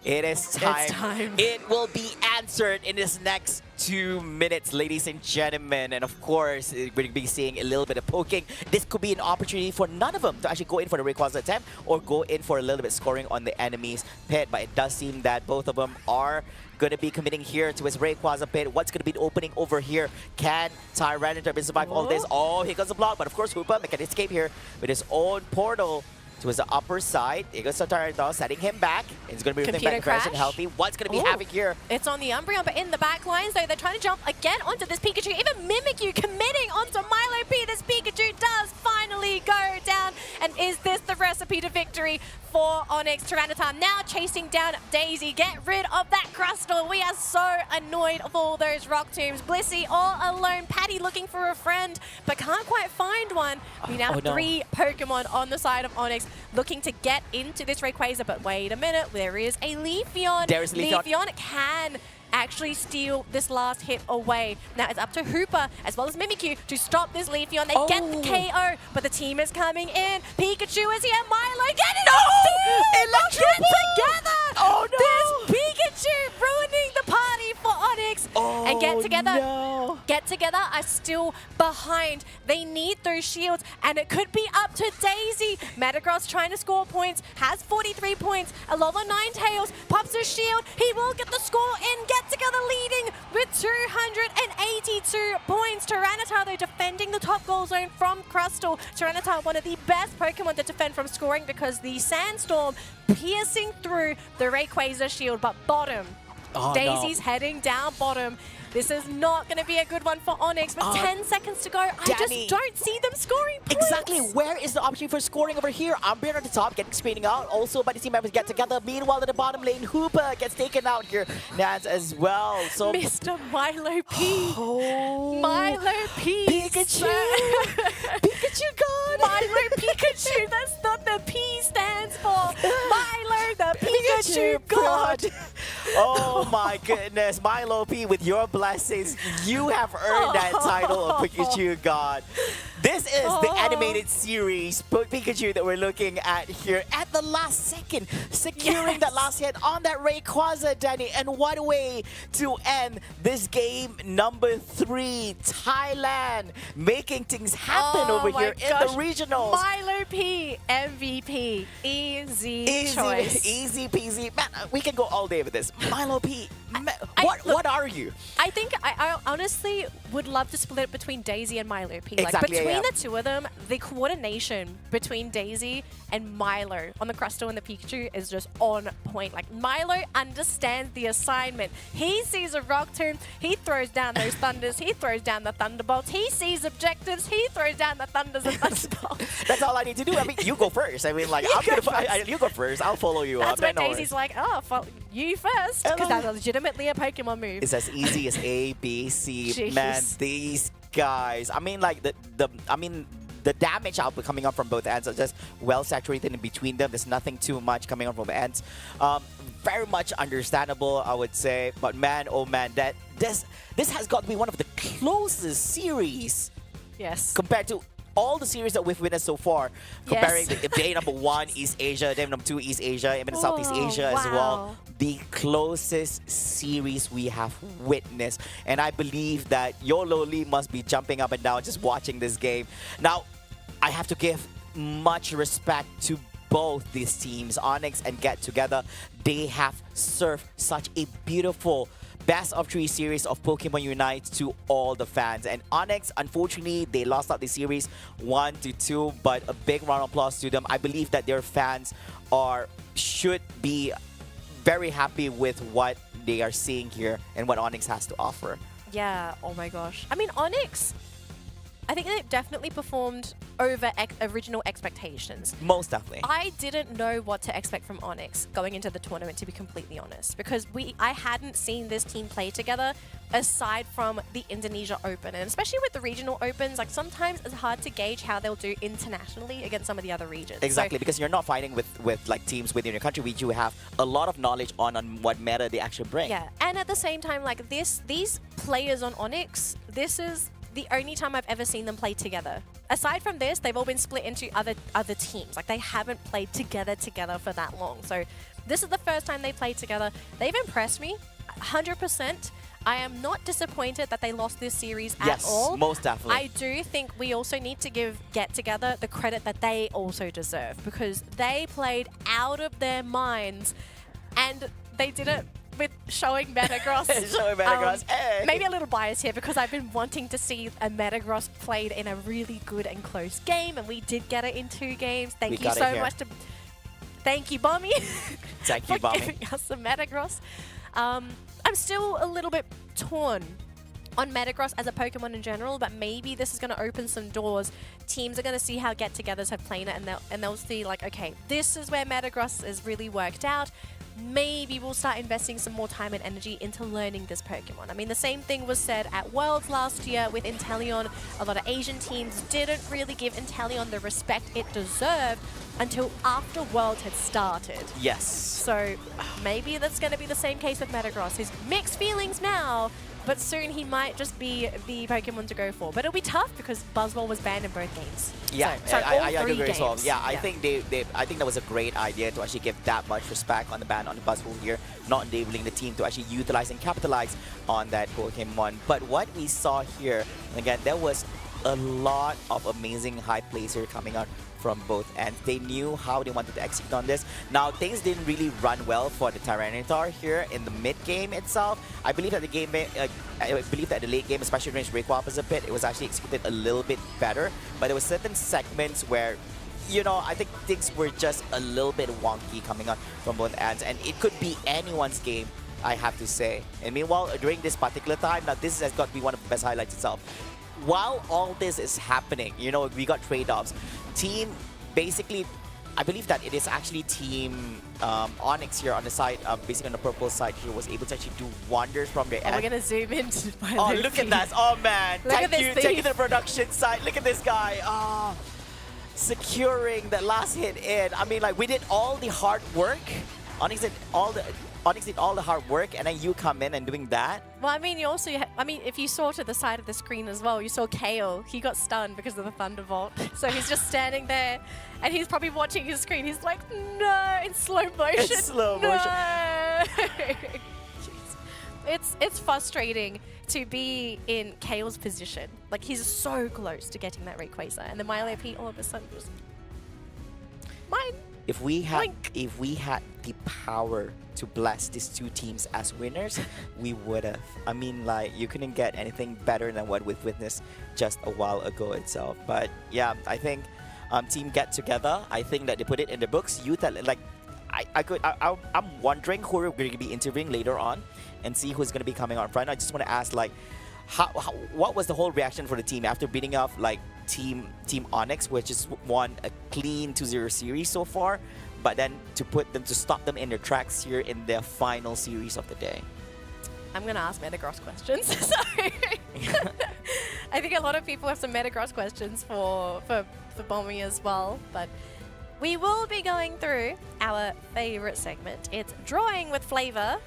It is time. It's time. It will be answered in this next 2 minutes, ladies and gentlemen. And of course, we're going to be seeing a little bit of poking. This could be an opportunity for none of them to actually go in for the Rayquaza attempt or go in for a little bit scoring on the enemy's pit. But it does seem that both of them are going to be committing here to his Rayquaza pit. What's going to be the opening over here? Can Tyranitar survive all this? Oh, here goes the block. But of course, Hoopa can escape here with his own portal to his upper side. Here goes Tyranitar, setting him back. It's going to be with him back fresh and healthy. What's going to be havoc here? It's on the Umbreon, but in the back lines, though, they're trying to jump again onto this Pikachu. Even Mimikyu committing onto Milo P. This Pikachu does finally go down. And is this the recipe to victory for Onyx? Tyranitar now chasing down Daisy. Get rid of that Crustle. We are so annoyed of all those rock tombs. Blissey all alone. Patty looking for a friend, but can't quite find one. We now have 3 Pokemon on the side of Onyx looking to get into this Rayquaza. But wait a minute, there is a Leafeon. There is Leafeon. Leafeon can actually steal this last hit away. Now it's up to Hoopa as well as Mimikyu to stop this Leafeon. They get the KO, but the team is coming in. Pikachu is here. Milo getting Get Together! Oh no! This Pikachu ruining the party for Onyx. And Get Together. Get Together are still behind. They need those shields, and it could be up to Daisy. Metagross trying to score points, has 43 points. Alola Ninetales pops a shield. He will get the score in. Get Together leading with 282 points. Tyranitar, though, defending the top goal zone from Crustle. Tyranitar, one of the best Pokemon to defend from scoring because the Sandstorm piercing through the Rayquaza shield, but bottom. Daisy's heading down bottom. This is not going to be a good one for Onyx. With 10 seconds to go, I just don't see them scoring points. Exactly. Where is the option for scoring over here? Umbreon at the top, getting screening out. Also, by the team members Get Together. Meanwhile, at the bottom lane, Hoopa gets taken out here. Nance as well. So Mr. Milo P. Milo P. Pikachu. Pikachu God. Milo Pikachu. That's not the P stands for. Milo the Pikachu God. Oh my goodness. Milo P, with your blessings, you have earned that title of Pikachu God. This is the animated series Pikachu that we're looking at here at the last second, securing that last hit on that Rayquaza, Danny. And what a way to end this game number 3. Thailand making things happen over here in the regionals. Milo P, MVP, easy choice. Easy peasy. Man, we can go all day with this. Milo P, what are you? I think I honestly would love to split it between Daisy and Milo P. Exactly, like between the two of them, the coordination between Daisy and Milo on the Crustle and the Pikachu is just on point. Like, Milo understands the assignment. He sees a Rock Tomb, he throws down those Thunders, he throws down the Thunderbolts, he sees objectives, he throws down the Thunders and Thunderbolts. That's all I need to do. I mean, you go first. I mean, like, you go first. I'll follow you That's up. where Daisy's like, oh, you first, because that's legitimately a Pokemon move. It's as easy as A, B, C. Jeez. Man, these guys. I mean, like the damage output coming up from both ends are just well saturated in between them. There's nothing too much coming up from ends. Very much understandable, I would say. But man, oh man, that this has got to be one of the closest series. Yes. Compared to all the series that we've witnessed so far, comparing the day number 1 East Asia, day number 2 East Asia, even Southeast Asia as well, the closest series we have witnessed. And I believe that YOLO Lee must be jumping up and down just watching this game. Now, I have to give much respect to both these teams, Onyx and Get Together. They have served such a beautiful best of 3 series of Pokemon Unite to all the fans. And Onyx, unfortunately, they lost out the series 1-2, but a big round of applause to them. I believe that their fans should be very happy with what they are seeing here and what Onyx has to offer. Yeah, oh my gosh. I mean, Onyx, I think they've definitely performed over original expectations. Most definitely. I didn't know what to expect from Onyx going into the tournament, to be completely honest, because I hadn't seen this team play together aside from the Indonesia Open, and especially with the regional opens, like sometimes it's hard to gauge how they'll do internationally against some of the other regions. Exactly, because you're not fighting with like teams within your country. We do have a lot of knowledge on what meta they actually bring. Yeah, and at the same time, like these players on Onyx, this is the only time I've ever seen them play together. Aside from this, they've all been split into other teams. Like, they haven't played together for that long. So this is the first time they played together. They've impressed me 100%. I am not disappointed that they lost this series at all. Yes, most definitely. I do think we also need to give Get Together the credit that they also deserve, because they played out of their minds, and they did it with showing Metagross. Showing Metagross, hey! Maybe a little biased here, because I've been wanting to see a Metagross played in a really good and close game, and we did get it in 2 games. Thank you so much to... Thank you, Bommy. Thank you, Bommy. For giving us a Metagross. I'm still a little bit torn on Metagross as a Pokemon in general, but maybe this is going to open some doors. Teams are going to see how Get-Togethers have played it, and they'll see, like, okay, this is where Metagross is really worked out. Maybe we'll start investing some more time and energy into learning this Pokemon. I mean, the same thing was said at Worlds last year with Inteleon. A lot of Asian teams didn't really give Inteleon the respect it deserved until after Worlds had started. Yes. So maybe that's going to be the same case with Metagross. He's mixed feelings now, but soon he might just be the Pokemon to go for. But it'll be tough because Buzzwole was banned in both games. Yeah, so I agree as well. games. Yeah, I think I think that was a great idea to actually give that much respect on the ban on the Buzzwole here, not enabling the team to actually utilize and capitalize on that Pokemon. But what we saw here, again, there was a lot of amazing high plays here coming out from both ends. They knew how they wanted to execute on this. Now, things didn't really run well for the Tyranitar here in the mid game itself. I believe that the late game, especially during Rayquaza was a bit, it was actually executed a little bit better. But there were certain segments where, you know, I think things were just a little bit wonky coming out from both ends, and it could be anyone's game, I have to say. And meanwhile, during this particular time, now this has got to be one of the best highlights itself. While all this is happening, you know, we got trade-offs. Team, basically, I believe that it is actually Team Onyx here on the side, basically on the purple side here, was able to actually do wonders from their end. We're going to zoom in. Oh, look at that. Oh, man. Thank you. Take you to the production side. Look at this guy. Oh, securing that last hit in. I mean, like, we did all the hard work. Onyx did all the hard work, and then you come in and doing that. Well, I mean, you also, if you saw to the side of the screen as well, you saw Kale. He got stunned because of the Thunderbolt. So he's just standing there, and he's probably watching his screen. He's like, no, in slow motion. It's slow motion. It's frustrating to be in Kale's position. Like, he's so close to getting that Rayquaza, and then Milo P all of a sudden just... Mine. if we had the power to bless these two teams as winners, we would have. I mean, like, you couldn't get anything better than what we've witnessed just a while ago itself. But yeah, I think team get together. I think that they put it in the books. I'm wondering who we're going to be interviewing later on and see who's going to be coming on front. I just want to ask, like, what was the whole reaction for the team after beating off like Team Onyx, which has won a clean 2-0 series so far, but then to stop them in their tracks here in their final series of the day? I'm going to ask Metagross questions. Sorry. I think a lot of people have some Metagross questions for Bommy as well, but we will be going through our favorite segment. It's Drawing with Flavor.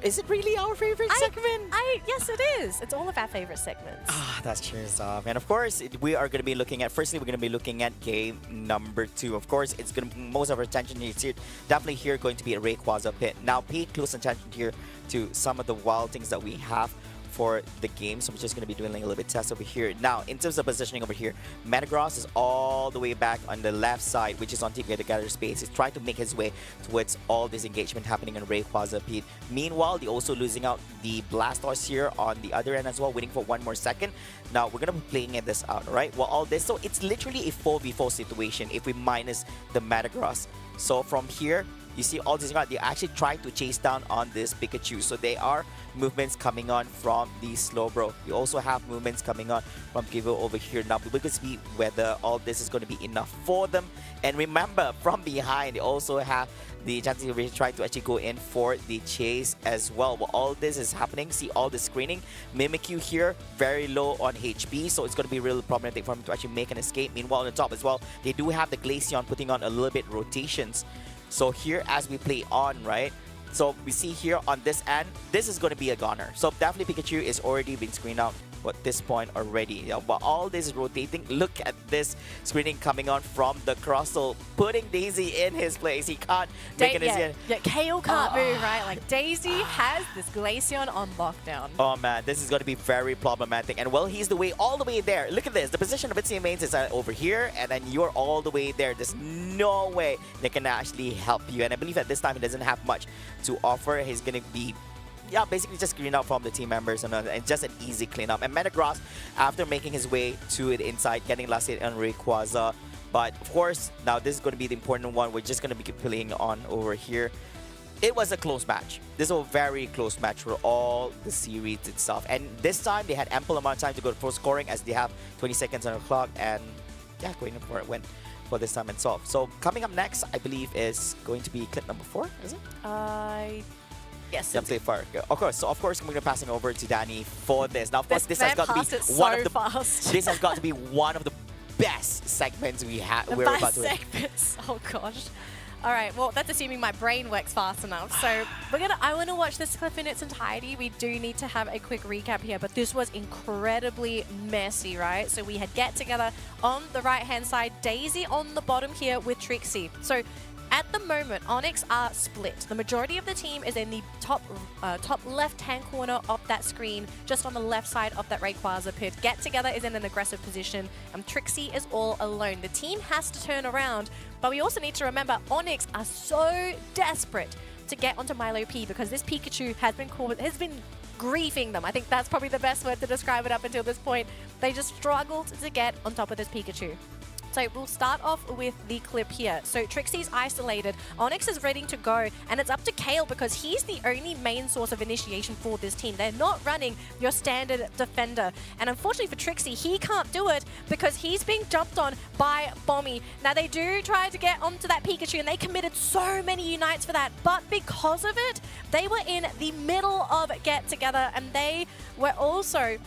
Is it really our favorite segment? Yes, it is. It's all of our favorite segments. That's cheers off. And of course, we are going to be looking at, firstly, we're going to be looking at game number 2. Of course, it's going to, most of our attention is here, definitely here going to be a Rayquaza pit. Now, pay close attention here to some of the wild things that we have for the game, so I'm just going to be doing a little bit of test over here. Now, in terms of positioning over here, Metagross is all the way back on the left side, which is on Team Gather Space. He's trying to make his way towards all this engagement happening on Rayquaza Pete. Meanwhile, they're also losing out the Blastoise here on the other end as well, waiting for one more second. Now, we're going to be playing this out, right? Well, all this, so it's literally a 4v4 situation if we minus the Metagross. So from here, you see all this, they're actually trying to chase down on this Pikachu. So they are movements coming on from the Slowbro. You also have movements coming on from Givo over here. Now, we're going to see whether all this is going to be enough for them. And remember, from behind, they also have the chances of trying to actually go in for the chase as well. While all this is happening, see all the screening. Mimikyu here, very low on HP, so it's going to be really problematic for him to actually make an escape. Meanwhile, on the top as well, they do have the Glaceon putting on a little bit rotations. So here, as we play on, right? So we see here on this end, this is going to be a goner. So definitely Pikachu is already been screened out at this point already. While all this is rotating, look at this screening coming on from the Crustle, putting Daisy in his place. He can't make an escape. Yeah, Kale can't move, right? Like, Daisy has this Glaceon on lockdown. Oh man, this is going to be very problematic. And well, he's all the way there. Look at this. The position of its teammates is over here, and then you're all the way there. There's no way they can actually help you. And I believe at this time he doesn't have much to offer. He's going to be basically just screen out from the team members and just an easy cleanup. And Metagross, after making his way to the inside, getting last hit on Rayquaza. But of course, now this is going to be the important one. We're just going to be playing on over here. It was a close match. This was a very close match for all the series itself. And this time, they had ample amount of time to go for scoring as they have 20 seconds on the clock. And yeah, going for a win for this time itself. So coming up next, I believe, is going to be clip number 4, is it? Yes. Yeah, play far. Of course. So of course, we're gonna be passing over to Danny for this. Now, of course, this has got to be this has got to be one of the best segments we have. The best segments. Oh gosh. All right. Well, that's assuming my brain works fast enough. So I want to watch this clip in its entirety. We do need to have a quick recap here, but this was incredibly messy, right? So we had Get Together on the right-hand side, Daisy on the bottom here with Trixie. So at the moment, Onyx are split. The majority of the team is in the top left-hand corner of that screen, just on the left side of that Rayquaza pit. Get Together is in an aggressive position, and Trixie is all alone. The team has to turn around, but we also need to remember Onyx are so desperate to get onto Milo P because this Pikachu has been griefing them. I think that's probably the best word to describe it up until this point. They just struggled to get on top of this Pikachu. So we'll start off with the clip here. So Trixie's isolated, Onyx is ready to go, and it's up to Kale because he's the only main source of initiation for this team. They're not running your standard defender. And unfortunately for Trixie, he can't do it because he's being jumped on by Bommy. Now they do try to get onto that Pikachu and they committed so many unites for that, but because of it, they were in the middle of Get Together and they were also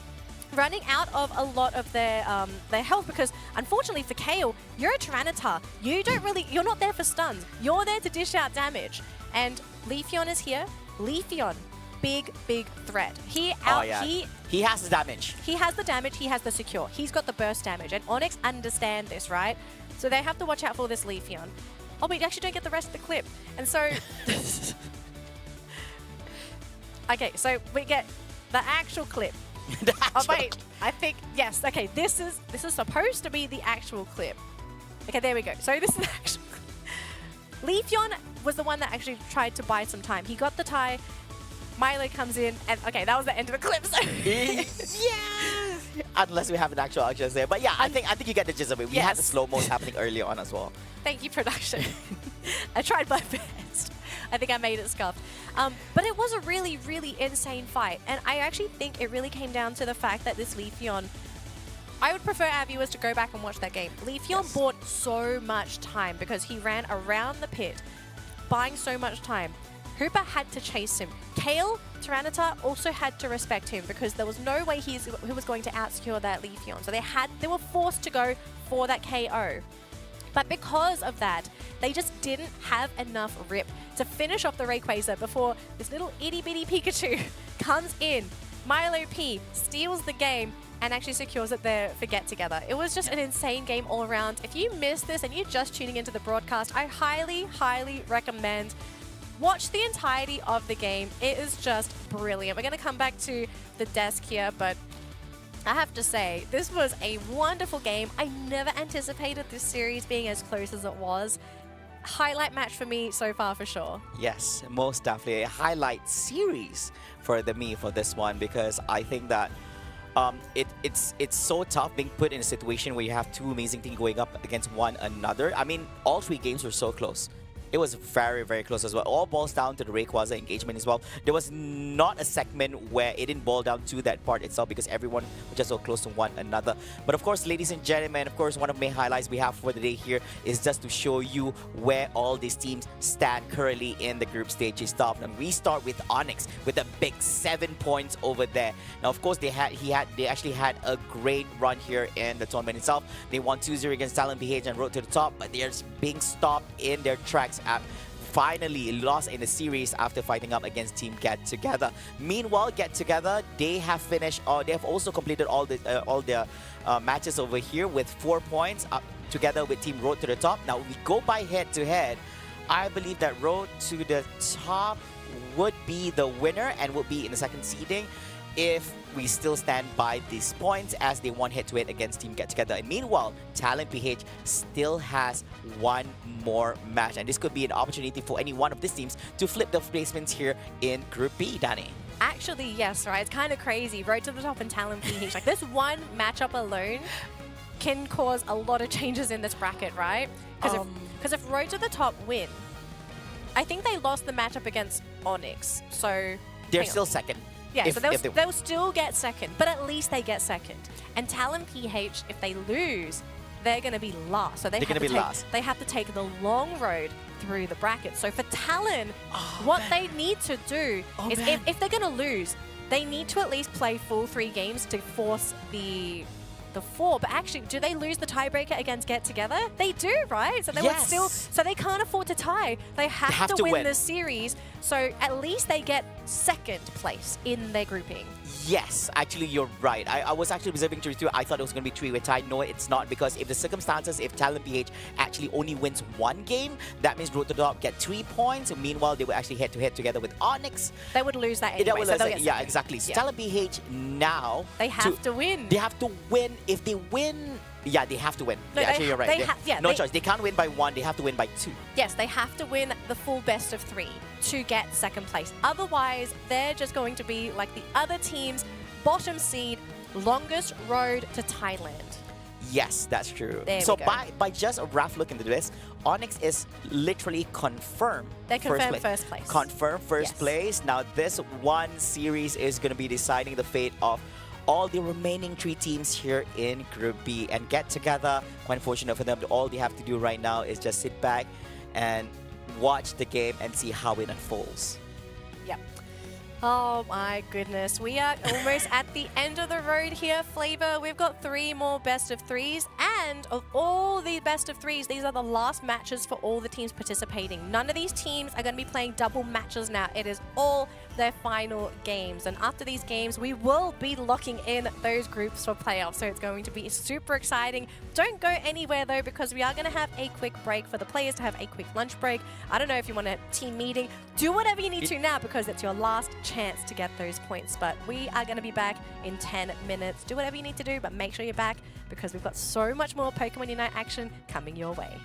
running out of a lot of their health because unfortunately for Kale, you're a Tyranitar. You're not there for stuns. You're there to dish out damage. And Leafeon is here. Leafeon, big threat. He has the damage. He has the damage. He has the secure. He's got the burst damage. And Onyx understand this, right? So they have to watch out for this Leafeon. Oh, we actually don't get the rest of the clip. And so okay, so we get the actual clip. Oh wait, I think yes. Okay, this is supposed to be the actual clip. Okay, there we go. So this is the actual. Leafeon was the one that actually tried to buy some time. He got the tie. Milo comes in, and okay, that was the end of the clip. So. Yeah. Unless we have an actual actions there, but yeah, I think you get the gist of it. We had the slow-mos happening earlier on as well. Thank you, production. I tried my best. I think I made it scuffed. But it was a really, really insane fight, and I actually think it really came down to the fact that this Leafeon. I would prefer our viewers to go back and watch that game. Leafeon bought so much time because he ran around the pit, buying so much time. Hooper had to chase him. Kale, Tyranitar also had to respect him because there was no way he was going to outsecure that Leafeon. So they were forced to go for that KO. But because of that, they just didn't have enough rip to finish off the Rayquaza before this little itty-bitty Pikachu comes in. Milo P steals the game and actually secures it there for Get Together. It was just an insane game all around. If you missed this and you're just tuning into the broadcast, I highly, highly recommend watch the entirety of the game. It is just brilliant. We're going to come back to the desk here, but I have to say, this was a wonderful game. I never anticipated this series being as close as it was. Highlight match for me so far, for sure. Yes, most definitely a highlight series for this one, because I think that it's so tough being put in a situation where you have two amazing teams going up against one another. I mean, all three games were so close. It was very, very close as well. All boils down to the Rayquaza engagement as well. There was not a segment where it didn't boil down to that part itself because everyone was just so close to one another. But of course, ladies and gentlemen, of course, one of the main highlights we have for the day here is just to show you where all these teams stand currently in the group stage stuff. And we start with Onyx with a big 7 points over there. Now, of course, they actually had a great run here in the tournament itself. They won 2-0 against Talon PH and rode to the top, but they're being stopped in their tracks at finally lost in the series after fighting up against Team Get Together. Meanwhile, Get Together, they have finished, they have also completed all their matches over here with 4 points up together with Team Road to the Top. Now, we go by head-to-head. I believe that Road to the Top would be the winner and would be in the second seeding if we still stand by these points as they won head-to-head against Team Get Together. And meanwhile, Talon PH still has one more match, and this could be an opportunity for any one of these teams to flip the placements here in Group B, Danny. Actually, yes, right? It's kind of crazy. Road to the Top and Talon PH. Like, this one matchup alone can cause a lot of changes in this bracket, right? Because if Road to the Top win, I think they lost the matchup against Onyx, so... They're still second. Yeah, so they'll still get second, but at least they get second. And Talon PH, if they lose, they're going to be last. So they have to take the long road through the bracket. So for Talon, what they need to do is if they're going to lose, they need to at least play full 3 games to force the 4. But actually, do they lose the tiebreaker against Get Together? They do, right? So they would still, so they can't afford to tie. They have to win this series. So at least they get second place in their grouping. Yes, actually, you're right. I was actually observing 3-2. I thought it was going to be 3-way tie. No, it's not, because if the circumstances, if Talon PH actually only wins 1 game, that means Road to the Top get 3 points. And meanwhile, they will actually head-to-head together with Onyx. They would lose that anyway. Yeah, exactly. So Talon PH now... They have to win. They have to win. If they win... Yeah, they have to win. No, actually, you're right. No choice. They can't win by 1. They have to win by 2. Yes, they have to win the full best of 3 to get second place. Otherwise, they're just going to be like the other teams, bottom seed, longest road to Thailand. Yes, that's true. So by just a rough look into this, Onyx is literally confirmed. They're confirmed first place. Confirmed first place. Now, this one series is going to be deciding the fate of all the remaining 3 teams here in Group B. And Get Together, quite unfortunate for them, all they have to do right now is just sit back and watch the game and see how it unfolds. Yep. Oh my goodness. We are almost at the end of the road here, Flavor. We've got 3 more best of 3s. And of all the best of 3s, these are the last matches for all the teams participating. None of these teams are going to be playing double matches now. It is all their final games. And after these games, we will be locking in those groups for playoffs. So it's going to be super exciting. Don't go anywhere though, because we are going to have a quick break for the players to have a quick lunch break. I don't know if you want a team meeting. Do whatever you need to now, because it's your last chance to get those points. But we are going to be back in 10 minutes. Do whatever you need to do, but make sure you're back, because we've got so much more Pokemon Unite action coming your way.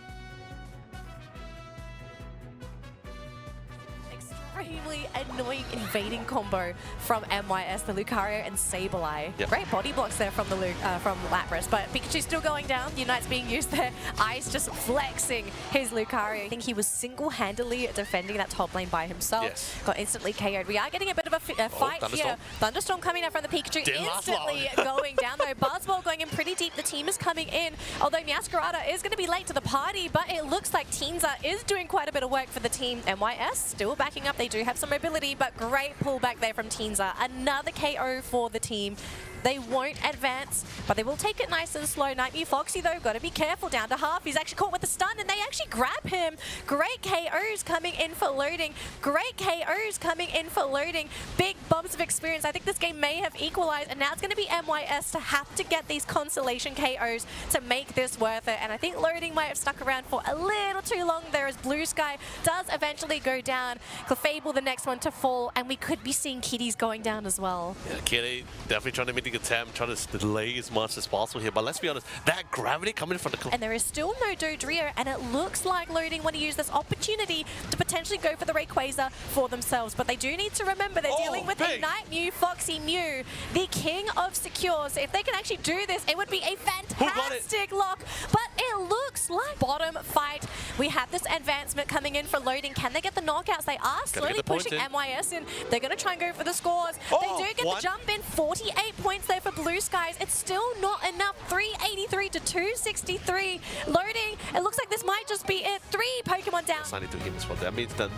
extremely annoying invading combo from MYS, the Lucario and Sableye. Yep. Great body blocks there from from Lapras, but Pikachu's still going down. Unite's being used there. Ice just flexing his Lucario. I think he was single-handedly defending that top lane by himself. Yes. Got instantly KO'd. We are getting a bit of a fight here. Thunderstorm coming out from the Pikachu. Didn't last Instantly going down though. Buzzball going in pretty deep. The team is coming in. Although Masquerada is going to be late to the party, but it looks like Teenza is doing quite a bit of work for the team. MYS still backing up. They do have some mobility, but great pullback there from Teenza. Another KO for the team. They won't advance, but they will take it nice and slow. Nightmare Foxy, though, got to be careful. Down to half. He's actually caught with a stun, and they actually grab him. Great KOs coming in for loading. Great KOs coming in for loading. Big bumps of experience. I think this game may have equalized, and now it's going to be MYS to have to get these consolation KOs to make this worth it. And I think loading might have stuck around for a little too long there as Blue Sky does eventually go down. Clefable, the next one to fall, and we could be seeing Kitties going down as well. Yeah, Kitty definitely trying to make the attempt, trying to delay as much as possible here. But let's be honest, that gravity coming from the... And there is still no Dodrio, and it looks like loading want to use this opportunity to potentially go for the Rayquaza for themselves. But they do need to remember they're dealing with a Night Mew, Foxy Mew, the king of secures. If they can actually do this, it would be a fantastic lock. But it looks like bottom fight. We have this advancement coming in for loading. Can they get the knockouts? They are slowly pushing MYS in. They're going to try and go for the scores. They do get the jump in. 48 points there for Blue Skies. It's still not enough. 383 to 263. Loading. It looks like this might just be it. 3 Pokemon down. Signing to him as well. That means that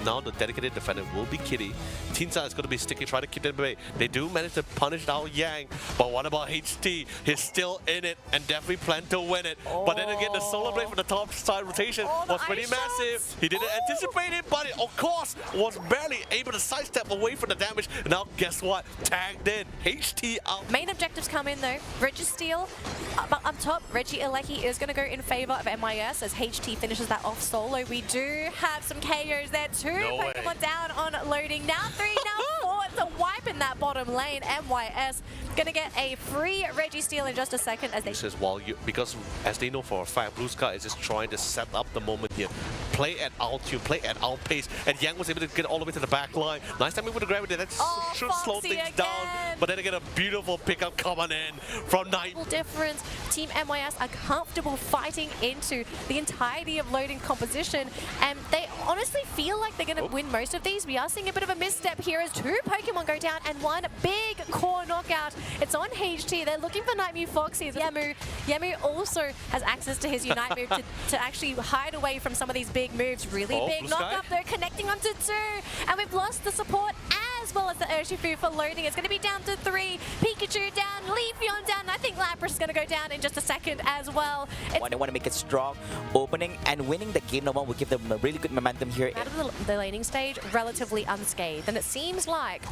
now the dedicated defender will be Kitty. Teenza is going to be sticky, trying to keep them away. They do manage to punish down Yang, but what about HT? He's still in it and definitely plan to win it. But then again, the Solar Blade from the top side rotation was pretty massive. He didn't anticipate it, but it, of course, was barely able to sidestep away from the damage. Now, guess what? Tagged in. HT out. Main objectives come in though. Registeel up top. Reggie Alecki is going to go in favor of MYS as HT finishes that off solo. We do have some KOs there. 2 Pokemon down on loading. Now 3, now 4. It's a wipe in that bottom lane. MYS going to get a free Registeel in just a second as they... Because as they know for a fact, Blue Sky is just trying to set up the moment here. Play at altitude, play at our pace, and Yang was able to get all the way to the back line. Nice timing with the gravity. That should slow things down. But then again, a beautiful pickup coming in from Night. Difference. Team MYS are comfortable fighting into the entirety of loading composition, and they honestly feel like they're going to win most of these. We are seeing a bit of a misstep here as 2 Pokemon go down and 1 big core knockout. It's on HT. They're looking for Night Mew Foxy. Yamu also has access to his Unite move to actually hide away from some of these big moves. Really big knock-up though, connecting onto 2. And we've lost the support as well as the Urshifu for loading. It's going to be down to 3. Pikachu down, Leafeon down. I think Lapras is going to go down in just a second as well. They want to make it strong, opening and winning the game. No one will give them a really good momentum here. Out of the laning stage, relatively unscathed. And it seems like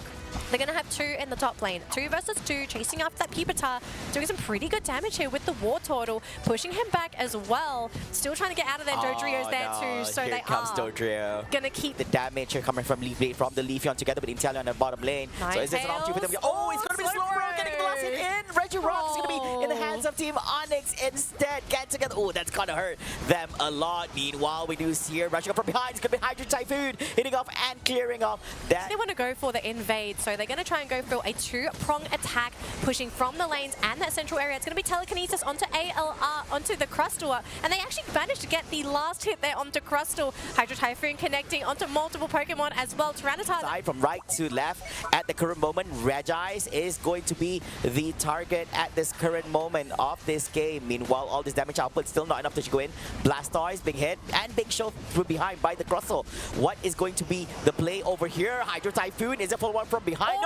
they're going to have 2 in the top lane. 2 versus 2, chasing after that Pupitar, doing some pretty good damage here with the War Turtle, pushing him back as well. Still trying to get out of there. Dodrio's there too, so here comes Dodrio. Gonna keep the damage here coming from the Leafeon together with Intellion on the bottom lane. So is this an opportunity for them? Oh, it's going to be slower. Getting the last hit in. Reggie Rock is going to be in the hands of Team Onyx instead. Get together. Oh, that's going to hurt them a lot. Meanwhile, we do see here rushing up from behind. It's going to be Hydro Typhoon hitting off and clearing off that. They want to go for the invade, so they're going to try and go for a 2-prong attack, pushing from the lanes and that central area. It's going to be telekinesis onto ALR, onto the Crustle, and they actually managed to get the last hit there onto Crustle. Hydro Typhoon connecting onto multiple Pokemon as well. Tyranitar. From right to left at the current moment, Regice is going to be the target at this current moment of this game. Meanwhile, all this damage output still not enough to go in. Blastoise being hit and being shoved from behind by the Crustle. What is going to be the play over here? Hydro Typhoon is a full one from behind.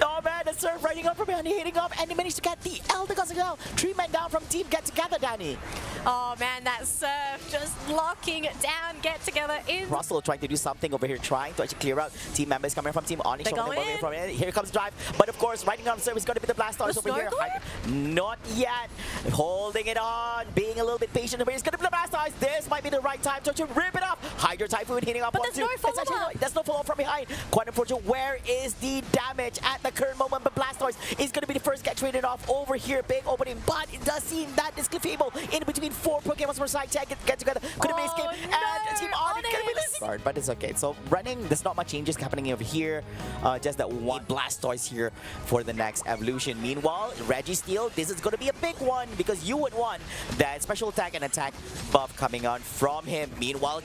Oh man, the Surf riding up from behind, hitting up, and he managed to get the Eldegoss as well. 3 men down from Team Get Together, Danny. Oh man, that Surf just locking down Get Together in. Russell trying to do something over here, trying to actually clear out team members coming from Team Onyx. Here comes Drive, but of course, riding on Surf is going to be the Blastoise over here. Not yet. Holding it on, being a little bit patient over here. It's going to be the Blastoise. This might be the right time to rip it up. Hydro Typhoon hitting up but there's no follow-up. There's no follow-up from behind. Quantum Fortune, where is the damage at the current turn moment, but Blastoise is going to be the first to get traded off over here. Big opening, but it does seem that this Clefable in between 4 Pokemon from side tag get together. Could have been escape, and Team Onyx going to be losing. But it's okay. So running, there's not much changes happening over here. Just that one Blastoise here for the next evolution. Meanwhile, Registeel, this is going to be a big one because you would want that special attack and attack buff coming on from him. Meanwhile,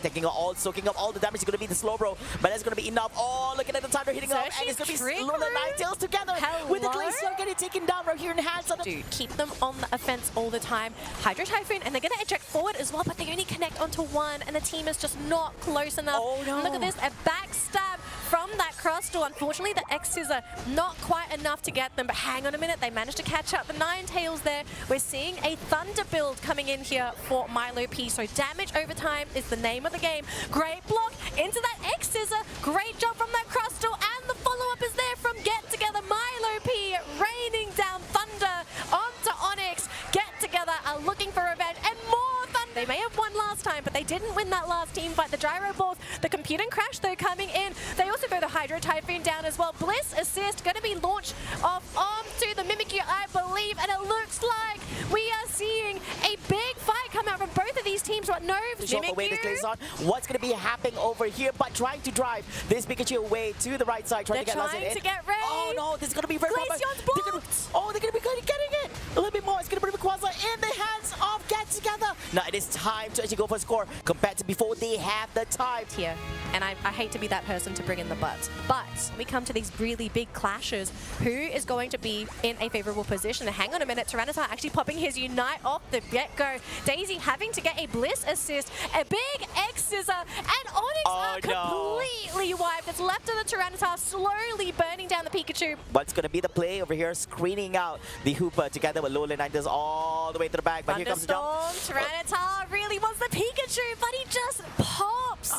soaking up all the damage is going to be the slow bro, but that's going to be enough. Oh, looking at the time they're hitting up, and it's going to be Luna Ninetales together with the Glaceon getting taken down right here in hands. To keep them on the offense all the time. Hydro Typhoon, and they're going to eject forward as well, but they only connect onto one, and the team is just not close enough. Oh no! Look at this, a backstab from that Crustle. Unfortunately, the X-Scissor not quite enough to get them, but hang on a minute, they managed to catch up the Ninetales there. We're seeing a Thunder build coming in here for Milo P, so damage over time is the name of the game. Great block into that X-Scissor, great job from that Crustle, and the follow-up is there from Get Together. Milo P raining down Thunder onto Onyx. Get Together are looking for revenge, and more Thunder. They may have won last time, but they didn't win that last team fight. The Gyro Balls, the Computing Crash, though, coming in. They also throw the Hydro Typhoon down as well. Bliss Assist going to be launched off onto the Mimikyu, I believe, and it looks like we are seeing a big fight come out from both of these teams. But no, Mimikyu. What's going to be happening over here? But trying to drive this Pikachu away to the right side, trying to get Lassen in. They're trying to get ready. Oh no, this is going to be very Glaceon's blocked. They're going to be getting it. A little bit more. It's going to be Rayquaza in the hands of Get Together. Now it is time to actually go for a score. Compared to before, they have the time here. And I hate to be that person to bring in the buts. But when we come to these really big clashes, who is going to be in a favorable position? And hang on a minute, Tyranitar actually popping his Unite off the get-go. Daisy having to get a Bliss assist, a big X-Scissor, and Onyx are completely wiped. It's left to the Tyranitar, slowly burning down the Pikachu. What's going to be the play over here? Screening out the Hoopa together with Lowland Ninetales all the way to the back. But here comes the jump. Tyranitar really wants the Pikachu, but he just pops.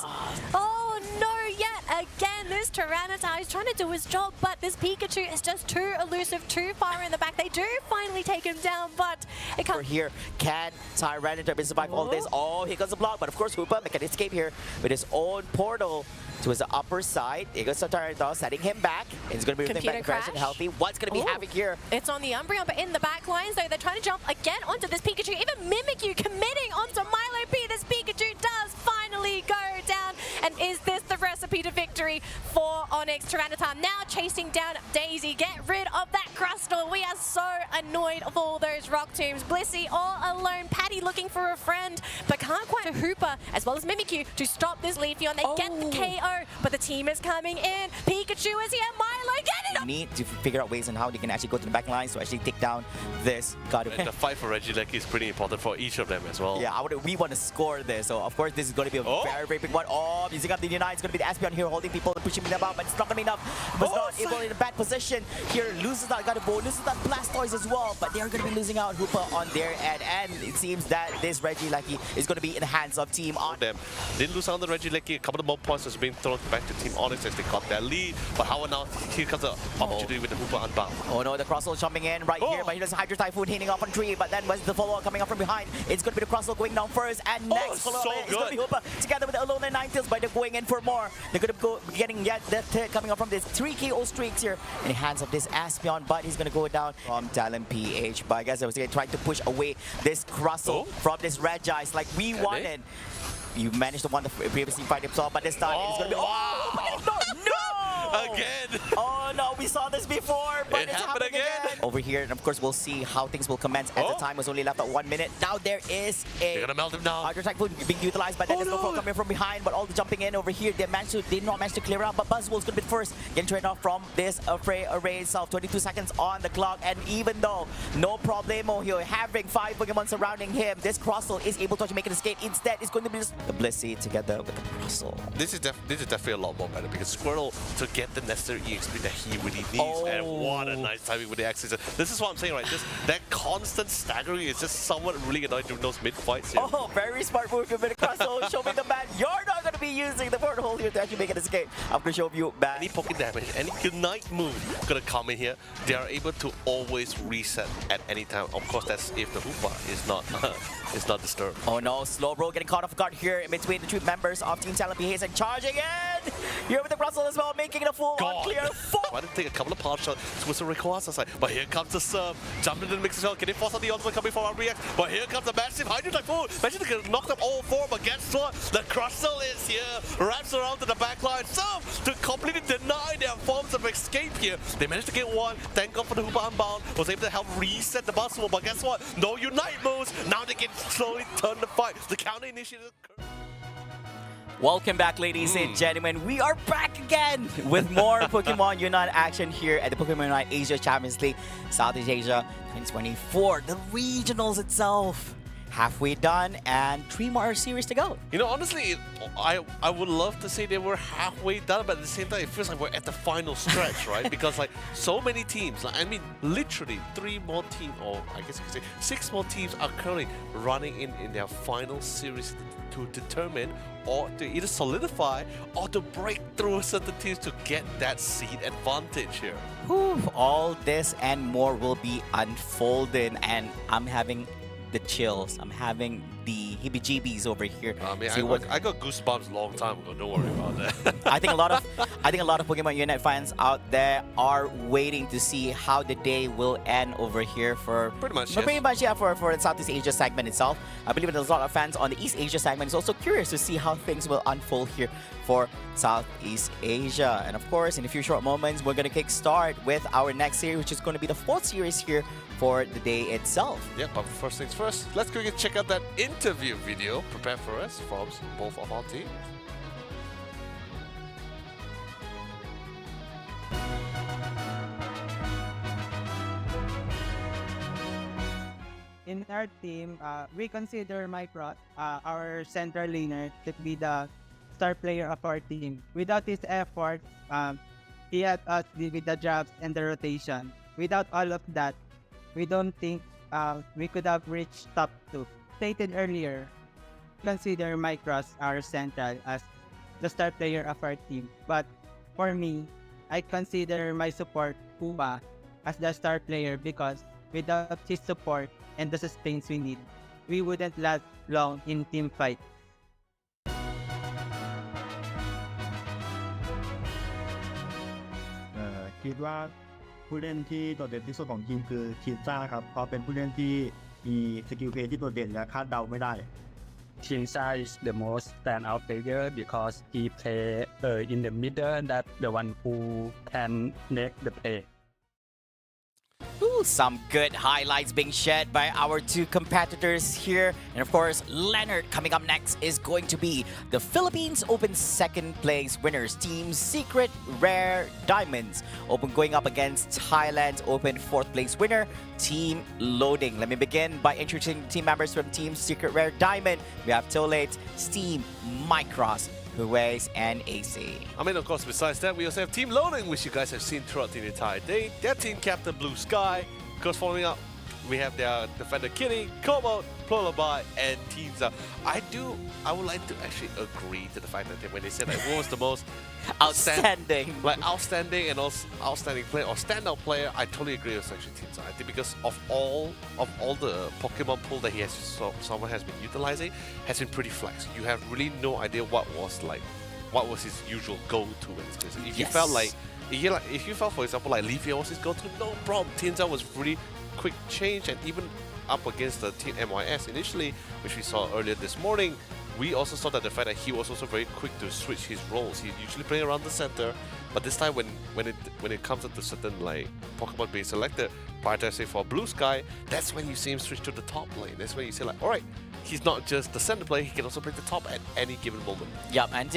Oh no, yet again, this Tyranitar is trying to do his job, but this Pikachu is just too elusive, too far in the back. They do finally take him down, but it comes. Here, can Tyranitar survive all this? Oh, here comes the block, but of course Hoopa can escape here with his own portal towards the upper side. Here goes Tyranitar, setting him back. It's going to be everything back fresh and healthy. What's going to be happening here? It's on the Umbreon, but in the back lines, though, they're trying to jump again onto this Pikachu. Even Mimikyu committing onto Milo P. This Pikachu does finally go down. And is this the recipe to victory for Onyx? Tyranitar now chasing down Daisy. Get rid of that Crustle. We are so annoyed of all those Rock Tombs. Blissey all alone. Patty looking for a friend, but can't quite. Hoopa as well as Mimikyu to stop this Leafeon. They get the KO, but the team is coming in. Pikachu is here. Milo, get it up! Need to figure out ways on how they can actually go to the back lines to actually take down this God. And the fight for Regieleki is pretty important for each of them as well. Yeah, we want to score this. So of course this is going to be a very, very big one. Oh, using up the Unite. It's going to be the Espeon here holding people and pushing them out, but it's not going to be enough. But not able in a bad position here. Loses that Gardevoir, loses that Blastoise as well. But they're going to be losing out Hoopa on their end. And it seems that this Regieleki is going to be in the hands of Team Onyx. Them didn't lose out on the Regieleki. A couple of more points was being thrown back to Team Onyx as they got their lead. But how now? Here comes the opportunity with the Hoopa unbound. Oh no, the Crustle jumping in right here, but he does Hydro Typhoon hitting off on tree. But then was the follow-up coming up from behind. It's going to be the Crustle going down first, and next follow-up is going to be Hoopa together with the Alolan Ninetales. But they're going in for more. They're going to go getting yet that hit coming up from this 3 KO streaks here in the hands of this Espeon. But he's going to go down from Talon PH. But I guess I was trying to push away this Crustle from this Regice like we wanted. You managed to win the previously fight himself, but this time it's going to be. Again! Oh no, we saw this before, but it's happened again. Over here, and of course, we'll see how things will commence as the time was only left at 1 minute. Now there is a. They're gonna melt him down. Hydro Typhoon being utilized, but then there's no flow coming from behind. But all the jumping in over here, they did not manage to clear out. But Buzzwole's gonna be first, getting traded off from this array itself. 22 seconds on the clock, and even though no problemo here, having 5 Pokemon surrounding him, this Crustle is able to make an escape. Instead, it's going to be the Blissey together with the Crustle. This is definitely a lot more better because Squirtle to get the necessary EXP that he really needs, and what a nice timing with the Axis. This is what I'm saying, right? That constant staggering is just somewhat really annoying during those mid fights here. Oh, very smart move with the Crustle. Show me the man. You're not going to be using the portal here to actually make an escape. I'm going to show you back. Any Poké damage, any Unite move gonna come in here. They are able to always reset at any time. Of course, that's if the Hoopa is not disturbed. Oh no, Slowbro getting caught off guard here in between the two members of Team Talent BH and charging in! Here with the Russell as well, making it a full on clear. Trying to take a couple of power shots towards the Rayquaza side, but here comes the serve. Jumping into the mix as well. Can they force out the ultimate coming from our react? But here comes the massive Hydro Typhoon. Imagine they could knock up all four, but guess what? The Crustle is here. Wraps around to the backline. Serve to completely deny their forms of escape here. They managed to get one. Thank God for the Hoopa Unbound. Was able to help reset the Buzzwole, but guess what? No Unite moves. Now they can slowly turn the fight. The counter initiative. Welcome back, ladies and gentlemen. We are back again with more Pokemon Unite action here at the Pokemon Unite Asia Champions League Southeast Asia 2024. The regionals itself halfway done and 3 more series to go. You know, honestly, I would love to say they were halfway done, but at the same time, it feels like we're at the final stretch, right? Because like so many teams, like, I mean, literally 3 more teams, or I guess you could say 6 more teams are currently running in their final series to determine or to either solidify or to break through certain teams to get that seed advantage here. Whew, all this and more will be unfolding, and I'm having the chills. I'm having the heebie-jeebies over here. I mean, I got goosebumps a long time ago. Don't worry about that. I think a lot of Pokemon Unite fans out there are waiting to see how the day will end over here for pretty much for the Southeast Asia segment itself. I believe there's a lot of fans on the East Asia segment is also curious to see how things will unfold here for Southeast Asia. And of course, in a few short moments, we're going to kick start with our next series, which is going to be the 4th series here for the day itself. Yeah, but first things first, let's go and check out that interview video prepared for us from both of our teams. In our team, we consider Mycross, our central laner, to be the star player of our team. Without his effort, he helped us with the drops and the rotation. Without all of that, we don't think we could have reached top 2. Stated earlier, consider Mycross our central as the star player of our team. But for me, I consider my support, Hoopa, as the star player because without his support and the sustains we need, we wouldn't last long in team fight. คิดว่าผู้เล่นที่โดดเด่นที่สุดของทีมคือทีมซ่าครับเพราะเป็นผู้เล่นที่มีสกิลเพลย์ที่โดดเด่นและคาดเดาไม่ได้ Teamsa is the most standout player because he play in the middle, that the one who can make the play. Ooh, some good highlights being shared by our 2 competitors here. And of course, Leonard coming up next is going to be the Philippines Open 2nd place winners, Team Secret Rare Diamonds. Open going up against Thailand's Open 4th place winner, Team Loading. Let me begin by introducing team members from Team Secret Rare Diamond. We have Tolate, Steam, Mycross, Huawei's, and AC. I mean, of course, besides that, we also have Team Loading, which you guys have seen throughout the entire day. Their team captain, Blue Sky. Of course, following up, we have their defender, Kitty, Como, Lullaby, and Teamsa. I would like to actually agree to the fact that when they said like, what was the most outstanding and also outstanding player or standout player, I totally agree with actually Teamsa. I think because of all the Pokemon pool that someone has been utilizing, has been pretty flex. You have really no idea what was his usual go-to in this case. If you felt like, if you felt, for example, like Leafy was his go-to, no problem. Teamsa was really quick change, and even up against the Team MYS initially, which we saw earlier this morning, we also saw that the fact that he was also very quick to switch his roles. He's usually playing around the center, but this time when it comes to certain like Pokemon being selected, prioritizing for Blue Sky, that's when you see him switch to the top lane. That's when you say like, all right, he's not just the center player, he can also play the top at any given moment. Yeah, and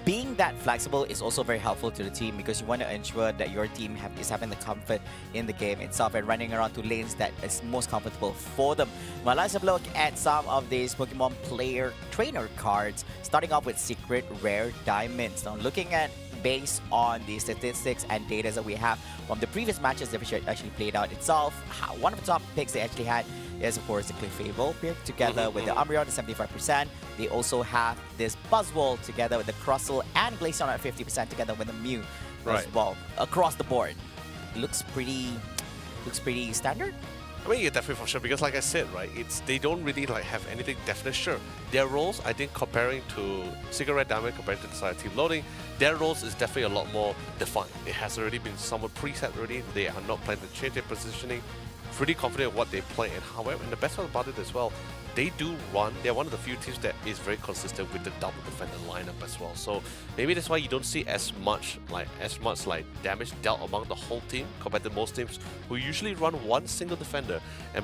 being that flexible is also very helpful to the team because you want to ensure that your team is having the comfort in the game itself and running around to lanes that is most comfortable for them. Well, let's have a look at some of these Pokemon player trainer cards, starting off with Secret Rare Diamonds. Now, looking at based on the statistics and data that we have from the previous matches that we actually played out itself, one of the top picks they actually had is, of course, the Clefable here together with the Umbreon at 75%. They also have this Buzzwole together with the Crustle and Glaceon at 50% together with the Mew as well. Across the board, looks pretty standard. I mean, yeah, definitely for sure, because like I said, right, they don't really like have anything definite. Sure, their roles, I think, comparing to Secret Red Diamond, compared to the side of Team Loading, their roles is definitely a lot more defined. It has already been somewhat preset already. They are not planning to change their positioning. Pretty confident in what they play, and however, and the best part about it as well, they do run. They're one of the few teams that is very consistent with the double defender lineup as well. So maybe that's why you don't see as much damage dealt among the whole team compared to most teams who usually run one single defender and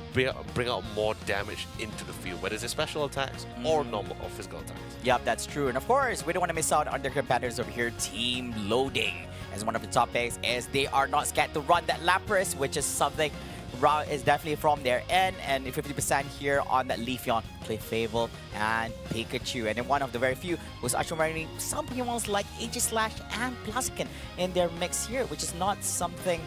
bring out more damage into the field, whether it's special attacks or normal or physical attacks. Yep, that's true. And of course, we don't want to miss out on their competitors over here, Team Loading. As one of the top picks, is they are not scared to run that Lapras, which is something is definitely from their end, and 50% here on that Leafeon, Clefable, and Pikachu. And then one of the very few who's actually running some Pokemons like Aegislash and Blaziken in their mix here, which is not something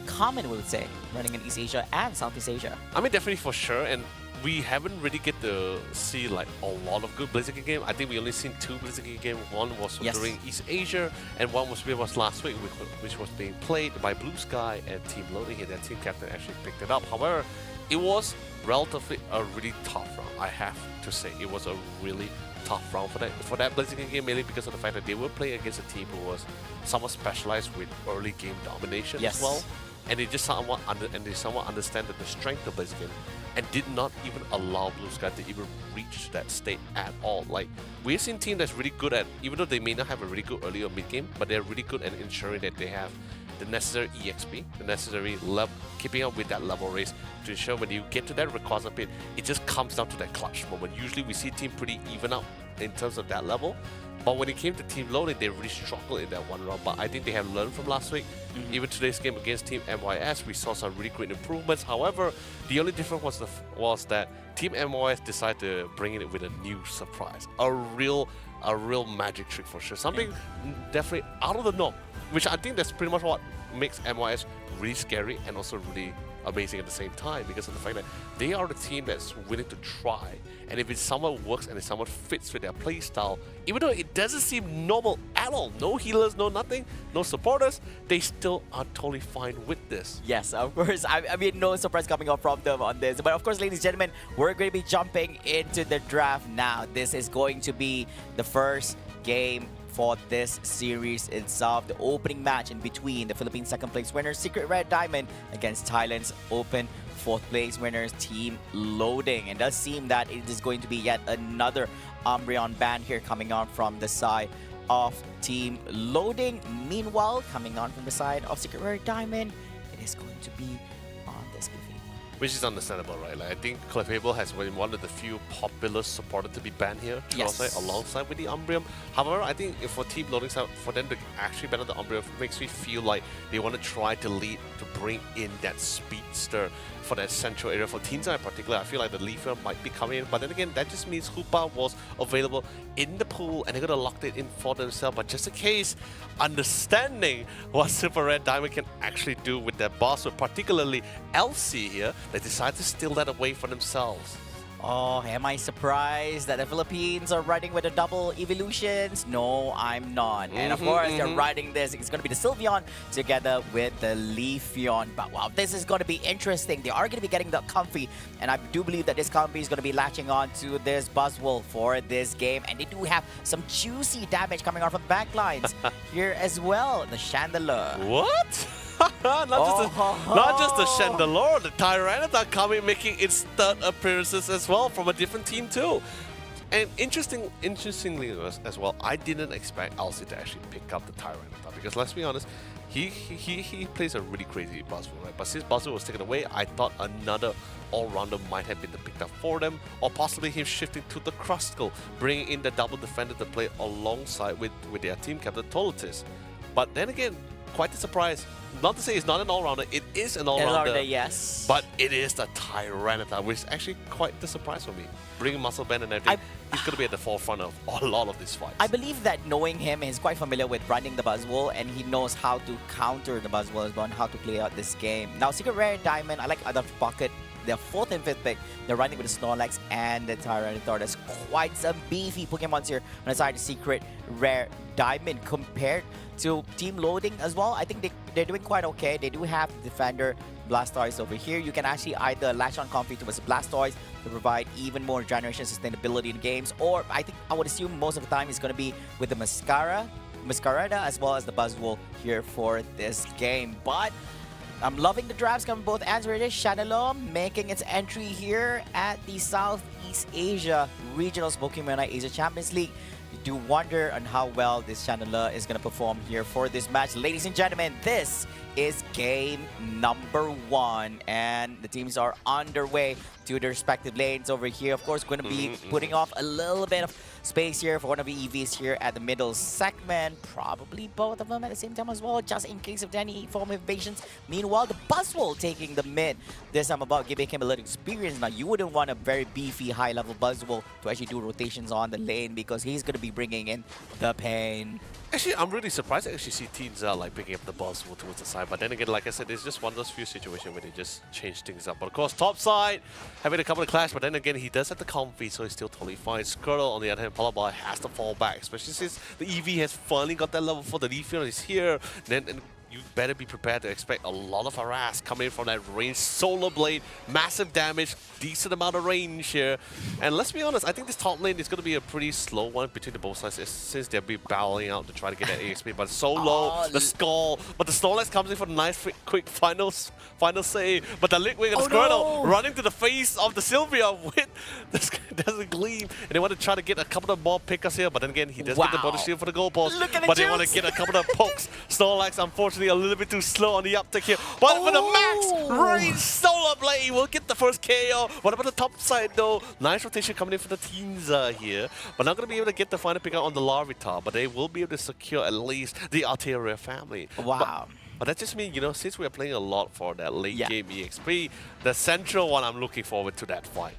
common, we would say, running in East Asia and Southeast Asia. I mean, definitely for sure, and we haven't really get to see like a lot of good Blaziken game. I think we only seen 2 Blaziken game. One was during East Asia, and one was last week, which was being played by Blue Sky and Team Loading, and their team captain actually picked it up. However, it was relatively a really tough round, I have to say. It was a really tough round for that Blaziken game, mainly because of the fact that they were playing against a team who was somewhat specialized with early game domination as well. And they just somewhat understand the strength of Blaziken and did not even allow Blue Sky to even reach that state at all. Like, we've seen team that's really good at, even though they may not have a really good early or mid game, but they're really good at ensuring that they have the necessary EXP, the necessary keeping up with that level race to ensure when you get to that Rayquaza pit, it just comes down to that clutch moment. Usually we see team pretty even out in terms of that level. But when it came to Team Loading, they really struggled in that one round. But I think they have learned from last week. Even today's game against Team MYS, we saw some really great improvements. However, the only difference was that Team MYS decided to bring it with a new surprise. A real magic trick for sure. Something definitely out of the norm, which I think that's pretty much what makes MYS really scary and also really amazing at the same time, because of the fact that they are the team that's willing to try, and if it somewhat works and it somewhat fits with their play style, even though it doesn't seem normal at all, no healers, no nothing, no supporters, they still are totally fine with this. Yes, of course. I mean, no surprise coming up from them on this. But of course, ladies and gentlemen, we're going to be jumping into the draft now. This is going to be the first game for this series itself, the opening match in between the Philippines second place winners Secret Red Diamond against Thailand's open fourth place winners Team Loading. And it does seem that it is going to be yet another Umbreon ban here coming on from the side of Team Loading. Meanwhile, coming on from the side of Secret Red Diamond, it is going to be on this Goofy. Which is understandable, right? Like, I think Clefable has been one of the few popular supporters to be banned here, alongside with the Umbreon. However, I think if for Team Loading, for them to actually ban the Umbreon makes me feel like they want to try to bring in that speedster for that central area. For Teenside in particular, I feel like the Leafeon might be coming in, but then again, that just means Hoopa was available in the pool and they're going to lock it in for themselves. But just in case, understanding what Super Red Diamond can actually do with their boss, particularly LC here, they decide to steal that away for themselves. Oh, am I surprised that the Philippines are riding with the double evolutions? No, I'm not. And of course, they're riding this. It's going to be the Sylveon together with the Leafeon. But wow, this is going to be interesting. They are going to be getting the Comfy. And I do believe that this Comfy is going to be latching on to this Buzzwole for this game. And they do have some juicy damage coming out from the back lines here as well. The Chandelier. What? not just the Chandelier, the Tyranitar coming, making its third appearances as well from a different team too. And interestingly as well, I didn't expect Alcy to actually pick up the Tyranitar, because let's be honest, he plays a really crazy Buzzwole, right? But since Buzzwole was taken away, I thought another all-rounder might have been picked up for them, or possibly him shifting to the Crustle, bringing in the double defender to play alongside with their team captain Tolotis. But then again, quite a surprise. Not to say it's not an all-rounder, it is an all-rounder. Yes. But it is the Tyranitar, which is actually quite the surprise for me. Bringing Muscle Band and everything, he's going to be at the forefront of a lot of these fights. I believe that knowing him, he's quite familiar with running the Buzzwole, and he knows how to counter the Buzzwole as well, and how to play out this game. Now, Secret Rare Diamond, I like out of pocket their 4th and 5th pick. They're running with the Snorlax and the Tyranitar. That's quite some beefy Pokemons here on the side of Secret Rare Diamond compared to Team Loading as well. I think they're doing quite okay. They do have the Defender Blastoise over here. You can actually either latch on Comfy towards Blastoise to provide even more generation sustainability in games, or I would assume most of the time it's going to be with the Masquerada as well as the Buzzwole here for this game. But I'm loving the drafts coming both ends. It is Chandelure making its entry here at the Southeast Asia Regionals Pokemon Unite Asia Champions League. You do wonder on how well this Chandelure is going to perform here for this match. Ladies and gentlemen, this is game number 1, and the teams are underway to their respective lanes over here. Of course, going to be putting off a little bit of space here for one of the EVs here at the middle segment. Probably both of them at the same time as well, just in case of any form of evasions. Meanwhile, the Buzzwole taking the mid. This time about giving him a little experience. Now, you wouldn't want a very beefy, high-level Buzzwole to actually do rotations on the lane because he's going to be bringing in the pain. Actually, I'm really surprised to actually see teams like picking up the Buzzwole towards the side. But then again, like I said, it's just one of those few situations where they just change things up. But of course, top side, having a couple of clash. But then again, he does have the Comfy, so he's still totally fine. Squirtle, on the other hand, Polarboy has to fall back, especially since the EV has finally got that level 4. The Leafeon is here. Then you better be prepared to expect a lot of harass coming from that range. Solar Blade, massive damage, decent amount of range here. And let's be honest, I think this top lane is going to be a pretty slow one between the both sides since they'll be battling out to try to get that AXP. But so low, the Skull. But the Snorlax comes in for the nice, quick final save. But the Litwick and the Squirtle running to the face of the Sylvia with there's a gleam. And they want to try to get a couple of more pickers here. But then again, he does get the body shield for the goal post. But they want to get a couple of pokes. Snorlax, unfortunately, a little bit too slow on the uptick here. But for the max range, Solar Blade will get the first KO. What about the top side though? Nice rotation coming in for the teams here. But not going to be able to get the final pick out on the Larvitar. But they will be able to secure at least the Altaria family. Wow. But that just means, you know, since we're playing a lot for that late game EXP, the central one, I'm looking forward to that fight.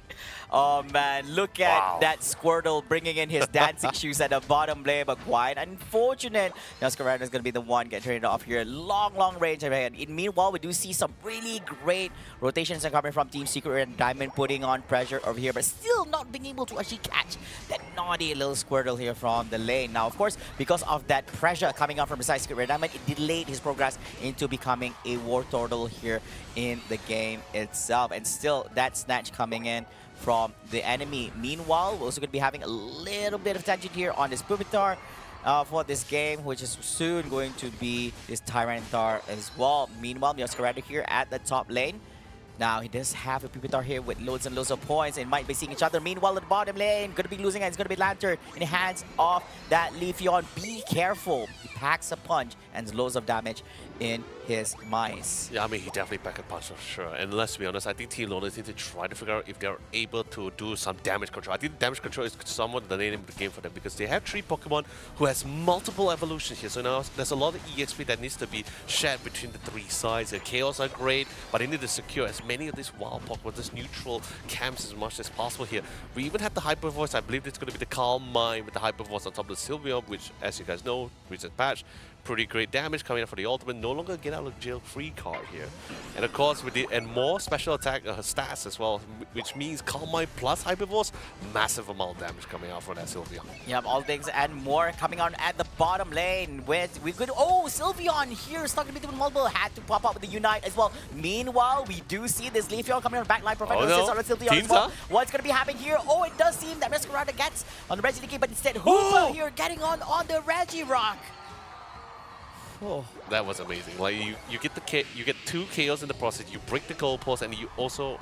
Oh man, look at that Squirtle bringing in his dancing shoes at the bottom lane, but quite unfortunate. Now Squirtle is going to be the one getting traded off here. Long range ahead. Meanwhile, we do see some really great rotations coming from Team Secret and Diamond putting on pressure over here, but still not being able to actually catch that naughty little Squirtle here from the lane. Now, of course, because of that pressure coming up from beside Secret Red Diamond, it delayed his progress into becoming a War Turtle here in the game itself. And still, that snatch coming in from the enemy. Meanwhile, we're also going to be having a little bit of tension here on this Pupitar for this game, which is soon going to be this Tyranitar as well. Meanwhile, Masquerada here at the top lane. Now, he does have a Pupitar here with loads and loads of points and might be seeing each other. Meanwhile, at the bottom lane, going to be losing, and it's going to be Lantern in the hands of that Leafeon. Be careful. He packs a punch and loads of damage in his mice. Yeah, I mean, he definitely packed a punch for sure. And let's be honest, I think Team Loners need to try to figure out if they're able to do some damage control. I think damage control is somewhat the name of the game for them because they have 3 Pokemon who has multiple evolutions here. So now there's a lot of EXP that needs to be shared between the 3 sides. The Chaos are great, but they need to secure as many of these wild Pokemon, these neutral camps as much as possible here. We even have the Hyper Voice. I believe it's going to be the Calm Mind with the Hyper Voice on top of the Sylveon, which, as you guys know, recent patch, pretty great damage coming up for the ultimate. No longer get out of jail free card here. And of course, with the more special attack stats as well, which means Calm Mind plus Hyper Voice, massive amount of damage coming out for that Sylveon. Yep, all things and more coming on at the bottom lane with we could Sylveon here stuck in between multiple, had to pop up with the Unite as well. Meanwhile, we do see this Leafeon coming on the backline, Professor on Sylveon as well. What's gonna be happening here? Oh, it does seem that Masquerada gets on the Reggie, but instead Hooper here getting on the Regirock. Oh, that was amazing. Like you get 2 KOs in the process. You break the goalpost, and you also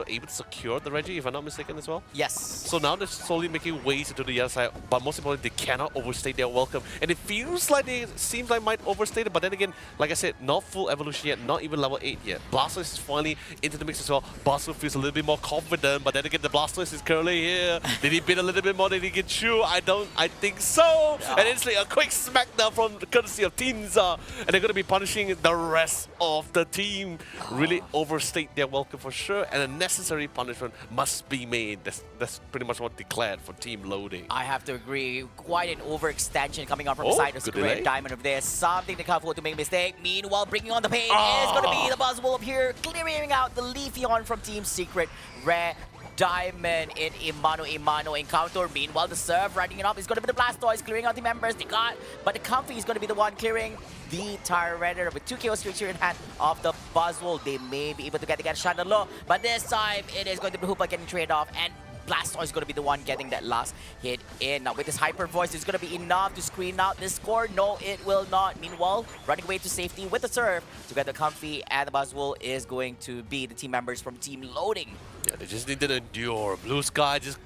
able to secure the Reggie, if I'm not mistaken, as well. Yes. So now they're slowly making ways into the other side, but most importantly, they cannot overstay their welcome. And it feels like seems like might overstay it, but then again, like I said, not full evolution yet, not even level 8 yet. Blastoise is finally into the mix as well. Blastoise feels a little bit more confident, but then again, the Blastoise is currently here. Did he beat a little bit more than he can chew? I think so. Yeah. And it's like a quick smackdown from the courtesy of Tinza, and they're going to be punishing the rest of the team. Really overstate their welcome for sure. And necessary punishment must be made. That's pretty much what declared for Team Loading. I have to agree. Quite an overextension coming on from the side of Secret Rare Diamond of this. Something to cover to make a mistake. Meanwhile, bringing on the pain is going to be the Buzzwole up here, clearing out the Leafeon from Team Secret Rare Diamond in Imano encounter. Meanwhile, the serve riding it up is going to be the Blastoise, clearing out the members. They got, but the Comfy is going to be the one clearing the Tyranitar with 2 KO streaks here in hand of the Buzzwole. They may be able to get shot on the low, but this time it is going to be Hoopa getting traded off, and Blastoise is going to be the one getting that last hit in. Now with his Hyper Voice, it's going to be enough to screen out this score. No, it will not. Meanwhile, running away to safety with the serve to get the Comfy and the Buzzwole is going to be the team members from Team Loading. Yeah, they just need to endure. Blue Sky just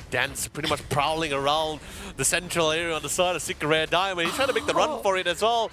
dance, pretty much prowling around the central area on the side of Secret Rare Diamond. He's trying to make the run for it as well.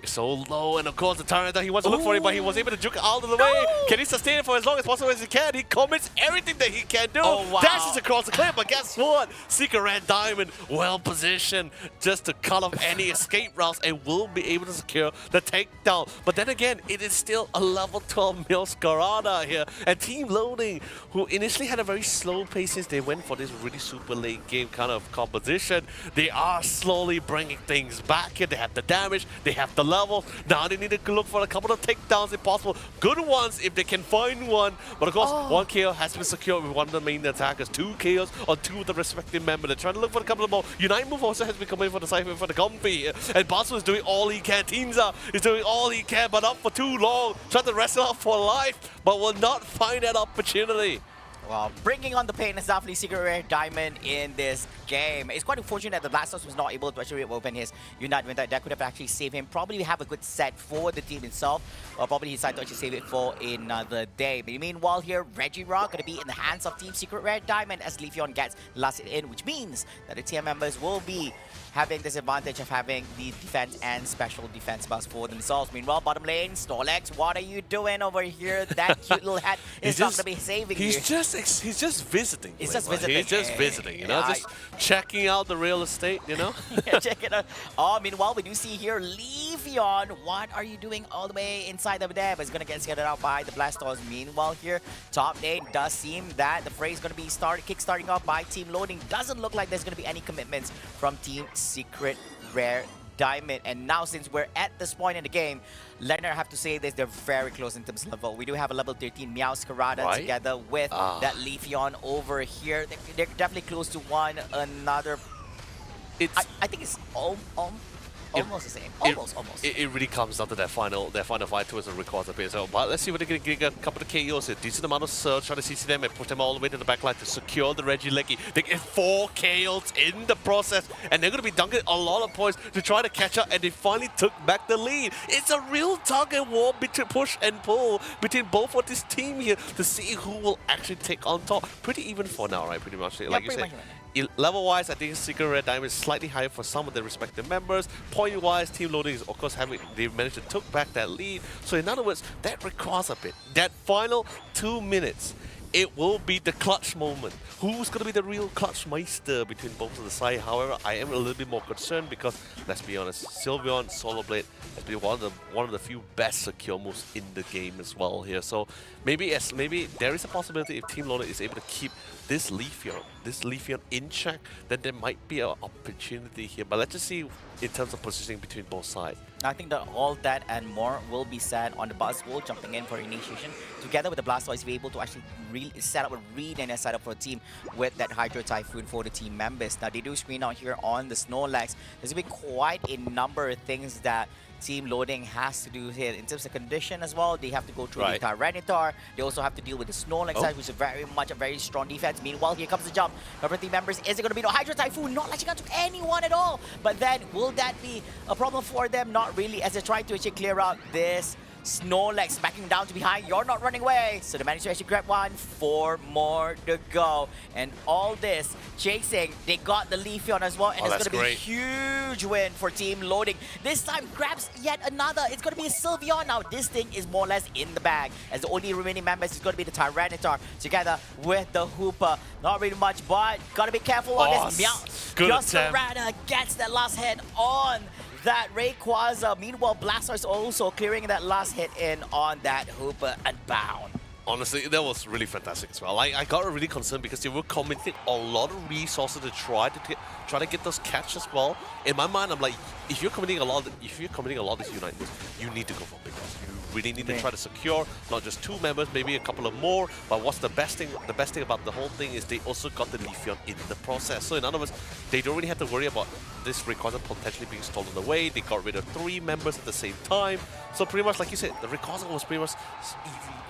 So low, and of course the Tyranitar, he wants to look for it, but he was able to juke out of the way. Can he sustain it for as long as possible as he can? He commits everything that he can do. Dashes across the cliff, but guess what? Secret Red Diamond, well positioned just to cut off any escape routes and will be able to secure the takedown. But then again, it is still a level 12 Milskarada here. And Team Loading, who initially had a very slow pace since they went for this really super late game kind of composition, they are slowly bringing things back here. They have the damage, they have the level. Now they need to look for a couple of takedowns if possible. Good ones if they can find one. But of course, 1 KO has been secured with one of the main attackers. 2 KOs on 2 of the respective members. They're trying to look for a couple of more. Unite move also has been coming for the Cypher for the Comfy. And Basu is doing all he can. Teamza is doing all he can, but not for too long. Trying to wrestle up for life, but will not find that opportunity. Well, bringing on the pain is definitely Secret Rare Diamond in this game. It's quite unfortunate that the Blastoise was not able to actually open his Unite when that could have actually saved him. Probably have a good set for the team itself, or probably he decided to actually save it for another day. But meanwhile here, Regirock going to be in the hands of Team Secret Rare Diamond as Leafeon gets last hit in, which means that the team members will be having this advantage of having the defense and special defense buffs for themselves. Meanwhile, bottom lane, Snorlax, what are you doing over here? That cute little hat is not going to be saving you. He's just visiting. He's just visiting. He's just visiting, you know, just checking out the real estate, you know? Yeah, check it out. Oh, meanwhile, we do see here Leafeon. What are you doing all the way inside of there? But it's going to get scattered out by the Blastoise. Meanwhile here, top lane does seem that the fray is going to be kick-starting off by Team Loading. Doesn't look like there's going to be any commitments from Team Secret Rare Diamond. And now since we're at this point in the game, Leonard, I have to say this, they're very close in terms of level. We do have a level 13 Meowscarada together with that Leafeon over here. They're definitely close to one another. I think it's almost the same. Almost. It really comes down to their final fight towards the record a bit. So, but let's see whether they can get a couple of KOs. A decent amount of surge, trying to CC them and push them all the way to the backline to secure the Regileggy. They get 4 KOs in the process, and they're going to be dunking a lot of points to try to catch up, and they finally took back the lead. It's a real tug and war between push and pull between both of this team here to see who will actually take on top. Pretty even for now, right? Pretty much. Like you said. Level-wise, I think Secret Red Diamond is slightly higher for some of the respective members. Point-wise, Team Loading is, of course, they've managed to take back that lead. So in other words, that requires a bit. That final 2 minutes, it will be the clutch moment. Who's going to be the real clutch meister between both of the side? However, I am a little bit more concerned because, let's be honest, Sylveon Solar Blade has been one of the few best secure moves in the game as well here. So maybe there is a possibility if Team Loading is able to keep this Leafeon in check, then there might be an opportunity here. But let's just see in terms of positioning between both sides. I think that all that and more will be said on the Buzzwole jumping in for initiation. Together with the Blastoise, be able to actually really set up a read and a setup for a team with that Hydro Typhoon for the team members. Now they do screen out here on the Snorlax. There's been quite a number of things that Team Loading has to do here in terms of condition as well. They have to go through the Tyranitar. They also have to deal with the Snorlax side, which is very much a very strong defense. Meanwhile, here comes the jump. Number 3 members, is it going to be no Hydro Typhoon? Not latching onto anyone at all. But then, will that be a problem for them? Not really, as they try to actually clear out this Snorlax, backing down to behind. You're not running away. So they managed to actually grab one. 4 more to go. And all this chasing, they got the Leafeon as well. And it's going to be a huge win for Team Loading. This time grabs yet another. It's going to be a Sylveon now. This thing is more or less in the bag, as the only remaining members is going to be the Tyranitar together with the Hoopa. Not really much, but got to be careful on this. Meowscarada gets that last hit on that Rayquaza. Meanwhile, Blastoise also clearing that last hit in on that Hoopa and Bound. Honestly, that was really fantastic as well. I got really concerned because they were committing a lot of resources to try to get those catch as well. In my mind, I'm like, if you're committing a lot of these Unite moves, you need to go for big ones. You really need to try to secure not just 2 members, maybe a couple of more. But what's the best thing? The best thing about the whole thing is they also got the Leafeon in the process. So in other words, they don't really have to worry about this Rayquaza potentially being stolen away. They got rid of 3 members at the same time. So pretty much, like you said, the Rayquaza was pretty much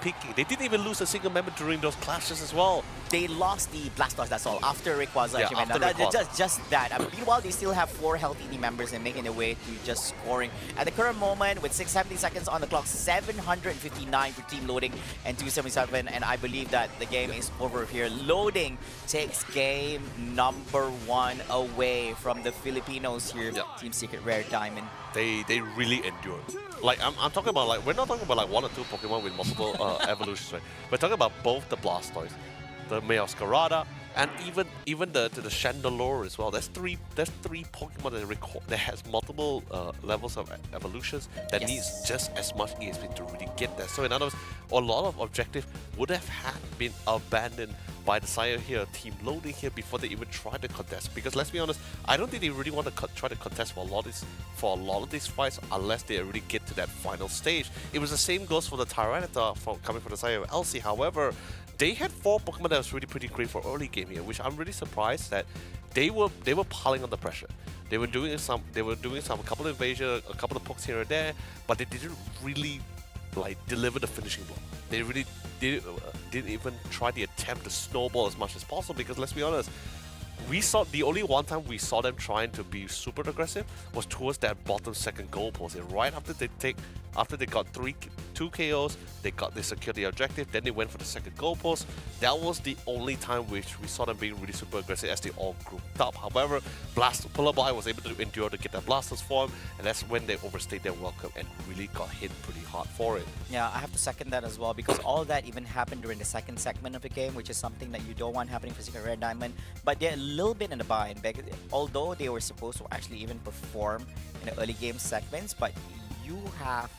picking. They didn't even lose a single member during those clashes as well. They lost the Blastoise, that's all, after Rayquaza Yeah, actually went after down. Rayquaza. Just that. Meanwhile, they still have 4 healthy team members and making their way to just scoring. At the current moment, with 670 seconds on the clock, 759 for team loading and 277, and I believe that the game is over here. Loading takes game number 1 away from the Filipinos here. Team Secret Rare Diamond. They really endured. Like I'm talking about, like, we're not talking about like 1 or 2 Pokemon with multiple evolutions, right? We're talking about both the Blastoise, the Meowscarada, and even the Chandelure as well. There's three Pokemon that has multiple levels of evolutions that needs just as much ESP to really get there. So in other words, a lot of objective would have been abandoned by the side here, team loading here, before they even try to contest. Because let's be honest, I don't think they really want to try to contest for a lot of these fights unless they really get to that final stage. It was the same goes for the Tyranitar coming from the side of LC. However, they had 4 Pokemon that was really pretty great for early game here, which I'm really surprised that they were piling on the pressure. They were doing a couple of invasion, a couple of pokes here and there, but they didn't really like deliver the finishing blow. They really didn't even try the attempt to snowball as much as possible, because let's be honest, we saw the only one time we saw them trying to be super aggressive was towards that bottom second goal post. And right after they got 2 KOs, they secured the objective, then they went for the second goal post. That was the only time which we saw them being really super aggressive as they all grouped up. However, Pullaby was able to endure to get that Blastoise form, and that's when they overstayed their welcome and really got hit pretty hard for it. Yeah, I have to second that as well, because all that even happened during the second segment of the game, which is something that you don't want happening for Secret Rare Diamond. But they're a little bit in the bind, although they were supposed to actually even perform in the early game segments, but you have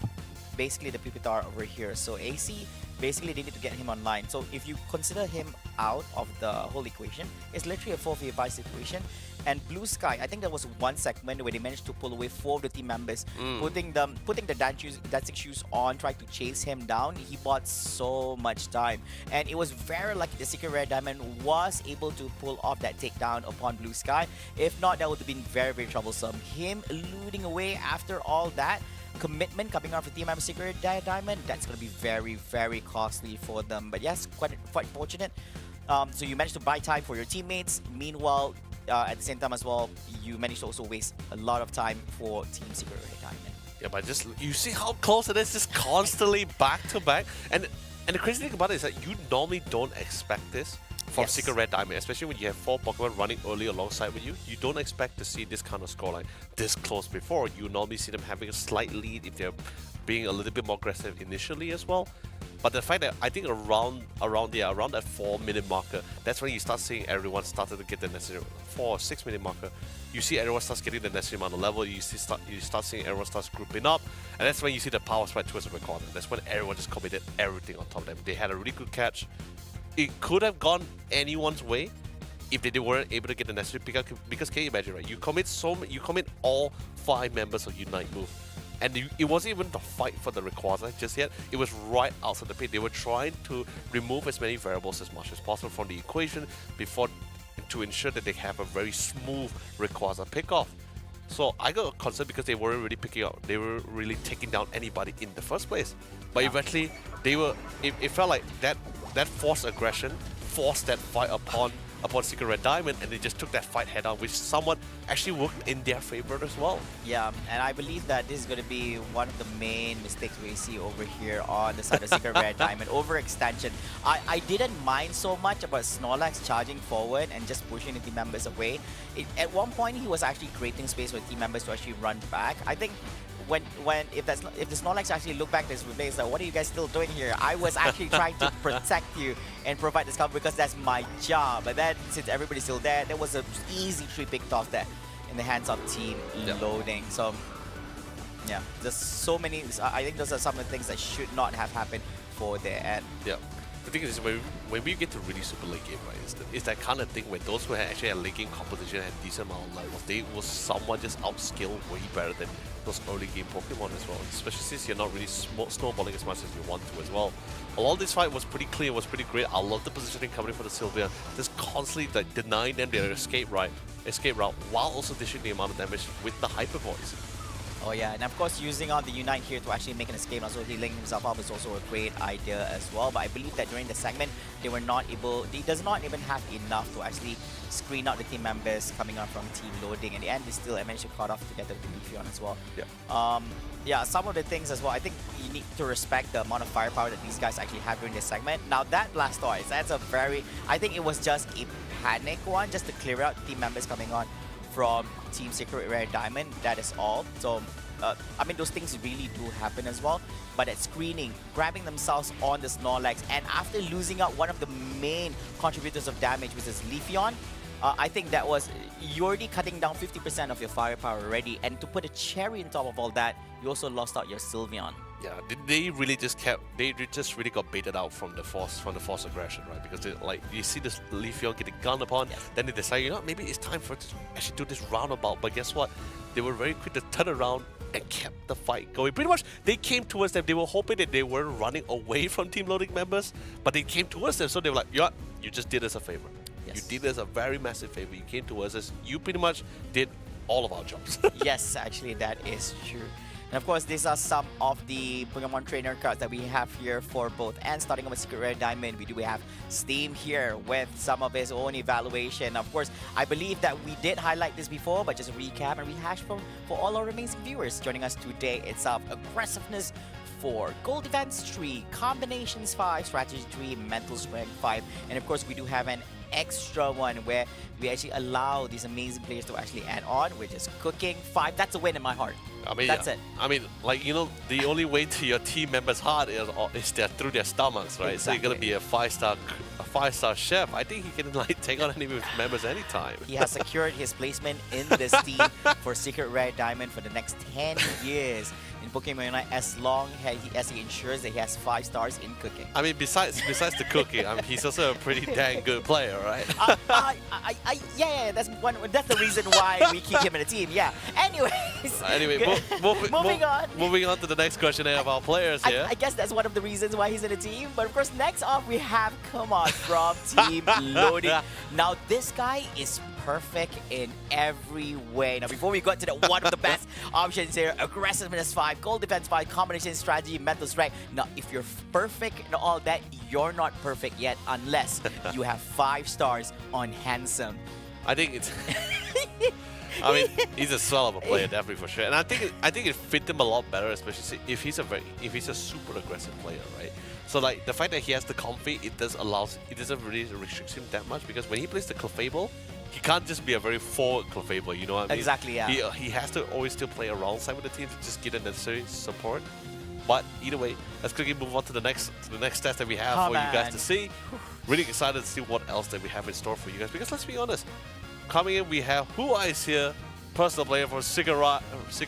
basically the Pupitar over here. So AC, basically they need to get him online. So if you consider him out of the whole equation, it's literally a 4v5 situation. And Blue Sky, I think there was one segment where they managed to pull away 4 of the team members, putting the dancing shoes on, trying to chase him down. He bought so much time, and it was very lucky the Secret Rare Diamond was able to pull off that takedown upon Blue Sky. If not, that would have been very, very troublesome. Him eluding away after all that commitment coming out for Team Secret Rare Diamond, that's going to be very, very costly for them. But yes, quite fortunate. So you managed to buy time for your teammates. Meanwhile, at the same time as well, you managed to also waste a lot of time for Team Secret Rare Diamond. Yeah, but just you see how close it is, just constantly back to back. And the crazy thing about it is that you normally don't expect this from Secret Rare Diamond, especially when you have 4 Pokemon running early alongside with you. You don't expect to see this kind of scoreline this close before. You normally see them having a slight lead if they're being a little bit more aggressive initially as well. But the fact that I think around that 4-minute marker, that's when you start seeing everyone started to get the necessary 4 or 6-minute marker. You see everyone starts getting the necessary amount of level. You start seeing everyone starts grouping up, and that's when you see the power spread towards the recorder. That's when everyone just committed everything on top of them. They had a really good catch. It could have gone anyone's way if they weren't able to get the necessary pickup. Because can you imagine, right? You commit all 5 members of Unite move. And it wasn't even the fight for the Rayquaza just yet. It was right outside the pit. They were trying to remove as many variables as much as possible from the equation to ensure that they have a very smooth Rayquaza pickoff. So I got concerned because they weren't really picking up. They were really taking down anybody in the first place. But eventually, it felt like that forced aggression forced that fight upon Secret Rare Diamond, and they just took that fight head on, which somewhat actually worked in their favor as well. Yeah, and I believe that this is going to be one of the main mistakes we see over here on the side of Secret Rare Diamond. Overextension. I didn't mind so much about Snorlax charging forward and just pushing the team members away. At one point, he was actually creating space for team members to actually run back. I think if the Snorlax actually look back at this replay, it's like, what are you guys still doing here? I was actually trying to protect you and provide this cover because that's my job. But then, since everybody's still there, there was an easy 3 picked off there in the hands of Team Loading. So, yeah, there's so many. I think those are some of the things that should not have happened for their end. Yeah. the thing is when we get to really super late game, right, it's that kind of thing where those who actually had late game competition had decent amount of levels, they will somewhat just outskill way better than those early game Pokemon as well, especially since you're not really snowballing as much as you want to as well. A lot of this fight was pretty clear, was pretty great. I love the positioning coming from the Sylveon, just constantly like denying them their escape route while also dishing the amount of damage with the Hyper Voice. Oh yeah, and of course using the Unite here to actually make an escape and also healing himself up is also a great idea as well. But I believe that during the segment, he does not even have enough to actually screen out the team members coming on from team loading. In the end, they still managed to caught off together with Leafeon as well. Yeah. Yeah, some of the things as well, I think you need to respect the amount of firepower that these guys actually have during this segment. Now that Blastoise, that's a I think it was just a panic one, just to clear out team members coming on from Team Secret Rare Diamond, that is all. So, I mean, those things really do happen as well. But at screening, grabbing themselves on the Snorlax, and after losing out one of the main contributors of damage, which is Leafeon, I think that was, you're already cutting down 50% of your firepower already. And to put a cherry on top of all that, you also lost out your Sylveon. Yeah, they really just really got baited out from the force aggression, right? Because you see this Leafeon getting gunned upon, then they decide, you know, maybe it's time for us to actually do this roundabout. But guess what? They were very quick to turn around and kept the fight going. Pretty much, they came towards them. They were hoping that they were running away from team loading members, but they came towards them. So they were like, yeah, you just did us a favor. Yes. You did us a very massive favor. You came towards us. You pretty much did all of our jobs. Yes, actually, that is true. And of course, these are some of the Pokemon trainer cards that we have here for both ends. Starting with Secret Rare Diamond, we do have Steam here with some of his own evaluation. Of course, I believe that we did highlight this before, but just a recap and rehash for all our amazing viewers joining us today. It's Aggressiveness 4, Gold Defense 3, Combinations 5, Strategy 3, Mental Strength 5, and of course we do have an extra one where we actually allow these amazing players to actually add on, which is Cooking 5. That's a win in my heart. I mean, that's it. I mean, like, you know, the only way to your team members' heart is through their stomachs, right? Exactly. So you're gonna be a five-star chef. I think he can like take on any members anytime. He has secured his placement in this team for Secret Rare Diamond for the next 10 years in Pokemon Unite, as long as he ensures that he has 5 stars in Cooking. I mean, besides the cooking, I mean, he's also a pretty dang good player, right? Yeah, that's the reason why we keep him in the team. Yeah. Anyway, moving on to the next question of our players here. I guess that's one of the reasons why he's in the team. But of course, next up we have from Team Loading. Now this guy is perfect in every way. Now before we got to one of the best options here, Aggressiveness 5, Gold Defense 5, Combination Strategy, Mental Strength. Now if you're perfect in all that, you're not perfect yet unless you have 5 stars on Handsome. I think it's I mean, he's a swell of a player, definitely for sure. And I think it fit him a lot better, especially if he's a super aggressive player, right? So like the fact that he has the comfy, it doesn't really restrict him that much, because when he plays the Clefable, he can't just be a very forward Clefable, you know what I mean? Exactly, yeah. He has to always still play around side with the team to just get the necessary support. But either way, let's quickly move on to the next test that we have for you guys to see. Really excited to see what else that we have in store for you guys, because let's be honest, coming in we have Who Eyes here, personal player for Secret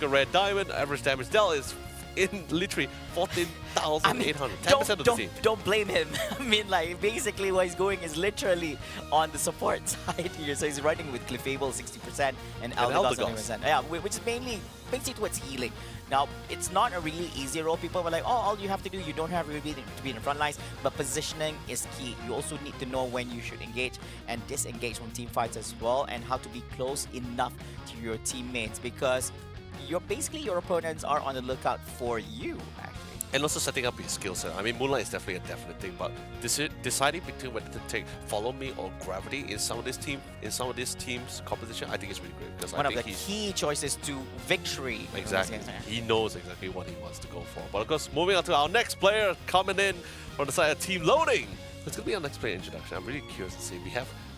Rare Diamond. Average damage dealt is in literally 14,800. 10% of the team. Don't blame him. I mean, like, basically what he's going is literally on the support side here. So he's running with Clefable 60% and Eldegoss 100%. Yeah, which is mainly towards healing. Now, it's not a really easy role. People were like, oh, all you have to do, you don't have to be in the front lines, but positioning is key. You also need to know when you should engage and disengage from team fights as well, and how to be close enough to your teammates, because your opponents are on the lookout for you, actually. And also setting up your skill set. I mean, Moonlight is definitely a definite thing, but deciding between whether to take Follow Me or Gravity in some of this team's composition, I think is really great, because one of the key choices to victory. Exactly. He knows exactly what he wants to go for. But of course, moving on to our next player coming in from the side of Team Loading. It's gonna be our next player introduction. I'm really curious to see.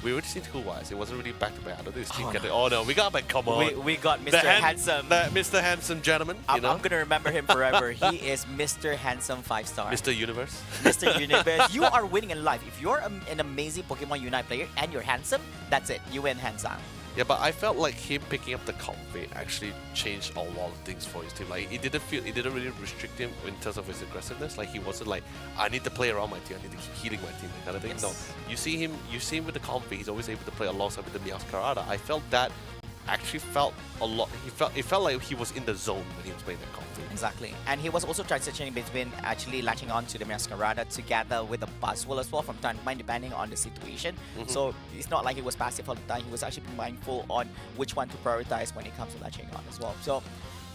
We already seen Who Eyes. It wasn't really back to back. I don't think it's team captain. Oh no, we got back. Come on. We got Mr. Handsome. Mr. Handsome gentleman. I'm gonna remember him forever. He is Mr. Handsome 5-star. Mr. Universe. Mr. Universe. You are winning in life. If you're an amazing Pokemon Unite player and you're handsome, that's it. You win hands down. Yeah, but I felt like him picking up the comfy actually changed a lot of things for his team. Like it didn't really restrict him in terms of his aggressiveness. Like he wasn't like, I need to play around my team, I need to keep healing my team, kind of thing. Yes. No, you see him with the comfy. He's always able to play alongside with the Meowscarada. I felt that actually felt a lot. It felt like he was in the zone when he was playing that comfy. Exactly. And he was also transitioning between actually latching on to the Masquerada together with the Buzzwole as well from time to time, depending on the situation. So it's not like he was passive all the time. He was actually mindful on which one to prioritize when it comes to latching on as well. So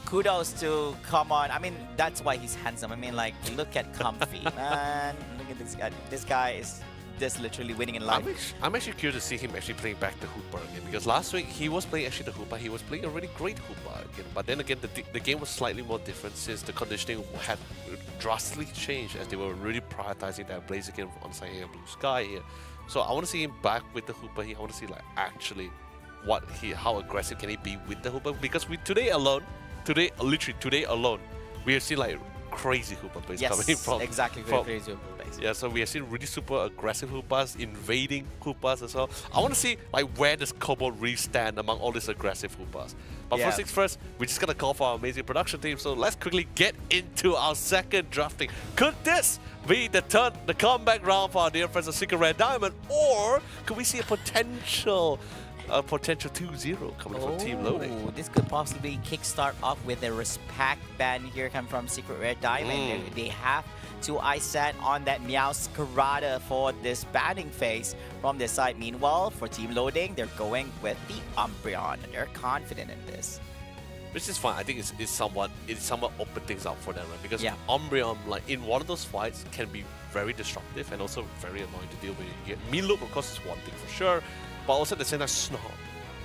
kudos to Come On. I mean, that's why he's handsome. I mean, like, look at Comfy, man. Look at this guy. This guy is just literally winning in life. I'm actually curious to see him actually playing back the Hooper again, because last week he was playing actually the Hooper. He was playing a really great Hooper again, but then again the game was slightly more different since the conditioning had drastically changed as they were really prioritizing that Blaze again on side here, Blue Sky here. So I want to see him back with the Hooper here. I want to see like actually how aggressive can he be with the Hooper, because today alone, we have seen like crazy Hooper plays coming from exactly crazy Hooper plays. Yeah, so we have seen really super aggressive Hoopas, invading Hoopas as well. I want to see like where does Cobalt really stand among all these aggressive Hoopas. But first things first, we're just gonna call for our amazing production team. So let's quickly get into our second drafting. Could this be the comeback round for our dear friends of Secret Rare Diamond, or could we see a potential 2-0 coming from Team Loading? This could possibly kickstart off with a respect ban here coming from Secret Rare Diamond. They have to ice set on that Meowscarada for this banning phase from their side. Meanwhile, for Team Loading, they're going with the Umbreon. They're confident in this. Which is fine. I think it's somewhat open things up for them, right? Because Umbreon, like in one of those fights, can be very disruptive and also very annoying to deal with. You get Mean Loop, of course, is one thing for sure, but also at the same time, Snarl.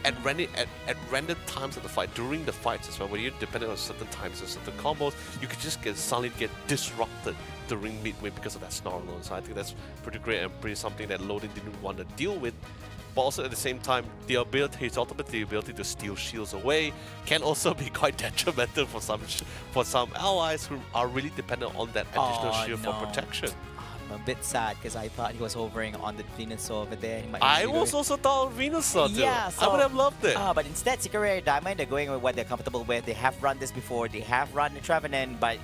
At random times of the fight, during the fights as well, when you're dependent on certain times or certain combos, you could just suddenly get disrupted during midway because of that Snarl alone. So I think that's pretty great and pretty something that Loading didn't want to deal with. But also at the same time, his ability to steal shields away can also be quite detrimental for some allies who are really dependent on that additional shield for protection. I'm a bit sad because I thought he was hovering on the Venusaur over there. I was also thought Venusaur too. Yeah, I would have loved it. But instead, Secret Rare Diamond, they're going with what they're comfortable with. They have run this before. They have run the Trevenant, but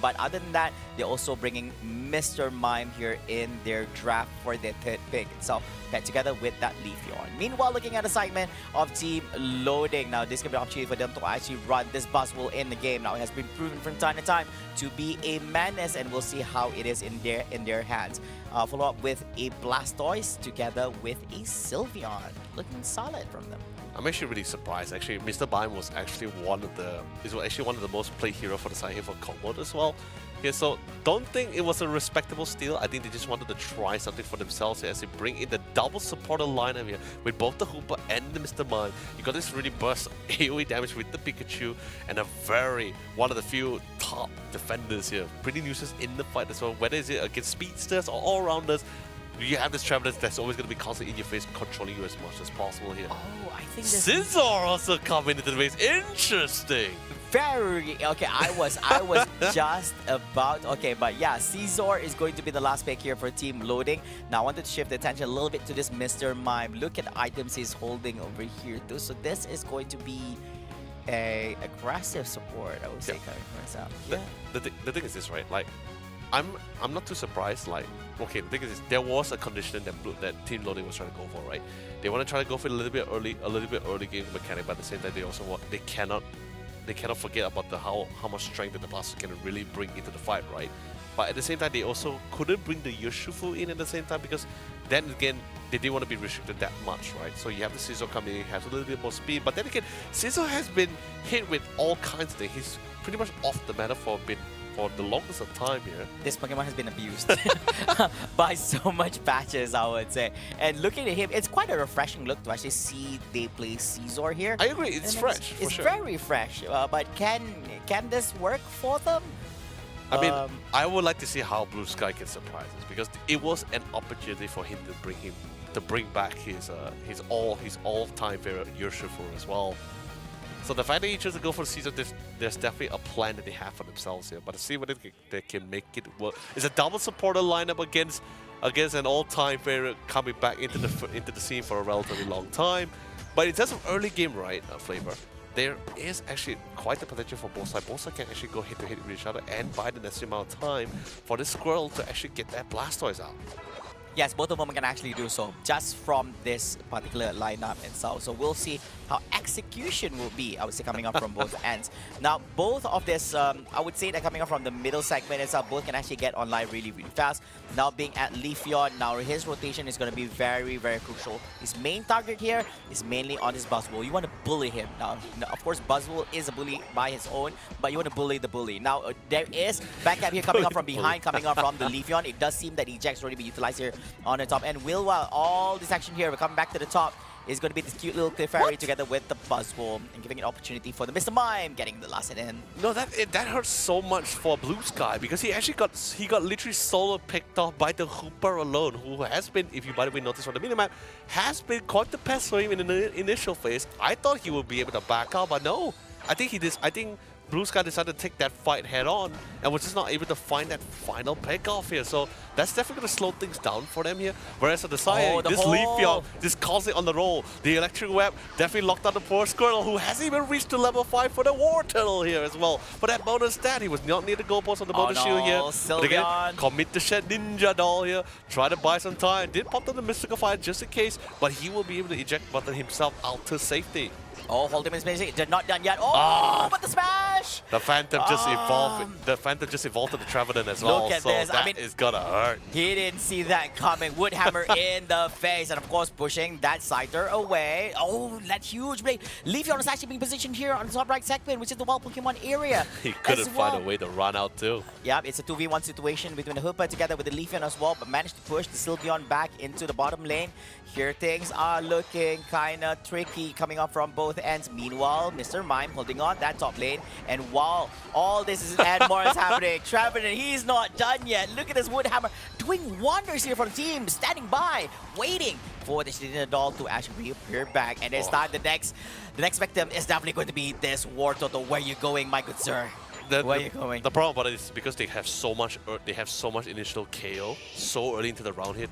other than that, they're also bringing Mr. Mime here in their draft for their third pick itself, paired together with that Leafeon. Meanwhile, looking at a segment of Team Loading. Now, this could be an opportunity for them to actually run this Buzzwole in the game. Now, it has been proven from time to time to be a menace, and we'll see how it is in their hands. Follow up with a Blastoise together with a Sylveon. Looking solid from them. I'm actually really surprised. Actually, Mr. Mime was actually one of the most played hero for the side here for Combo as well. Okay, so don't think it was a respectable steal. I think they just wanted to try something for themselves here as they bring in the double supporter lineup here with both the Hooper and the Mr. Mime. You got this really burst AoE damage with the Pikachu and one of the few top defenders here. Pretty nuisance in the fight as well. Whether it's against speedsters or all-rounders, you have this Traveler that's always going to be constantly in your face, controlling you as much as possible here. Oh, I think Scizor also coming into the base. Interesting. Very okay. I was just about but yeah, Scizor is going to be the last pick here for Team Loading. Now I wanted to shift the attention a little bit to this Mr. Mime. Look at the items he's holding over here too. So this is going to be a aggressive support, I would say, coming for myself. The thing is this, right? Like, I'm not too surprised. Like, okay, the thing is there was a condition that Team Loading was trying to go for, right? They want to try to go for a little bit early game mechanic, but at the same time they cannot forget about how much strength that the Blastoise can really bring into the fight, right? But at the same time, they also couldn't bring the Urshifu in at the same time because then again, they didn't want to be restricted that much, right? So you have the Scizor coming in, has a little bit more speed, but then again, Scizor has been hit with all kinds of things. He's pretty much off the meta for the longest of time here. This Pokemon has been abused by so much patches, I would say. And looking at him, it's quite a refreshing look to actually see they play Scizor here. I agree, it's fresh. It's very fresh. But can this work for them? I mean, I would like to see how Blue Sky can surprise us because it was an opportunity for him to bring back his all-time favorite Urshifu as well. So the fact that he chose to go for the Scizor, there's definitely a plan that they have for themselves here. But to see whether they can make it work. It's a double supporter lineup against an all-time favorite coming back into the scene for a relatively long time. But in terms of early game, right, Flavor, there is actually quite the potential for both sides. Both sides can actually go head-to-head with each other and buy the necessary amount of time for the Squirrel to actually get that Blastoise out. Yes, both of them can actually do so just from this particular lineup itself. So we'll see how execution will be, I would say, coming up from both ends. Now, both of this, I would say that coming up from the middle segment itself, both can actually get online really, really fast. Now being at Leafeon, now his rotation is going to be very, very crucial. His main target here is mainly on his Buzzwole. You want to bully him. Now, of course, Buzzwole is a bully by his own, but you want to bully the bully. Now, there is backup here coming up from behind, coming up from the Leafeon. It does seem that Eject's already been utilized here on the top. And Willwell, all this action here, we're coming back to the top, is going to be this cute little Clefairy together with the Buzzwole and giving an opportunity for the Mr. Mime getting the last hit in. No, that hurts so much for Blue Sky because he actually got literally solo picked off by the Hooper alone, who has been, if you by the way notice on the minimap, has been quite the pest for him in the initial phase. I thought he would be able to back out, but no. I think Blue Sky decided to take that fight head on and was just not able to find that final pick off here. So that's definitely going to slow things down for them here. Whereas on the side, this Leafeon just calls it on the roll. The Electric Web definitely locked out the poor Squirtle, who hasn't even reached to level 5 for the War Turtle here as well. For that bonus stat, he was not near the goalpost on the bonus shield here. But again, commit the Shed Ninja Doll here. Try to buy some time. Did pop down the Mystical Fire just in case, but he will be able to eject button himself out to safety. Oh, hold him in space. They're not done yet. Oh, but the smash! The Phantom just evolved. The Phantom just evolved to the Trevenant as well. Look at so this. That is gonna hurt. He didn't see that coming. Woodhammer in the face, and of course pushing that Scyther away. Oh, that huge blade. Leafeon is actually being positioned here on the top right segment, which is the wild Pokemon area. He couldn't find a way to run out too. Yeah, it's a 2v1 situation between the Hooper together with the Leafeon as well, but managed to push the Sylveon back into the bottom lane. Here things are looking kind of tricky coming up from both ends. Meanwhile, Mr. Mime holding on that top lane. And while all this is and more is happening, Trevenant, he's not done yet. Look at this Woodhammer doing wonders here for the team, standing by, waiting for the Shedinja Doll to actually reappear back. And this time, the next victim is definitely going to be this War Turtle. Where you going, my good sir? Where are you going? The problem about it is because they have so much initial KO so early into the round here.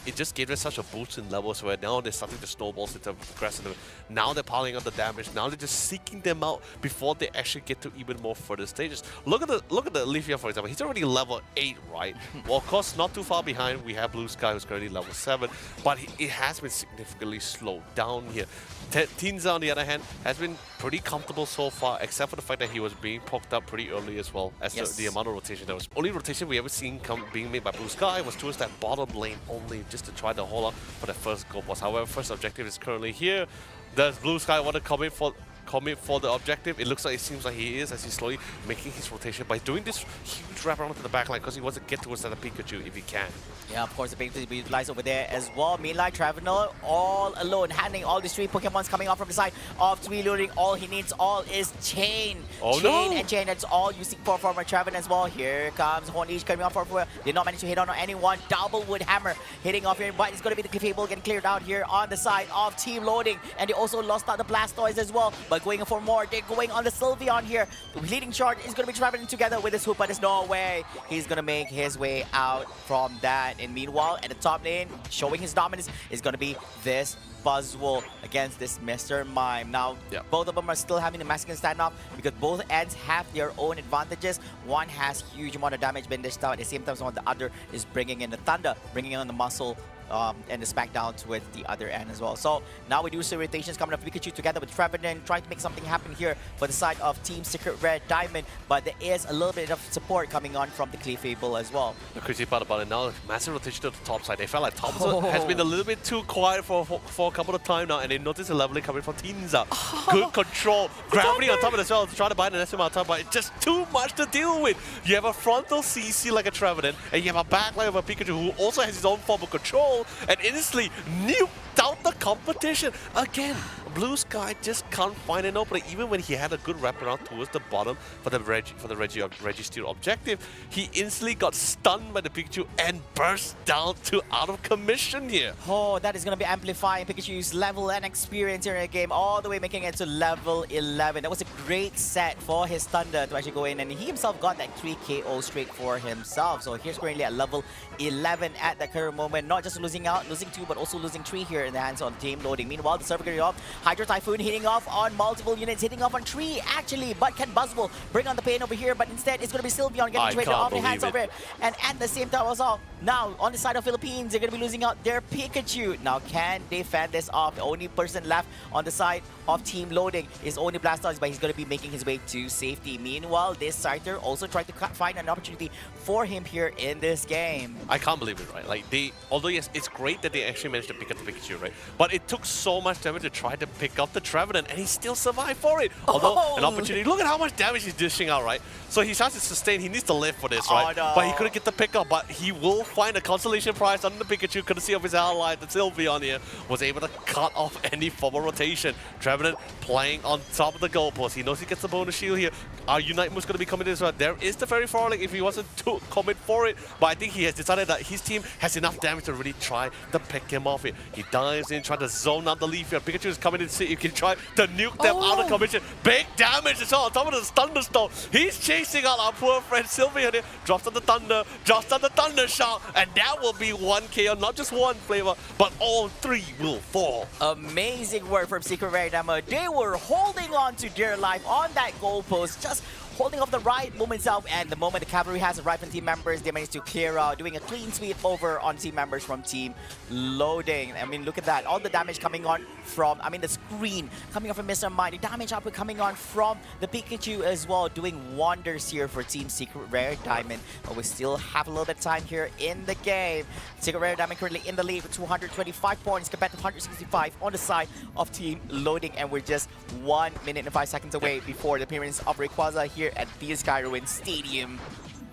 It just gave them such a boost in levels where now they're starting to snowball instead of progressing them. Now they're piling on the damage. Now they're just seeking them out before they actually get to even more further stages. Look at the Leafeon, for example. He's already level 8, right? Well, of course, not too far behind. We have Blue Sky, who's currently level 7, but it has been significantly slowed down here. Tinza, on the other hand, has been pretty comfortable so far, except for the fact that he was being poked up pretty early as well as the amount of rotation that was. Only rotation we ever seen being made by Blue Sky was towards that bottom lane only, just to try to hold up for the first goal boss. However, first objective is currently here. Does Blue Sky want to commit for the objective? It looks like, it seems like he is, as he's slowly making his rotation by doing this huge wraparound to the backline because he wants to get towards that Pikachu if he can. Yeah, of course, the Pikachu will be utilized over there as well. Meanwhile, Trevenant all alone, handling all these 3 Pokemons coming off from the side of 3 looting. All he needs is chain. And chain, that's all you seek for from Trevenant as well. Here comes Hornish coming off for did not manage to hit on anyone. Double Woodhammer hitting off here, but it's going to be the Clefable getting cleared out here on the side of Team Loading. And they also lost out the Blastoise as well, but going for more. They're going on the Sylveon here. The leading charge is going to be traveling together with this Hooper. There's no way he's going to make his way out from that. And meanwhile, at the top lane, showing his dominance is going to be this Buzzwole against this Mr. Mime. Now, both of them are still having the Mexican standoff because both ends have their own advantages. One has huge amount of damage being dished out. At the same time, the other is bringing in the Thunder, bringing in the Muscle, and the Smackdown with the other end as well. So now we do see rotations coming up. Pikachu together with Trevenant trying to make something happen here for the side of Team Secret Red Diamond, but there is a little bit of support coming on from the Clefable as well. The crazy part about it now, massive rotation to the top side. They felt like Thompson has been a little bit too quiet for a couple of times now, and they noticed the leveling coming from Tinza. Good control, gravity on top of it as well to try to buy the next amount of time, but it's just too much to deal with. You have a frontal CC like a Trevenant, and you have a backline of a Pikachu who also has his own form of control, and instantly nuked out the competition. Again, Blue Sky just can't find an opening. Even when he had a good wraparound towards the bottom for the Registeel objective, he instantly got stunned by the Pikachu and burst down to out of commission here. Oh, that is going to be amplifying Pikachu's level and experience here in the game, all the way making it to level 11. That was a great set for his Thunder to actually go in, and he himself got that 3 KO straight for himself. So here's currently at level 11 at the current moment. Not just losing 2, but also losing 3 here in the hands on Team Loading. Meanwhile, the server going off Hydro Typhoon hitting off on multiple units, hitting off on 3 actually, but can Buzzwole bring on the pain over here, but instead it's going to be Sylveon getting traded off the hands over it. And at the same time also, now on the side of Philippines, they're going to be losing out their Pikachu. Now can they fend this off? The only person left on the side of Team Loading is only Blastoise, but he's going to be making his way to safety. Meanwhile, this Scyther also tried to find an opportunity for him here in this game. I can't believe it, right? Like although yes, it's great that they actually managed to pick up the Pikachu, right? But it took so much damage to try to pick up the Trevenant, and he still survived for it. Although an opportunity, look at how much damage he's dishing out, right? So he tries to sustain, he needs to live for this, right? No. But he couldn't get the pickup, but he will find a consolation prize on the Pikachu, courtesy of his ally, the Sylveon here, was able to cut off any form of rotation. Trevenant playing on top of the goalpost. He knows he gets the bonus shield here. Our Unite move's going to be coming in as well. There is the Fairy Frolic if he wasn't to commit for it, but I think he has decided that his team has enough damage to really try to pick him off here. He dives in, trying to zone out the leaf here. Pikachu is coming in to see if he can try to nuke them out of commission. Big damage as well on top of the Thunderstorm. He's chasing out our poor friend Sylveon here. Drops on the Thunder, drops on the Thunder Shock, and that will be one KO. Not just one flavor, but all 3 will fall. Amazing work from Secret Rare Demo. They were holding on to their life on that goalpost, just holding off the right moment itself, and the moment the cavalry has arrived from team members, they managed to clear out, doing a clean sweep over on team members from Team Loading. I mean, look at that. All the damage coming on from, the screen coming on from Mr. Mind. The damage output coming on from the Pikachu as well, doing wonders here for Team Secret Rare Diamond. But we still have a little bit of time here in the game. Secret Rare Diamond currently in the lead with 225 points compared to 165 on the side of Team Loading, and we're just 1 minute and 5 seconds away before the appearance of Rayquaza here at the Skyruin Stadium.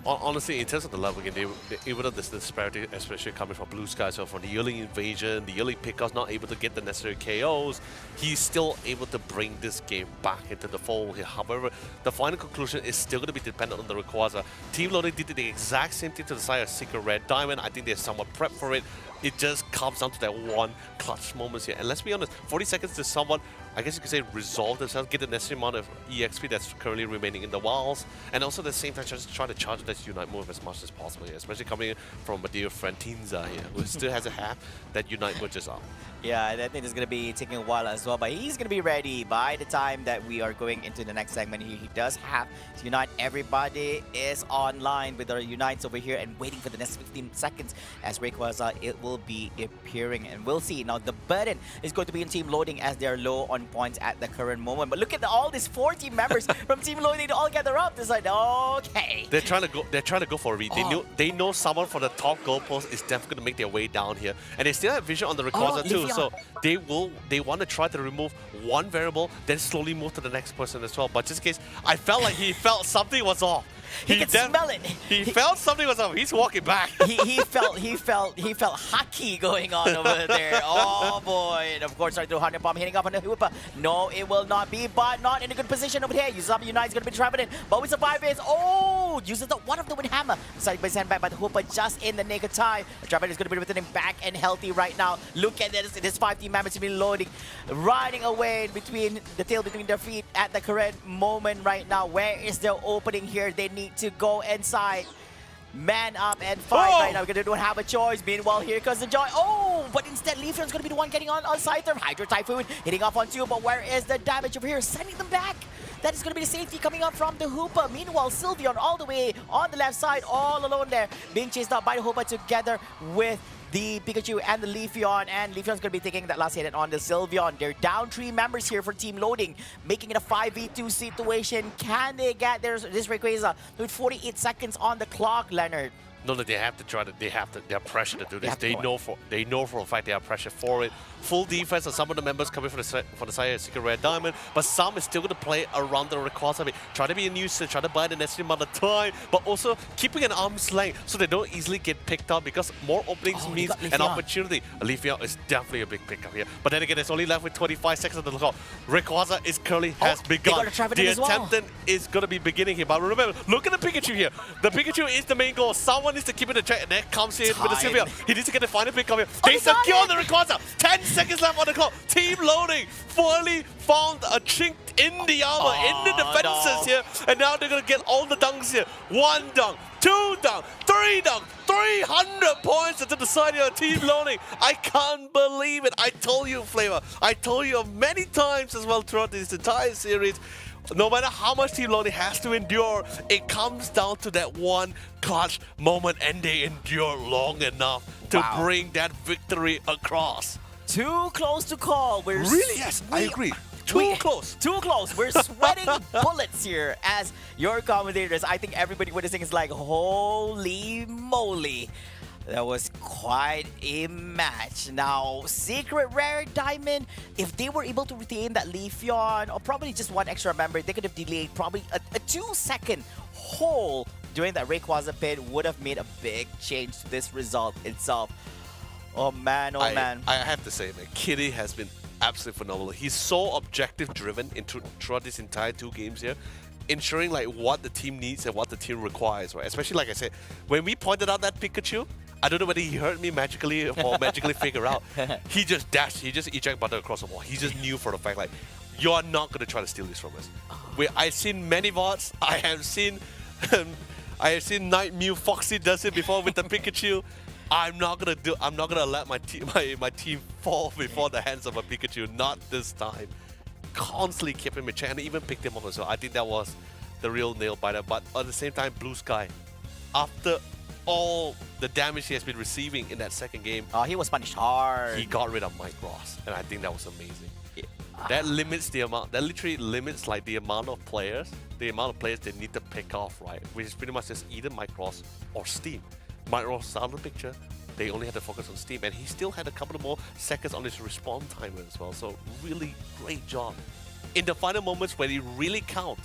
Honestly, in terms of the level game, even though this disparity, especially coming from Blue Sky, so from the early invasion, the early pickups, not able to get the necessary KOs, he's still able to bring this game back into the fold here. However, the final conclusion is still going to be dependent on the Rayquaza. Team Loading did the exact same thing to the side of Secret Red Diamond. I think they're somewhat prepped for it. It just comes down to that one clutch moment here. And let's be honest, 40 seconds to someone, I guess you could say, resolve themselves, get the necessary amount of EXP that's currently remaining in the wilds, and also at the same time just try to charge this Unite move as much as possible here, especially coming in from a dear friend Tinza here, who still hasn't had that Unite move just up. Yeah, I think it's going to be taking a while as well, but he's going to be ready by the time that we are going into the next segment. He does have to Unite. Everybody is online with their Unites over here and waiting for the next 15 seconds as Rayquaza, it will be appearing, and we'll see. Now, the burden is going to be in Team Loading as they're low on points at the current moment, but look at all these 4 team members from Team Loading to all gather up. It's like, okay. They're trying to go for a read. They know someone from the top goalpost is definitely going to make their way down here, and they still have vision on the Rayquaza too. So they want to try to remove one variable, then slowly move to the next person as well. But just in case, I felt like he felt something was off. He can smell it. He felt something was off. He's walking back. he felt hockey going on over there. Oh boy! And of course, right through 100 bomb hitting off on the Hoopa. No, it will not be, but not in a good position over here. Uses up Unite is going to be trapping it, but we survive it. Oh, uses the one of the wind hammer. Decided by sent back by the Hoopa just in the nick of time. Trapping is going to be returning back and healthy right now. Look at this. It is 5 team members to be loading, riding away between the tail between their feet at the current moment right now. Where is their opening here? They need to go inside. Man up and fight right now. We're gonna don't have a choice. Meanwhile, here comes the joy. Oh, but instead, Leafeon's gonna be the one getting on Scyther. Hydro Typhoon hitting off on 2, but where is the damage over here? Sending them back. That is gonna be the safety coming up from the Hoopa. Meanwhile, Sylveon all the way on the left side, all alone there, being chased out by the Hoopa together with the Pikachu and the Leafeon, and Leafeon's gonna be taking that last hit on the Sylveon. They're down 3 members here for Team Loading, making it a 5v2 situation. Can they get this Rayquaza with 48 seconds on the clock, Leonard? No, they have to try to. They have pressure to do this. They know for a fact they have pressure for it. Full defense on some of the members coming from the side of Secret Red Diamond, but some is still going to play around the Rayquaza. I mean, try to be a nuisance, try to buy the necessary amount of time, but also keeping an arm's length so they don't easily get picked up, because more openings means an opportunity. Leafeon is definitely a big pickup here, but then again, it's only left with 25 seconds on the clock. Rayquaza is currently has begun. The attempting is going to be beginning here, but remember, look at the Pikachu here. The Pikachu is the main goal. Someone Someone needs to keep it in check, and there comes in with the Time. Sylvia. He needs to get the final pick of it. They secure the Rayquaza. 10 seconds left on the clock. Team loading. Finally found a chink in the armor, in the defenses here. And now they're going to get all the dunks here. 1 dunk, 2 dunk, 3 dunk, 300 points into the side here. Team loading. I can't believe it. I told you, Flavor. I told you many times as well throughout this entire series. No matter how much Team Lonely has to endure, it comes down to that one clutch moment, and they endure long enough to bring that victory across. Too close to call. We're Really? Yes, I agree. Too close. Too close. We're sweating bullets here as your commentators. I think everybody would think is like, holy moly. That was quite a match. Now, Secret Rare Diamond, if they were able to retain that Leafeon, or probably just one extra member, they could have delayed probably a 2-second hole during that Rayquaza pit would have made a big change to this result itself. Oh man, oh man. I have to say, man, Kitty has been absolutely phenomenal. He's so objective driven throughout this entire 2 games here, ensuring like what the team needs and what the team requires, right? Especially like I said, when we pointed out that Pikachu, I don't know whether he heard me magically or magically figure out. He just dashed, he just eject button across the wall. He just knew for the fact like, you're not going to try to steal this from us. I've seen many VODs. I have seen Night Mew Foxy does it before with the Pikachu. I'm not gonna let my team fall before the hands of a Pikachu. Not this time. Constantly kept him in check and even picked him up as well. I think that was the real nail biter. But at the same time, Blue Sky, after all the damage he has been receiving in that second game, he was punished hard. He got rid of Mike Ross, and I think that was amazing. That limits the amount. That literally limits like the amount of players they need to pick off, right? Which is pretty much just either Mike Ross or Steam. Mike Ross is out of the picture. They only had to focus on Steam, and he still had a couple of more seconds on his respawn timer as well. So really great job. In the final moments where they really count,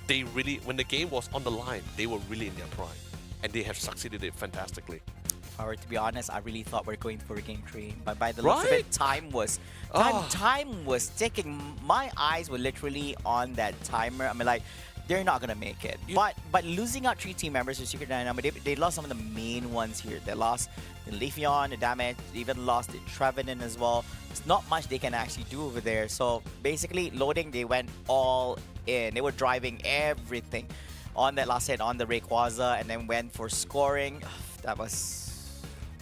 when the game was on the line, they were really in their prime, and they have succeeded it fantastically. If I were to be honest, I really thought we were going for game 3, but by the looks of it, time was ticking. My eyes were literally on that timer. I mean, like, they're not gonna make it. But losing out 3 team members to Secret Dynamo, they lost some of the main ones here. They lost the Leafeon, the Damage, they even lost the Trevenant as well. There's not much they can actually do over there. So basically, loading, they went all in. They were driving everything on that last hit on the Rayquaza, and then went for scoring. That was...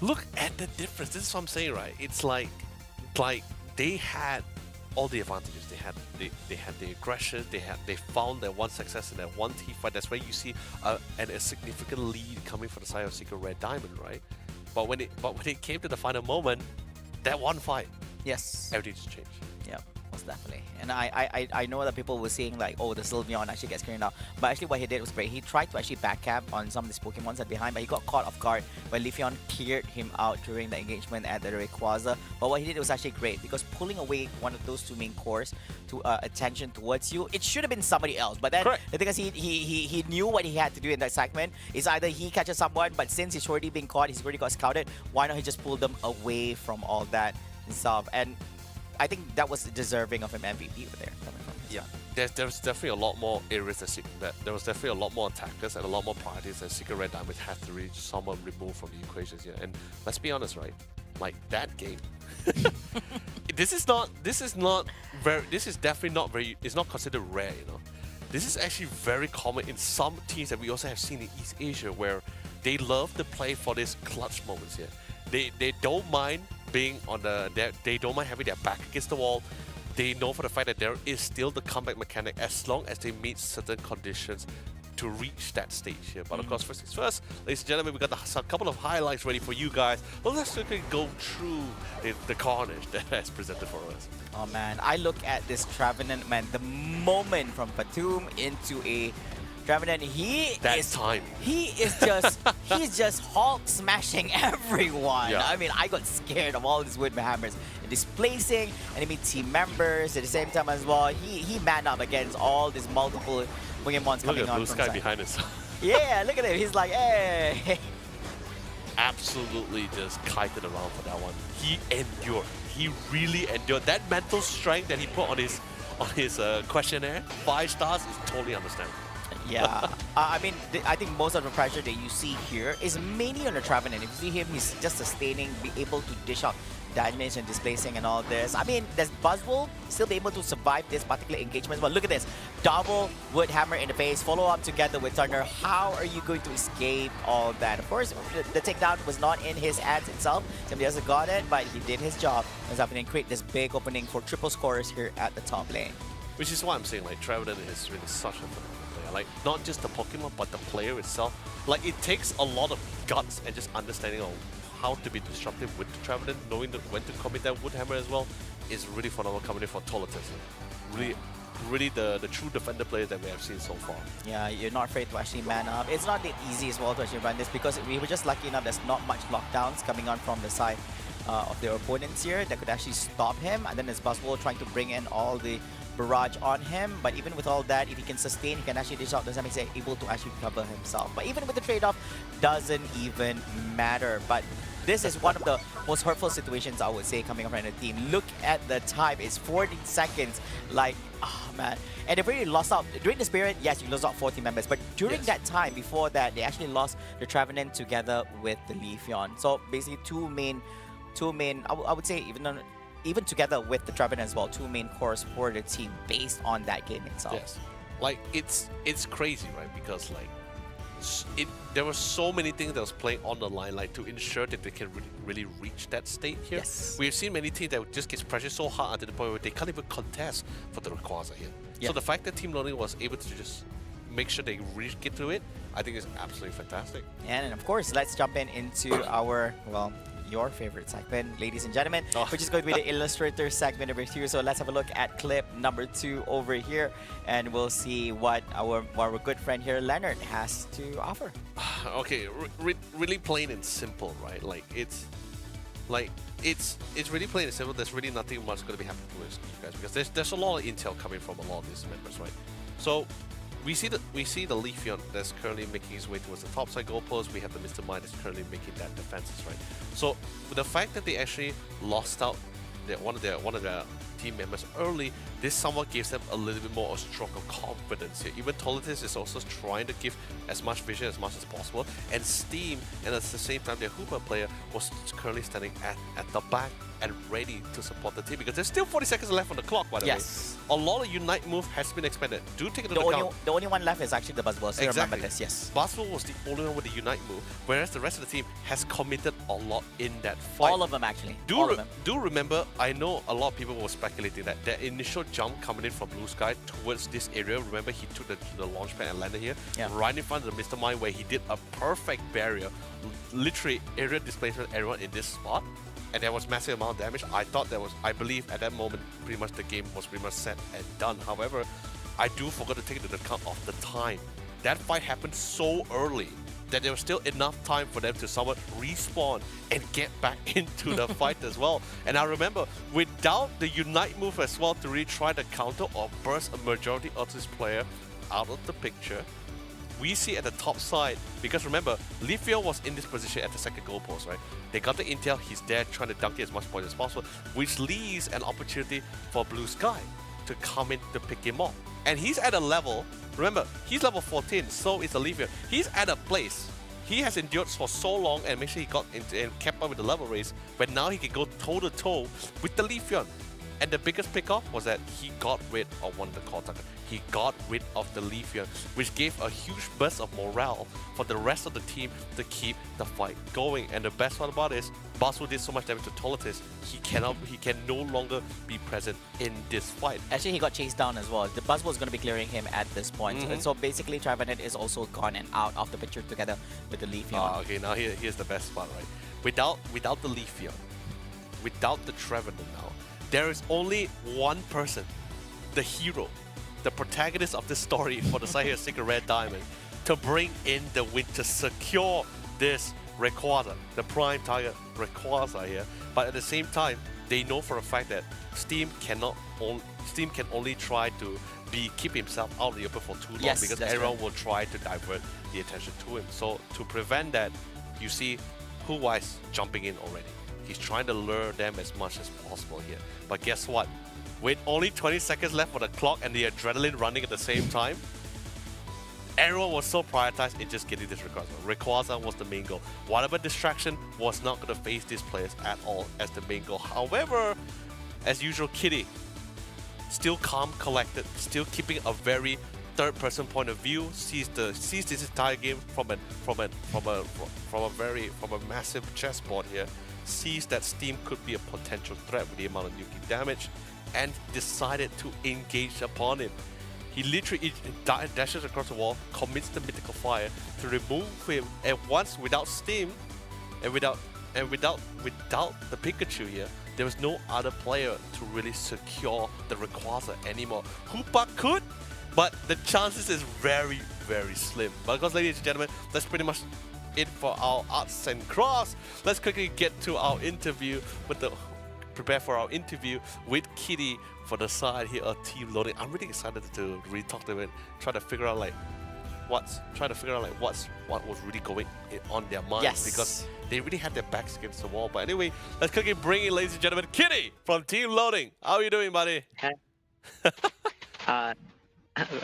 Look at the difference. This is what I'm saying, right? It's like they had all the advantages. They had the aggression. They found that one success in that one team fight. That's where you see a significant lead coming from the side of Secret Red Diamond, right? But when it came to the final moment, that one fight, yes, everything just changed. Yeah, most definitely. And I know that people were saying like, oh, the Sylveon actually gets cleared out. But actually what he did was great. He tried to actually backcap on some of these Pokemons that behind, but he got caught off guard when Leafeon cleared him out during the engagement at the Rayquaza. But what he did was actually great, because pulling away one of those 2 main cores to attention towards you, it should have been somebody else. But then the thing is, he knew what he had to do in that segment. Is either he catches someone, but since he's already been caught, he's already got scouted, why not he just pull them away from all that and stuff? And I think that was deserving of an MVP over there. Yeah, there's definitely a lot more areas that there was definitely a lot more attackers and a lot more priorities that Secret Red Diamond had to reach someone removed from the equations here. And let's be honest, right? Like that game, this is definitely not very. It's not considered rare, you know. This is actually very common in some teams that we also have seen in East Asia, where they love to play for these clutch moments here. They don't mind being on they don't mind having their back against the wall. They know for the fact that there is still the comeback mechanic as long as they meet certain conditions to reach that stage here. But of course, first things first, ladies and gentlemen, we got a couple of highlights ready for you guys. Well, let's quickly go through the carnage that has presented for us. Oh man, I look at this Trevenant, man, the moment from Batum into a Trevenant, he's just Hulk smashing everyone. Yeah. I mean, I got scared of all these wood hammers and displacing enemy team members at the same time as well. He manned up against all these multiple Pokemons coming on. Look at Blue Sky behind us. Yeah, look at him. He's like, hey. Absolutely just kited around for that one. He endured. He really endured. That mental strength that he put on his questionnaire, 5 stars, is totally understandable. Yeah. I mean, I think most of the pressure that you see here is mainly on the Trevenant. If you see him, he's just sustaining, be able to dish out damage and displacing and all this. I mean, does Buzzwole still be able to survive this particular engagement? Well, look at this. Double Wood Hammer in the face, follow up together with Thunder. How are you going to escape all that? Of course, the takedown was not in his hands itself. Somebody else got it, but he did his job. What's happening? Create this big opening for triple scores here at the top lane. Which is why I'm saying, like, Trevenant is really such a phenomenal player. Like, not just the Pokemon, but the player itself. Like, it takes a lot of guts and just understanding of how to be disruptive with the Trevenant, knowing when to commit that Wood Hammer as well, is really phenomenal coming in for Toletis. Really the true defender players that we have seen so far. Yeah, you're not afraid to actually man up. It's not that easy as well to actually run this because we were just lucky enough there's not much lockdowns coming on from the side of their opponents here that could actually stop him. And then there's Buzzwole trying to bring in all the barrage on him, but even with all that, if he can sustain, he can actually dish out. Doesn't mean he's able to actually cover himself. But even with the trade-off, doesn't even matter. But this is one of the most hurtful situations, I would say, coming up from the team. Look at the time. It's 14 seconds. Like, oh, man. And they've really lost out. During this period, yes, you lost out 40 members. But during that time, before that, they actually lost the Trevenant together with the Leafeon. So basically, two main, I would say, even together with the Trevenant as well, two main cores for the team based on that game itself. Yes. Like, it's crazy, right? Because, like, there were so many things that was playing on the line, like to ensure that they can really reach that state here. Yes. We've seen many teams that just get pressured so hard to the point where they can't even contest for the Rayquaza here. So the fact that Team Learning was able to just make sure they really get to it, I think is absolutely fantastic. And of course, let's jump into our, well, your favorite segment, ladies and gentlemen, which is going to be the Illustrator segment over here. So let's have a look at clip number 2 over here, and we'll see what our good friend here, Leonard, has to offer. Okay, really plain and simple, right? Like, it's really plain and simple. There's really nothing much going to be happening to us, guys, because there's a lot of intel coming from a lot of these members, right? So we see the Leafeon that's currently making his way towards the top side goalpost. We have the Mr. Mind that's currently making that defenses, right? So with the fact that they actually lost out one of their team members early, this somewhat gives them a little bit more a stroke of confidence here. Even Toletis is also trying to give as much vision as much as possible, and Steam, and at the same time their Hooper player was currently standing at the back and ready to support the team, because there's still 40 seconds left on the clock, by the way. A lot of Unite move has been expanded. Do take it into account. The only one left is actually the Buzzwole, so remember this, yes. Buzzwole was the only one with the Unite move, whereas the rest of the team has committed a lot in that fight. All of them, actually. Do remember, I know a lot of people were speculating that the initial jump coming in from Blue Sky towards this area, remember he took the launch pad and landed here, right in front of the Mr. Mind, where he did a perfect barrier, literally area displacement everyone in this spot. And there was massive amount of damage. I believe at that moment, pretty much the game was pretty much set and done. However, I do forget to take into account of the time. That fight happened so early that there was still enough time for them to somewhat respawn and get back into the fight as well. And I remember, without the Unite move as well to really try to counter or burst a majority of this player out of the picture, we see at the top side, because remember, Leafeon was in this position at the second goalpost, right? They got the intel, he's there trying to dunk it as much points as possible, which leaves an opportunity for Blue Sky to come in to pick him up. And he's at a level, remember, he's level 14, so is the Leafeon. He's at a place, he has endured for so long and make sure he got into and kept up with the level race, but now he can go toe-to-toe with the Leafeon. And the biggest pickup was that he got rid of one of the core targets. He got rid of the Leafeon, which gave a huge burst of morale for the rest of the team to keep the fight going. And the best part about it is, Buzzwole did so much damage to Toletis, he can no longer be present in this fight. Actually, he got chased down as well. The Buzzwole is going to be clearing him at this point. And so basically, Trevenant is also gone and out of the picture together with the Leafeon. Okay, now here's the best part, right? Without the Leafeon, without the Trevenant now, there is only one person, the hero, the protagonist of this story for the side here, Secret Red Diamond, to bring in the win, to secure this Rayquaza, the prime target Rayquaza here. But at the same time, they know for a fact that Steam can only try to keep himself out of the open for too long, because everyone will try to divert the attention to him. So to prevent that, you see Who-Wise jumping in already. He's trying to lure them as much as possible here. But guess what? With only 20 seconds left for the clock and the adrenaline running at the same time, everyone was so prioritized in just getting this Rayquaza was the main goal. Whatever distraction was not going to face these players at all as the main goal. However, as usual, Kitty still calm, collected, still keeping a very third-person point of view. Sees this entire game from a massive chessboard here. Sees that Steam could be a potential threat with the amount of nuking damage, and decided to engage upon it. He literally dashes across the wall, commits the mythical fire to remove him, and once without Steam, and without the Pikachu here, there was no other player to really secure the Rayquaza anymore. Hoopa could, but the chances is very, very slim. But of course, ladies and gentlemen, that's pretty much it for our arts and crafts. Let's quickly get to our interview prepare for our interview with Kitty for the side here of Team Loading. I'm really excited to really talk to them, try to figure out what was really going on their minds. Yes. Because they really had their backs against the wall. But anyway, let's quickly bring in, ladies and gentlemen, Kitty from Team Loading. How are you doing, buddy? I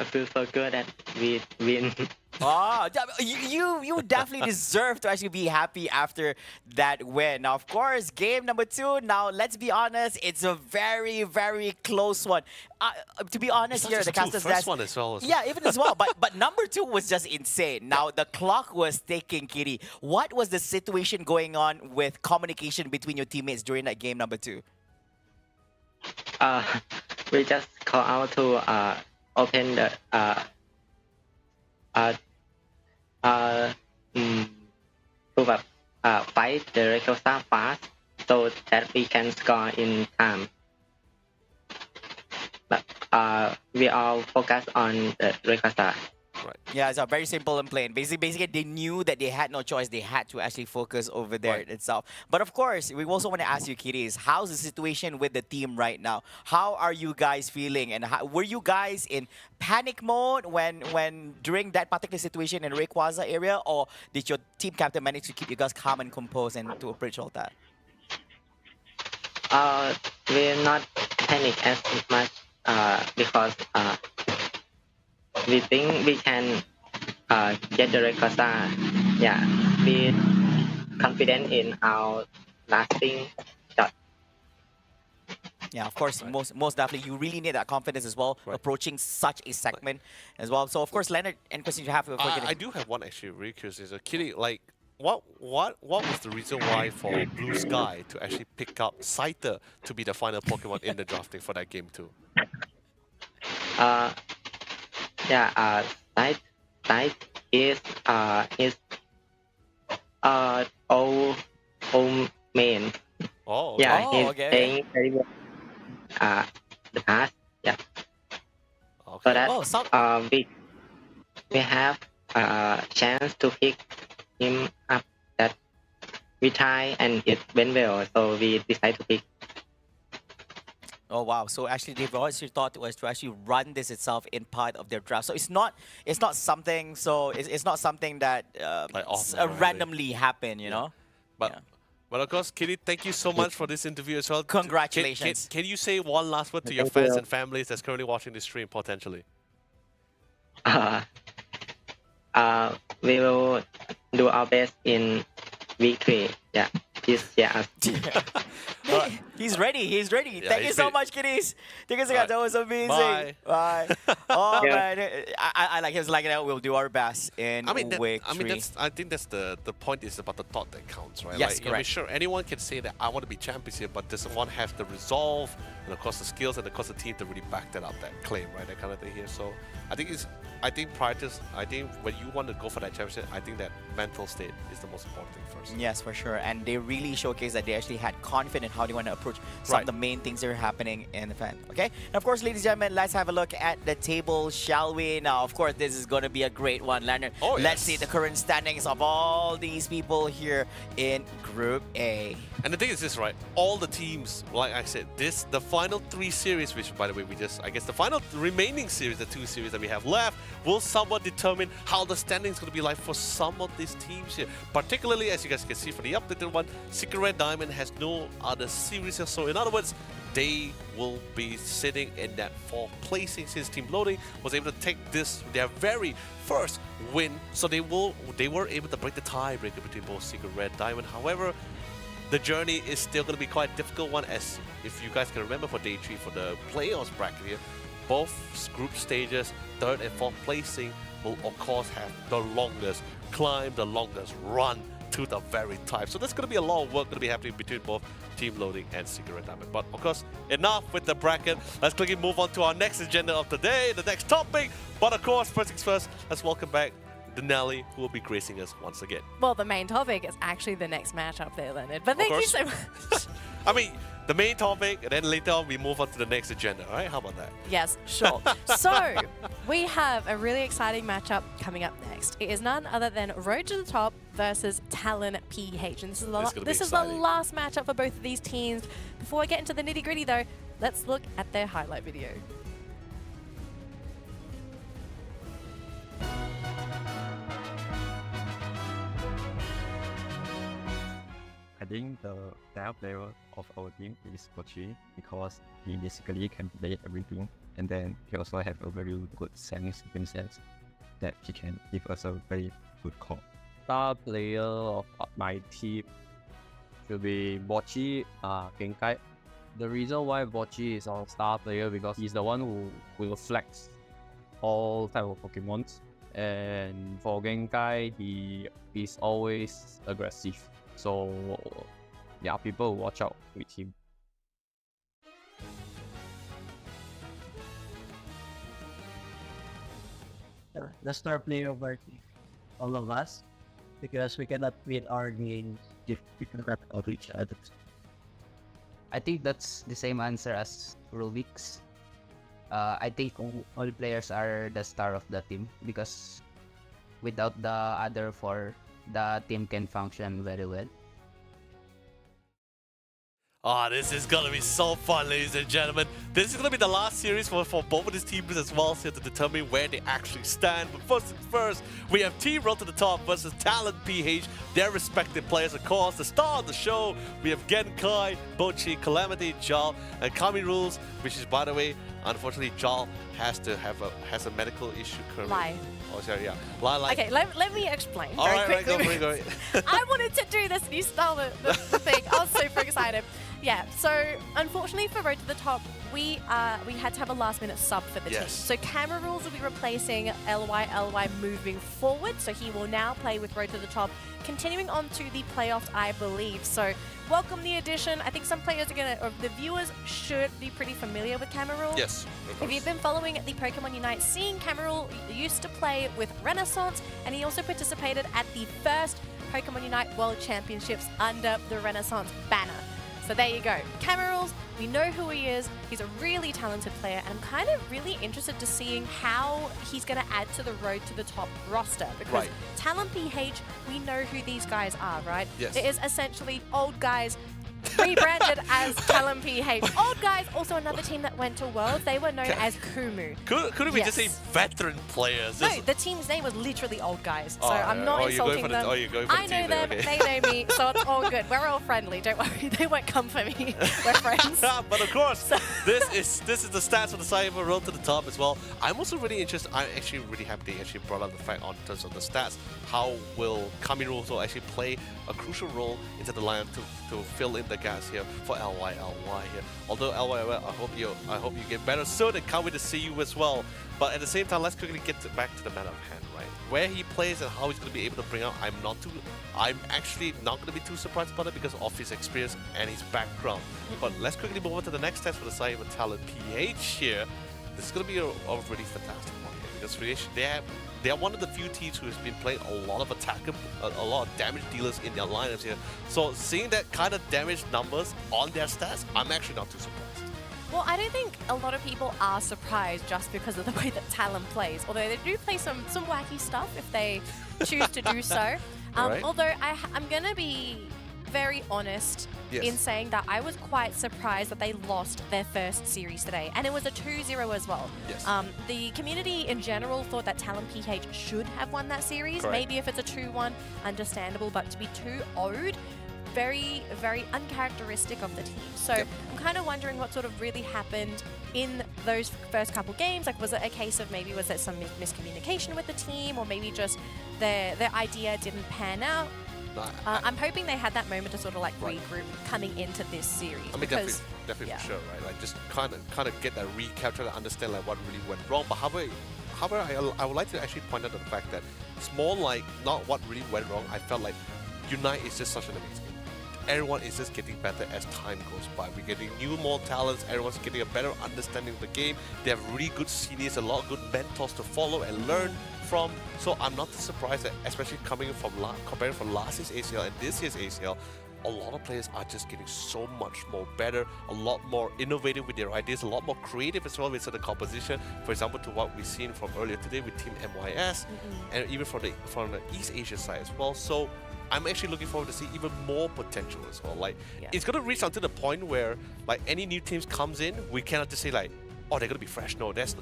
feel so good that we win. Oh, you definitely deserve to actually be happy after that win. Now, of course, game number 2. Now, let's be honest, it's a very, very close one. To be honest, here the casters. First one as well. Yeah, even as well. But number 2 was just insane. Now the clock was ticking, Kitty. What was the situation going on with communication between your teammates during that game number 2? We just call out to open the fight the Rayquaza fast so that we can score in time. But we all focus on the Rayquaza. Right. Yeah, it's very simple and plain. Basically, they knew that they had no choice. They had to actually focus over there itself. But of course, we also want to ask you, Kitty, is how's the situation with the team right now? How are you guys feeling? And were you guys in panic mode when during that particular situation in Rayquaza area, or did your team captain manage to keep you guys calm and composed and to approach all that? We're not panic as much because we think we can get the Rayquaza. Yeah, we confident in our lasting shot. Yeah, of course, most definitely. You really need that confidence as well, approaching such a segment as well. So, of course, Leonard, any questions you have? I do have one actually, really curious. Is Kitty, what was the reason why for Blue Sky to actually pick up Scyther to be the final Pokemon in the drafting for that game too? Scythe is his old main. Oh, yeah, he's okay. playing very well. The past, yeah. Okay. So that we have a chance to pick him up. That we try and it went well, so we decide to pick. Oh wow! So actually, they've always thought was to actually run this itself in part of their draft. So it's not something. So it's not something that randomly happen. You know. But of course, Kitty, thank you so much for this interview as well. Congratulations. Can you say one last word to your fans and families that's currently watching this stream potentially? We will do our best in week 3. Yeah. Please share us. He's ready. He's ready. Yeah, Thank you so much, kiddies. Thank you so much. That was amazing. Bye. Oh man, I like him. Like that. We'll do our best in week 3. I think that's the point is about the thought that counts, right? Yes, correct. Sure, anyone can say that I want to be champions here, but does one have the resolve and of course the skills and of course the team to really back that up, that claim, right? That kind of thing here. So I think when you want to go for that championship, I think that mental state is the most important thing first. Yes, for sure. And they really showcase that they actually had confidence in how they want to approach some of the main things that are happening in the event. Okay? And of course, ladies and gentlemen, let's have a look at the table, shall we? Now, of course, this is going to be a great one, Leonard. Oh, yes. Let's see the current standings of all these people here in Group A. And the thing is this, right? All the teams, like I said, the final 3 series, which by the way, I guess the final remaining series, the 2 series that we have left, will somewhat determine how the standings going to be like for some of these teams here. Particularly, as you guys can see for the updated one, Secret Red Diamond has no other series series here. So in other words, they will be sitting in that 4th placing since Team Loading was able to take this their very first win. So they were able to break the tiebreaker between both Secret Red Diamond. However, the journey is still going to be quite a difficult one, as if you guys can remember for Day 3 for the playoffs bracket here, both group stages, 3rd and 4th placing will of course have the longest climb, the longest run to the very top. So there's going to be a lot of work going to be happening between both Team Loading and Secret Red Diamond. But of course, enough with the bracket. Let's quickly move on to our next agenda of the day, the next topic. But of course, first things first, let's welcome back Denali, who will be gracing us once again. Well, the main topic is actually the next matchup there, Leonard. But thank you so much. I mean, the main topic, and then later on we move on to the next agenda, all right? How about that? Yes, sure. So, we have a really exciting matchup coming up next. It is none other than Road to the Top versus Talon PH. And this is the last matchup for both of these teams. Before we get into the nitty-gritty though, let's look at their highlight video. I think the star player of our team is Kochi because he basically can play everything, and then he also have a very good selling sense that he can give us a very good call. Star player of my team should be Bochi Genkai. The reason why Bochi is our star player because he's the one who will flex all type of Pokemons, and for Genkai he is always aggressive. So yeah, people watch out with him. The star player of our team, all of us, because we cannot win our games if we cannot out each other. I think that's the same answer as Rubik's. I think all players are the star of the team because without the other 4, the team can function very well. Ah, this is gonna be so fun, ladies and gentlemen. This is gonna be the last series for both of these teams as well, so to determine where they actually stand. But first things first, we have Team Road to the Top versus Talon PH, their respective players, of course. The star of the show, we have Genkai, Bochi, Calamity, Jal, and Kami Rules, which is, by the way, unfortunately, Jal has a medical issue currently. Lie. Oh, sorry, yeah. Lie. Okay, let me explain All very right, quickly. go for it. I wanted to do this and you stole the thing. I was super excited. Yeah, so unfortunately for Road to the Top, we had to have a last-minute sub for the team. So Camera Rules will be replacing LY moving forward, so he will now play with Road to the Top, continuing on to the playoffs, I believe. So welcome the addition. I think some players the viewers should be pretty familiar with Camera Rule. Yes, of course. If you've been following the Pokemon Unite scene, Camera Rule used to play with Renaissance, and he also participated at the first Pokemon Unite World Championships under the Renaissance banner. So there you go. Camerals, we know who he is. He's a really talented player, and I'm kind of really interested to seeing how he's going to add to the Road to the Top roster. Because Talon PH, we know who these guys are, right? Yes. It is essentially old guys rebranded as Talon PH. Old guys, also another team that went to Worlds, they were known as Kumu. Couldn't we just say veteran players? No, the team's name was literally Old Guys, so I'm not insulting them. I know them, they know me, so it's all good. We're all friendly, don't worry, they won't come for me. We're friends. But of course, this is the stats for the side of Road to the Top as well. I'm also really interested, I'm actually really happy they actually brought up the fact on terms of the stats. How will Kami also actually play a crucial role into the lineup to fill in the gaps here for LY here. Although LY, I hope you get better soon and can't wait to see you as well. But at the same time, let's quickly get back to the matter of hand, right? Where he plays and how he's going to be able to bring out, I'm actually not going to be too surprised about it because of his experience and his background. But let's quickly move on to the next test for the side of Talon PH here. This is going to be a really fantastic one here because they are one of the few teams who has been playing a lot of a lot of damage dealers in their lineups here. So seeing that kind of damage numbers on their stats, I'm actually not too surprised. Well, I don't think a lot of people are surprised just because of the way that Talon plays. Although they do play some wacky stuff if they choose to do so. Although I'm going to be very honest in saying that I was quite surprised that they lost their first series today. And it was a 2-0 as well. The community in general thought that Talon PH should have won that series. Maybe if it's a 2-1, understandable. But to be 2-0'd, very, very uncharacteristic of the team. So I'm kind of wondering what sort of really happened in those first couple games. Like, was it a case of maybe was there some miscommunication with the team, or maybe just their idea didn't pan out? I'm hoping they had that moment to sort of like regroup coming into this series. I mean, definitely for sure, right? Like, just kind of get that recap, try to understand like what really went wrong. But however, I would like to actually point out the fact that it's more like not what really went wrong. I felt like Unite is just such an amazing game. Everyone is just getting better as time goes by. We're getting more talents. Everyone's getting a better understanding of the game. They have really good seniors, a lot of good mentors to follow and learn from. So I'm not surprised that, especially comparing from last year's ACL and this year's ACL, a lot of players are just getting so much more better, a lot more innovative with their ideas, a lot more creative as well with the composition. For example, to what we've seen from earlier today with Team MYS, and even from the East Asia side as well. So I'm actually looking forward to see even more potential as well. Like, it's gonna reach until the point where like any new teams comes in, we cannot just say like, oh, they're gonna be fresh. No, that's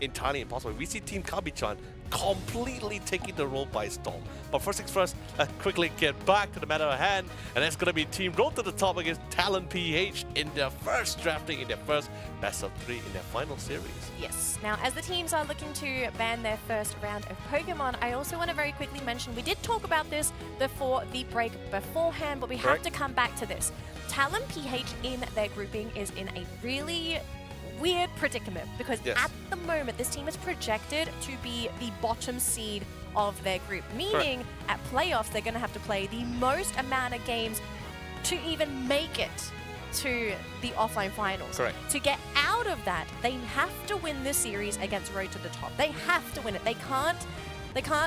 entirely impossible. We see Team Kabi-chan completely taking the role by storm. But first things first, let's quickly get back to the matter at hand, and that's gonna be Team Road to the Top against Talon PH in their first drafting, in their first best of 3 in their final series. Yes. Now, as the teams are looking to ban their first round of Pokemon, I also want to very quickly mention, we did talk about this before the break beforehand, but we have to come back to this. Talon PH in their grouping is in a really weird predicament, because at the moment this team is projected to be the bottom seed of their group, meaning at playoffs they're going to have to play the most amount of games to even make it to the offline finals. To get out of that, they have to win this series against Road to the Top. They have to win it. They can't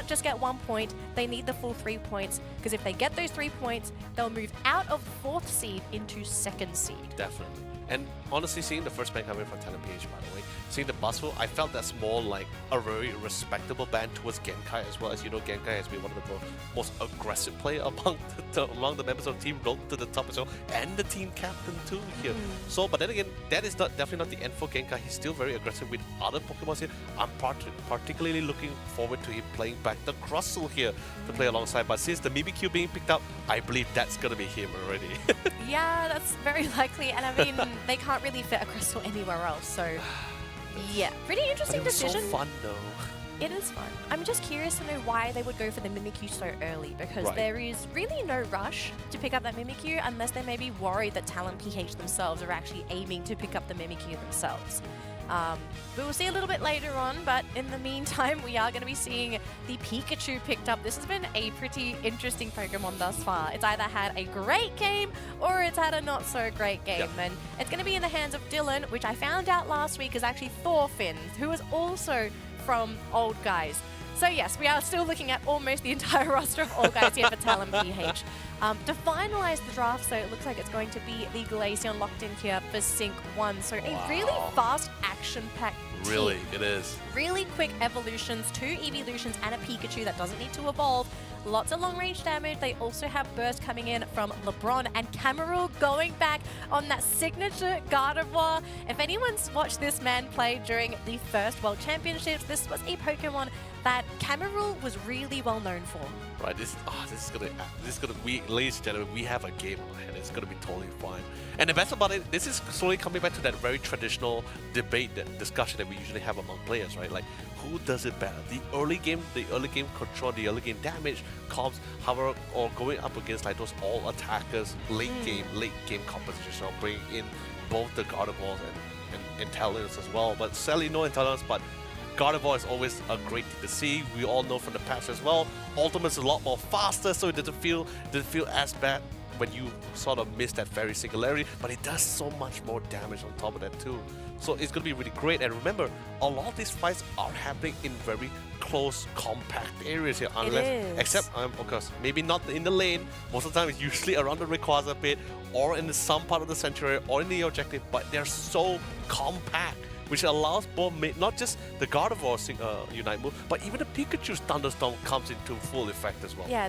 just get 1 point. They need the full 3 points, because if they get those 3 points, they'll move out of 4th seed into 2nd seed. Definitely. And honestly, seeing the first ban coming from Talon PH, by the way, seeing the Bustle, I felt that's more like a very respectable ban towards Genkai as well. As you know, Genkai has been one of the most aggressive players among the members of Team Road to the Top as well, and the team captain too here. So, but then again, that is definitely not the end for Genkai. He's still very aggressive with other Pokemon here. I'm particularly looking forward to him playing back the Crustle here to play alongside. But since the Mimikyu being picked up, I believe that's gonna be him already. Yeah, that's very likely. And I mean, they can't really fit a Crystal anywhere else, so yeah, pretty interesting decision. So fun though. It is fun. I'm just curious to know why they would go for the Mimikyu so early, because there is really no rush to pick up that Mimikyu unless they may be worried that Talon PH themselves are actually aiming to pick up the Mimikyu themselves. We will see a little bit later on, but in the meantime, we are going to be seeing the Pikachu picked up. This has been a pretty interesting Pokemon thus far. It's either had a great game or it's had a not so great game. And it's going to be in the hands of Dylan, which I found out last week is actually Thorfinn, who is also from Old Guys. So yes, we are still looking at almost the entire roster of Old Guys here for Talon PH. To finalize the draft, so it looks like it's going to be the Glaceon locked in here for Sync 1. So a really fast, action-packed team. Really, it is. Really quick evolutions, 2 evolutions and a Pikachu that doesn't need to evolve. Lots of long-range damage. They also have Burst coming in from LeBron, and Cameroon going back on that signature Gardevoir. If anyone's watched this man play during the first World Championships, this was a Pokemon that Cameroon was really well known for. Right, this is gonna ladies and gentlemen, we have a game on our hand. It's gonna be totally fine. And the best about it, this is slowly coming back to that very traditional debate, that discussion that we usually have among players, right? Like, who does it better? The early game control, the early game damage, comps, however, or going up against like those all attackers, late game composition, so bringing in both the Gardevoirs and Talons as well. But sadly, no Talons, but Gardevoir is always a great thing to see. We all know from the patch as well. Ultimate's a lot more faster, so it doesn't feel as bad when you sort of miss that very singularity, but it does so much more damage on top of that too. So it's going to be really great. And remember, a lot of these fights are happening in very close, compact areas here. Except, of course, maybe not in the lane. Most of the time, it's usually around the Rayquaza pit, or in some part of the Sanctuary, or in the objective, but they're so compact, which allows both, not just the Gardevoir Unite move, but even the Pikachu's Thunderstorm comes into full effect as well. Yeah,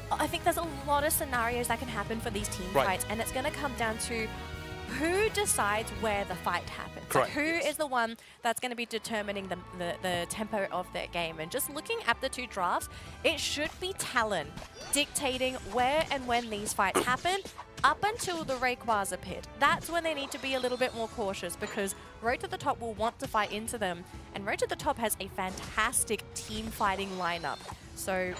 I think there's a lot of scenarios that can happen for these team fights, and it's going to come down to who decides where the fight happens? Correct, Who is the one that's going to be determining the tempo of their game? And just looking at the two drafts, it should be Talon dictating where and when these fights happen up until the Rayquaza pit. That's when they need to be a little bit more cautious because Road to the Top will want to fight into them. And Road to the Top has a fantastic team fighting lineup. So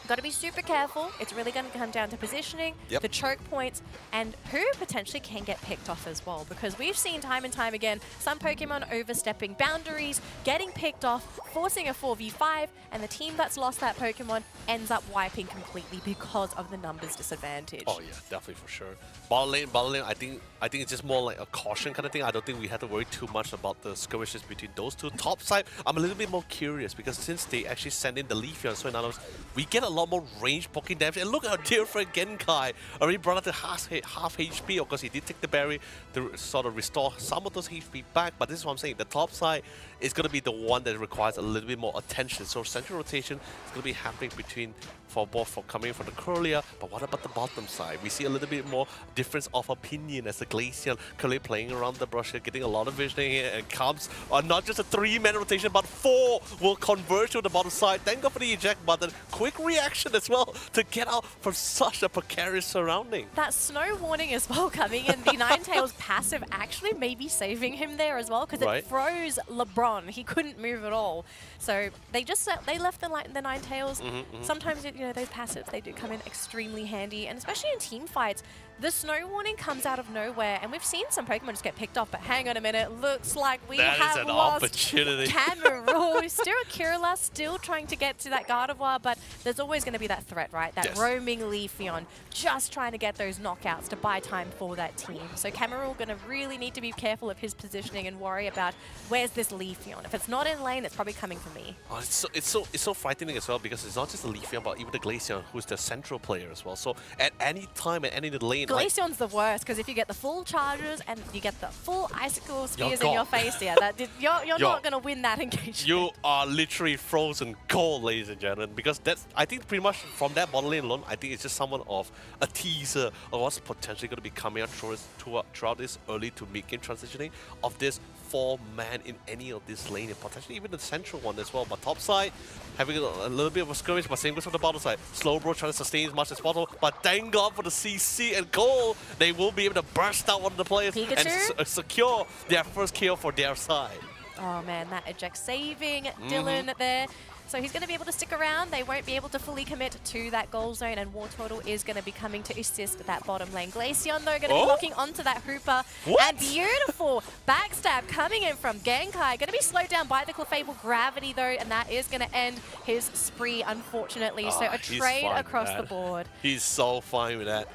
got to be super careful. It's really going to come down to positioning, the choke points, and who potentially can get picked off as well. Because we've seen time and time again, some Pokemon overstepping boundaries, getting picked off, forcing a 4v5, and the team that's lost that Pokemon ends up wiping completely because of the numbers disadvantage. Oh yeah, definitely for sure. Bottom lane, I think it's just more like a caution kind of thing. I don't think we have to worry too much about the skirmishes between those two. Top side, I'm a little bit more curious because since they actually send in the Leafeon, so in other words, we get a lot more range poking damage. And look at our dear friend Genkai already brought up to half HP. Of course, he did take the berry to sort of restore some of those HP back. But this is what I'm saying. The top side is going to be the one that requires a little bit more attention. So central rotation is going to be happening between for both from coming from the Curlia. But what about the bottom side? We see a little bit more difference of opinion as the Glaceon currently playing around the brush here, getting a lot of vision here, and comes on not just a 3-man rotation, but 4 will converge to the bottom side. Thank God for the eject button. Quick reaction as well to get out from such a precarious surrounding. That snow warning as well coming in. The Ninetales passive actually maybe saving him there as well because it froze LeBron. He couldn't move at all. So they left the Ninetales. Sometimes those passives, they do come in extremely handy, and especially in team fights. The snow warning comes out of nowhere, and we've seen some Pokemon just get picked off, but hang on a minute, looks like we have lost Cameroon. Still Kirilla, still trying to get to that Gardevoir, but there's always going to be that threat, right? That roaming Leafeon, just trying to get those knockouts to buy time for that team. So Cameroon going to really need to be careful of his positioning and worry about where's this Leafeon. If it's not in lane, it's probably coming for me. Oh, it's so frightening as well because it's not just the Leafeon, but even the Glaceon, who's the central player as well. So at any time, at any lane, Glaceon's the worst because if you get the full charges and you get the full icicle spears in your face, you're not going to win that engagement. You are literally frozen cold, ladies and gentlemen, because I think pretty much from that bottom lane alone, I think it's just someone of a teaser of what's potentially going to be coming out throughout this early to mid-game transitioning of this 4-man in any of this lane, and potentially even the central one as well. But top side, having a little bit of a skirmish, but same goes for the bottom side. Slowbro trying to sustain as much as possible, but thank God for the CC and goal. They will be able to burst out one of the players and secure their first kill for their side. Oh man, that eject saving Dylan there. So he's going to be able to stick around. They won't be able to fully commit to that goal zone, and War Turtle is going to be coming to assist that bottom lane. Glaceon, though, going to be locking onto that Hooper. And beautiful backstab coming in from Genkai. Going to be slowed down by the Clefable gravity, though, and that is going to end his spree, unfortunately. So a trade across the board. He's so fine with that.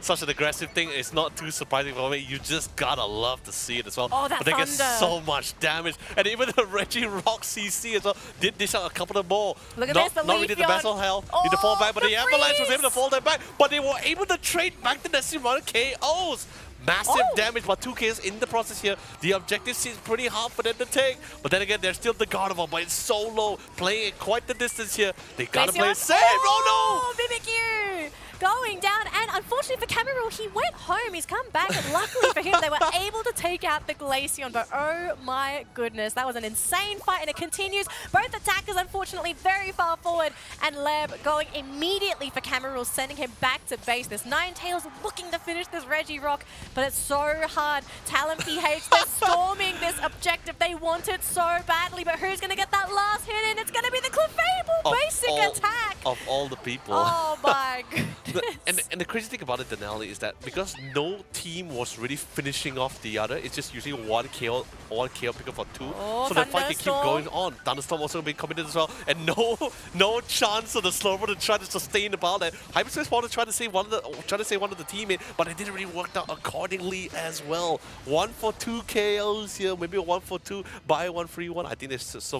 Such an aggressive thing, it's not too surprising for me. You just gotta love to see it as well. Oh, that but they get thunder. so much damage. And even the Reggie Rock CC as well did dish out a couple of more. Look at this, the Not really the best of health. Need to fall back, but the Avalanche was able to fall them back. But they were able to trade back the necessary amount of KOs. Massive damage, but 2 KOs in the process here. The objective seems pretty hard for them to take. But then again, there's still the Gardevoir, but it's so low. Playing at quite the distance here. They gotta play it safe. Oh no! Mimikyu going down, and unfortunately for Cameroon, he went home. He's come back, and luckily for him, they were able to take out the Glaceon. But oh my goodness, that was an insane fight, and it continues. Both attackers, unfortunately, very far forward, and Leb going immediately for Cameroon, sending him back to base. This Ninetales looking to finish this Reggie Rock, but it's so hard. Talon PH, they're storming this objective. They want it so badly, but who's going to get that last hit in? It's going to be the Clefable basic attack. Of all the people. Oh my goodness. And the crazy thing about it, Denali, is that because no team was really finishing off the other, it's just usually one KO pick up for 2. So the fight can keep going on. Thunderstorm also being committed as well. And no chance for the Slowbro to try to sustain the ball. Hyperspace wanted to try to save one of the teammates, but it didn't really work out accordingly as well. 1 for 2 KOs here, maybe a 1 for 2, buy 1 free 1. I think this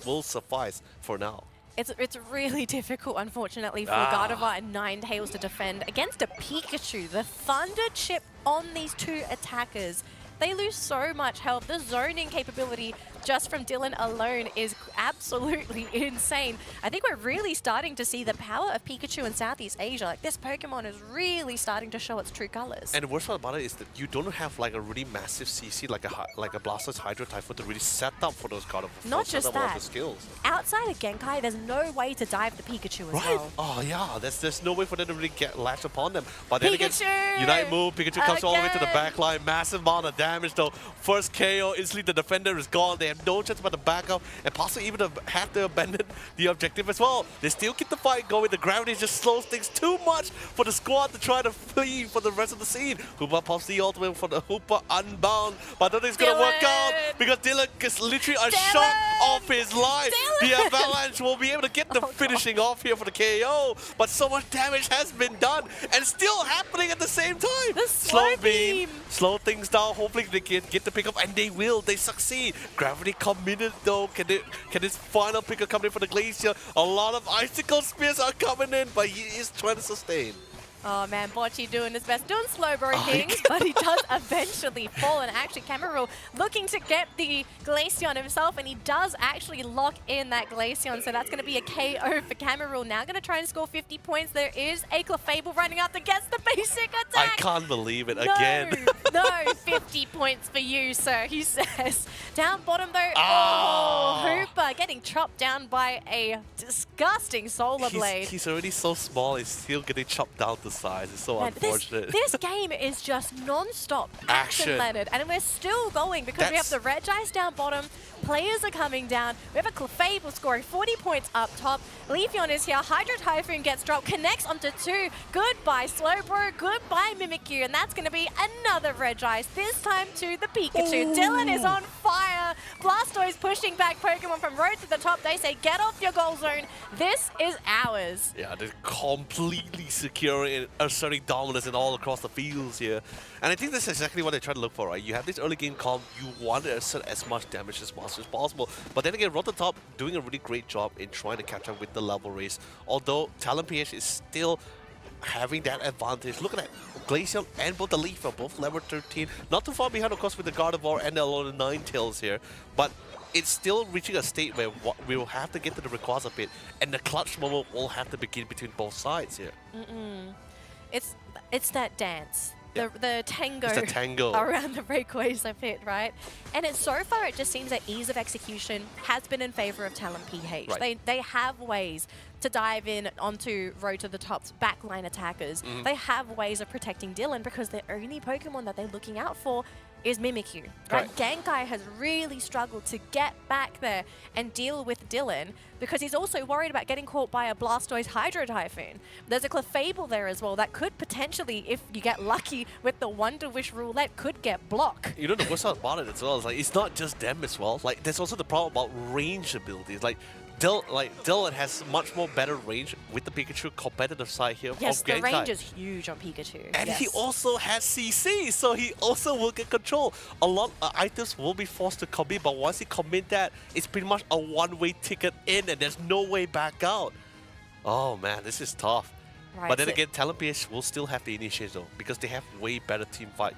will suffice for now. It's really difficult, unfortunately, for Gardevoir and Ninetales to defend against a Pikachu. The Thunder Chip on these 2 attackers. They lose so much health. The zoning capability just from Dylan alone is absolutely insane. I think we're really starting to see the power of Pikachu in Southeast Asia. Like, this Pokemon is really starting to show its true colors. And the worst part about it is that you don't have like a really massive CC like a Blastoise Hydro Typhoon to really set up for those God of War. Not just that. The skills. Outside of Genkai, there's no way to dive the Pikachu as well. Oh yeah, there's no way for them to really get latched upon them. But then again, Pikachu! Unite move, Pikachu comes all the way to the Again! back line. Massive amount of damage though. First KO, instantly the defender is gone. They have no chance but to back up and possibly even have to abandon the objective as well. They still keep the fight going. The gravity just slows things too much for the squad to try to flee for the rest of the scene. Hoopa pops the ultimate for the Hoopa Unbound. But I don't think it's going to work out because Dylan gets literally a shot off his life. The Avalanche will be able to get the finishing off here for the KO. But so much damage has been done and still happening at the same time. The Slow beam. Slow things down. Hopefully they can get the pickup and they will. They succeed. Gravity committed though. Can this final pickup come in for the Glacier? A lot of icicle spears are coming in, but he is trying to sustain. Oh man, Bocce doing his best, doing slow burn things, but he does eventually fall. And actually, Cameroon looking to get the Glaceon himself, and he does actually lock in that Glaceon. So that's going to be a KO for Cameroon. Now going to try and score 50 points. There is a Clefable running out that gets the basic attack. I can't believe it again. No, 50 points for you, sir, he says. Down bottom though, oh, Hooper getting chopped down by a disgusting Solar Blade. He's already so small, he's still getting chopped down to size. It's so unfortunate. This game is just non-stop action, Leonard, and we're still going because we have the Regice down bottom, players are coming down, we have a Clefable scoring 40 points up top, Leafeon is here, Hydro Typhoon gets dropped, connects onto 2, goodbye Slowbro, goodbye Mimikyu, and that's going to be another Regice, this time to the Pikachu. Dylan is on fire, Blastoise pushing back Pokemon from road to the top, they say get off your goal zone, this is ours. Yeah, they're completely securing and asserting dominance in all across the fields here. And I think that's exactly what they try to look for, right? You have this early game comp, you want to assert as much damage as possible. But then again, Rototop doing a really great job in trying to catch up with the level race. Although Talonph is still having that advantage. Look at that. Glaceon and both the Leaf are both level 13. Not too far behind, of course, with the Gardevoir and the Alolan Ninetales here. But it's still reaching a state where we will have to get to the Rayquaza a bit. And the clutch moment will have to begin between both sides here. It's that dance. The tango, it's the tango around the Rayquaza pit, right? And so far it just seems that ease of execution has been in favor of Talonph. Right. They have ways to dive in onto Road to the Top's backline attackers. They have ways of protecting Dylan because the only Pokemon that they're looking out for is Mimikyu. Right? Genkai has really struggled to get back there and deal with Dylan because he's also worried about getting caught by a Blastoise Hydro Typhoon. There's a Clefable there as well that could potentially, if you get lucky with the Wonder Wish roulette, could get blocked. You know, the worst part about it as well is like it's not just them as well. Like there's also the problem about range abilities. Like Dylan has much more better range with the Pikachu competitive side here. Yes, of the Genkai. range is huge on Pikachu. And yes. he also has CC, so he also will get control. A lot of items will be forced to commit, but once he commit that, it's pretty much a one-way ticket in and there's no way back out. Oh man, this is tough. Right, but then so again, Talonph will still have the initiative though, because they have way better team fight,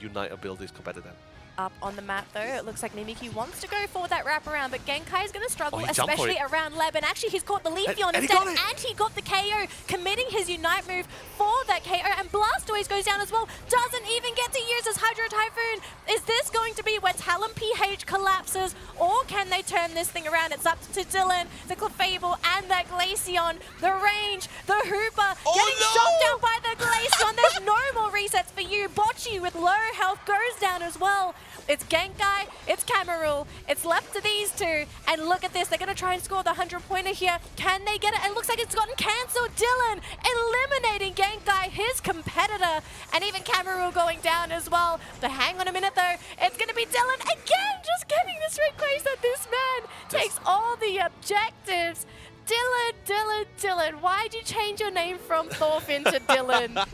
unite abilities compared to them. Up on the map though, it looks like Mimikyu wants to go for that wraparound, but Genkai is going to struggle, he jumped for especially it. around Leb. And actually, he's caught the Leafeon And he instead, got it. and he got the KO, committing his Unite move for that KO. And Blastoise goes down as well, doesn't even get to use his Hydro Typhoon. Is this going to be where Talonph collapses, or can they turn this thing around? It's up to Dylan, the Clefable, and that Glaceon. The range, the Hooper, getting shot down by the Glaceon. There's no more resets for you. Bocce with low health goes down as well. It's Genkai, it's Cameroon, it's left to these two, and look at this, they're going to try and score the 100-pointer here. Can they get it? It looks like it's gotten cancelled. Dylan eliminating Genkai, his competitor, and even Cameroon going down as well. But hang on a minute though, it's going to be Dylan again, just getting this Rayquaza. This man takes all the objectives. Dylan, why'd you change your name from Thorfinn to Dylan?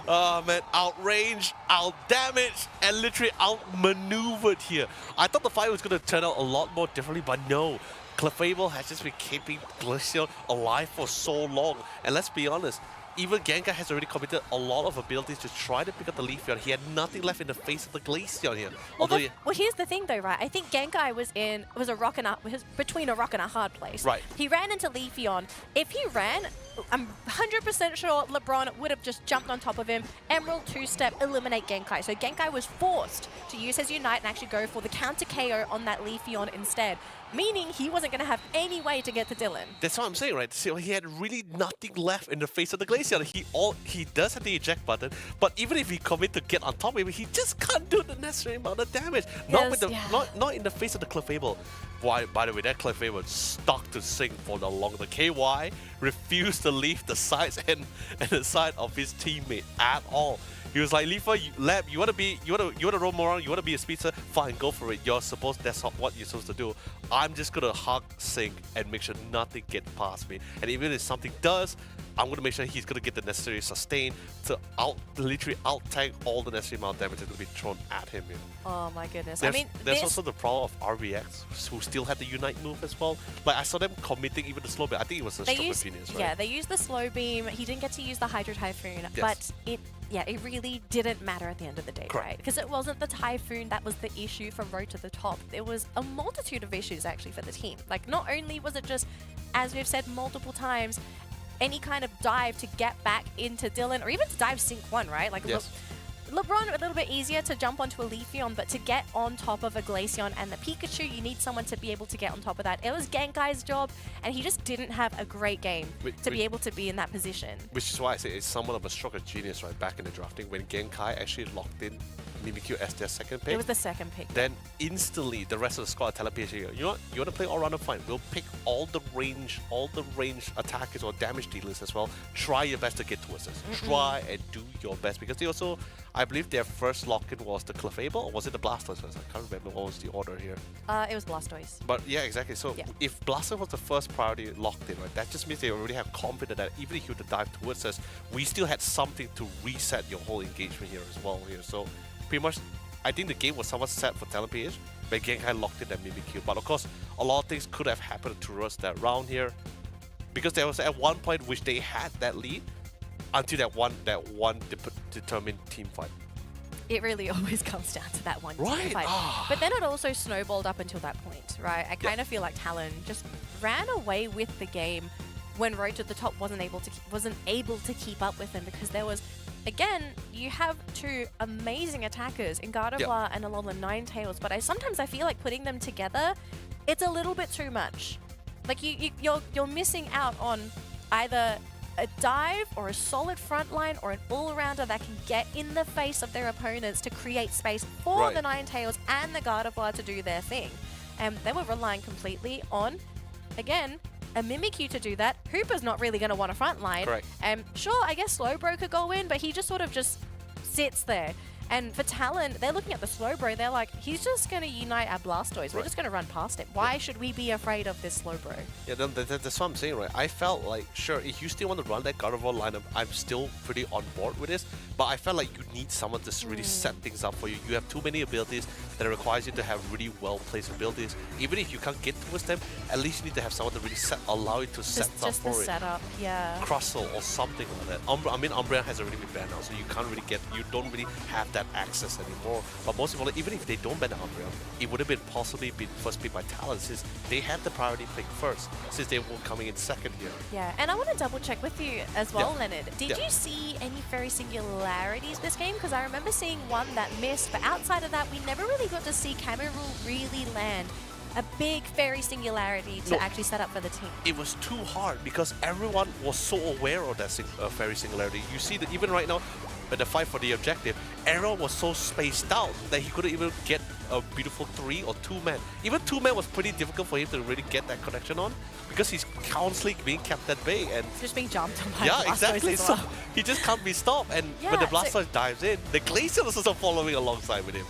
Oh man, outranged, outdamaged, and literally outmaneuvered here. I thought the fight was going to turn out a lot more differently, but no. Clefable has just been keeping Glaceon alive for so long. And let's be honest, even Gengar has already committed a lot of abilities to try to pick up the Leafeon. He had nothing left in the face of the Glaceon here. Well, here's the thing, though, right? I think Gengar was between a rock and a hard place. Right. He ran into Leafeon. If he ran, I'm 100% sure LeBron would have just jumped on top of him. Emerald two-step, eliminate Genkai. So Genkai was forced to use his Unite and actually go for the counter KO on that Leafeon instead, meaning he wasn't going to have any way to get to Dylan. That's what I'm saying, right? So he had really nothing left in the face of the Glaceon. He does have the eject button, but even if he commit to get on top of him, he just can't do the necessary amount of damage. Not in the face of the Clefable. Why, by the way, that Clefable stuck to sink for the long. The KY refused to leave the sides and the side of his teammate at all. He was like, Leafa, you wanna roam around, you wanna be a speedster, fine, go for it. That's what you're supposed to do. I'm just gonna hug, sink, and make sure nothing gets past me. And even if something does, I'm gonna make sure he's gonna get the necessary sustain to literally out-tank all the necessary amount of damage that's gonna be thrown at him. You know? Oh my goodness. There's also the problem of RBX, who still had the Unite move as well. Like, I saw them committing even the slow beam. I think it was the Stroke Opinions, right? Yeah, they used the slow beam. He didn't get to use the Hydro Typhoon, but it really didn't matter at the end of the day, right? Because it wasn't the Typhoon that was the issue for Road to the Top. There was a multitude of issues actually for the team. Like, not only was it just, as we've said multiple times, any kind of dive to get back into Dylan, or even to dive sync 1, right? Like, LeBron, a little bit easier to jump onto a Leafeon, but to get on top of a Glaceon and the Pikachu, you need someone to be able to get on top of that. It was Genkai's job, and he just didn't have a great game to be able to be in that position. Which is why I say it's somewhat of a stroke of genius, right, back in the drafting, when Genkai actually locked in Mimikyu as their second pick. It was the second pick. Then instantly the rest of the squad teleported here. You know what? You want to play all-rounder? Fine. We'll pick all the range attackers or damage dealers as well. Try your best to get towards us. Try and do your best, because they also, I believe their first lock-in was the Clefable, or was it the Blastoise? I can't remember what was the order here. It was Blastoise. But yeah, exactly. So if Blastoise was the first priority locked in, right, that just means they already have confidence that even if you were to dive towards us, we still had something to reset your whole engagement here as well here. So pretty much, I think the game was somewhat set for Talon PH, but Genkai locked in that Mimikyu. But of course, a lot of things could have happened to us that round here, because there was at one point which they had that lead until that one determined team fight. It really always comes down to that one team fight. But then it also snowballed up until that point, right? I kind of feel like Talon just ran away with the game when Road to the Top wasn't able to keep up with them, because there was, again, you have two amazing attackers in Gardevoir and Alola Ninetales, but sometimes I feel like putting them together, it's a little bit too much. Like, you're missing out on either a dive or a solid front line or an all-rounder that can get in the face of their opponents to create space for the Ninetales and the Gardevoir to do their thing. And they were relying completely on, again, a Mimikyu to do that. Hooper's not really going to want a front line. Sure, I guess Slowbro could go in, but he just sort of just sits there. And for Talon, they're looking at the Slowbro, they're like, he's just going to unite our Blastoise. We're just going to run past him. Why should we be afraid of this Slowbro? Yeah, that's what I'm saying, right? I felt like, sure, if you still want to run that Gardevoir lineup, I'm still pretty on board with this, but I felt like you need someone to really set things up for you. You have too many abilities that requires you to have really well-placed abilities. Even if you can't get towards them, at least you need to have someone to really allow you to set up for it. Just the setup, yeah. Crustle or something like that. Umbreon has already been banned now, so you don't really have that access anymore. But most importantly, even if they don't ban the Umbreon, it would have been possibly been first pick by Talon, since they had the priority pick first, since they were coming in second here. Yeah, and I want to double check with you as well, Leonard. Did you see any fairy singularities this game? Because I remember seeing one that missed, but outside of that, we never really got to see Camerul really land a big fairy singularity to actually set up for the team. It was too hard because everyone was so aware of that fairy singularity. You see that even right now, the fight for the objective, Arrow was so spaced out that he couldn't even get a beautiful 3 or 2-man. Even 2-man was pretty difficult for him to really get that connection on, because he's constantly being kept at bay and just being jumped on by Blastoise exactly. As well. So he just can't be stopped, and when the Blastoise dives in, the Glaceon is also following alongside with him.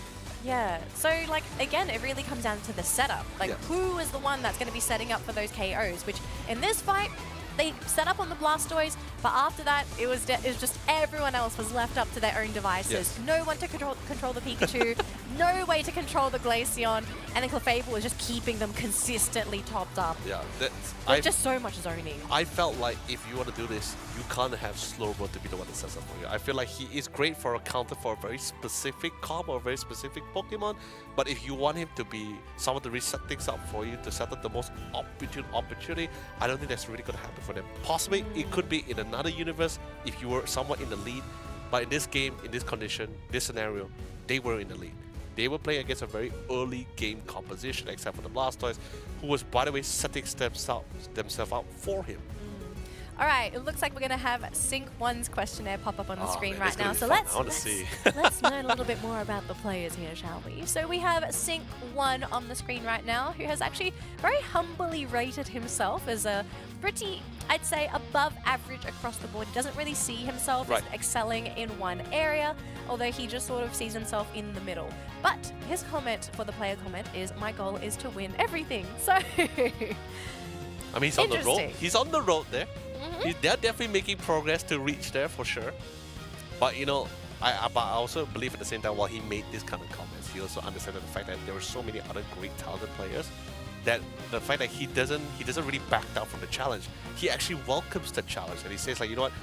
Yeah, so like again, it really comes down to the setup. Like who is the one that's going to be setting up for those KOs? Which in this fight, they set up on the Blastoise, but after that, it was just everyone else was left up to their own devices. No one to control the Pikachu. no way to control the Glaceon, and then Clefable is just keeping them consistently topped up. Yeah, There's just so much zoning. I felt like if you want to do this, you can't have Slowbro to be the one that sets up for you. I feel like he is great for a counter for a very specific combo, a very specific Pokemon, but if you want him to be someone to reset things up for you, to set up the most opportune opportunity, I don't think that's really going to happen for them. Possibly, it could be in another universe if you were somewhat in the lead, but in this game, in this condition, this scenario, they were in the lead. They were playing against a very early game composition, except for the Blastoise, who was, by the way, setting themselves up for him. All right, it looks like we're going to have Sync 1's questionnaire pop up on the screen man, right now. So let's learn a little bit more about the players here, shall we? So we have Sync 1 on the screen right now, who has actually very humbly rated himself as a pretty, I'd say, above average across the board. He doesn't really see himself as excelling in one area, although he just sort of sees himself in the middle. But his comment for the player comment is, my goal is to win everything. So I mean, he's on the road. He's on the road there. They're definitely making progress to reach there for sure. But you know, I also believe at the same time, while he made this kind of comments, he also understood the fact that there were so many other great talented players that the fact that he doesn't really back down from the challenge. He actually welcomes the challenge and he says like, you know what,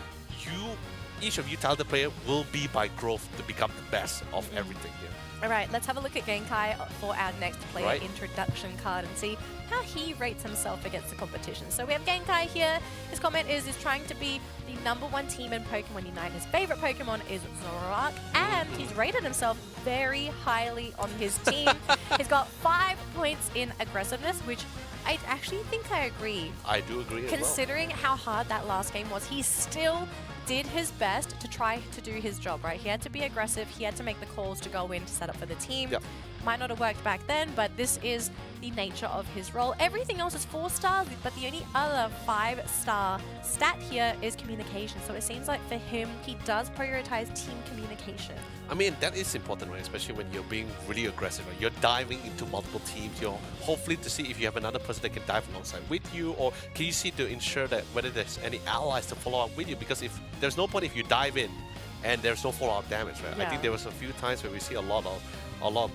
each of you talented player will be by growth to become the best of everything here. all right, let's have a look at Genkai for our next player introduction card and see how he rates himself against the competition. So we have Genkai here. His comment is trying to be the #1 team in Pokemon Unite. His favorite Pokemon is Zoroark, and he's rated himself very highly on his team. He's got 5 points in aggressiveness, which I actually think I agree. I do agree as well. Considering how hard that last game was, he still did his best to try to do his job, right? He had to be aggressive. He had to make the calls to go in to set up for the team. Yep. Might not have worked back then, but this is the nature of his role. Everything else is 4 stars, but the only other 5-star stat here is communication. So it seems like for him, he does prioritize team communication. I mean, that is important, right? Especially when you're being really aggressive, right? You're diving into multiple teams. You're hopefully to see if you have another person that can dive alongside with you, or can you see to ensure that whether there's any allies to follow up with you? Because if there's no point if you dive in and there's no follow-up damage, right? I think there was a few times where we see a lot of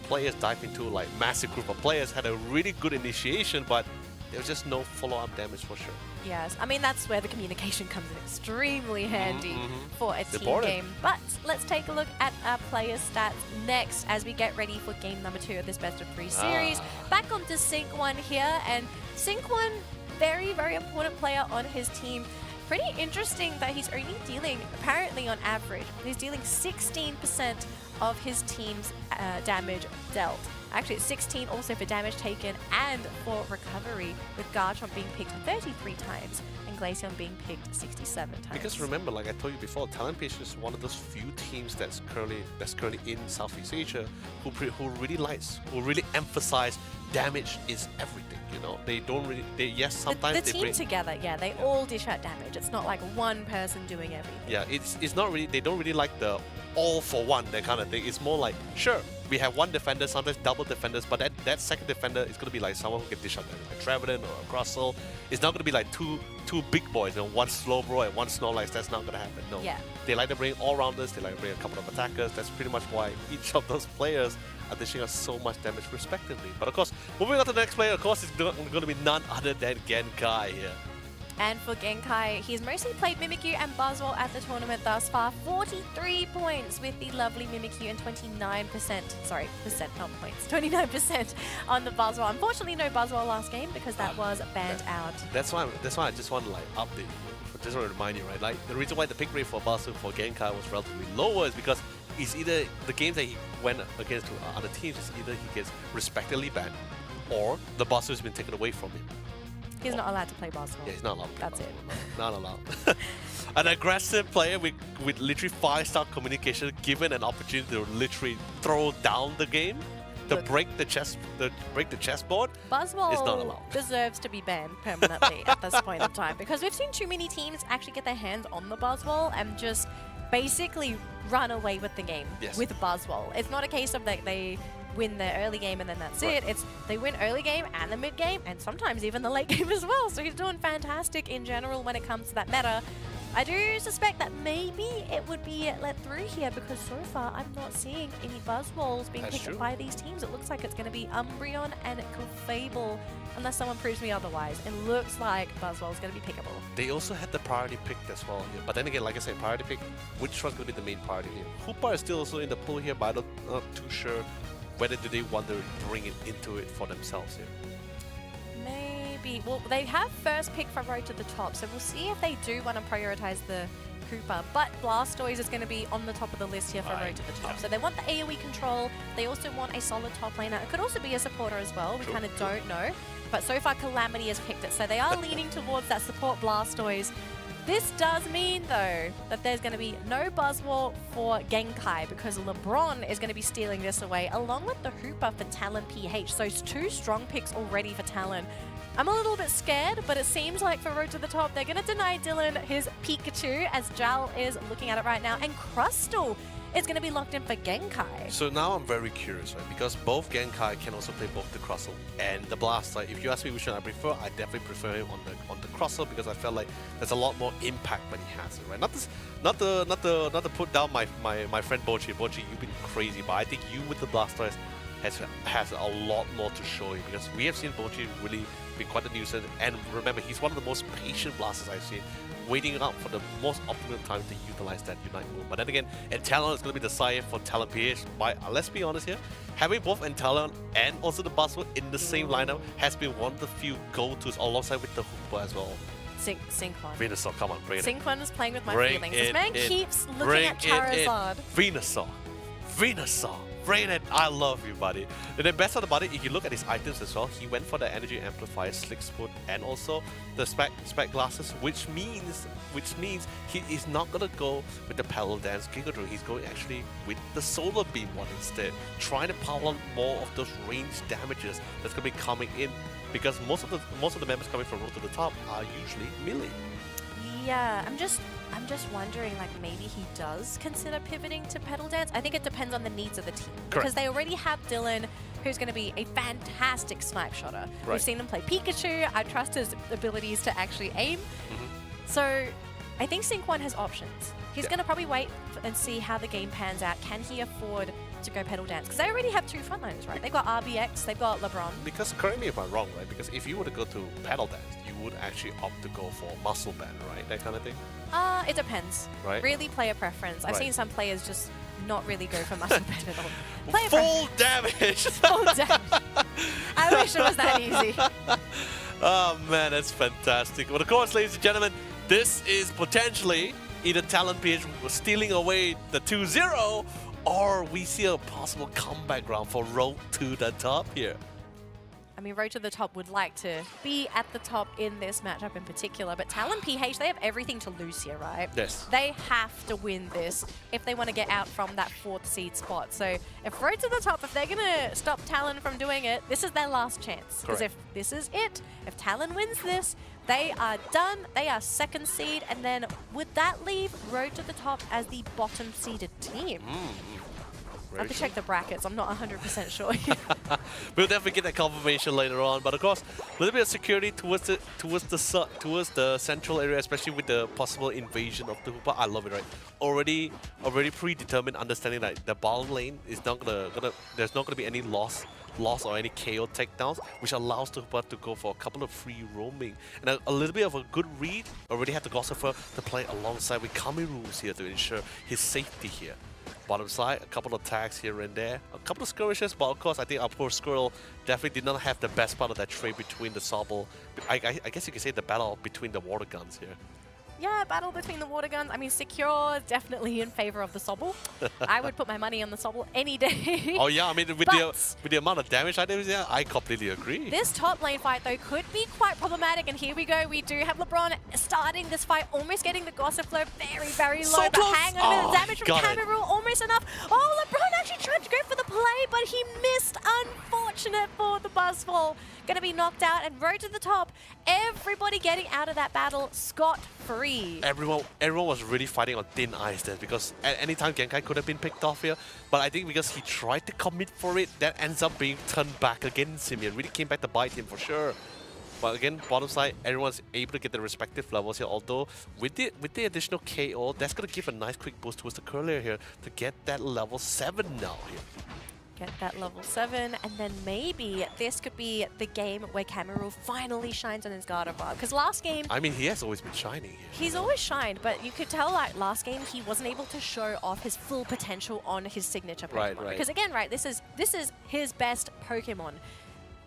players dive into like massive group of players, had a really good initiation, but there was just no follow-up damage for sure. Yes, I mean, that's where the communication comes in extremely handy for a team game. But let's take a look at our player stats next as we get ready for game number 2 of this best of 3 series. Back onto Sync 1 here, and Sync 1, very, very important player on his team. Pretty interesting that he's only dealing, apparently on average, he's dealing 16% of his team's damage dealt. Actually, it's 16 also for damage taken and for recovery, with Garchomp being picked 33 times and Glaceon being picked 67 times. Because remember, like I told you before, Talonfish is one of those few teams that's currently in Southeast Asia who really emphasize damage is everything. You know, they don't really. Sometimes the team together, they all dish out damage. It's not like one person doing everything. Yeah, it's not really. They don't really like the all for one, that kind of thing. It's more like, sure, we have one defender, sometimes double defenders, but that second defender is going to be like someone who can dish out damage, like Trevenant or a Grussel. It's not going to be like two big boys, you know, one Slowbro and one Snorlax. That's not going to happen. No. Yeah. They like to bring all-rounders. They like to bring a couple of attackers. That's pretty much why each of those players are dishing out so much damage respectively. But of course, moving on to the next player, of course, it's going to be none other than Genkai here. And for Genkai, he's mostly played Mimikyu and Buzzwole at the tournament thus far. 43 points with the lovely Mimikyu and 29%, sorry, percent, not points, 29% on the Buzzwole. Unfortunately, no Buzzwole last game because that was banned out. That's why I just want to like update you. Just want to remind you, right? Like the reason why the pick rate for Buzzwole for Genkai was relatively lower is because it's either the games that he went against other teams is either he gets respectively banned or the Buzzwole has been taken away from him. He's not allowed to play Buzzwole. Yeah, he's not allowed to play That's Buzzwole. Not allowed. An aggressive player with literally 5-star communication, given an opportunity to literally throw down the game, to break the chessboard, Buzzwole is not allowed. Deserves to be banned permanently at this point in time, because we've seen too many teams actually get their hands on the Buzzwole and just basically run away with the game with Buzzwole. It's not a case of that they win the early game and then that's it. It's they win early game and the mid game and sometimes even the late game as well. So he's doing fantastic in general when it comes to that meta. I do suspect that maybe it would be let through here because so far I'm not seeing any Buzzwalls being That's picked up true. by these teams. It looks like it's going to be Umbreon and Clefable, unless someone proves me otherwise. It looks like Buzzwall is going to be pickable. They also had the priority pick as well here. But then again, like I said, priority pick, which one's going to be the main priority here? Hoopa is still also in the pool here, but I'm not too sure whether do they want to bring it into it for themselves here. Maybe. Well, they have first pick for Road to the Top, so we'll see if they do want to prioritize the Hoopa. But Blastoise is going to be on the top of the list here for Road to the Top. So they want the AoE control. They also want a solid top laner. It could also be a supporter as well. We kind of don't know. But so far, Calamity has picked it. So they are leaning towards that support Blastoise. This does mean, though, that there's going to be no Buzzwall for Genkai because LeBron is going to be stealing this away, along with the Hoopa for Talon PH. So it's 2 strong picks already for Talon. I'm a little bit scared, but it seems like for Road to the Top, they're going to deny Dylan his Pikachu, as Jal is looking at it right now, and Crustle is going to be locked in for Genkai. So now I'm very curious, right? Because both Genkai can also play both the Crustle and the Blastoise. If you ask me which one I prefer, I definitely prefer him on the Crustle because I felt like there's a lot more impact when he has it, right? Not to put down my friend Bochi. Bochi, you've been crazy, but I think you with the Blastoise has a lot more to show you because we have seen Bochi really be quite a nuisance. And remember, he's one of the most patient blasters I've seen, waiting out for the most optimal time to utilize that Unite move. But then again, Talon is going to be the sire for Talon PH. Let's be honest here, having both Talon and also the Buzzword in the same lineup has been one of the few go-tos alongside with the Hoopa as well. Synchron. Venusaur, come on, bring it in. Synchron is playing with my Bring feelings. This man it in. keeps looking Bring at it in. Charizard. Venusaur. Bring it. I love you, buddy. And the best part about it, if you look at his items as well, he went for the Energy Amplifier, Slick Spoon, and also the spec glasses, which means he is not gonna go with the Petal Dance Gigadrew. He's going actually with the Solar Beam one instead, trying to power on more of those range damages that's gonna be coming in, because most of the members coming from Road to the Top are usually melee. Yeah, I'm just wondering, like, maybe he does consider pivoting to Petal Dance. I think it depends on the needs of the team. Because they already have Dylan, who's going to be a fantastic snipe shotter. We've seen him play Pikachu. I trust his abilities to actually aim. So I think Synchron has options. He's going to probably wait and see how the game pans out. Can he afford to go Petal Dance? Because they already have 2 frontliners, right? They've got RBX, they've got LeBron. Because correct me if I'm wrong, right? Because if you were to go to Petal Dance, you would actually opt to go for Muscle Band, right? That kind of thing? It depends. Right. Really player preference. I've seen some players just not really go for Muscle Band at all. Player Full damage! Full damage. I wish it was that easy. Oh man, that's fantastic. Well, of course, ladies and gentlemen, this is potentially either Talon PH stealing away the 2-0, or we see a possible comeback round for Road to the Top here. I mean, Road to the Top would like to be at the top in this matchup in particular, but Talon PH, they have everything to lose here, right? Yes. They have to win this if they want to get out from that 4th seed spot. So if Road to the Top, if they're going to stop Talon from doing it, this is their last chance. Because if this is it, if Talon wins this, they are done. They are 2nd seed, and then would that leave Road to the Top as the bottom seeded team? I have to check the brackets. I'm not 100% sure. We'll definitely get that confirmation later on. But of course, a little bit of security towards the central area, especially with the possible invasion of the Hoopa. I love it, right? Already predetermined, understanding that the bottom lane is not there's not gonna be any loss or any KO takedowns, which allows the Hoopa to go for a couple of free roaming. And a little bit of a good read. Already have the Gossifleur to play alongside with Kamiru's here to ensure his safety here. Bottom side, a couple of tags here and there, a couple of skirmishes, but of course I think our poor Squirrel definitely did not have the best part of that trade between the Sobble. I guess you could say the battle between the water guns here. Yeah, battle between the water guns. I mean, Secure is definitely in favor of the Sobble. I would put my money on the Sobble any day. Oh yeah, I mean, with the amount of damage items, yeah, I completely agree. This top lane fight, though, could be quite problematic. And here we go. We do have LeBron starting this fight, almost getting the Gossifleur very, very low. So but hang on a minute, damage from got it. Cameroon, almost enough. Oh, LeBron actually tried to go for the play, but he missed. Unfortunate for the Buzzwall. Going to be knocked out, and Road to the Top, everybody getting out of that battle scot-free. Everyone was really fighting on thin ice there, because at any time Genkai could have been picked off here, but I think because he tried to commit for it, that ends up being turned back against him. It really came back to bite him for sure. But again, bottom side, everyone's able to get their respective levels here. Although with the additional KO, that's gonna give a nice quick boost towards the curler here to get that level 7 now here. Get that level 7, and then maybe this could be the game where Cameroon finally shines on his Gardevoir. Because last game, I mean, he has always been shining here. he's always shined, but you could tell like last game he wasn't able to show off his full potential on his signature Pokemon. Right. Because again, right, this is his best Pokemon.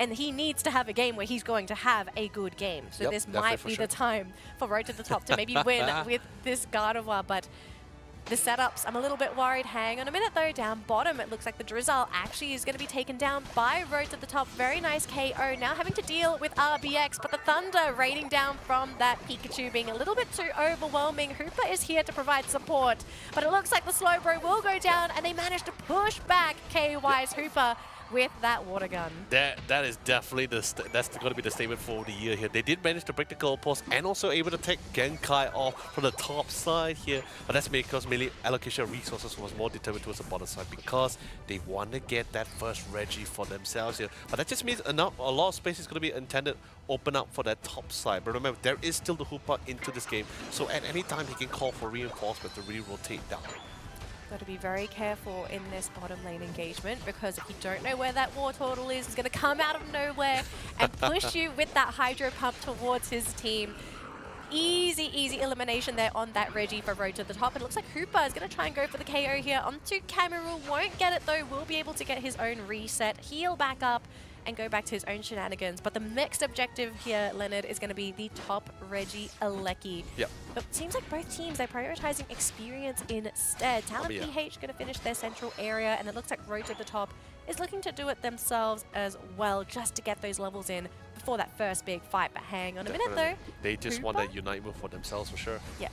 And he needs to have a game where he's going to have a good game. So Yep, this definitely might for be sure. the time for Road to the Top to maybe win with this Gardevoir. But the setups, I'm a little bit worried. Hang on a minute though, down bottom, it looks like the Drizzle actually is going to be taken down by Road to the Top. Very nice KO. Now having to deal with RBX, but the Thunder raining down from that Pikachu being a little bit too overwhelming. Hooper is here to provide support, but it looks like the Slowbro will go down, and they managed to push back KY's Hooper with that water gun. That is definitely that's going to be the statement for the year here. They did manage to break the goalpost and also able to take Genkai off from the top side here. But that's because mainly allocation of resources was more determined towards the bottom side because they want to get that first Reggie for themselves here. But that just means a lot of space is going to be intended open up for that top side. But remember, there is still the Hooper into this game. So at any time, he can call for reinforcement to really rotate down. Got to be very careful in this bottom lane engagement, because if you don't know where that War Turtle is, it's going to come out of nowhere and push you with that Hydro Pump towards his team. Easy elimination there on that Reggie for Road to the Top. It looks like Hooper is going to try and go for the KO here onto Cameroon. Won't get it though, will be able to get his own reset, heal back up, and go back to his own shenanigans. But the mixed objective here, Leonard, is going to be the top Reggie Alecki. Yep. But it seems like both teams, they're prioritizing experience instead. Talent yeah. PH going to finish their central area, and it looks like Road to the Top is looking to do it themselves as well, just to get those levels in before that first big fight. But hang on a minute though. They just want Hooper? that Unite move for themselves for sure. Yeah.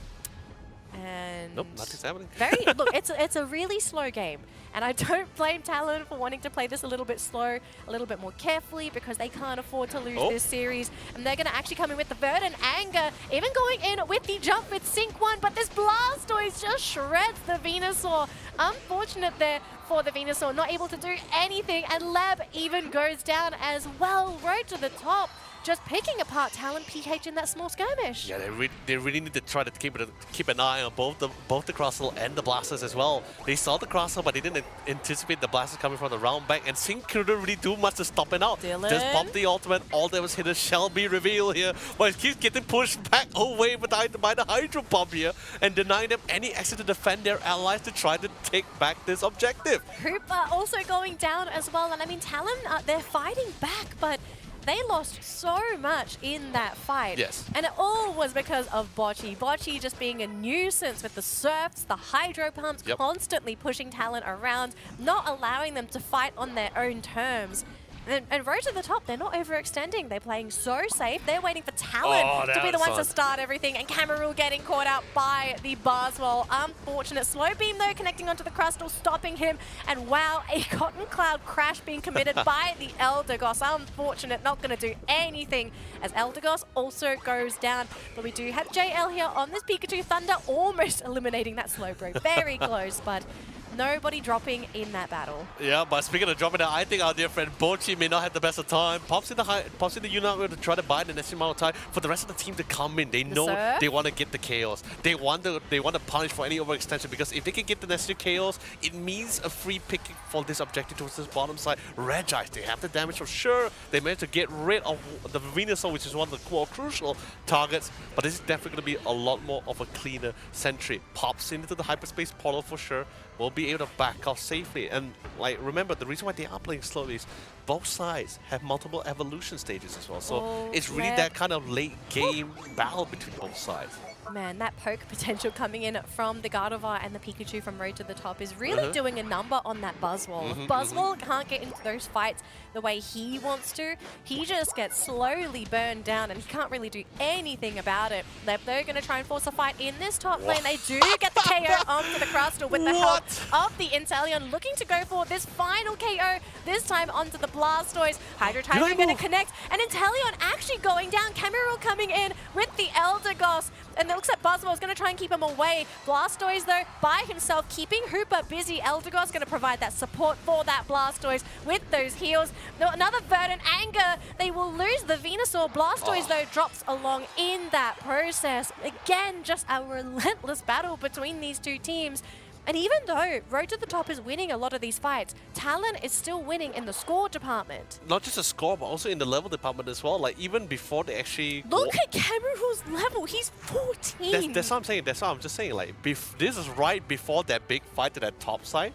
And nope, nothing's happening. look, it's a really slow game, and I don't blame Talon for wanting to play this a little bit slow, a little bit more carefully, because they can't afford to lose this series. And they're going to actually come in with the Verdant Anger, even going in with the jump with Sync 1, but this Blastoise just shreds the Venusaur. Unfortunate there for the Venusaur, not able to do anything, and Lab even goes down as well. Road to the Top, just picking apart Talon PH in that small skirmish. Yeah, they really need to try to keep an eye on both the Crustle and the Blasters as well. They saw the Crustle, but they didn't anticipate the Blasters coming from the round back, and Sync couldn't really do much to stop it out. Dylan. Just pop the ultimate, all that was hidden shall be revealed here, but it keeps getting pushed back away by the Hydro Pump here, and denying them any access to defend their allies to try to take back this objective. Hooper also going down as well, and I mean Talon, they're fighting back, but they lost so much in that fight. Yes. And it all was because of Bocce. Bocce just being a nuisance with the surfs, the Hydro Pumps, constantly pushing Talon around, not allowing them to fight on their own terms. And Road to the Top, they're not overextending. They're playing so safe. They're waiting for Talon to be the ones to start everything. And Cameroon getting caught out by the Barswell. Unfortunate. Slow Beam, though, connecting onto the Crustle, stopping him. And wow, a Cotton Cloud crash being committed by the Eldegoss. Unfortunate, not going to do anything as Eldegoss also goes down. But we do have JL here on this Pikachu Thunder, almost eliminating that Slowbro. Very close, but nobody dropping in that battle. Yeah, but speaking of dropping out, I think our dear friend Bocce may not have the best of time. Pops in the Unite to try to buy the next amount of time for the rest of the team to come in. They know they want to get the chaos. They want to punish for any overextension, because if they can get the necessary chaos, it means a free pick for this objective towards this bottom side. Regice, they have the damage for sure. They managed to get rid of the Venusaur, which is one of the more crucial targets, but this is definitely going to be a lot more of a cleaner sentry. Pops into the hyperspace portal for sure. Will be able to back off safely. And like, remember, the reason why they are playing slowly is both sides have multiple evolution stages as well. So it's really that kind of late game battle between both sides. Man, that poke potential coming in from the Gardevoir and the Pikachu from Road to the Top is really doing a number on that Buzzwole. If Buzzwole can't get into those fights the way he wants to, he just gets slowly burned down and he can't really do anything about it. They're going to try and force a fight in this top lane. They do get the KO onto the Crustle with the help of the Inteleon, looking to go for this final KO, this time onto the Blastoise. Hydro Tiger going to connect, and Inteleon actually going down. Cameroon coming in with the Eldegoss, and they'll looks like Buzzwell's going to try and keep him away. Blastoise, though, by himself, keeping Hooper busy. Eldegoss going to provide that support for that Blastoise with those heals. No, another Verdant Anger. They will lose the Venusaur. Blastoise, though, drops along in that process. Again, just a relentless battle between these two teams. And even though Road to the Top is winning a lot of these fights, Talon is still winning in the score department. Not just the score, but also in the level department as well. Like, even before they actually... Look at Cameron's level. He's 14. That's what I'm saying. That's what I'm just saying. Like, this is right before that big fight to that top side.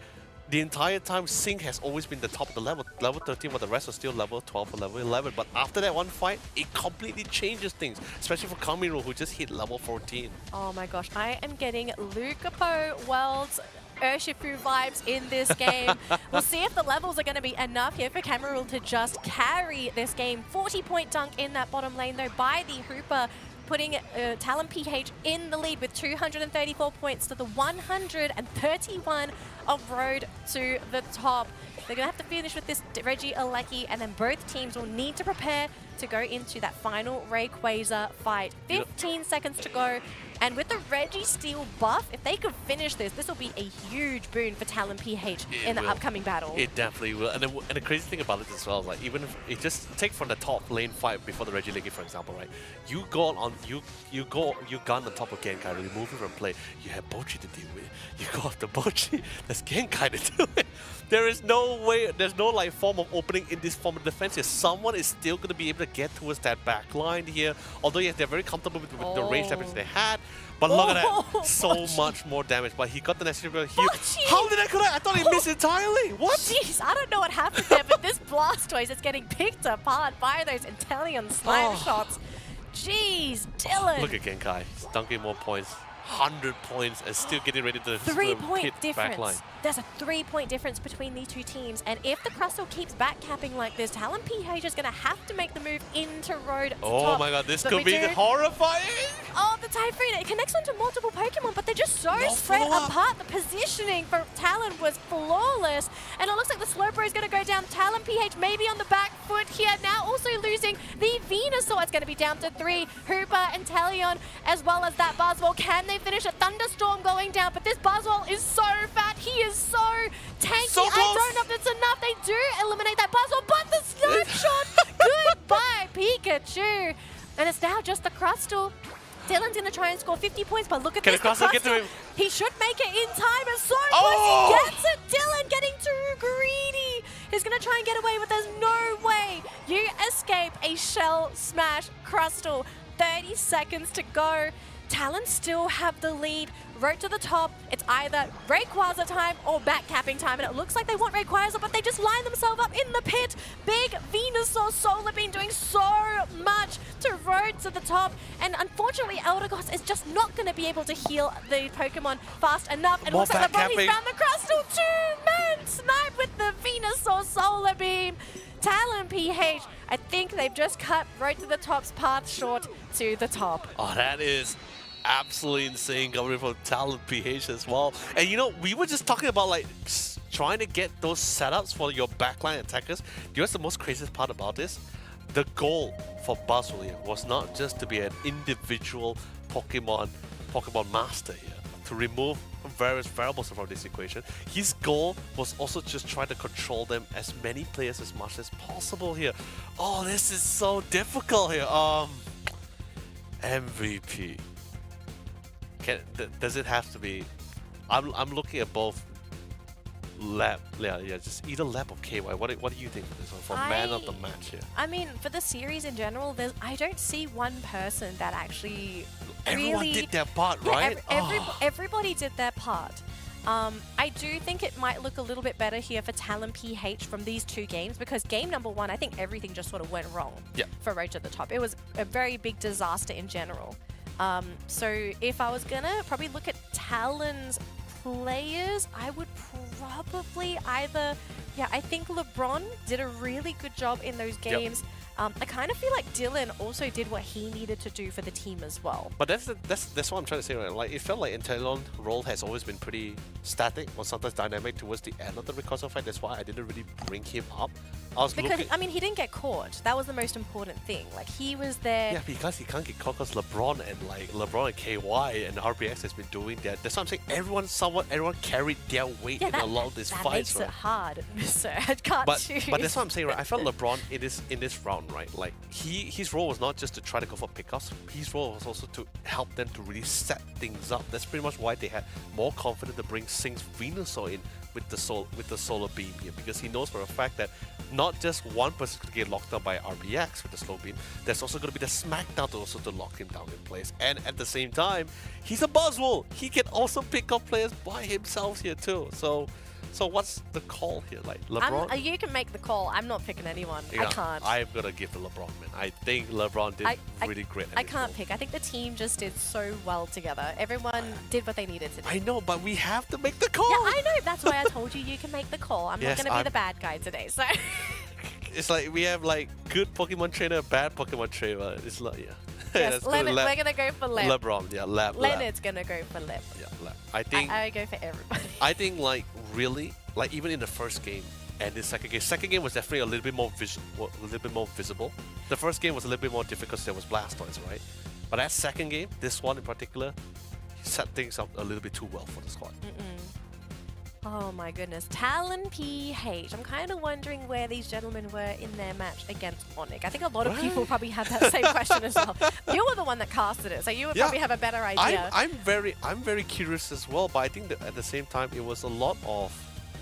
The entire time, Sync has always been the top of the level 13, but the rest was still level 12 or level 11. But after that one fight, it completely changes things, especially for Kamiro, who just hit level 14. Oh my gosh, I am getting Lucapo World's Urshifu vibes in this game. We'll see if the levels are going to be enough here for Cameroon to just carry this game. 40-point dunk in that bottom lane, though, by the Hooper, putting Talon PH in the lead with 234 points to the 131 of Road to the Top. They're going to have to finish with this Reggie Alecki, and then both teams will need to prepare to go into that final Rayquaza fight. 15 seconds to go. And with the Reggie Steel buff, if they could finish this, this will be a huge boon for Talon PH in the upcoming battle. It definitely will. And the crazy thing about it as well, like even if it just take from the top lane fight before the Reggie League, for example, right? You go on, you gun on top of Genkai, remove it from play. You have Bochi to deal with. You go after Bochi. There's Genkai to deal with. There is no way. There's no like form of opening in this form of defense here. Someone is still going to be able to get towards that back line here. Although yes, they're very comfortable with the range damage they had. But look at that, so much more damage. But he got the necessary heal. How did I connect? I thought he missed entirely. What? Jeez, I don't know what happened there, but this Blastoise is getting picked apart by those Inteleon sniper shots. Jeez, Dylan. Look at Genkai. He's dunking more points. 100 points and still getting ready to 3-point hit backline. difference. There's a 3-point difference between these two teams, and if the Crustle keeps backcapping like this, Talon PH is going to have to make the move into Road to Top. My god, this But could we be do- horrifying! Oh, the Typhoon, it connects onto multiple Pokemon, but they're just so spread apart. The positioning for Talon was flawless, and it looks like the Slowbro is going to go down. Talon PH maybe on the back foot here, now also losing the Venusaur. It's going to be down to 3. Hooper and Teleon, as well as that Buzzwole. Can they finish a Thunderstorm going down? But this Buzzwole is so fat. He is so tanky. So I don't know if it's enough. They do eliminate that Buzzwole, but the snapshot. Goodbye, Pikachu. And it's now just the Crustle. Dylan's going to try and score 50 points, but look at Can this. the Crustle get to him? He should make it in time, and so close he gets it. Dylan getting too greedy. He's going to try and get away, but there's no way you escape a Shell Smash Crustle. 30 seconds to go. Talon still have the lead. Road to the Top. It's either Rayquaza time or backcapping time, and it looks like they want Rayquaza, but they just line themselves up in the pit. Big Venusaur Solar Beam doing so much to Road to the Top, and unfortunately Eldegoss is just not going to be able to heal the Pokemon fast enough. And it More looks like the body's backcapping. found the Crustle. 2-man snipe with the Venusaur Solar Beam. Talon PH, I think they've just cut Road to the Top's path short to the top. Oh, that is absolutely insane coming from Talon PH as well. And you know, we were just talking about like trying to get those setups for your backline attackers. Do you know what's the most craziest part about this? The goal for Buzzwole here was not just to be an individual Pokemon master here, to remove various variables from this equation. His goal was also just trying to control them as many players as much as possible here. Oh, this is so difficult here. MVP. Does it have to be? I'm looking at both Lab, just either Lab or KY. What do you think for this one, for man of the match here? I mean, for the series in general, I don't see one person that actually Everyone really did their part, Yeah, right? everybody did their part. I do think it might look a little bit better here for Talon PH from these two games, because game number 1, I think everything just sort of went wrong for Road to the Top. It was a very big disaster in general. So if I was gonna probably look at Talon's players, I would probably either, I think LeBron did a really good job in those games. I kind of feel like Dylan also did what he needed to do for the team as well. But that's what I'm trying to say, right? Like, it felt like Inteleon role has always been pretty static or sometimes dynamic towards the end of the Rayquaza fight. That's why I didn't really bring him up. I was Because, looking. I mean, he didn't get caught. That was the most important thing. Like, he was there. Yeah, because he can't get caught because LeBron and KY and RBX has been doing that. That's what I'm saying. Everyone carried their weight Yeah, in a lot of these that fights, makes right? it hard, so I can't choose. But that's what I'm saying, right? I felt LeBron in this round, right? Like his role was not just to try to go for pickups. His role was also to help them to really set things up. That's pretty much why they had more confidence to bring Sing's Venusaur in with the solar beam here, because he knows for a fact that not just one person could get locked down by RBX with the slow beam. There's also going to be the smackdown to lock him down in place. And at the same time, he's a Buzzwole. He can also pick up players by himself here too. So what's the call here? Like LeBron? You can make the call. I'm not picking anyone. Yeah, I can't. I'm gonna give to LeBron, man. I think LeBron did really great. I can't pick. I think the team just did so well together. Everyone did what they needed to do. I know, but we have to make the call. Yeah, I know. That's why I told you can make the call. I'm Yes, not going to be I'm- the bad guy today. So It's like we have like good Pokemon trainer, bad Pokemon trainer. It's like yes, Let's do Leonard, Leb- we're going to go for Leb. LeBron, yeah, Leb. Leonard's going to go for Leb. Yeah, Leb. I think I go for everybody. I think like really like even in the first game and the second game was definitely a little bit more visible. The first game was a little bit more difficult because there was Blastoise, right? But that second game, this one in particular, set things up a little bit too well for the squad. Oh my goodness. Talon PH. I'm kind of wondering where these gentlemen were in their match against Onyx. I think a lot of people probably had that same question as well. You were the one that casted it, so you would probably have a better idea. I'm very curious as well, but I think that at the same time it was a lot of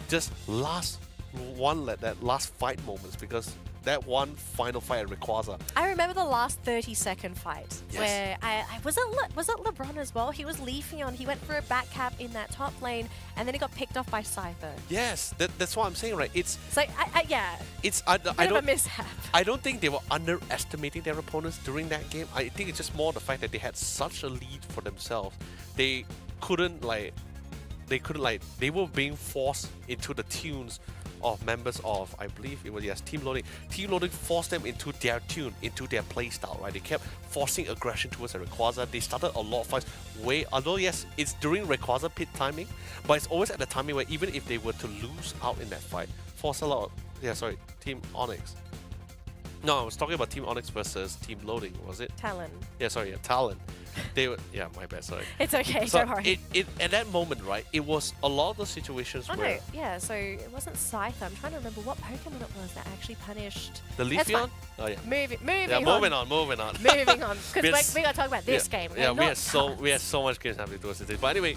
just that last fight moments, because that one final fight at Rayquaza. I remember the last 30-second fight Yes. where was it LeBron as well? He was Leafeon. He went for a back cap in that top lane, and then he got picked off by Scyther. Yes, that's what I'm saying, right? It's So yeah, it's I bit of a don't mishap. I don't think they were underestimating their opponents during that game. I think it's just more the fact that they had such a lead for themselves. They were being forced into the tunes of members of, I believe it was, yes, Team Loading. Team Loading forced them into their tune, into their playstyle, right? They kept forcing aggression towards the Rayquaza. They started a lot of fights although yes, it's during Rayquaza pit timing, but it's always at the timing where even if they were to lose out in that fight, Team Onyx. No, I was talking about Team Onyx versus Team Loading, was it? Talon. Yeah, sorry, Talon. They were, yeah, my bad, sorry. It's okay, So don't worry. at that moment, right, it was a lot of those situations Oh where no, yeah, so it wasn't Scyther. I'm trying to remember what Pokemon it was that actually punished... the That's fine. Leafeon? Oh yeah. Moving Yeah, on. moving on. Moving on, because Because- we got to talk about this yeah, game. Yeah, not we had so much games happening towards this. But anyway,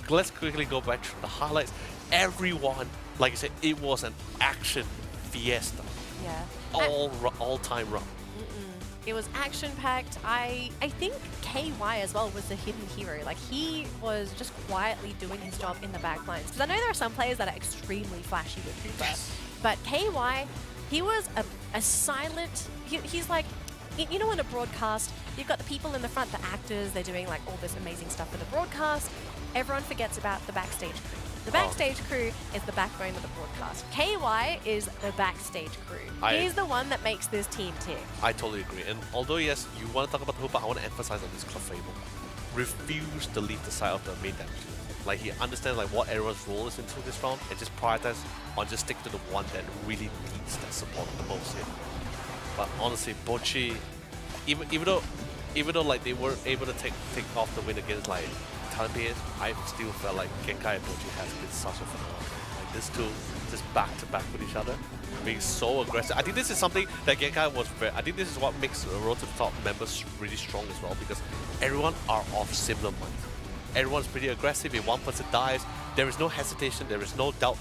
let's quickly go back to the highlights. Everyone, like I said, it was an action fiesta. Yeah. All time run. It was action-packed. I think KY as well was the hidden hero. Like, he was just quietly doing his job in the back lines. Because I know there are some players that are extremely flashy with Cooper. But KY, he was a silent... He's like... You know, in a broadcast, you've got the people in the front, the actors, they're doing like all this amazing stuff for the broadcast. Everyone forgets about the backstage crew. The backstage crew is the backbone of the broadcast. KY is the backstage crew. He's the one that makes this team tick. I totally agree. And although, yes, you want to talk about the hoop, I want to emphasize on this Clefable. Refuse to leave the side of the main damage. Like, he understands like what everyone's role is into this round and just prioritize on just stick to the one that really needs that support the most here. But honestly, Bochi, even though like they weren't able to take off the win against like Talon PH, I still felt like Genkai and Bochi has been such a phenomenon. Like these two just back to back with each other, being so aggressive. I think this is something that Genkai was very. I think this is what makes Road to the Top members really strong as well, because everyone are of similar mind. Everyone's pretty aggressive. If one person dies, there is no hesitation, there is no doubt.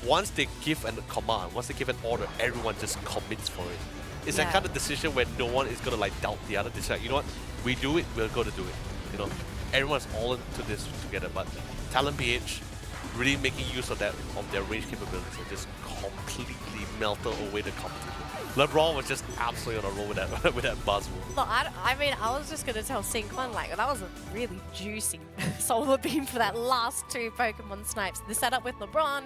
Once they give a command, once they give an order, everyone just commits for it. It's that kind of decision where no one is gonna like doubt the other. It's like, you know what, we do it, we're gonna do it. You know, everyone's all into this together. But Talon PH really making use of their range capabilities and just completely melted away the competition. LeBron was just absolutely on a roll with that Buzzwole. Look, I mean, I was just going to tell Syncon, like, that was a really juicy solar beam for that last two Pokemon snipes. The setup with LeBron,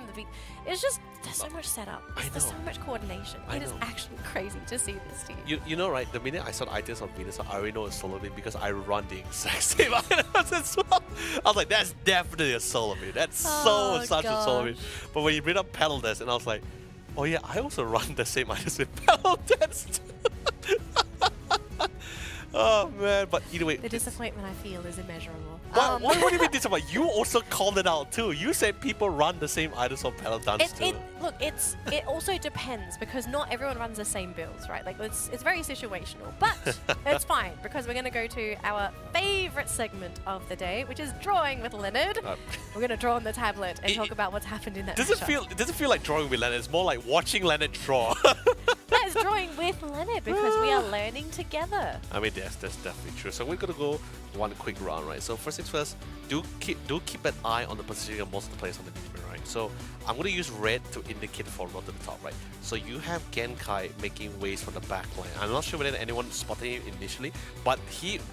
it's just, there's so much setup. There's so much coordination. It is actually crazy to see this team. You know, right, the minute I saw the items on Venus, I already know it's solar beam because I run the exact same items as well. I was like, that's definitely a solar beam. That's such a solar beam. But when you bring up Petal Desk, and I was like, Oh yeah, I also run the same items with Paladins. Oh man, but either way. The disappointment I feel is immeasurable. What do you mean disappointment? You also called it out too. You said people run the same items on Paladins too. Look, it also depends because not everyone runs the same builds, right? Like it's very situational, but it's fine because we're gonna go to our favorite segment of the day, which is drawing with Leonard. We're gonna draw on the tablet and talk about what's happened in that. Does it feel like drawing with Leonard? It's more like watching Leonard draw. That is drawing with Leonard because we are learning together. I mean, that's definitely true. So we're gonna go one quick round, right? So first things first, do keep an eye on the positioning of most of the players on the team, right? So I'm gonna use red to indicate the forward to the top, right? So you have Genkai making waves from the back line. I'm not sure whether anyone spotted him initially, but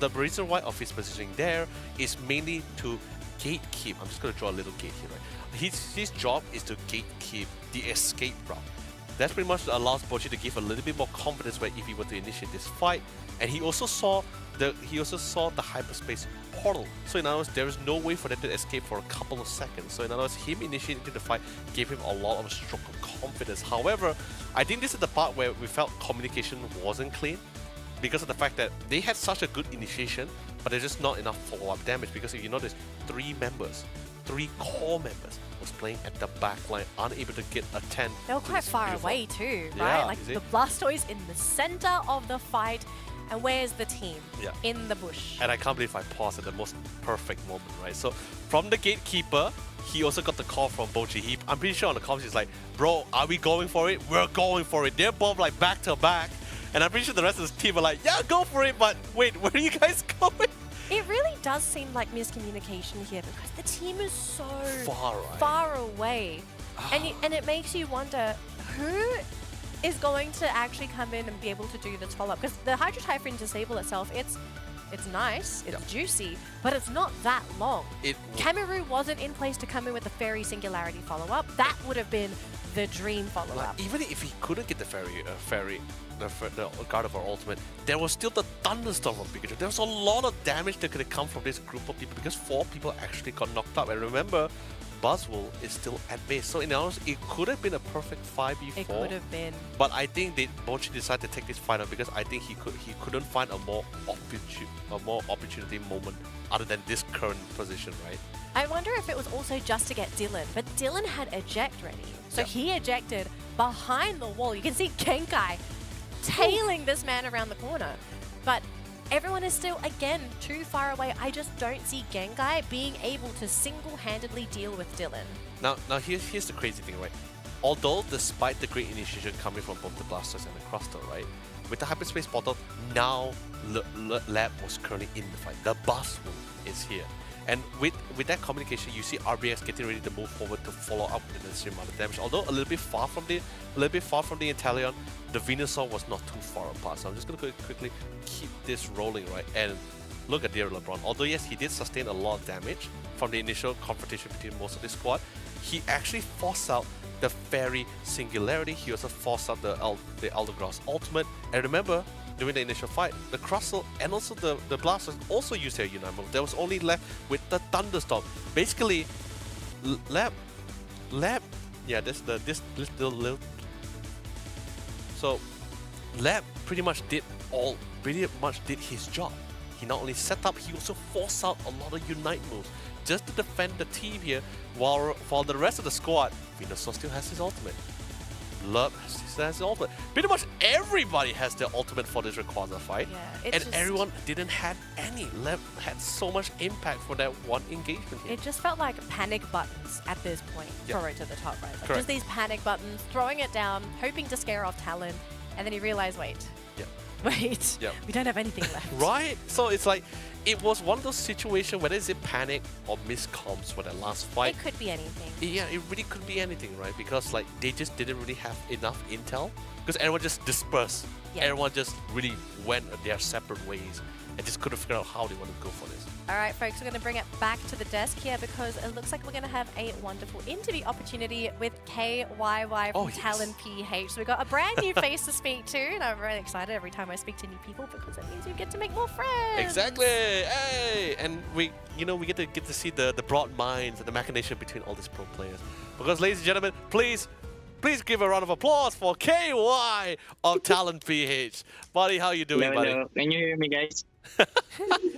the reason why of his positioning there is mainly to gatekeep. I'm just gonna draw a little gate here, right? His job is to gatekeep the escape route. That's pretty much allows Bochi to give a little bit more confidence where if he were to initiate this fight. And he also saw the hyperspace portal. So in other words, there is no way for them to escape for a couple of seconds. So in other words, him initiating the fight gave him a lot of stroke of confidence. However, I think this is the part where we felt communication wasn't clean because of the fact that they had such a good initiation, but there's just not enough follow-up damage. Because if you notice, three core members was playing at the back line, unable to get a 10. They were quite far away too, right? Yeah, like the Blastoise in the center of the fight. And where's the team? Yeah. In the bush. And I can't believe I paused at the most perfect moment, right? So from the gatekeeper, he also got the call from Bochi. I'm pretty sure on the comms he's like, bro, are we going for it? We're going for it. They're both like back to back. And I'm pretty sure the rest of the team are like, yeah, go for it. But wait, where are you guys going? It really does seem like miscommunication here because the team is so far away. And it makes you wonder who is going to actually come in and be able to do the follow-up. Because the Hydro Typhoon Disable itself, it's nice, it's juicy, but it's not that long. Cameru wasn't in place to come in with the Fairy Singularity follow-up. That would have been the dream follow-up. Even if he couldn't get the the Gardevoir ultimate, there was still the Thunderstorm from Pikachu. There was a lot of damage that could have come from this group of people because 4 people actually got knocked out. And remember, Buzzwole is still at base. So in other words, it could have been a perfect 5v4. It could have been. But I think Bochi decided to take this fight out because I think he couldn't find a more opportunity moment other than this current position, right? I wonder if it was also just to get Dylan, but Dylan had eject ready. So he ejected behind the wall. You can see Genkai tailing this man around the corner. But everyone is still, again, too far away. I just don't see Genkai being able to single-handedly deal with Dylan. Now here's the crazy thing, right? Although despite the great initiation coming from both the Blastoise and the Crustle, right? With the Hyperspace Portal, now Lab was currently in the fight. The Buzzwole is here. And with that communication, you see RBX getting ready to move forward to follow up with the necessary amount of damage. Although a little bit far from the Inteleon, the Venusaur was not too far apart. So I'm just gonna quickly keep this rolling, right? And look at dear LeBron. Although yes, he did sustain a lot of damage from the initial confrontation between most of the squad, he actually forced out the Fairy Singularity. He also forced out the Eldegrass ultimate. And remember, during the initial fight, the Crustle and also the Blastoise also used their Unite move. There was only left with the Thunderstorm. Basically, Lab, yeah, this little. So, Lab pretty much did his job. He not only set up, he also forced out a lot of Unite moves just to defend the team here. While for the rest of the squad, Venusaur still has his ultimate. Love has his ultimate. Pretty much everybody has their ultimate for this Rayquaza fight. Yeah, and everyone didn't have any. Lev had so much impact for that one engagement here. It just felt like panic buttons at this point for Road to the Top, right? Like just these panic buttons, throwing it down, hoping to scare off Talon, and then he realized, wait, we don't have anything left. Right? So it's like, it was one of those situations, whether it's a panic or miscomms for that last fight. It could be anything. Yeah, it really could be anything, right? Because like they just didn't really have enough intel. Because everyone just dispersed. Yeah. Everyone just really went their separate ways and just couldn't figure out how they want to go for this. All right, folks, we're going to bring it back to the desk here because it looks like we're going to have a wonderful interview opportunity with KYY from Talon PH. So we've got a brand new face to speak to, and I'm really excited every time I speak to new people because it means you get to make more friends. Exactly. Hey, and we get to see the broad minds and the machination between all these pro players. Because, ladies and gentlemen, please Please give a round of applause for KY of Talent PH. Buddy, how you doing, buddy? Hello. Can you hear me, guys?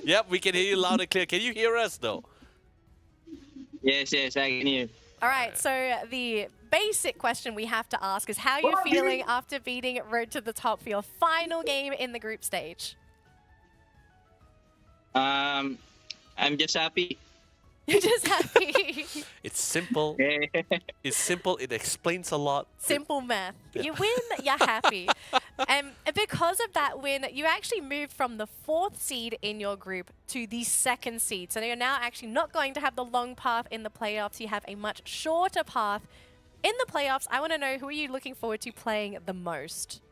Yep, we can hear you loud and clear. Can you hear us, though? Yes, I can hear. All right, so the basic question we have to ask is how are you feeling after beating Road to the Top for your final game in the group stage? I'm just happy. You're just happy. It's simple. It's simple. It explains a lot. Simple math. You win, you're happy. And because of that win, you actually moved from the 4th seed in your group to the 2nd seed. So you're now actually not going to have the long path in the playoffs. You have a much shorter path in the playoffs. I want to know, who are you looking forward to playing the most?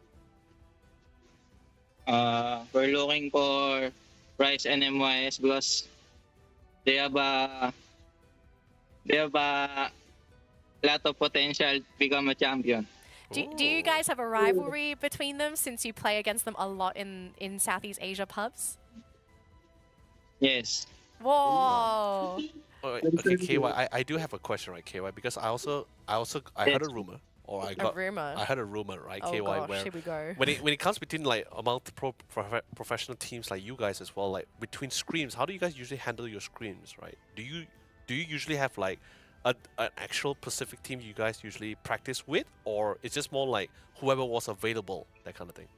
We're looking for Rise and MYS because they have a lot of potential to become a champion. Do you guys have a rivalry between them since you play against them a lot in Southeast Asia pubs? Yes. Whoa. Okay, KY, I do have a question, right, KY? Because I heard a rumor, or I heard a rumor, right, Oh KY, gosh, where here we go. when it comes between like among the professional teams like you guys as well, like between scrims, how do you guys usually handle your scrims, right? Do you usually have like an actual Pacific team you guys usually practice with, or it's just more like whoever was available, that kind of thing?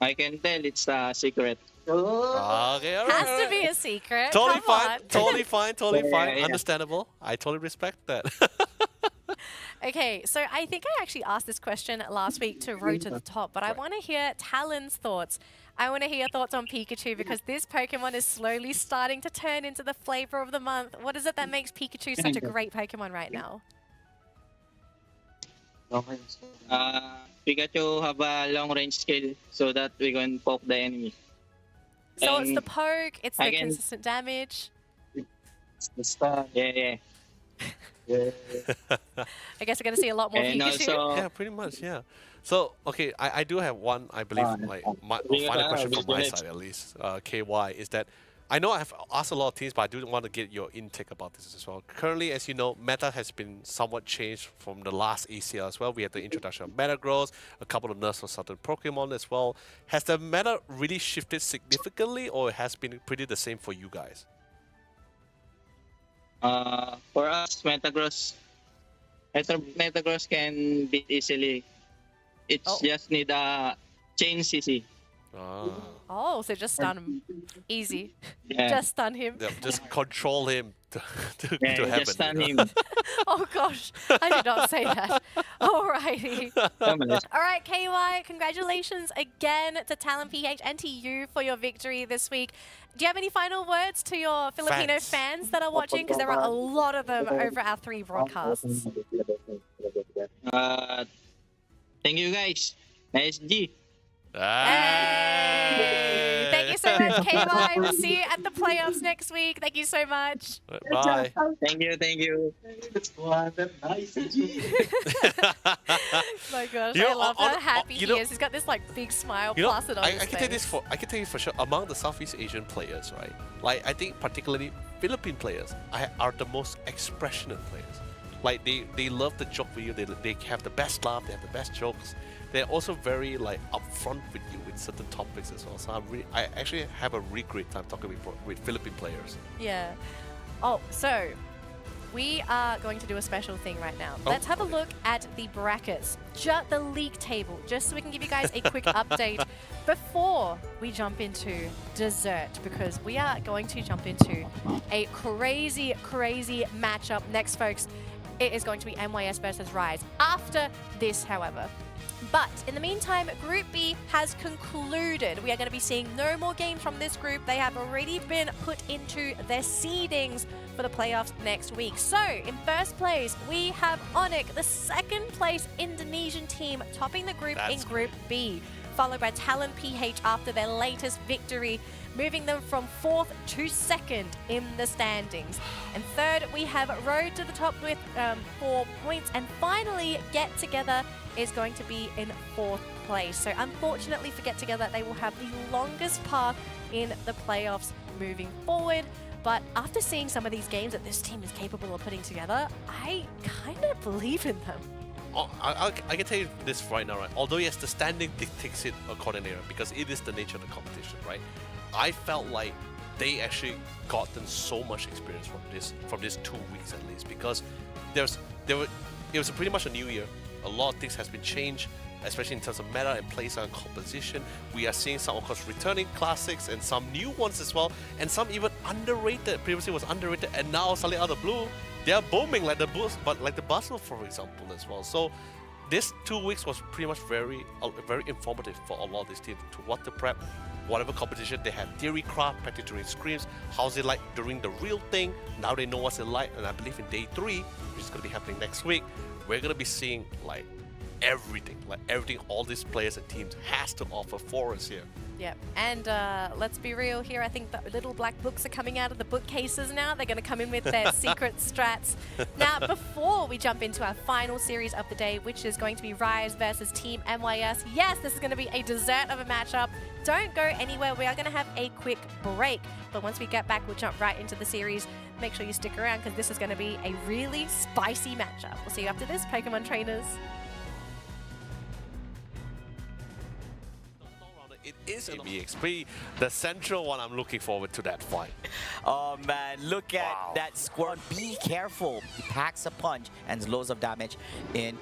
I can tell it's a secret. Okay, all right. Has to be a secret. Totally Come fine. on. Totally fine. Totally fine. Yeah. Understandable. I totally respect that. Okay, so I think I actually asked this question last week to Road to the Top, but I want to hear Talon's thoughts. I want to hear your thoughts on Pikachu because this Pokemon is slowly starting to turn into the flavor of the month. What is it that makes Pikachu such a great Pokemon right now? Pikachu have a long range skill so that we can poke the enemy. So And it's the poke, it's the I can- consistent damage. Yeah. I guess we're going to see a lot more And Pikachu. also- Yeah, pretty much, yeah. So, okay, I do have one, I believe, like, my final question from my side, at least, KY, is that I know I've asked a lot of teams, but I do want to get your intake about this as well. Currently, as you know, meta has been somewhat changed from the last ACL as well. We had the introduction of Metagross, a couple of nerfs for certain Pokemon as well. Has the meta really shifted significantly, or it has been pretty the same for you guys? For us, Metagross can beat easily. It's just need a chain CC. Oh, so just stun him. Easy. Yeah. Just stun him. Yeah, just control him to Yeah, heaven. just stun you know? him. Oh gosh, I did not say that. Alrighty. Come on. Alright, KY, congratulations again to Talent PH and to you for your victory this week. Do you have any final words to your Filipino fans that are watching? Because there are a lot of them over our 3 broadcasts. Thank you guys. Nice G. Hey! Thank you so much, KY. We'll see you at the playoffs next week. Thank you so much. Bye. Thank you. My gosh, You know, I love how happy you he know- is. He's got this like big smile You know, plastered on I his can tell you face. this I can tell you for sure, among the Southeast Asian players, right? Like, I think particularly Philippine players are the most expressionate players. Like, they love the joke with you. They have the best laugh. They have the best jokes. They're also very like upfront with you with certain topics as well. So I actually have a really great time talking with Philippine players. Yeah. Oh, so we are going to do a special thing right now. Let's have a look at the brackets, the league table, just so we can give you guys a quick update before we jump into dessert, because we are going to jump into a crazy, crazy matchup next, folks. It is going to be MYS versus Rise. After this, however. But in the meantime, Group B has concluded. We are going to be seeing no more games from this group. They have already been put into their seedings for the playoffs next week. So, in first place, we have Onyx, the second place Indonesian team, topping the group in Group B, followed by Talent PH after their latest victory, moving them from 4th to 2nd in the standings. And third, we have Road to the Top with 4 points. And finally, Get Together is going to be in 4th place. So unfortunately for Get Together, they will have the longest path in the playoffs moving forward. But after seeing some of these games that this team is capable of putting together, I kind of believe in them. Oh, I can tell you this right now, right? Although yes, the standing dictates it accordingly, because it is the nature of the competition, right? I felt like they actually gotten so much experience from this 2 weeks at least, because it was pretty much a new year. A lot of things has been changed, especially in terms of meta and playstyle and composition. We are seeing some, of course, returning classics and some new ones as well, and some even underrated. Previously was underrated, and now suddenly out of the blue, they are booming like the Basel, for example, as well. So this 2 weeks was pretty much very informative for a lot of these teams to what to prep, whatever competition. They had theory craft, practice during scrims, how's it like during the real thing. Now they know what's it like, and I believe in day 3, which is going to be happening next week, we're going to be seeing like everything all these players and teams has to offer for us here. Yep, and let's be real here, I think the little black books are coming out of the bookcases now. They're going to come in with their secret strats. Now, before we jump into our final series of the day, which is going to be Rise versus Team MYS, yes, this is going to be a dessert of a matchup. Don't go anywhere. We are going to have a quick break. But once we get back, we'll jump right into the series. Make sure you stick around because this is going to be a really spicy matchup. We'll see you after this, Pokemon trainers. It is in BXP, the central one. I'm looking forward to that fight. Oh man, look at that squirrel. Be careful. He packs a punch and loads of damage in.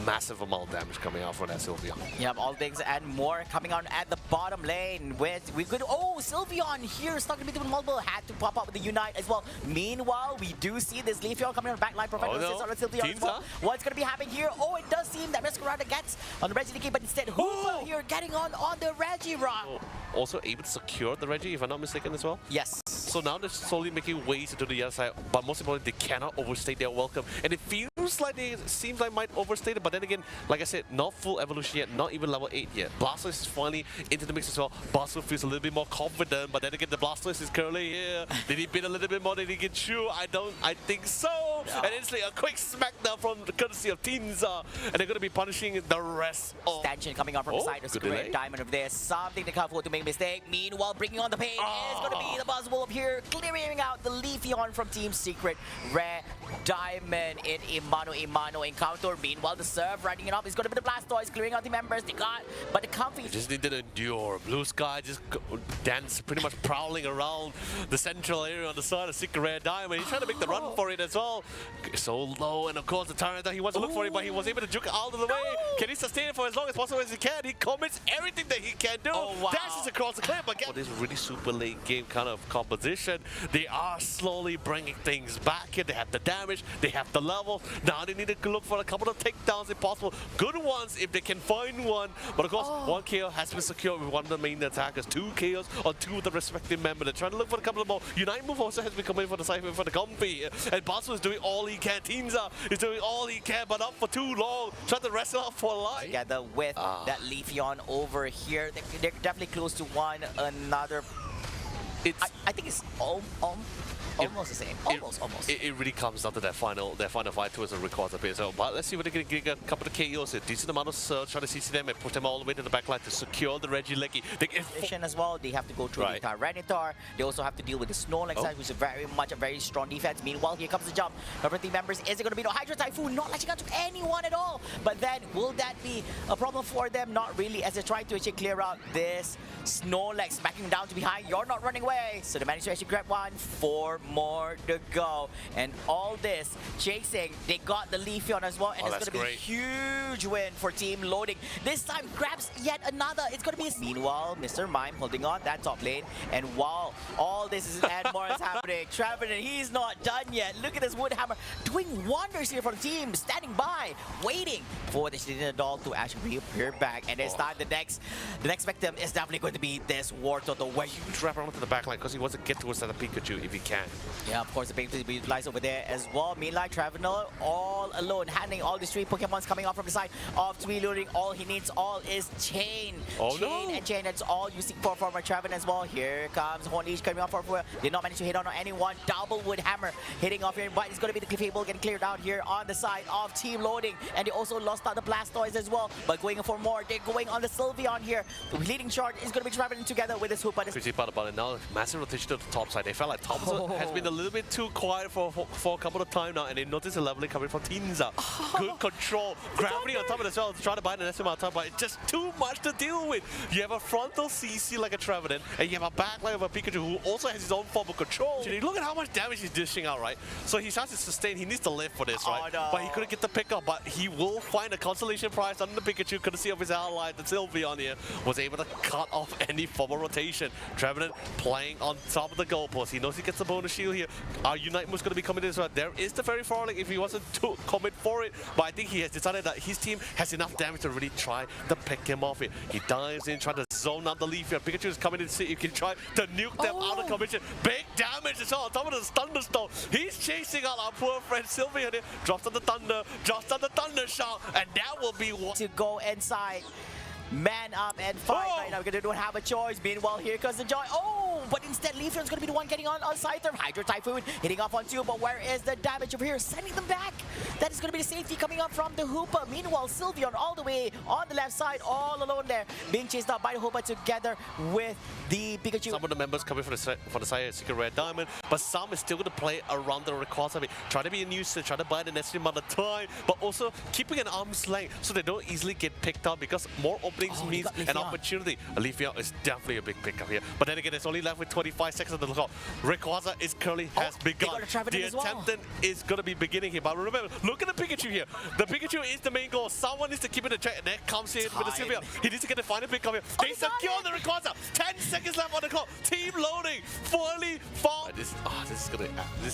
Massive amount of damage coming out from that Sylveon. Yep, all things and more coming on at the bottom lane. We could. Oh, Sylveon here stuck in between multiple. Had to pop up with the Unite as well. Meanwhile, we do see this Leafeon coming on the back line. Providing assist on Sylveon as well. What's going to be happening here? Oh, it does seem that Rescarada gets on the Reggie, but instead Hoopa here getting on the Reggie rock. Also able to secure the Reggie, if I'm not mistaken, as well. Yes. So now they're slowly making ways into the other side, but most importantly, they cannot overstay their welcome. And it feels like seems like might overstay it, but then again, like I said, not full evolution yet, not even level 8 yet. Blastoise is finally into the mix as well. Blastoise feels a little bit more confident, but then again, the Blastoise is currently here. Did he beat a little bit more than he can chew? I think so. No. And it's like a quick smackdown from the courtesy of Tinza, and they're going to be punishing the rest of... Stanchion coming up from the side of Square Diamond over there. Something to cover to make a mistake. Meanwhile, bringing on the pain is going to be the Buzzwole up here, clearing out the Leafeon from Team Secret. Red Diamond in Imano encounter. Meanwhile, the serve riding it up is going to be the Blastoise, clearing out the members. They got, but the Comfy just need to endure. Blue Sky just dance, pretty much prowling around the central area on the side of Secret Red Diamond. He's trying to make the run for it as well. So low, and of course the Tyrant, he wants to look for it, but he was able to juke out of the way. Can he sustain it for as long as possible as he can? He commits everything that he can do. Dashes across the cliff, but for this really super late game kind of composition, they are slowly bringing things back here. They have the damage, they have the level. Now they need to look for a couple of takedowns if possible. Good ones if they can find one. But of course, one KO has been secured with one of the main attackers. 2 KOs on 2 of the respective members. They're trying to look for a couple of more. Unite move also has been coming for the side for the Comfy. And Basu is doing all he can. Tinza is doing all he can, but up for too long. Trying to wrestle up for life. Together with that Leafeon over here. They're definitely close to one another. I think it's almost the same. Almost. It really comes down to that final fight towards the record a bit. So, but let's see whether they can get a couple of KOs. A decent amount of surge, try to CC them and push them all the way to the back line to secure the Regieleki. As well, they have to go through the Tyranitar. They also have to deal with the Snorlax side, which is very much a very strong defense. Meanwhile, here comes the jump. Number 3 members, is it going to be no Hydro Typhoon? Not latching out to anyone at all. But then, will that be a problem for them? Not really, as they try to actually clear out this Snorlax, backing down to behind. You're not running away. So they managed to actually grab one. 4 more to go. And all this chasing, they got the Leafeon as well. And it's going to be a huge win for Team Loading. This time grabs yet another. It's going to be meanwhile, Mr. Mime holding on that top lane. And while all this is and more is happening, Trevenant, he's not done yet. Look at this Woodhammer doing wonders here for the team, standing by, waiting for the Shedina doll to actually reappear back. And this time the next victim is definitely going to be this Wartortle, where you trap around to the back line because he wants to get towards that Pikachu if he can. Yeah, of course, the Pikachu will be utilized over there as well. Meanwhile, Trevenant all alone, handling all these 3 Pokemons coming out from the side of Twee Loading. All he needs is chain. And chain. That's all you seek for our Trevenant as well. Here comes Hornleash coming off for. Did not manage to hit on anyone. Double Wood Hammer hitting off here, but it's going to be the Cleave getting cleared out here on the side of Team Loading. And they also lost out the Blastoise as well. But going for more, they're going on the Sylveon here. The leading charge is going to be Trevenant together with this Hoopa. Crazy part about it now, massive rotation to the top side. They felt like Thompson has been a little bit too quiet for a couple of times now, and they notice the leveling coming from Tinza. Good control, gravity on top of it as well to try to buy the next amount of time, but it's just too much to deal with. You have a frontal CC like a Trevenant, and you have a backline of a Pikachu who also has his own form of control. Look at how much damage he's dishing out, right? So he starts to sustain. He needs to live for this, right? No. But he couldn't get the pickup, but he will find a consolation prize on the Pikachu, courtesy of his ally, the Sylveon here, was able to cut off any form of rotation. Trevenant playing on top of the goalpost. He knows he gets the bonus shield here. Our Unite move's going to be coming in as well. There is the Fairy Frolic if he wasn't to commit for it, but I think he has decided that his team has enough damage to really try to pick him off it. He dives in, trying to zone out the leaf here. Pikachu is coming in to see if he can try to nuke them out of commission. Big damage as well on top of the thunderstorm. He's chasing out our poor friend Sylveon here. Drops on the thunder, drops on the thunder shout, and that will be one. To go inside. Man up and fight right now. We don't have a choice. Meanwhile, here comes the Joy. Oh, but instead, Leafeon's going to be the one getting on Scyther. Hydro Typhoon hitting off on two, but where is the damage over here? Sending them back. That is going to be the safety coming up from the Hoopa. Meanwhile, Sylveon all the way on the left side, all alone there, being chased out by the Hoopa together with the Pikachu. Some of the members coming for the side Secret Rare Diamond, but some is still going to play around the Rayquaza. Try to be a nuisance, try to buy the necessary amount of time, but also keeping an arm's length so they don't easily get picked up, because more openings means an opportunity. Leafeon is definitely a big pickup here, but then again, it's only left with 25 seconds on the clock. Rayquaza is currently has begun. The attempting is going to be beginning here, but remember, look at the Pikachu here. The Pikachu is the main goal. Someone needs to keep it in check, and there comes in with the Sylveon. He needs to get the final pick up here. They secure the Rayquaza. 10 seconds left on the clock. Team loading, fully fought. This is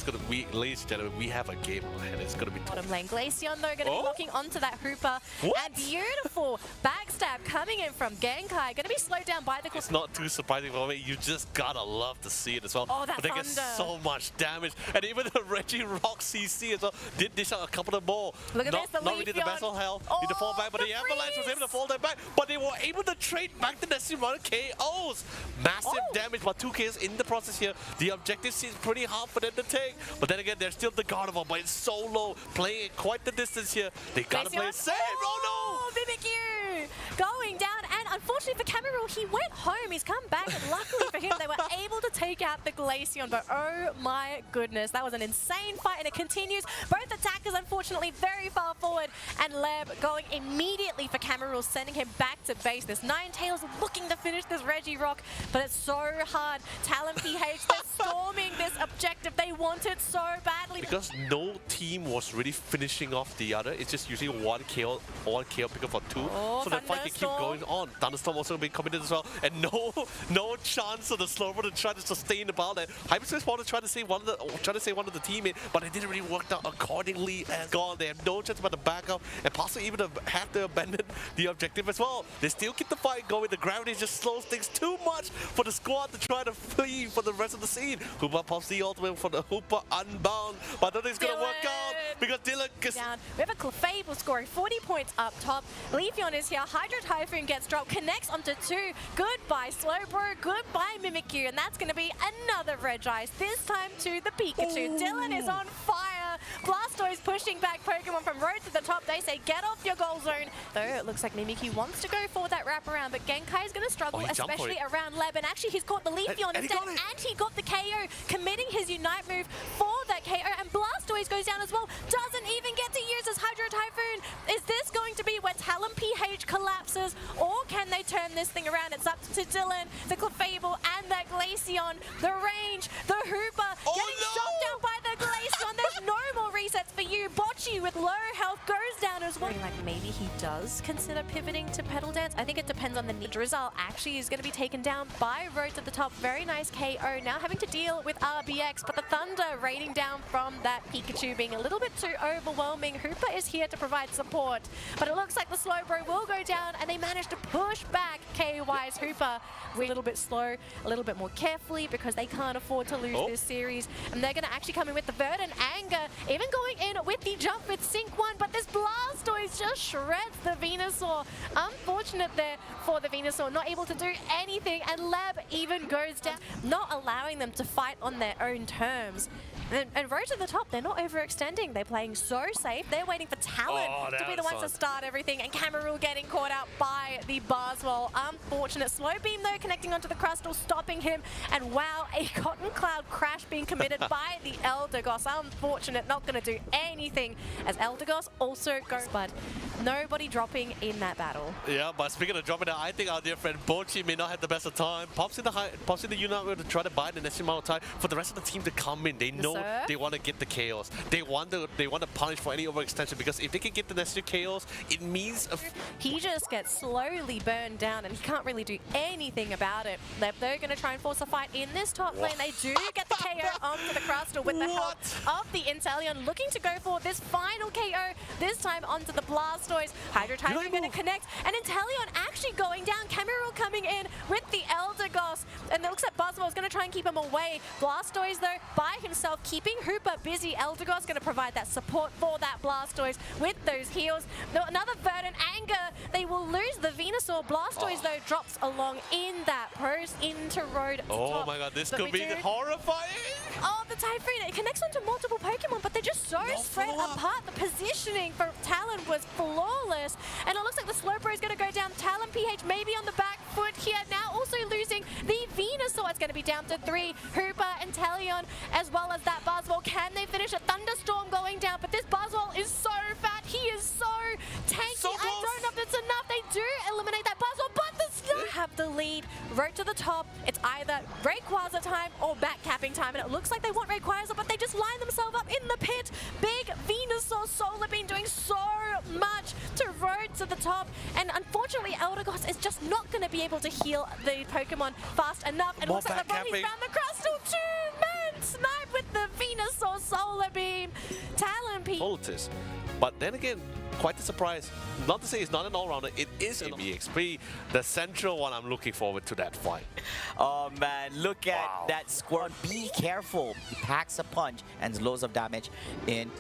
gonna. Ladies and gentlemen, we have a game ahead. It's gonna be tough. Bottom lane. Glaceon though going to be locking onto that Hooper. And beautiful backstab coming in from Genkai. Going to be slowed down by the. It's not too surprising for me. You just gotta love to see it as well. Oh, that but they get so much damage, and even the Reggie Rock CC as well did dish out a couple of more. Look at this, the not really the best on health. Need to fall back, but the Avalanche was able to fall them back. But they were able to trade back the necessary amount of KOs. Massive damage, but 2 KOs in the process here. The objective seems pretty hard for them to take, but then again, they're still the Gardevoir, but it's so low, playing quite the distance here. They gotta play it safe. Oh no! Mimikyu going down, and unfortunately for Cameroon, he went home. He's come back, and luckily for him, they were able to take out the Glaceon. But oh my goodness, that was an insane fight, and it continues. Both attackers, unfortunately, very far forward, and Leb going immediately for Cameroon, sending him back to base. This Ninetales looking to finish this Regirock, but it's so hard. Talon PH, they're storming this objective. They want it so badly. Because no team was really finishing off the other. It's just usually one KO pick up for 2. So the fight can keep going on. Thunderstorm also being committed as well. And no chance of the Slowbro to try to sustain the ball there. Hyperspace Ball to try to save one of the teammates, but it didn't really work out accordingly as gone. They have no chance about the backup, and possibly even have to abandon the objective as well. They still keep the fight going. The gravity just slows things too much for the squad to try to flee for the rest of the scene. Hoopa pops the ultimate for the Hoopa Unbound, but I don't think it's going to work out because Dylan gets down. We have a Clefable scoring 40 points up top. Leafeon is here. Hydro Typhoon gets dropped, connects onto 2. Goodbye Slowbro, goodbye Mimikyu, and that's going to be another Regice, this time to the Pikachu. Dylan is on fire. Blastoise pushing back Pokemon from road to the top. They say get off your goal zone. Though it looks like Mimikyu wants to go for that wraparound, but Genkai is going to struggle, especially around Leb. And actually, he's caught the Leafeon instead, and he got the KO, committing his Unite move for that KO. And Blastoise goes down as well. Doesn't even get to use his Hydro Typhoon. Is this going to be where Talon PH collapses, or can they turn this thing around? It's up to Dylan, the Clefable, and that Glaceon. The range, the Hoopa, getting shot down by the Glaceon. There's no more resets for you. Bocce with low health goes down as well. Like maybe he does consider pivoting to Petal Dance. I think it depends on the need. Drizzle actually is going to be taken down by Rhodes at the top. Very nice KO. Now having to deal with RBX, but the Thunder raining down from that Pikachu being a little bit too overwhelming. Hoopa is here to provide support, but it looks like the Slowbro will go down, and they managed to push back KY's Hoopa a little bit slow, a little bit more carefully, because they can't afford to lose this series. And they're going to actually come in with the Verdant Anger, even going in with the jump with Sync 1, but this Blastoise just shreds the Venusaur. Unfortunate there for the Venusaur, not able to do anything, and Leb even goes down, not allowing them to fight on their own terms. And Road to the top, they're not overextending. They're playing so safe. They're waiting for Talon to be the ones to start everything. And Cameroon getting caught out by the Barswell. Unfortunate. Slow beam, though, connecting onto the Crustal, stopping him. And wow, a Cotton Cloud crash being committed by the Eldegoss. Unfortunate, not going to do anything as Eldegoss also goes. But nobody dropping in that battle. Yeah, but speaking of dropping out, I think our dear friend Bochi may not have the best of time. Pops in the Unite to try to buy the necessary amount of time for the rest of the team to come in. They know they want to get the chaos. They want to punish for any overextension, because if they can get the necessary chaos, it means he just gets slowly burned down and he can't really do anything about it. They're going to try and force a fight in this top lane. They do get the KO onto the Crustal with the help of the Inteleon, looking to go for this final KO, this time onto the Blastoise. Hydro Tiger going to connect, and Inteleon actually going down. Cameroon coming in with the Eldegoss, and it looks like Barswell is going to try and keep him away. Blastoise, though, by himself, keeping Hooper busy. Eldegoss going to provide that support for that Blastoise with those heals. Another Verdant Anger. They will lose the Venusaur. Blastoise, though, drops along in that post into Road. Oh my god, this could be horrifying! Oh, the Typhoon. It connects onto multiple Pokemon, but they're just so spread apart. The positioning for Talon was flawless. And it looks like the Slowbro is going to go down. Talon PH maybe on the back foot here. Now also losing the Venusaur. It's going to be down to 3. Hooper and Teleon, as well as that Barswell. Can they finish a Thunderstorm going down? But this Barswell is so fat. He is so tanky. I don't know if it's enough. They do eliminate that Barswell, but the Snow have the lead. Road to the top. It's either Rayquaza time or backcapping time. And it looks like they want Rayquaza, but they just line themselves up in the pit. Big Venusaur Solar Beam doing so much to Road to the top. And unfortunately, Eldegoss is just not going to be able to heal the Pokemon fast enough. And it looks like the body's found the Crustal. 2-man snipe with the Venusaur Solar Beam. Talon P. Politics. But then again, quite a surprise. Not to say it's not an all-rounder, it is an EXP. The central one, I'm looking forward to that fight. Oh man, look at that Squirtle. Be careful. He packs a punch and loads of damage in.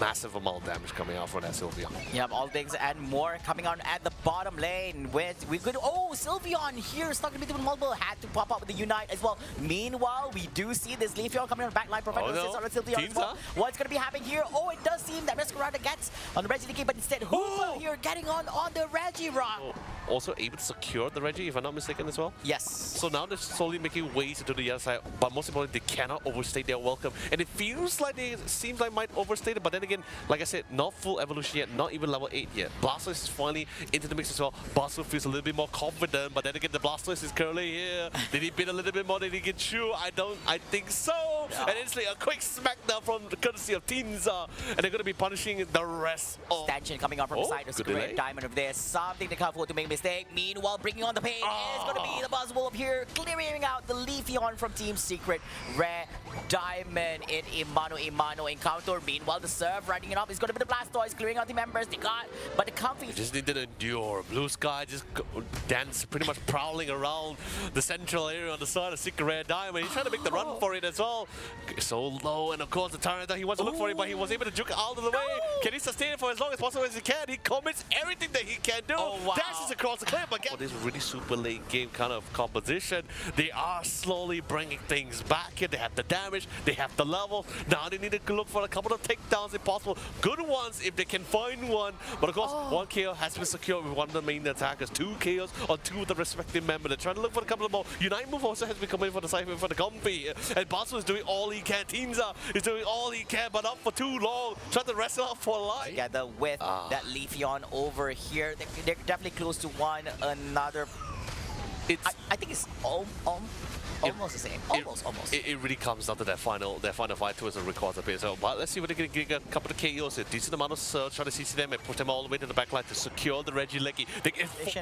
Massive amount of damage coming out from that Sylveon. Yep, all things and more coming on at the bottom lane with we could Sylveon here stuck in between multiple, had to pop up with the Unite as well. Meanwhile, we do see this Leafeon coming on the back line, providing assist on the Sylveon as well. What's gonna be happening here? Oh, it does seem that Rescarada gets on the Reggie, but instead Hooper here getting on the Reggie Rock. Also able to secure the Reggie, if I'm not mistaken, as well. Yes. So now they're slowly making ways into the other side, but most importantly, they cannot overstate their welcome. And it feels like seems like might overstate it, but then again, like I said, not full evolution yet, not even level 8 yet. Blastoise is finally into the mix as well. Blastoise feels a little bit more confident, but then again, the Blastoise is currently here. Did he beat a little bit more than he can chew? I think so. Yeah. And it's like a quick smackdown from the courtesy of Tinza, and they're going to be punishing the rest of... Stanchion coming up from the side of Square Diamond of this. Something to cover to make a mistake. Meanwhile, bringing on the pain is going to be the Buzzwole up here, clearing out the Leafeon from Team Secret. Red Diamond in Imano encounter. Meanwhile, the serve riding it up is going to be the Blastoise, clearing out the members. They got, but the Comfy just need to endure. Blue Sky just dance, pretty much prowling around the central area on the side of Secret Red Diamond. He's trying to make the run for it as well. So low, and of course the Tyrant, he wants to look for it, but he was able to juke out of the way. Can he sustain it for as long as possible as he can? He commits everything that he can do. Dashes across the cliff again. This really super late game kind of composition. They are slowly bringing things back here. They have the damage, they have the level. Now they need to look for a couple of takedowns if possible. Good ones if they can find one. But of course, one KO has been secured with one of the main attackers. 2 KOs on 2 of the respective members. They're trying to look for a couple of more. Unite move also has been coming for the side for the Comfy. And Basu is doing all he can. Tinza is doing all he can, but not for too long. Trying to wrestle up for life. Together with that Leafeon over here. They're definitely close to one another. I think it's almost the same. Almost. It really comes down to that final fight towards the Rayquaza base. So, but let's see if they can get a couple of KOs. A decent amount of surge, try to CC them and push them all the way to the back line to secure the Regieleki.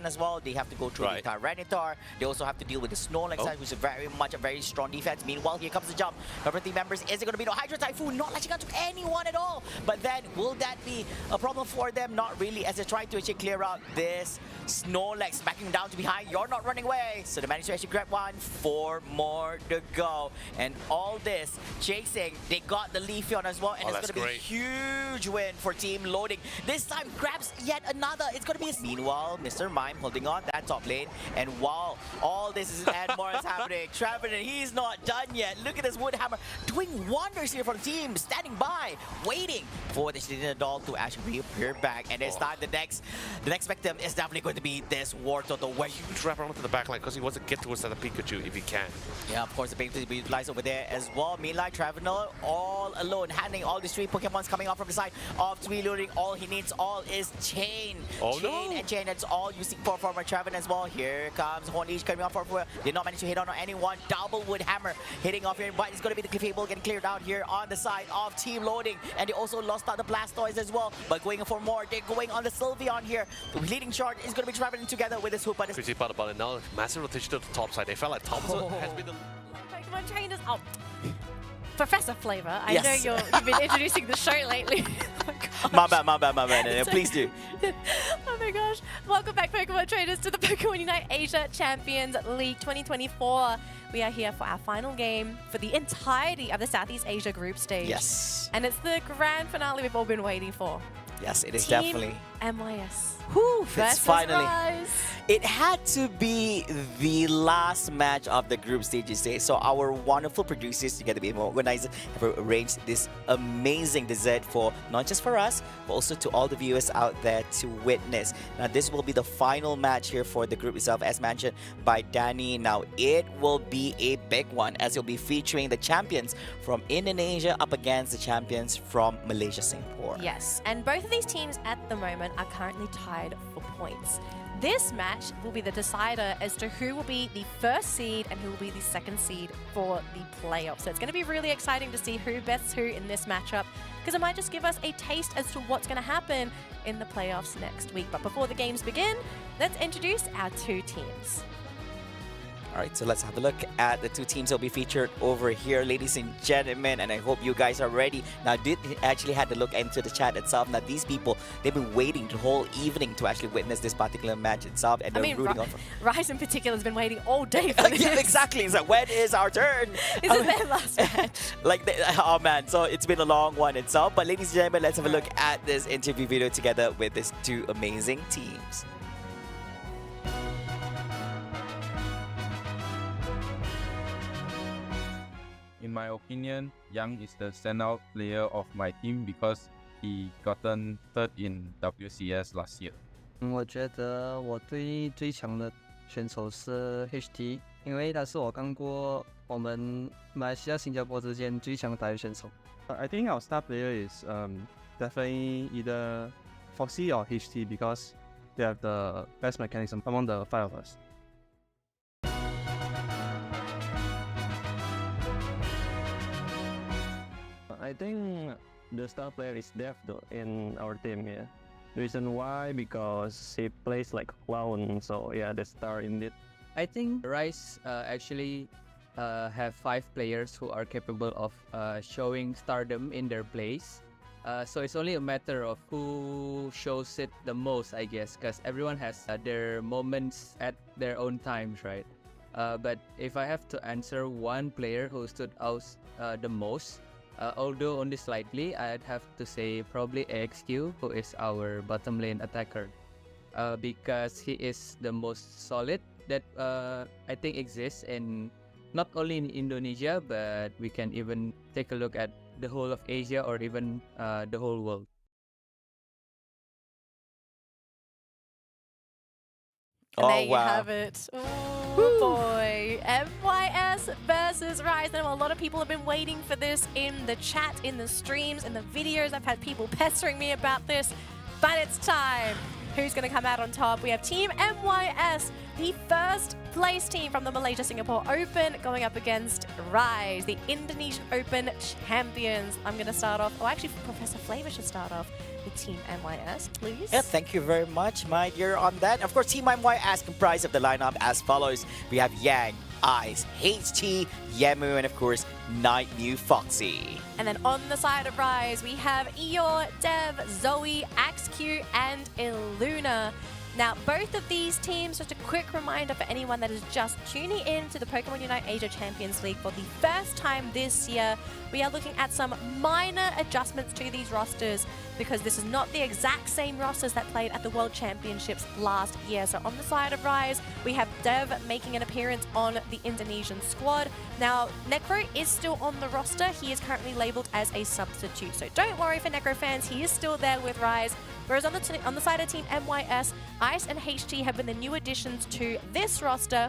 As well, they have to go through the Tyranitar. They also have to deal with the Snorlax side, which is very much a very strong defense. Meanwhile, here comes the jump. Number 3 members, is it going to be no Hydro Typhoon? Not latching out to anyone at all. But then, will that be a problem for them? Not really, as they're trying to actually clear out this Snorlax, backing down to behind. You're not running away. So they managed to actually grab one for more to go. And all this chasing, they got the Leafeon as well, and it's that's going to be a huge win for Team Loading. This time grabs yet another. It's going to be meanwhile, Mr. Mime holding on that top lane. And while all this is and more is happening, Trevenant, he's not done yet. Look at this Woodhammer doing wonders here for the team, standing by, waiting for the Shidina doll to actually reappear back. And this time, the next victim is definitely going to be this War Toto, where you Trap around to the back line because he wants to get towards that Pikachu if he can. Yeah, of course, the bait to be utilized over there as well. Meanwhile, Traveler all alone, handling all these three Pokemons coming out from the side of Three Loading. All he needs is Chain. Oh, Chain no. and Chain, that's all you seek for from Traveler as well. Here comes Hornish coming off for did not manage to hit on anyone. Double Wood Hammer hitting off here, but it's going to be the Clefable getting cleared out here on the side of Team Loading. And they also lost out the Blastoise as well, but going for more. They're going on the Sylveon here. The leading charge is going to be traveling together with this Hoopa. Crazy part about it now, massive rotation to the top side. They felt like Thompson has been the... Pokemon trainers. Oh, Professor Flavor. I Yes. know you've been introducing the show lately. My bad. No, please do. Oh my gosh. Welcome back, Pokemon trainers, to the Pokemon Unite Asia Champions League 2024. We are here for our final game for the entirety of the Southeast Asia group stage. Yes. And it's the grand finale we've all been waiting for. Yes, it is Team definitely. MYS. Whew, it's versus finally. Rise. It had to be the last match of the group stage today. So our wonderful producers, together with organizers, have arranged this amazing dessert for not just for us, but also to all the viewers out there to witness. Now this will be the final match here for the group itself, as mentioned by Danny. Now it will be a big one, as it'll be featuring the champions from Indonesia up against the champions from Malaysia, Singapore. Yes, and both of these teams at the moment are currently tied for points. This match will be the decider as to who will be the first seed and who will be the second seed for the playoffs. So it's going to be really exciting to see who bests who in this matchup, because it might just give us a taste as to what's going to happen in the playoffs next week. But before the games begin, let's introduce our two teams. All right, so let's have a look at the two teams that will be featured over here, ladies and gentlemen, and I hope you guys are ready. Now, I did actually had to look into the chat itself. Now, these people, they've been waiting the whole evening to actually witness this particular match itself, and they're rooting on for... Rise in particular has been waiting all day for this. Yeah, exactly. It's like, when is our turn? This is their last match. Oh man, so it's been a long one itself. But ladies and gentlemen, let's have a look at this interview video together with these two amazing teams. In my opinion, Yang is the standout player of my team because he gotten third in WCS last year. 我觉得我最强的选手是 HT， 因为他是我看过我们马来西亚、新加坡之间最强的打野选手。I think our star player is definitely either Foxy or HT because they have the best mechanism among the five of us. I think the star player is Dev though in our team, yeah. Reason why, because he plays like a clown, so yeah, the star indeed. I think Rise actually have 5 players who are capable of showing stardom in their plays. So it's only a matter of who shows it the most, I guess, because everyone has their moments at their own times, right? But if I have to answer one player who stood out the most, although only slightly, I'd have to say probably AXQ, who is our bottom lane attacker, because he is the most solid that I think exists in not only in Indonesia, but we can even take a look at the whole of Asia or even the whole world. And there you have it. Oh boy. MYS versus Rise. I know a lot of people have been waiting for this in the chat, in the streams, in the videos. I've had people pestering me about this, but it's time. Who's going to come out on top? We have Team MYS, the first place team from the Malaysia-Singapore Open, going up against Rise, the Indonesian Open champions. I'm going to start off, oh actually Professor Flavor should start off with Team MYS, please. Yeah, thank you very much, my dear, on that. Of course, Team MYS comprised of the lineup as follows. We have Yang, Ice, HT, Yemu, and of course, Night Mew Foxy. And then on the side of Rise, we have Eeyore, Dev, Zoe, AXQ, and Illuna. Now, both of these teams, just a quick reminder for anyone that is just tuning in to the Pokémon Unite Asia Champions League for the first time this year, we are looking at some minor adjustments to these rosters because this is not the exact same rosters that played at the World Championships last year. So on the side of Rise, we have Dev making an appearance on the Indonesian squad. Now, Necro is still on the roster. He is currently labeled as a substitute. So don't worry for Necro fans, he is still there with Rise. Whereas on the side of Team MYS, Ice and HT have been the new additions to this roster,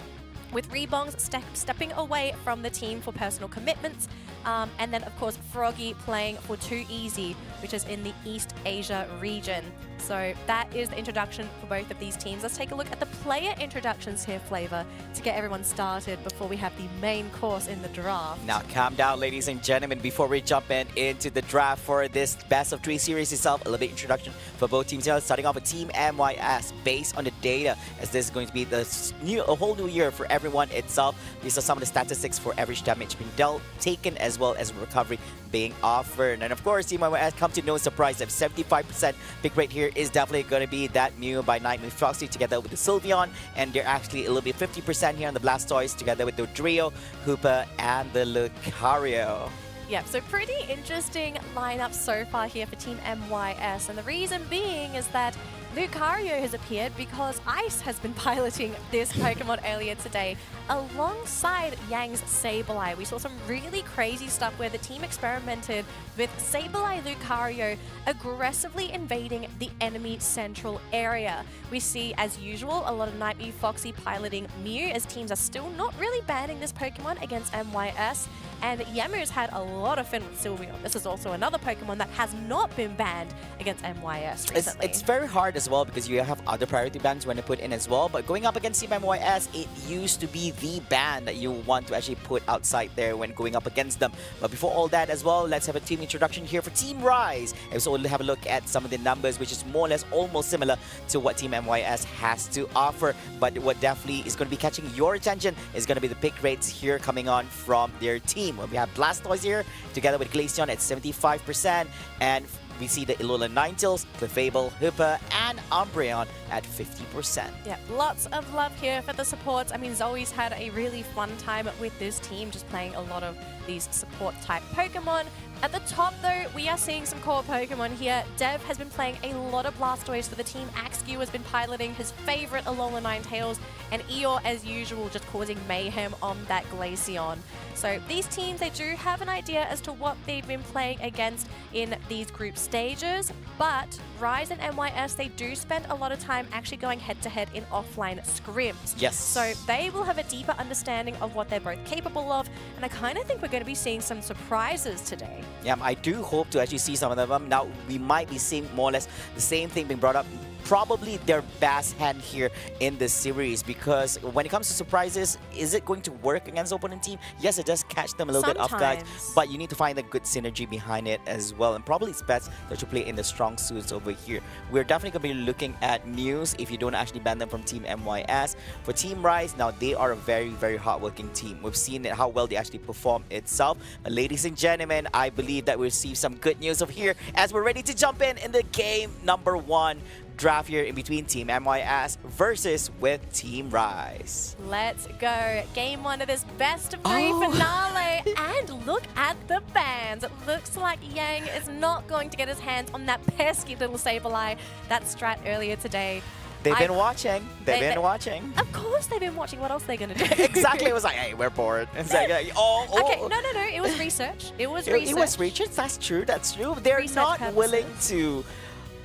with Rebongs stepping away from the team for personal commitments. And then, of course, Froggy playing for Too Easy, which is in the East Asia region. So that is the introduction for both of these teams. Let's take a look at the player introductions here, Flavor, to get everyone started before we have the main course in the draft. Now, calm down, ladies and gentlemen, before we jump into the draft for this best of 3 series itself. A little bit introduction for both teams here. Starting off with Team MYS, based on the data, as this is going to be a whole new year for everyone itself. These are some of the statistics for average damage being dealt, taken, as well as recovery being offered. And of course, Team MYS come to no surprise that 75% pick rate here is definitely going to be that Mew by Nightmare Foxy together with the Sylveon, and they're actually a little bit 50% here on the Blastoise together with the Drio, Hoopa, and the Lucario. Yeah, so pretty interesting lineup so far here for Team MYS, and the reason being is that Lucario has appeared because Ice has been piloting this Pokemon earlier today alongside Yang's Sableye. We saw some really crazy stuff where the team experimented with Sableye Lucario aggressively invading the enemy central area. We see, as usual, a lot of Nightmare Foxy piloting Mew, as teams are still not really banning this Pokemon against MYS. And Yamu's had a lot of fun with Sylveon. This is also another Pokemon that has not been banned against MYS recently. It's very hard as well because you have other priority bans when they put in as well. But going up against Team MYS, it used to be the ban that you want to actually put outside there when going up against them. But before all that as well, let's have a team introduction here for Team Rise. And so we'll have a look at some of the numbers, which is more or less almost similar to what Team MYS has to offer. But what definitely is going to be catching your attention is going to be the pick rates here coming on from their team. We have Blastoise here together with Glaceon at 75%, and we see the Alola Ninetales, Clefable, Hoopa, and Umbreon at 50%. Yeah, lots of love here for the supports. I mean, Zoe's had a really fun time with this team, just playing a lot of these support-type Pokemon. At the top, though, we are seeing some core Pokemon here. Dev has been playing a lot of Blastoise for the team. Axew has been piloting his favorite Alola Ninetales, and Eeyore, as usual, just causing mayhem on that Glaceon. So these teams, they do have an idea as to what they've been playing against in these group stages, but Rise and MYS, they do spend a lot of time actually going head-to-head in offline scrims. Yes. So they will have a deeper understanding of what they're both capable of, and I kind of think we're going to be seeing some surprises today. Yeah, I do hope to actually see some of them. Now, we might be seeing more or less the same thing being brought up. Probably their best hand here in this series, because when it comes to surprises, is it going to work against the opponent team? Yes, it does catch them a little bit off guard, but you need to find a good synergy behind it as well. And probably it's best that you play in the strong suits over here. We're definitely going to be looking at Mews if you don't actually ban them from Team MYS. For Team Rise, now they are a very, very hardworking team. We've seen it, how well they actually perform itself. But ladies and gentlemen, I believe that we'll receive some good news over here as we're ready to jump in the game number 1 draft here in between Team MYS versus with Team Rise. Let's go. Game 1 of this best of 3 finale. And look at the bans. It looks like Yang is not going to get his hands on that pesky little Sableye that strat earlier today. They've been watching. They've been watching. Of course they've been watching. What else are they going to do? Exactly. It was like, hey, we're bored. It's like, Okay, no. It was research. It was research. It was research. That's true. That's true. They're Research not purposes. willing to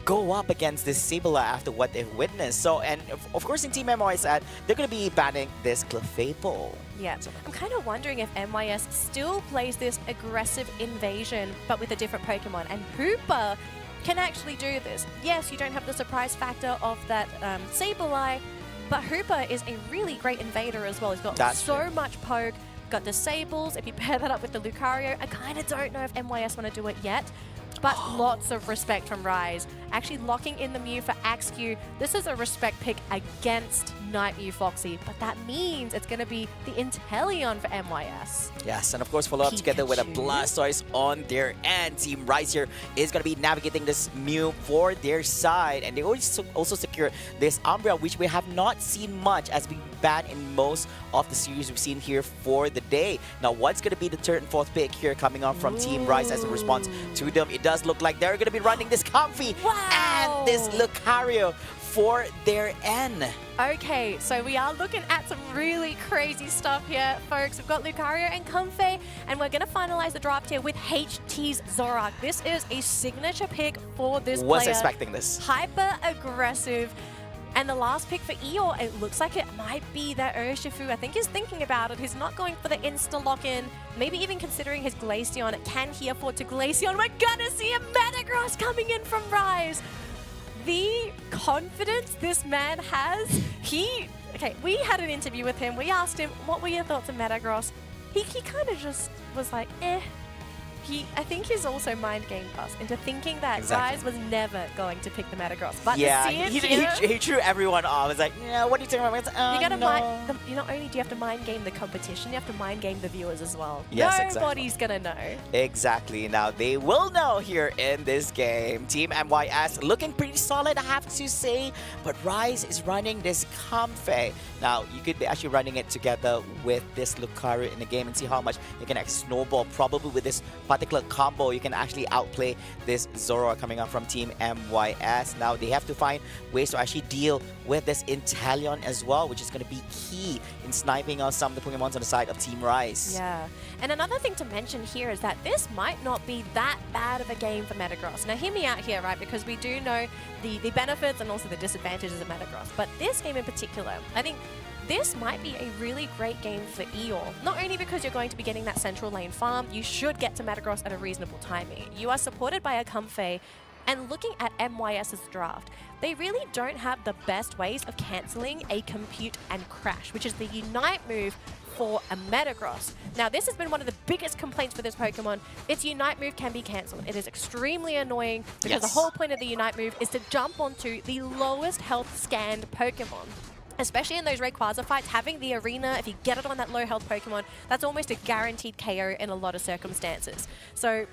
go up against this Sableye after what they've witnessed. So, and of course in Team MYS, they're going to be banning this Clefable. Yeah, I'm kind of wondering if MYS still plays this aggressive invasion, but with a different Pokemon. And Hoopa can actually do this. Yes, you don't have the surprise factor of that Sableye, but Hoopa is a really great invader as well. He's got so much poke, got Disables. If you pair that up with the Lucario, I kind of don't know if MYS want to do it yet. But lots of respect from Rise actually locking in the Mew for Axew. This is a respect pick against Night Mew Foxy, but that means it's going to be the Inteleon for MYS. Yes, and of course follow up together with a Blastoise on their end. Team Rise here is going to be navigating this Mew for their side, and they also secure this Umbreon, which we have not seen much as being banned in most of the series we've seen here for the day. Now, what's going to be the third and fourth pick here coming on from Team Rise as a response to them? It does look like they're going to be running this Comfy and this Lucario for their end. Okay, so we are looking at some really crazy stuff here, folks. We've got Lucario and Comfey, and we're going to finalize the draft here with HT's Zoroark. This is a signature pick for this player. Was expecting this. Hyper aggressive. And the last pick for Eeyore, it looks like it might be that Urshifu. I think he's thinking about it. He's not going for the insta-lock-in. Maybe even considering his Glaceon. Can he afford to Glaceon? We're gonna see a Metagross coming in from Rise. The confidence this man has, okay, we had an interview with him. We asked him, what were your thoughts on Metagross? He kind of just was like, eh. I think he's also mind gamed us into thinking that Rise was never going to pick the Metagross. But yeah, to see it he threw everyone off. It's like, yeah, what are you talking about? You gotta not only do you have to mind game the competition, you have to mind game the viewers as well. Yes, Nobody's gonna know. Exactly. Now they will know here in this game. Team MYS looking pretty solid, I have to say. But Rise is running this Comfey. Now you could be actually running it together with this Lucario in the game and see how much you can actually snowball. Probably with this particular combo, you can actually outplay this Zoroark coming up from Team MYS. Now they have to find ways to actually deal with this Inteleon as well, which is going to be key in sniping out some of the Pokemons on the side of Team Rise. Yeah, and another thing to mention here is that this might not be that bad of a game for Metagross. Now hear me out here, right, because we do know the benefits and also the disadvantages of Metagross, but this game in particular, I think this might be a really great game for Eeyore. Not only because you're going to be getting that central lane farm, you should get to Metagross at a reasonable timing. You are supported by a Comfey, and looking at MYS's draft, they really don't have the best ways of cancelling a Compute and Crash, which is the Unite move for a Metagross. Now, this has been one of the biggest complaints for this Pokemon. Its Unite move can be cancelled. It is extremely annoying because the whole point of the Unite move is to jump onto the lowest health scanned Pokemon. Especially in those Rayquaza fights, having the arena, if you get it on that low health Pokemon, that's almost a guaranteed KO in a lot of circumstances. So,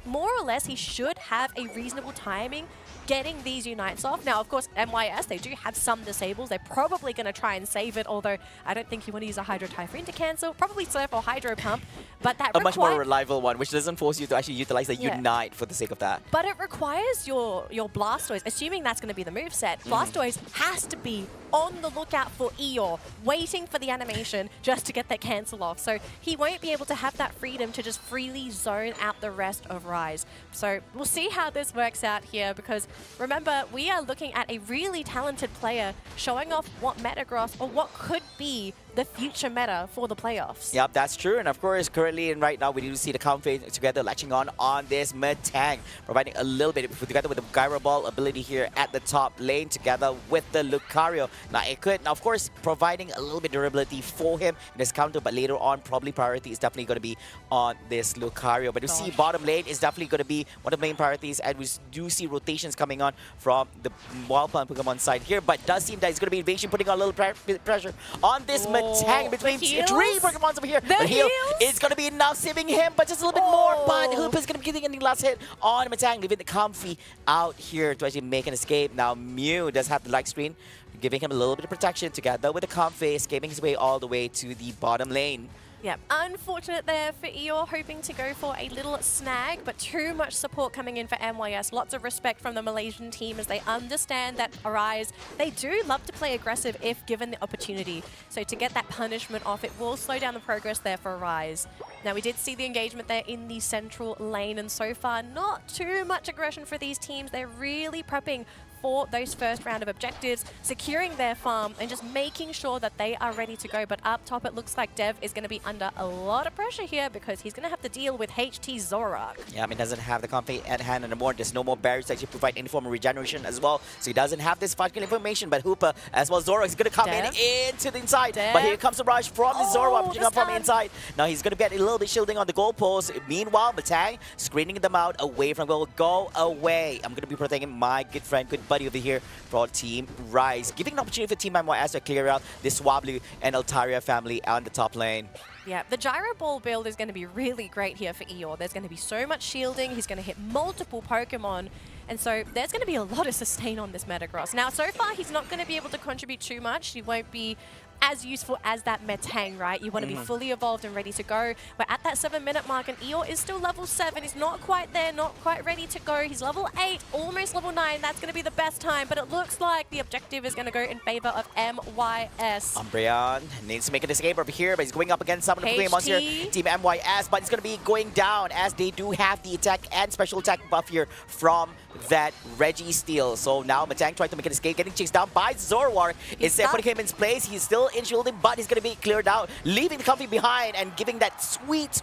more or less, he should have a reasonable timing getting these Unites off. Now, of course, MYS, they do have some disables. They're probably going to try and save it, although I don't think you want to use a Hydro Typhoon to cancel. Probably Surf or Hydro Pump, but that a much more reliable one, which doesn't force you to actually utilize the Unite for the sake of that. But it requires your Blastoise, assuming that's going to be the moveset. Blastoise has to be on the lookout for Eeyore, waiting for the animation just to get that cancel off. So he won't be able to have that freedom to just freely zone out the rest of Rise. So we'll see how this works out here, because remember, we are looking at a really talented player showing off what Metagross, or what could be the future meta for the playoffs. Yep, that's true. And of course, currently and right now, we do see the Comfey together latching on this Metang, providing a little bit together with the Gyro Ball ability here at the top lane together with the Lucario. Now, it could, of course, providing a little bit durability for him in this counter, but later on, probably priority is definitely going to be on this Lucario. But you see bottom lane is definitely going to be one of the main priorities, and we do see rotations coming on from the Wild Plant Pokemon side here, but does seem that it's going to be Invasion putting on a little pressure on this Metang between three Pokemons over here. But heal is going to be enough, saving him, but just a little bit more. But Hoop is going to be getting the last hit on Metang, leaving the Comfey out here to actually make an escape. Now, Mew does have the light screen, giving him a little bit of protection together with the Comfey, escaping his way all the way to the bottom lane. Yep, unfortunate there for Eeyore, hoping to go for a little snag, but too much support coming in for MYS. Lots of respect from the Malaysian team as they understand that Arise, they do love to play aggressive if given the opportunity. So to get that punishment off, it will slow down the progress there for Arise. Now, we did see the engagement there in the central lane, and so far, not too much aggression for these teams. They're really prepping for those first round of objectives, securing their farm and just making sure that they are ready to go. But up top, it looks like Dev is going to be under a lot of pressure here because he's going to have to deal with HT Zoroark. Yeah, I mean, doesn't have the Comfey at hand anymore. There's no more barriers to actually provide any form of regeneration as well. So he doesn't have this particular information, but Hooper as well, Zoroark is going to come into the inside. But here comes the rush from the Zoroark, from the inside. Now he's going to get a little bit shielding on the goalpost. Meanwhile, Matang screening them out away from goal. Go away. I'm going to be protecting my good friend, good buddy over here for Team Rise. Giving an opportunity for Team MYS to clear out this Swablu and Altaria family on the top lane. Yeah, the Gyro Ball build is going to be really great here for Eeyore. There's going to be so much shielding. He's going to hit multiple Pokemon. And so there's going to be a lot of sustain on this Metagross. Now, so far, he's not going to be able to contribute too much. He won't be as useful as that Metang, right? You want to be fully evolved and ready to go. We're at that 7-minute mark, and Eeyore is still level 7. He's not quite there, not quite ready to go. He's level 8, almost level 9. That's going to be the best time, but it looks like the objective is going to go in favor of MYS. Umbreon needs to make an escape over here, but he's going up against some of the Pokémon here. Team MYS, but it's going to be going down as they do have the attack and special attack buff here from that Reggie steal. So now Matang trying to make an escape, getting chased down by Zoroark. Instead putting him in place, he's still in shielding, but he's going to be cleared out, leaving the Comfy behind and giving that sweet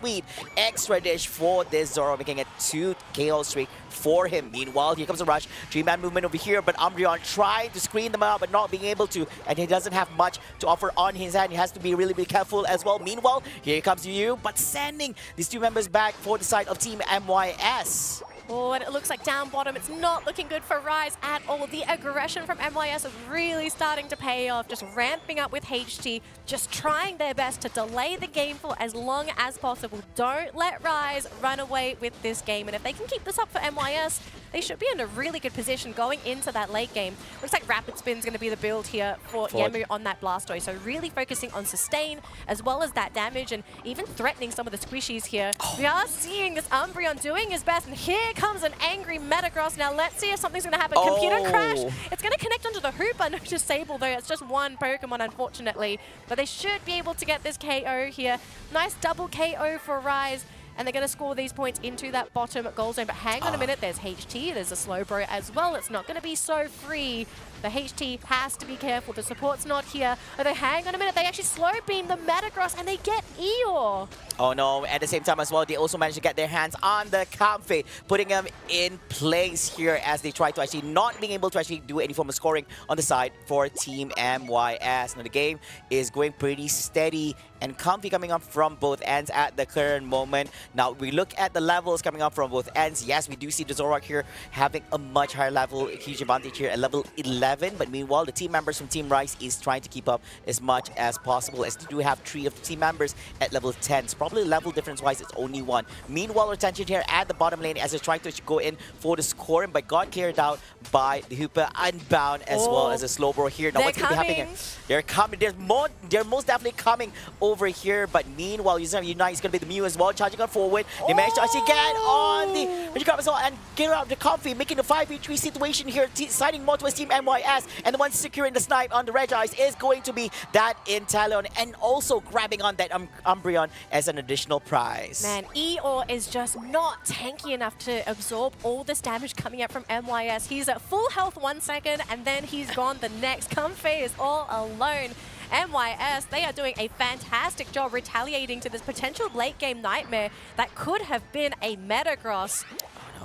extra dish for this Zoroark, making it 2 KO streak for him. Meanwhile, here comes a rush. 3-man movement over here, but Umbreon trying to screen them out, but not being able to, and he doesn't have much to offer on his hand. He has to be really careful as well. Meanwhile, here comes Yu, but sending these 2 members back for the side of Team MYS. Oh, and it looks like down bottom, it's not looking good for Rise at all. The aggression from MYS is really starting to pay off, just ramping up with HT, just trying their best to delay the game for as long as possible. Don't let Rise run away with this game, and if they can keep this up for MYS, they should be in a really good position going into that late game. Looks like Rapid Spin's going to be the build here for Yemu on that Blastoise, so really focusing on sustain as well as that damage and even threatening some of the squishies here. We are seeing this Umbreon doing his best, and here comes an angry Metagross. Now let's see if something's going to happen. Computer crash. It's going to connect onto the Hooper. No Disable though. It's just one Pokemon unfortunately. But they should be able to get this KO here. Nice double KO for Rise. And they're going to score these points into that bottom goal zone. But hang on a minute, there's HT, there's a Slowbro as well. It's not going to be so free. The HT has to be careful. The support's not here. Although, hang on a minute, they actually slow beam the Metagross and they get Eeyore. Oh no, at the same time as well, they also managed to get their hands on the Comfy, putting them in place here as they try to actually not being able to actually do any form of scoring on the side for Team MYS. Now the game is going pretty steady and Comfy coming up from both ends at the current moment. Now we look at the levels coming up from both ends. Yes, we do see the Zoroark here having a much higher level, huge advantage here at level 11. But meanwhile, the team members from Team Rise is trying to keep up as much as possible as they do have 3 of the team members at level 10. So probably level difference-wise, it's only 1. Meanwhile, retention here at the bottom lane as they're trying to go in for the scoring, but got cleared out by the Hooper Unbound as well as a Slowbro here. Now what's going to be happening here? They're coming. They're most definitely coming over here. But meanwhile, Unite is going to be the Mew as well, charging on forward. They managed to actually get on the Magikarp as well and get out of the Comfy, making a 5v3 situation here, siding more towards Team MYS. And the one securing the snipe on the Regice is going to be that Inteleon, and also grabbing on that Umbreon as an additional prize. Man, Eeyore is just not tanky enough to absorb all this damage coming up from MYS. He's at full health 1 second, and then he's gone the next. Comfy is all alone. MYS, they are doing a fantastic job retaliating to this potential late game nightmare that could have been a Metagross.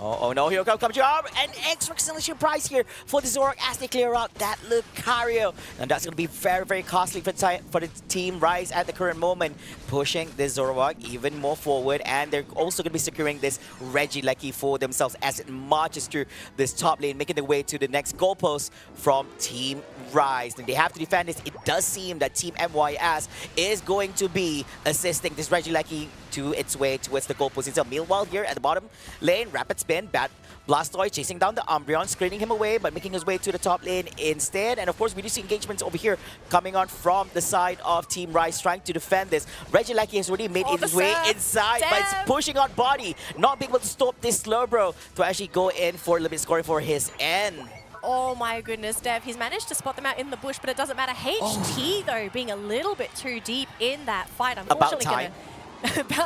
Oh no, here comes Job, an extra acceleration prize here for the Zoroark as they clear out that Lucario. And that's going to be very costly for the Team Rise at the current moment, pushing this Zoroark even more forward. And they're also going to be securing this Regieleki for themselves as it marches through this top lane, making their way to the next goalpost from Team Rise. And they have to defend this. It does seem that Team MYS is going to be assisting this Regieleki to its way towards the goalpost itself. Meanwhile, here at the bottom lane, Rapid Spin, bad Blastoise chasing down the Umbreon, screening him away, but making his way to the top lane instead. And of course, we do see engagements over here coming on from the side of Team Rise, trying to defend this. Regieleki has already made his way inside, but it's pushing on body, not being able to stop this Slowbro to actually go in for a little bit scoring for his end. Oh my goodness, Dev. He's managed to spot them out in the bush, but it doesn't matter. HT, though, being a little bit too deep in that fight. Unfortunately, about time.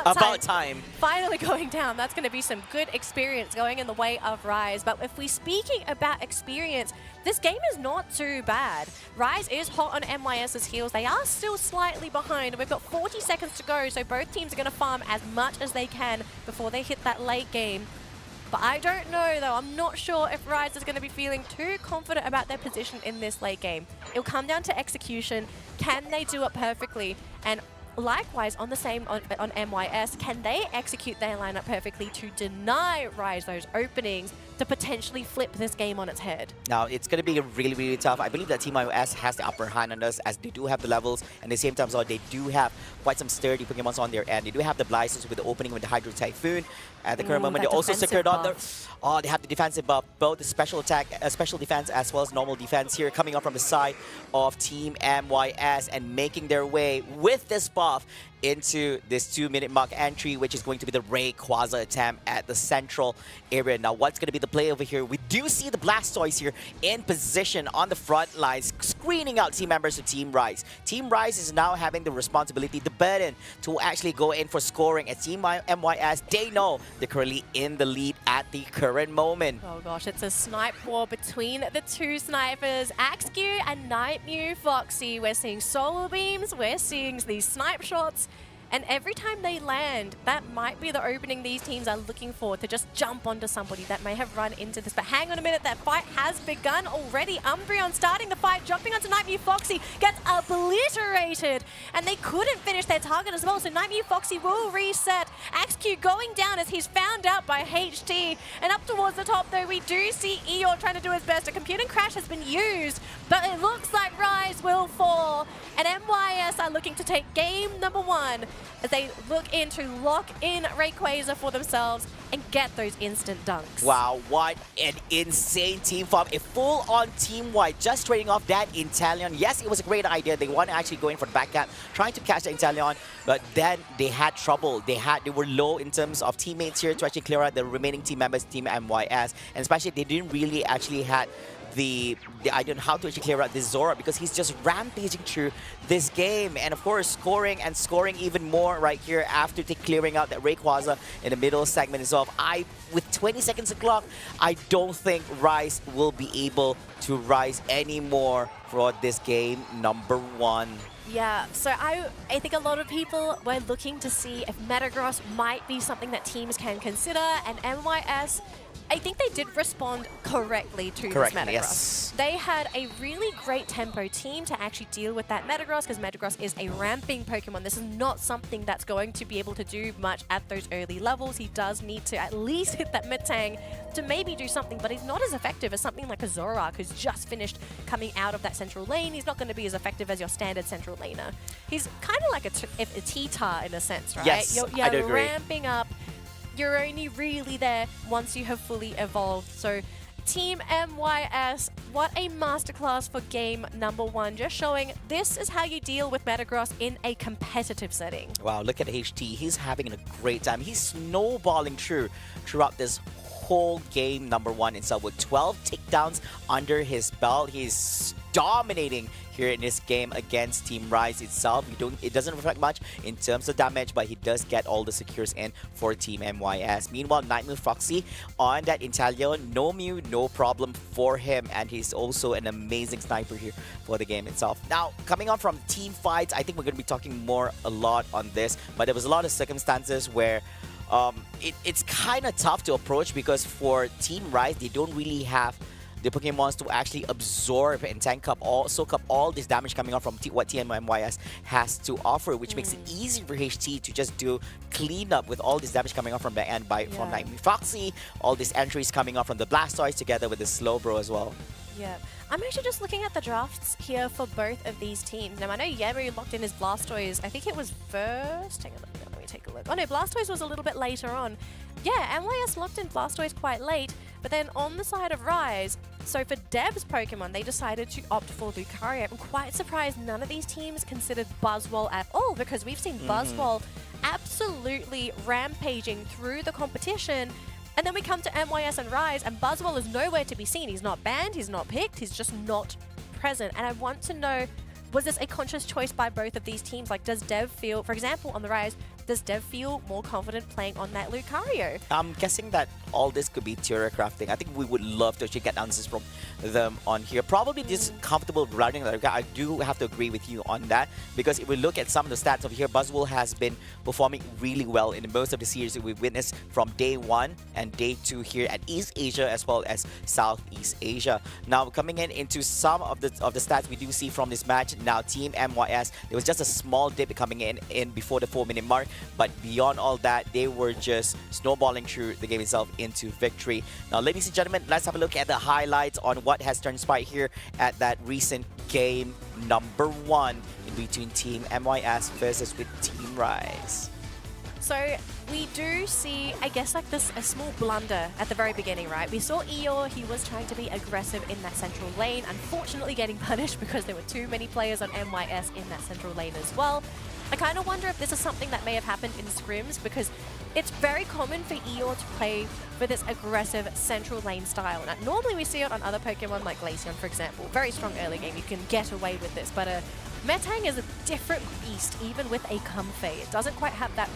About time. Finally going down. That's going to be some good experience going in the way of Rise. But if we're speaking about experience, this game is not too bad. Rise is hot on MYS's heels. They are still slightly behind. We've got 40 seconds to go, so both teams are going to farm as much as they can before they hit that late game. But I don't know, though. I'm not sure if Rise is going to be feeling too confident about their position in this late game. It'll come down to execution. Can they do it perfectly? And likewise, on the same on MYS, can they execute their lineup perfectly to deny Rise those openings to potentially flip this game on its head? Now, it's going to be really, really tough. I believe that Team iOS has the upper hand on us as they do have the levels, and at the same time, so they do have quite some sturdy Pokemons on their end. They do have the Blisters with the opening with the Hydro Typhoon. At the current moment, they also secured on the... Oh, they have the defensive buff, both the special attack, special defense, as well as normal defense here, coming up from the side of Team MYS and making their way with this buff into this 2-minute mark entry, which is going to be the Rayquaza attempt at the central area. Now, what's going to be the play over here? We do see the Blastoise here in position on the front lines, screening out team members of Team Rise. Team Rise is now having the responsibility, the burden, to actually go in for scoring. As Team MYS, they know they're currently in the lead at the current moment. Oh gosh, it's a snipe war between the two snipers, Axew and Nightmew Foxy. We're seeing solar beams, we're seeing these snipe shots. And every time they land, that might be the opening these teams are looking for, to just jump onto somebody that may have run into this. But hang on a minute, that fight has begun already. Umbreon starting the fight, jumping onto Nightmew Foxy, gets obliterated. And they couldn't finish their target as well, so Nightmew Foxy will reset. Axew going down as he's found out by HT. And up towards the top, though, we do see Eeyore trying to do his best. A computing crash has been used, but it looks like Rise will fall. And MYS are looking to take game number 1 as they look in to lock in Rayquaza for themselves and get those instant dunks. Wow, what an insane team farm. A full-on team-wide, just trading off that Inteleon. Yes, it was a great idea. They want to actually go in for the backhand, trying to catch the Inteleon, but then they had trouble. They were low in terms of teammates here to actually clear out the remaining team members, Team MYS, and especially they didn't really actually had the idea on how to actually clear out this Zora, because he's just rampaging through this game, and of course scoring even more right here after clearing out that Rayquaza in the middle segment itself. With 20 seconds of clock, I don't think Rise will be able to rise anymore for this game number 1. Yeah, so I think a lot of people were looking to see if Metagross might be something that teams can consider, and MYS, I think they did respond correctly to this Metagross. Yes. They had a really great tempo team to actually deal with that Metagross, because Metagross is a ramping Pokemon. This is not something that's going to be able to do much at those early levels. He does need to at least hit that mid-tang to maybe do something, but he's not as effective as something like a Zoroark who's just finished coming out of that central lane. He's not going to be as effective as your standard central laner. He's kind of like a T-Tar in a sense, right? Yes, I do agree. Ramping up. You're only really there once you have fully evolved. So Team MYS, what a masterclass for game number 1. Just showing this is how you deal with Metagross in a competitive setting. Wow, look at HT. He's having a great time. He's snowballing throughout this whole game number 1 itself with 12 takedowns under his belt. He's dominating here in this game against Team Rise itself. It doesn't reflect much in terms of damage, but he does get all the secures in for Team MYS. Meanwhile, Nightmew Foxy on that Inteleon, no Mew, no problem for him, and he's also an amazing sniper here for the game itself. Now, coming on from team fights, I think we're going to be talking a lot on this, but there was a lot of circumstances where it's kind of tough to approach, because for Team Rise, they don't really have the Pokemons to actually absorb and soak up all this damage coming out from what TMMYS has to offer, which makes it easy for HT to just do cleanup with all this damage coming out from the end from Nightmare Foxy, all these entries coming out from the Blastoise together with the Slowbro as well. Yeah, I'm actually just looking at the drafts here for both of these teams. Now, I know Yamu locked in his Blastoise. I think it was first. Hang on, let me take a look. Oh no, Blastoise was a little bit later on. Yeah, MYS locked in Blastoise quite late, but then on the side of Rise, so for Dev's Pokemon, they decided to opt for Lucario. I'm quite surprised none of these teams considered Buzzwole at all, because we've seen Buzzwole absolutely rampaging through the competition. And then we come to MYS and Rise, and Buzzwole is nowhere to be seen. He's not banned, he's not picked, he's just not present. And I want to know, was this a conscious choice by both of these teams? Like, does Dev feel, for example, on the Rise, does Dev feel more confident playing on that Lucario? I'm guessing that all this could be theory crafting. I think we would love to actually get answers from them on here. Probably just comfortable routing. I do have to agree with you on that, because if we look at some of the stats over here, Buzzwole has been performing really well in most of the series that we've witnessed from day 1 and day 2 here at East Asia as well as Southeast Asia. Now coming into some of the stats we do see from this match. Now Team MYS, there was just a small dip coming in before the 4-minute mark, but beyond all that, they were just snowballing through the game itself into victory. Now ladies and gentlemen, let's have a look at the highlights on what has transpired here at that recent game number 1 in between Team MYS versus with Team Rise. So we do see, I guess, like a small blunder at the very beginning, right? We saw Eeyore, he was trying to be aggressive in that central lane, unfortunately getting punished because there were too many players on MYS in that central lane as well. I kind of wonder if this is something that may have happened in scrims, because it's very common for Eeyore to play for this aggressive central lane style. Now, normally we see it on other Pokemon like Glaceon, for example. Very strong early game, you can get away with this, but Metang is a different beast, even with a Comfey. It doesn't quite have that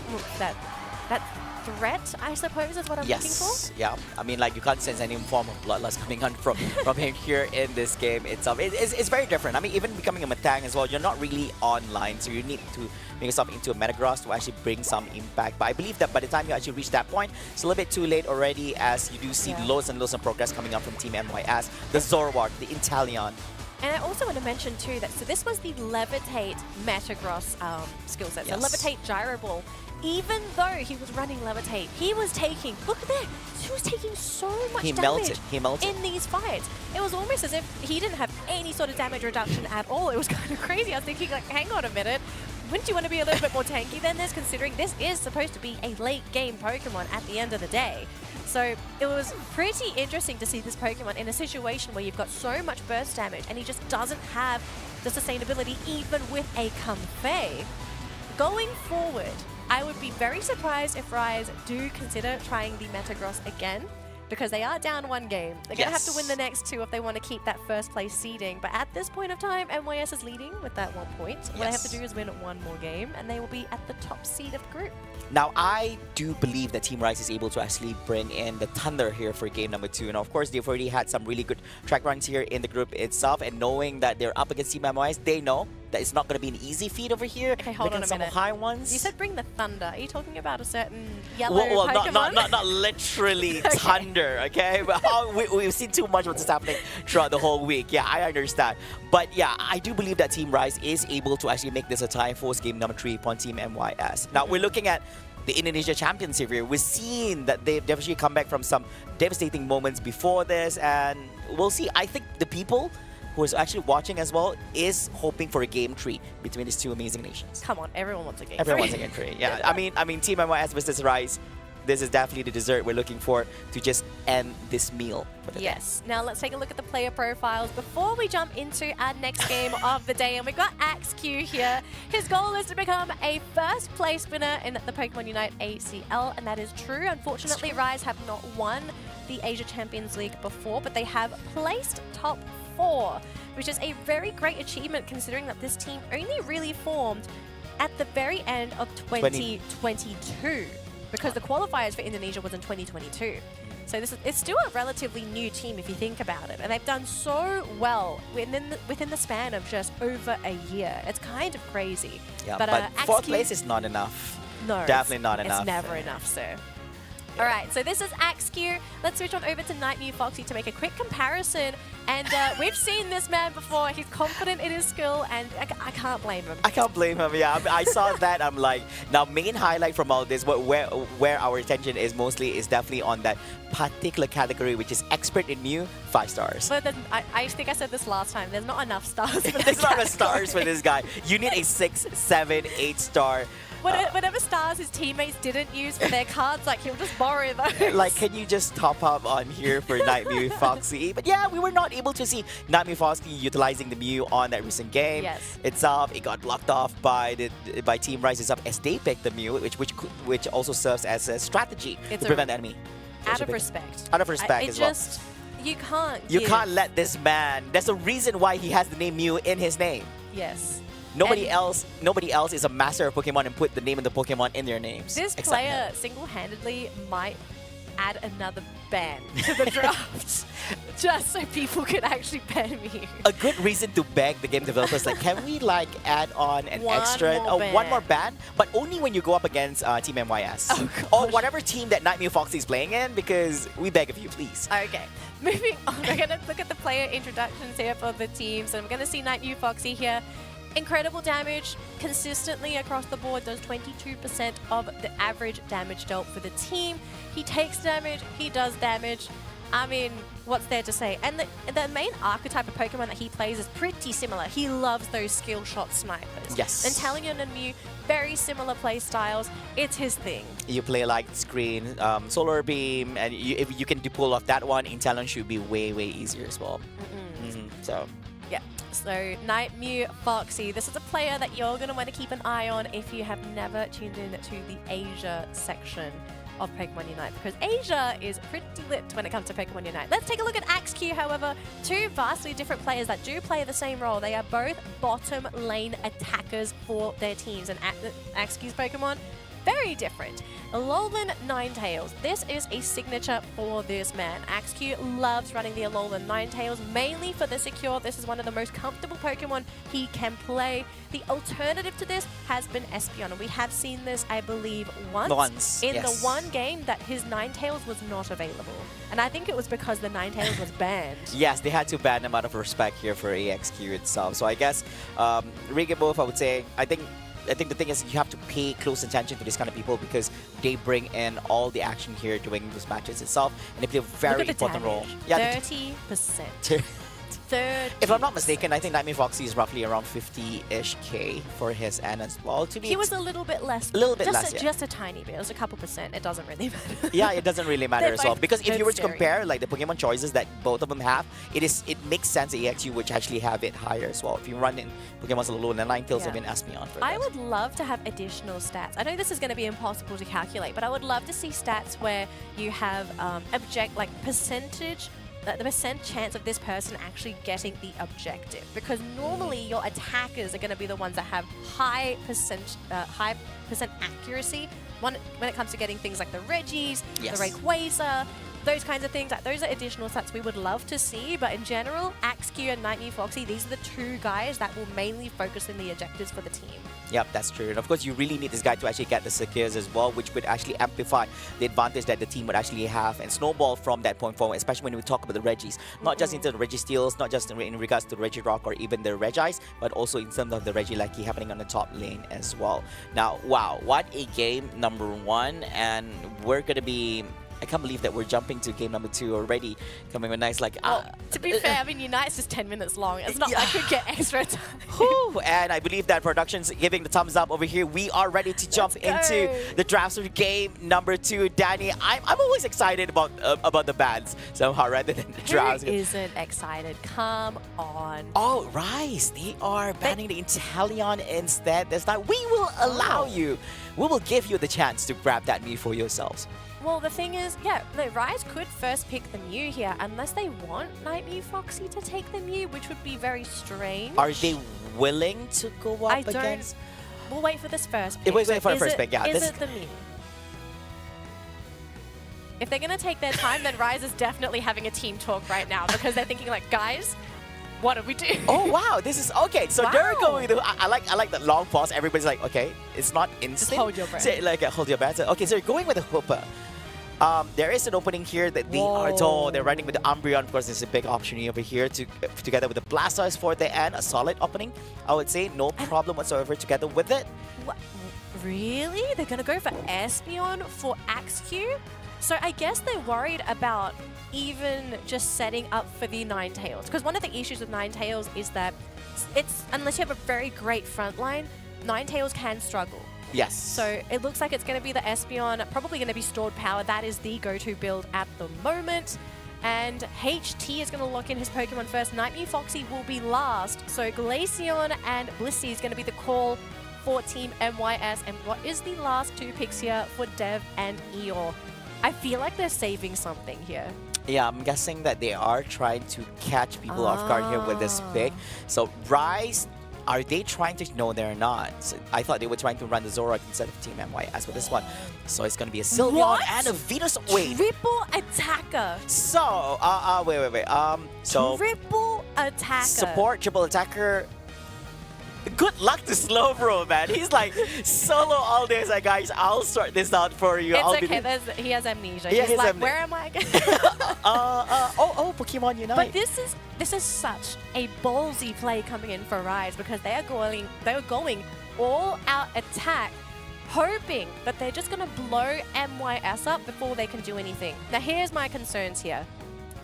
threat, I suppose, is what I'm looking for. Yeah. I mean, like, you can't sense any form of bloodlust coming on from him here in this game itself. It's very different. I mean, even becoming a Metang as well, you're not really online, so you need to make yourself into a Metagross to actually bring some impact. But I believe that by the time you actually reach that point, it's a little bit too late already, as you do see loads and loads of progress coming up from Team MYS. The Zoroark, the Inteleon. And I also want to mention too that, so this was the Levitate Metagross skill set. So Levitate Gyro Ball. Even though he was running Levitate, he was taking, look at that, he was taking so much damage in these fights. It was almost as if he didn't have any sort of damage reduction at all. It was kind of crazy. I was thinking, like, hang on a minute. Wouldn't you want to be a little bit more tanky than this, considering this is supposed to be a late game Pokemon at the end of the day? So it was pretty interesting to see this Pokemon in a situation where you've got so much burst damage and he just doesn't have the sustainability even with a Comfey. Going forward, I would be very surprised if Rise do consider trying the Metagross again, because they are down 1 game. They're going to have to win the next 2 if they want to keep that first place seeding. But at this point of time, MYS is leading with that 1 point. What they have to do is win 1 more game, and they will be at the top seed of the group. Now, I do believe that Team Rise is able to actually bring in the Thunder here for game number 2. And of course, they've already had some really good track runs here in the group itself. And knowing that they're up against Team MYS, they know that it's not going to be an easy feat over here. Okay, hold on a minute. High ones. You said bring the Thunder. Are you talking about a certain yellow Pokemon? Not literally Thunder, okay? But we've seen too much of what's happening throughout the whole week. Yeah, I understand. But yeah, I do believe that Team Rise is able to actually make this a tie for game number 3 upon Team MYS. Now, we're looking at the Indonesia Championship here. We've seen that they've definitely come back from some devastating moments before this, and we'll see. I think the people who is actually watching as well is hoping for a game 3 between these 2 amazing nations. Come on, everyone wants a game 3. Everyone wants a game 3. Yeah, I mean, Team MYS versus Rise. This is definitely the dessert we're looking for to just end this meal for the day. Now let's take a look at the player profiles before we jump into our next game of the day. And we've got AxeQ here. His goal is to become a first place winner in the Pokemon Unite ACL, and that is true. Unfortunately, Rise have not won the Asia Champions League before, but they have placed top 4, which is a very great achievement considering that this team only really formed at the very end of 2022. Because the qualifiers for Indonesia was in 2022. So it's still a relatively new team if you think about it. And they've done so well within the span of just over a year. It's kind of crazy. Yeah, but 4th place is not enough. No. Definitely not enough. It's never enough, sir. All right, so this is AxeQ. Let's switch on over to Nightmare Foxy to make a quick comparison. And we've seen this man before. He's confident in his skill, and I can't blame him. I can't blame him, yeah. I saw that, I'm like, now main highlight from all this, where our attention is mostly is definitely on that particular category, which is expert in Mew, 5 stars. But I think I said this last time, there's not enough stars for this There's not enough stars for this guy. You need a 6, 7, 8 star. Whatever stars his teammates didn't use for their cards, like, he'll just borrow those. Like, can you just top up on here for Nightmare Foxy? But yeah, we were not able to see Nightmare Foxy utilizing the Mew on that recent game. Itself, it got blocked off by Team Rise itself as they picked the Mew, which also serves as a strategy to prevent the enemy. Out of respect. Out of respect as well. You can't. You can't let this man. There's a reason why he has the name Mew in his name. Yes. Nobody else is a master of Pokemon and put the name of the Pokemon in their names. This player single-handedly might add another ban to the draft just so people can actually ban me. A good reason to beg the game developers, like, can we like add on an one more ban, but only when you go up against Team MYS or whatever team that Nightmare Foxy is playing in, because we beg of you, please. Okay, moving on. We're gonna look at the player introductions here for the teams, and we're gonna see Nightmare Foxy here. Incredible damage consistently across the board, does 22% of the average damage dealt for the team. He takes damage, he does damage. I mean, what's there to say? And the main archetype of Pokemon that he plays is pretty similar. He loves those skill shot snipers. Yes. And Inteleon and Mew, very similar play styles. It's his thing. You play like Screen, Solar Beam, and if you can pull off that one, Inteleon should be way, way easier as well. So. Yeah, so Nightmare Foxy, this is a player that you're going to want to keep an eye on if you have never tuned in to the Asia section of Pokemon Unite, because Asia is pretty lit when it comes to Pokemon Unite. Let's take a look at Axew, however. Two vastly different players that do play the same role. They are both bottom lane attackers for their teams, and Axew's Pokemon, very different. Alolan Ninetales. This is a signature for this man. Axew loves running the Alolan Ninetales, mainly for the secure. This is one of the most comfortable Pokemon he can play. The alternative to this has been Espeon. We have seen this, I believe, once in the one game that his Ninetales was not available. And I think it was because the Ninetales was banned. Yes, they had to ban him out of respect here for AXQ itself. So I guess, Rigabov, I would say, I think the thing is you have to pay close attention to these kind of people, because they bring in all the action here during those matches itself, and they play a very important role. Yeah, 30%. If I'm not mistaken, I think Nightmare Foxy is roughly around 50-ish K for his end as well. He was a little bit less. Just a tiny bit. It was a couple percent. It doesn't really matter. Yeah, it doesn't really matter as well. Because if you were to compare like the Pokemon choices that both of them have, it makes sense that EXU would actually have it higher as well. If you run in Pokemon's Alolan and Ninetales, even Espeon for I would love to have additional stats. I know this is going to be impossible to calculate, but I would love to see stats where you have percentage. The percent chance of this person actually getting the objective, because normally your attackers are going to be the ones that have high percent accuracy when it comes to getting things like the Regis, the Rayquaza, those kinds of things. Those are additional stats we would love to see, but in general, Axew and Nightmare Foxy, these are the two guys that will mainly focus on the objectives for the team. Yep, that's true. And of course, you really need this guy to actually get the secures as well, which would actually amplify the advantage that the team would actually have and snowball from that point forward, especially when we talk about the Regis. Not just into the Registeals, not just in regards to the Regirock or even the Regis, but also in terms of the Regieleki happening on the top lane as well. Now, wow, what a game number one. And we're going to be... I can't believe that we're jumping to game number 2 already. Coming with nice, like... to be fair, I mean, Unite's just 10 minutes long. It's not like we get extra time. And I believe that production's giving the thumbs up over here. We are ready to jump into the drafts of game number 2. Danny, I'm always excited about the bans somehow rather than the drafts. Who isn't excited? Come on. Oh, Rice. They are banning the Inteleon instead. This time, we will allow you. We will give you the chance to grab that Mew for yourselves. Well, the thing is, the Rise could first pick the Mew here, unless they want Nightmare Foxy to take the Mew, which would be very strange. Are they willing to go up against? We'll wait for this first pick. Wait for the first pick, yeah. Is it the Mew? If they're going to take their time, then Rise is definitely having a team talk right now, because they're thinking like, guys, what do we do? Oh wow, this is okay. So they're going to. I like that long pause. Everybody's like, okay, it's not instant. Just hold your breath. Say, like hold your breath. Okay, so you're going with a Hoopa. There is an opening here that they are told they're running with the Umbreon. Of course, there's a big opportunity over here together with the Blastoise for the end. A solid opening, I would say. No problem whatsoever together with it. What? Really? They're gonna go for Espeon for Axew? So I guess they're worried about even just setting up for the Ninetales. Because one of the issues with Ninetales is that unless you have a very great front line, Ninetales can struggle. Yes. So it looks like it's going to be the Espeon, probably going to be stored power. That is the go-to build at the moment. And HT is going to lock in his Pokemon first. Nightmare Foxy will be last. So Glaceon and Blissey is going to be the call for Team MYS. And what is the last 2 picks here for Dev and Eeyore? I feel like they're saving something here. Yeah, I'm guessing that they are trying to catch people off guard here with this pick. So Rise, Are they trying to? No, they're not. So I thought they were trying to run the Zoroark instead of Team MYS with this one. So it's going to be a Sylveon What? and a Venus. Wait. Triple attacker. So, wait. So Triple attacker. support, triple attacker. Good luck to Slowbro, man. He's like, solo all day. He's like, guys, I'll sort this out for you. It's I'll okay. He has amnesia. Yeah, He's like, where am I again? Pokemon Unite. But this is such a ballsy play coming in for Rise because they are going all out attack, hoping that they're just gonna blow MYS up before they can do anything. Now here's my concerns here.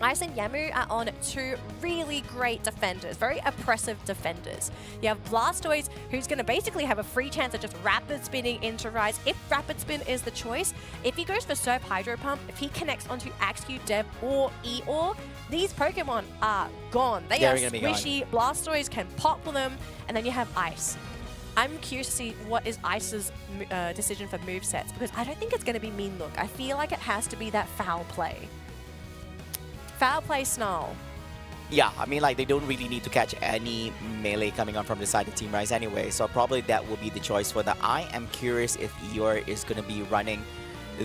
Ice and Yamu are on two really great defenders, very oppressive defenders. You have Blastoise, who's going to basically have a free chance of just rapid spinning into Rise if rapid spin is the choice. If he goes for Surf Hydro Pump, if he connects onto Axew, Dev, or Eeyore, these Pokemon are gone. They are squishy. Blastoise can pop them, and then you have Ice. I'm curious to see what is Ice's decision for movesets because I don't think it's going to be Mean Look. I feel like it has to be that foul play. Foul play Snarl. Yeah, I mean, like, they don't really need to catch any melee coming on from the side of Team Rise anyway, so probably that will be the choice for that. I am curious if Eeyore is going to be running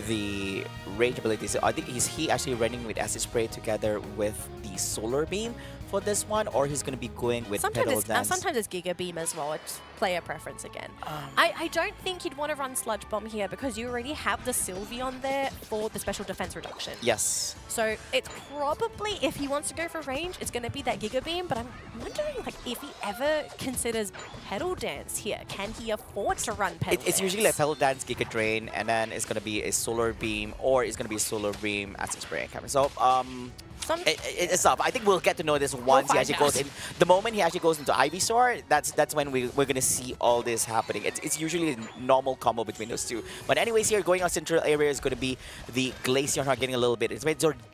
the Rage ability. So I think is he actually running with Acid Spray together with the Solar Beam for this one, or he's going to be going with Petal Dance? Sometimes it's Giga Beam as well. It's player preference again. I don't think you'd want to run Sludge Bomb here because you already have the Sylveon there for the special defense reduction. Yes. So it's probably, if he wants to go for range, it's going to be that Giga Beam, but I'm wondering like if he ever considers Petal Dance here. Can he afford to run Petal Dance? It's usually like Petal Dance, Giga Drain, and then it's going to be a Solar Beam, or it's going to be a Solar Beam, Acid Spray, and Camera. So, it's tough. I think we'll get to know this once he actually goes in. The moment he actually goes into Ivysaur, that's when we're going to see all this happening. It's usually a normal combo between those two. But anyways, here going on central area is going to be the Glaceon getting a little bit. It's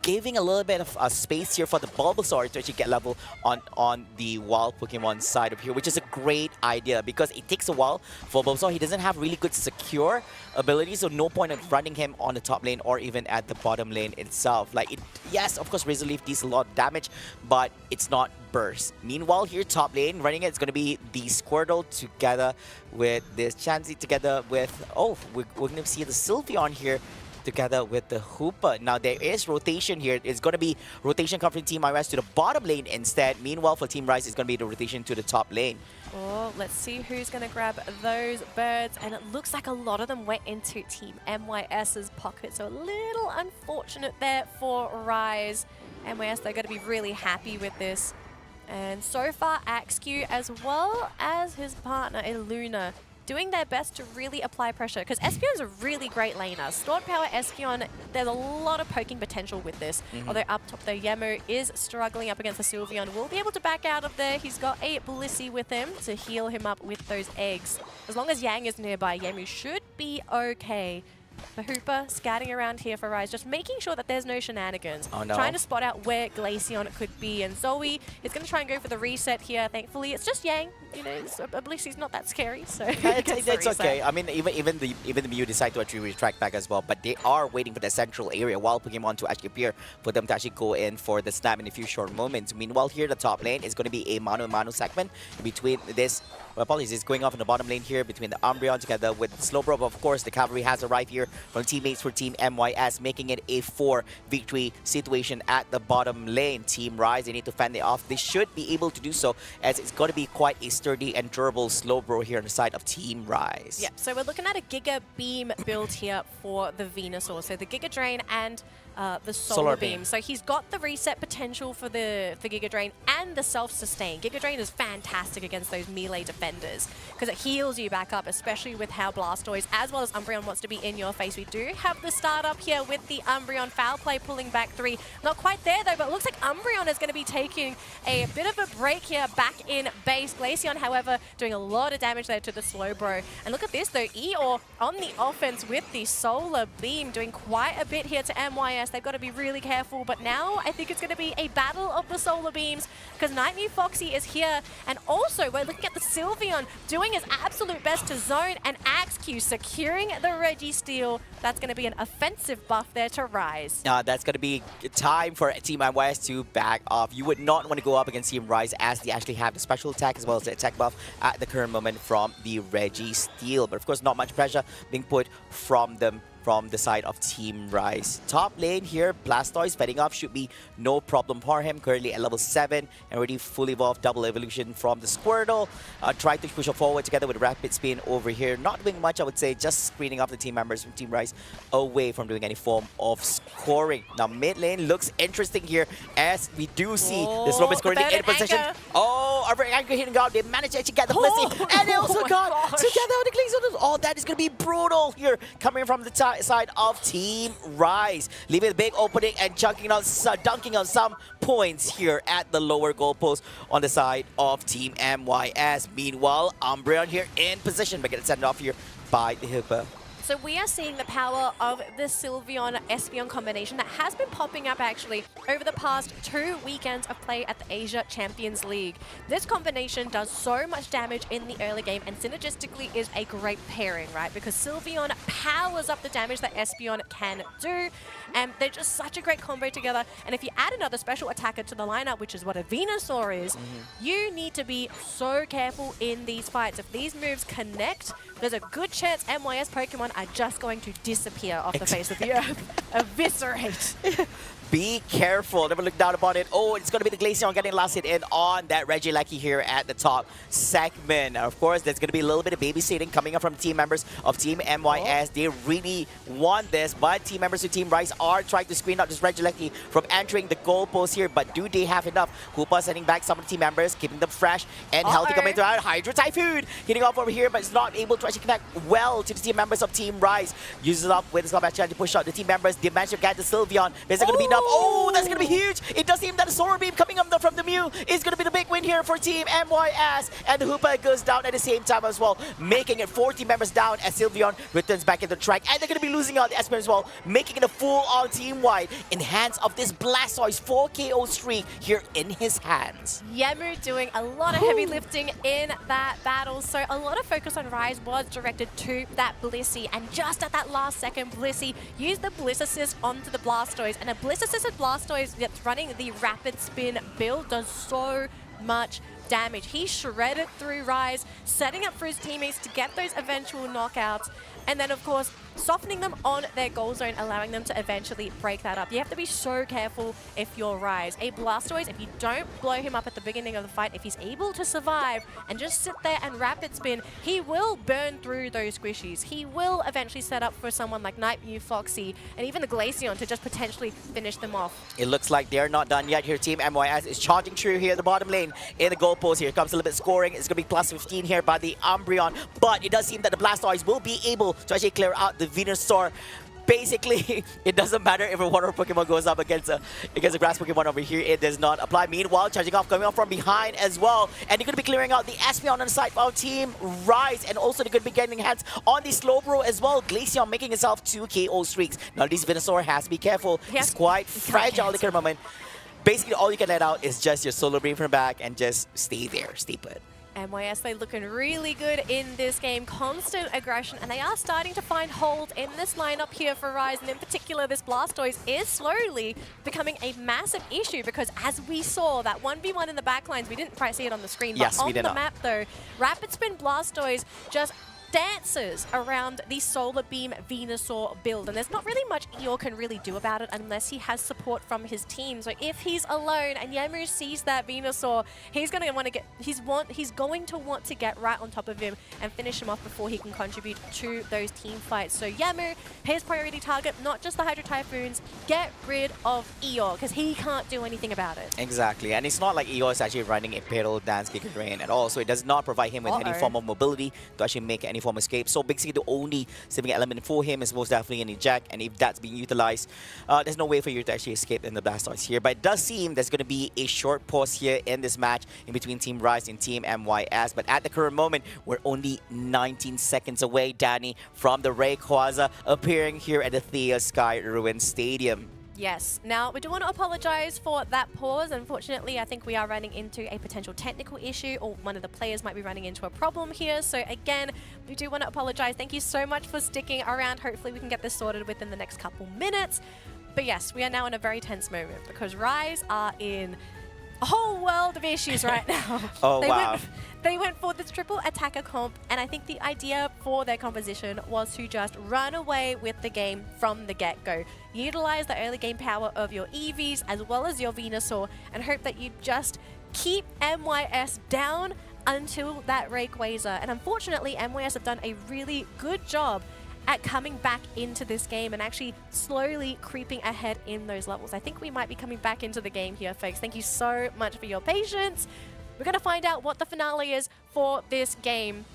giving a little bit of space here for the Bulbasaur to actually get level on the wild Pokemon side of here, which is a great idea because it takes a while for Bulbasaur. He doesn't have really good secure ability, so no point of running him on the top lane or even at the bottom lane itself. Like, yes, of course, Razor Leaf deals a lot of damage, but it's not burst. Meanwhile, here top lane running it's going to be the Squirtle together with this Chansey together with we're going to see the Sylveon here together with the Hoopa. Now there is rotation here. It's going to be rotation coming from Team Rise to the bottom lane instead. Meanwhile, for Team Rise, it's going to be the rotation to the top lane. Oh, let's see who's going to grab those birds. And it looks like a lot of them went into Team MYS's pocket. So a little unfortunate there for Rise. MYS, they're going to be really happy with this. And so far, Axew as well as his partner, Illuna, doing their best to really apply pressure. Because Espeon's a really great laner. Stored Power Espeon, there's a lot of poking potential with this. Although up top, though, Yamu is struggling up against the Sylveon. Will be able to back out of there. He's got a Blissey with him to heal him up with those eggs. As long as Yang is nearby, Yamu should be okay. The Hooper scouting around here for Rise, just making sure that there's no shenanigans. Oh, no. Trying to spot out where Glaceon could be. And Zoe is going to try and go for the reset here. Thankfully, it's just Yang. You know, Blissey's not that scary, so it's okay. I mean, even the Mew decide to actually retract back as well, but they are waiting for the central area while Pokemon to actually appear for them to actually go in for the snap in a few short moments. Meanwhile, here the top lane is going to be a mano-a-mano segment between this. Well, apologies, it's going off in the bottom lane here between the Umbreon together with Slowbro. Of course, the cavalry has arrived here from teammates for Team MYS, making it a 4-victory situation at the bottom lane. Team Rise, they need to fend it off. They should be able to do so, as it's going to be quite a sturdy and durable Slowbro here on the side of Team Rise. Yep, so we're looking at a Giga Beam build here for the Venusaur. So the Giga Drain and the Solar Beam. So he's got the reset potential for the Giga Drain and the self-sustain. Giga Drain is fantastic against those melee defenders because it heals you back up, especially with how Blastoise as well as Umbreon wants to be in your face. We do have the start up here with the Umbreon. Foul play pulling back 3. Not quite there though, but it looks like Umbreon is going to be taking a bit of a break here back in base. Glaceon, however, doing a lot of damage there to the Slowbro. And look at this though, Eeyore on the offense with the Solar Beam, doing quite a bit here to MYS. MYS, they've got to be really careful. But now I think it's going to be a battle of the solar beams because Nightmare Foxy is here. And also, we're looking at the Sylveon doing his absolute best to zone, and AxeQ securing the Registeel. That's going to be an offensive buff there to Rise. That's going to be time for Team MYS to back off. You would not want to go up against Team Rise as they actually have the special attack as well as the attack buff at the current moment from the Registeel. But of course, not much pressure being put from them from the side of Team Rise. Top lane here, Blastoise fetting up should be no problem for him. Currently at level 7 and already fully evolved double evolution from the Squirtle. Trying to push forward together with Rapid Spin over here. Not doing much, I would say, just screening off the team members from Team Rise away from doing any form of scoring. Now mid lane looks interesting here as we do see this Robin currently in position. Over Anchor hitting out. They managed to actually get the Blissey, and they also got together on the Glaceon. Oh, that is going to be brutal here coming from the side of Team Rise, leaving a big opening and dunking on some points here at the lower goalpost on the side of Team MYS. Meanwhile, Umbreon here in position, but getting sent off here by the Hoopa. So we are seeing the power of the Sylveon-Espeon combination that has been popping up actually over the past 2 weekends of play at the Asia Champions League. This combination does so much damage in the early game and synergistically is a great pairing, right? Because Sylveon powers up the damage that Espeon can do, and they're just such a great combo together. And if you add another special attacker to the lineup, which is what a Venusaur is, you need to be so careful in these fights. If these moves connect, there's a good chance MYS Pokemon are just going to disappear off the face of the earth. Eviscerate. Be careful. Never look down upon it. Oh, it's going to be the Glaceon getting last hit in on that Regieleki here at the top segment. And of course, there's going to be a little bit of babysitting coming up from team members of Team MYS. They really want this, but team members of Team Rise are trying to screen out this Regieleki from entering the goalpost here. But do they have enough? Hoopa sending back some of the team members, keeping them fresh and healthy coming throughout. Hydro Typhoon hitting off over here, but it's not able to actually connect well to the team members of Team Rise. Uses it up with the Slap trying to push out the team members. They managed to get the Sylveon. Is it going to be enough? Oh, that's going to be huge. It does seem that the Solar Beam coming up from the Mew is going to be the big win here for Team MYS. And the Hoopa goes down at the same time as well, making it 4 team members down as Sylveon returns back into the track. And they're going to be losing out the Espeon as well, making it a full-on team-wide in hands of this Blastoise 4 KO streak here in his hands. Yamu doing a lot of heavy lifting in that battle. So a lot of focus on Rise was directed to that Blissey. And just at that last second, Blissey used the Bliss Assist onto the Blastoise. And a Bliss Assisted Blastoise that's running the Rapid Spin build does so much damage. He shredded through Rise, setting up for his teammates to get those eventual knockouts. And then, of course, softening them on their goal zone, allowing them to eventually break that up. You have to be so careful if you're Rise. A Blastoise, if you don't blow him up at the beginning of the fight, if he's able to survive and just sit there and Rapid Spin, he will burn through those squishies. He will eventually set up for someone like Nightmare Foxy and even the Glaceon to just potentially finish them off. It looks like they're not done yet here. Team MYS is charging through here, the bottom lane in the goalpost. Here comes a little bit scoring. It's going to be plus 15 here by the Umbreon, but it does seem that the Blastoise will be able to actually clear out the Venusaur. Basically, it doesn't matter if a water Pokemon goes up against a grass Pokemon over here. It does not apply. Meanwhile, charging off, coming off from behind as well. And they're going to be clearing out the Espeon on the side of Team Rise. And also, they're going to be getting hands on the Slowbro as well. Glaceon making himself 2 KO streaks. Now, this Venusaur has to be careful. He's quite fragile at the current moment. Basically, all you can let out is just your Solar Beam from back and just stay there, stay put. MYS, they're looking really good in this game. Constant aggression, and they are starting to find hold in this lineup here for Rise, and in particular, this Blastoise is slowly becoming a massive issue because as we saw, that 1v1 in the backlines, we didn't quite see it on the screen, but on the map though, Rapid Spin Blastoise just dances around the Solar Beam Venusaur build, and there's not really much Eeyore can really do about it unless he has support from his team. So if he's alone and Yamu sees that Venusaur, he's going to want to get right on top of him and finish him off before he can contribute to those team fights. So Yamu, his priority target, not just the Hydro Typhoons, get rid of Eeyore because he can't do anything about it. Exactly, and it's not like Eeyore is actually running a pedal dance kick and drain at all, so it does not provide him with any form of mobility to actually make any form of escape. So basically the only saving element for him is most definitely an eject, and if that's being utilized, there's no way for you to actually escape in the Blastoise here. But it does seem there's going to be a short pause here in this match in between Team Rise and Team MYS, but at the current moment we're only 19 seconds away, Danny, from the Rayquaza appearing here at the Thea Sky Ruin Stadium. Yes. Now, we do want to apologize for that pause. Unfortunately, I think we are running into a potential technical issue, or one of the players might be running into a problem here. So again, we do want to apologize. Thank you so much for sticking around. Hopefully we can get this sorted within the next couple minutes. But yes, we are now in a very tense moment because Rise are in a whole world of issues right now. Oh, wow. They went for this triple attacker comp, and I think the idea for their composition was to just run away with the game from the get-go. Utilize the early game power of your EVs as well as your Venusaur, and hope that you just keep MYS down until that Rayquaza. And unfortunately, MYS have done a really good job at coming back into this game and actually slowly creeping ahead in those levels. I think we might be coming back into the game here, folks. Thank you so much for your patience. We're going to find out what the finale is for this game.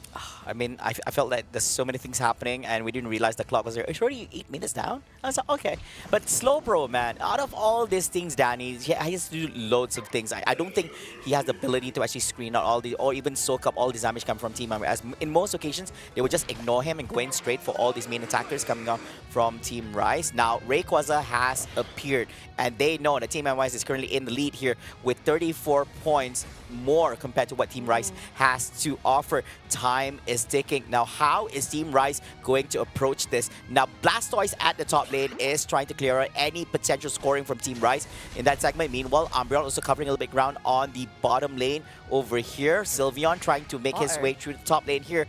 I mean, I felt like there's so many things happening and we didn't realize the clock was there. Are you sure you 8 minutes down? I was like, okay. But Slowbro, man, out of all these things, Danny, he has to do loads of things. I don't think he has the ability to actually screen out all the, or even soak up all the damage come from Team Rise. As in most occasions, they would just ignore him and go in straight for all these main attackers coming out from Team Rise. Now, Rayquaza has appeared and they know that Team Rise is currently in the lead here with 34 points more compared to what Team Rise has to offer. Time is ticking. Now, how is Team Rise going to approach this? Now, Blastoise at the top lane is trying to clear out any potential scoring from Team Rise in that segment. Meanwhile, Umbreon also covering a little bit ground on the bottom lane over here. Sylveon trying to make his way through the top lane here.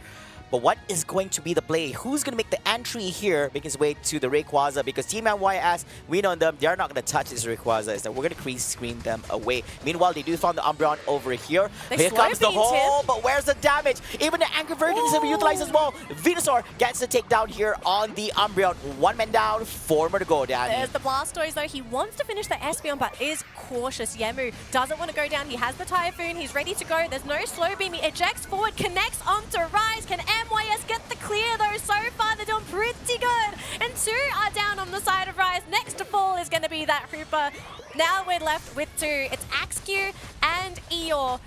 But what is going to be the play? Who's going to make the entry here, make his way to the Rayquaza? Because Team MYS, we know them, they're not going to touch this Rayquaza. So we're going to screen them away. Meanwhile, they do find the Umbreon over here. Here comes the hole, but where's the damage? Even the Anchor Virgin is utilized as well. Venusaur gets the takedown here on the Umbreon. 1 man down, 4 more to go, Danny. There's the Blastoise, though. He wants to finish the Espeon, but is cautious. Yemu doesn't want to go down. He has the Typhoon. He's ready to go. There's no slow beam. He ejects forward, connects onto Rise. Can MYS get the clear, though? So far, they're doing pretty good. And 2 are down on the side of Rise. Next to fall is going to be that Hooper. Now we're left with 2. It's Axew and Eeyore.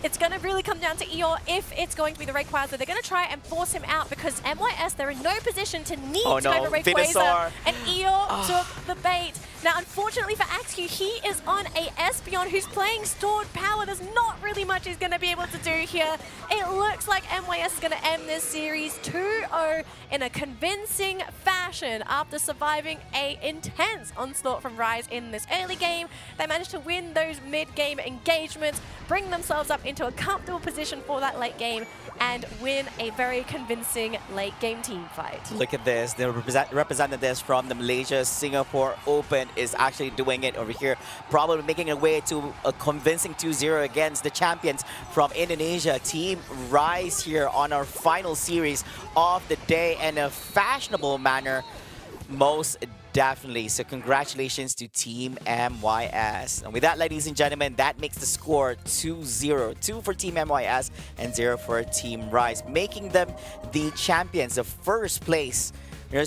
It's going to really come down to Eeyore if it's going to be the Rayquaza. They're going to try and force him out because MYS, they're in no position to need to go for Rayquaza. And Eeyore took the bait. Now, unfortunately for Axew, he is on a Espeon who's playing stored power. There's not really much he's going to be able to do here. It looks like MYS is going to end this series 2-0 in a convincing fashion after surviving a intense onslaught from Rise in this early game. They managed to win those mid-game engagements, bring themselves up into a comfortable position for that late game, and win a very convincing late game team fight. Look at this. The representatives from the Malaysia Singapore Open is actually doing it over here, probably making a way to a convincing 2-0 against the champions from Indonesia. Team Rise here on our final series of the day in a fashionable manner, most definitely. So congratulations to Team MYS. And with that, ladies and gentlemen, that makes the score 2-0. 2 for Team MYS and 0 for Team Rise, making them the champions, the first place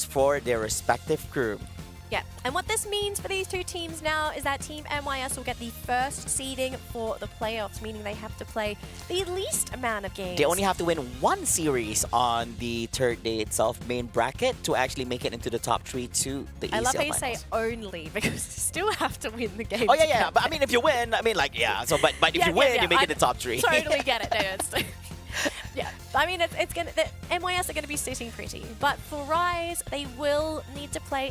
for their respective group. Yeah, and what this means for these 2 teams now is that Team MYS will get the first seeding for the playoffs, meaning they have to play the least amount of games. They only have to win 1 series on the 3rd day itself, main bracket, to actually make it into the top 3 to the ECL I love how you finals. say only, because you still have to win the game. Oh, yeah. But I mean, if you win, I mean, like, yeah. So, but if you win, you make it in the top 3. Totally get it. No, it's yeah, I mean, it's gonna. The MYS are gonna be sitting pretty, but for Rise, they will need to play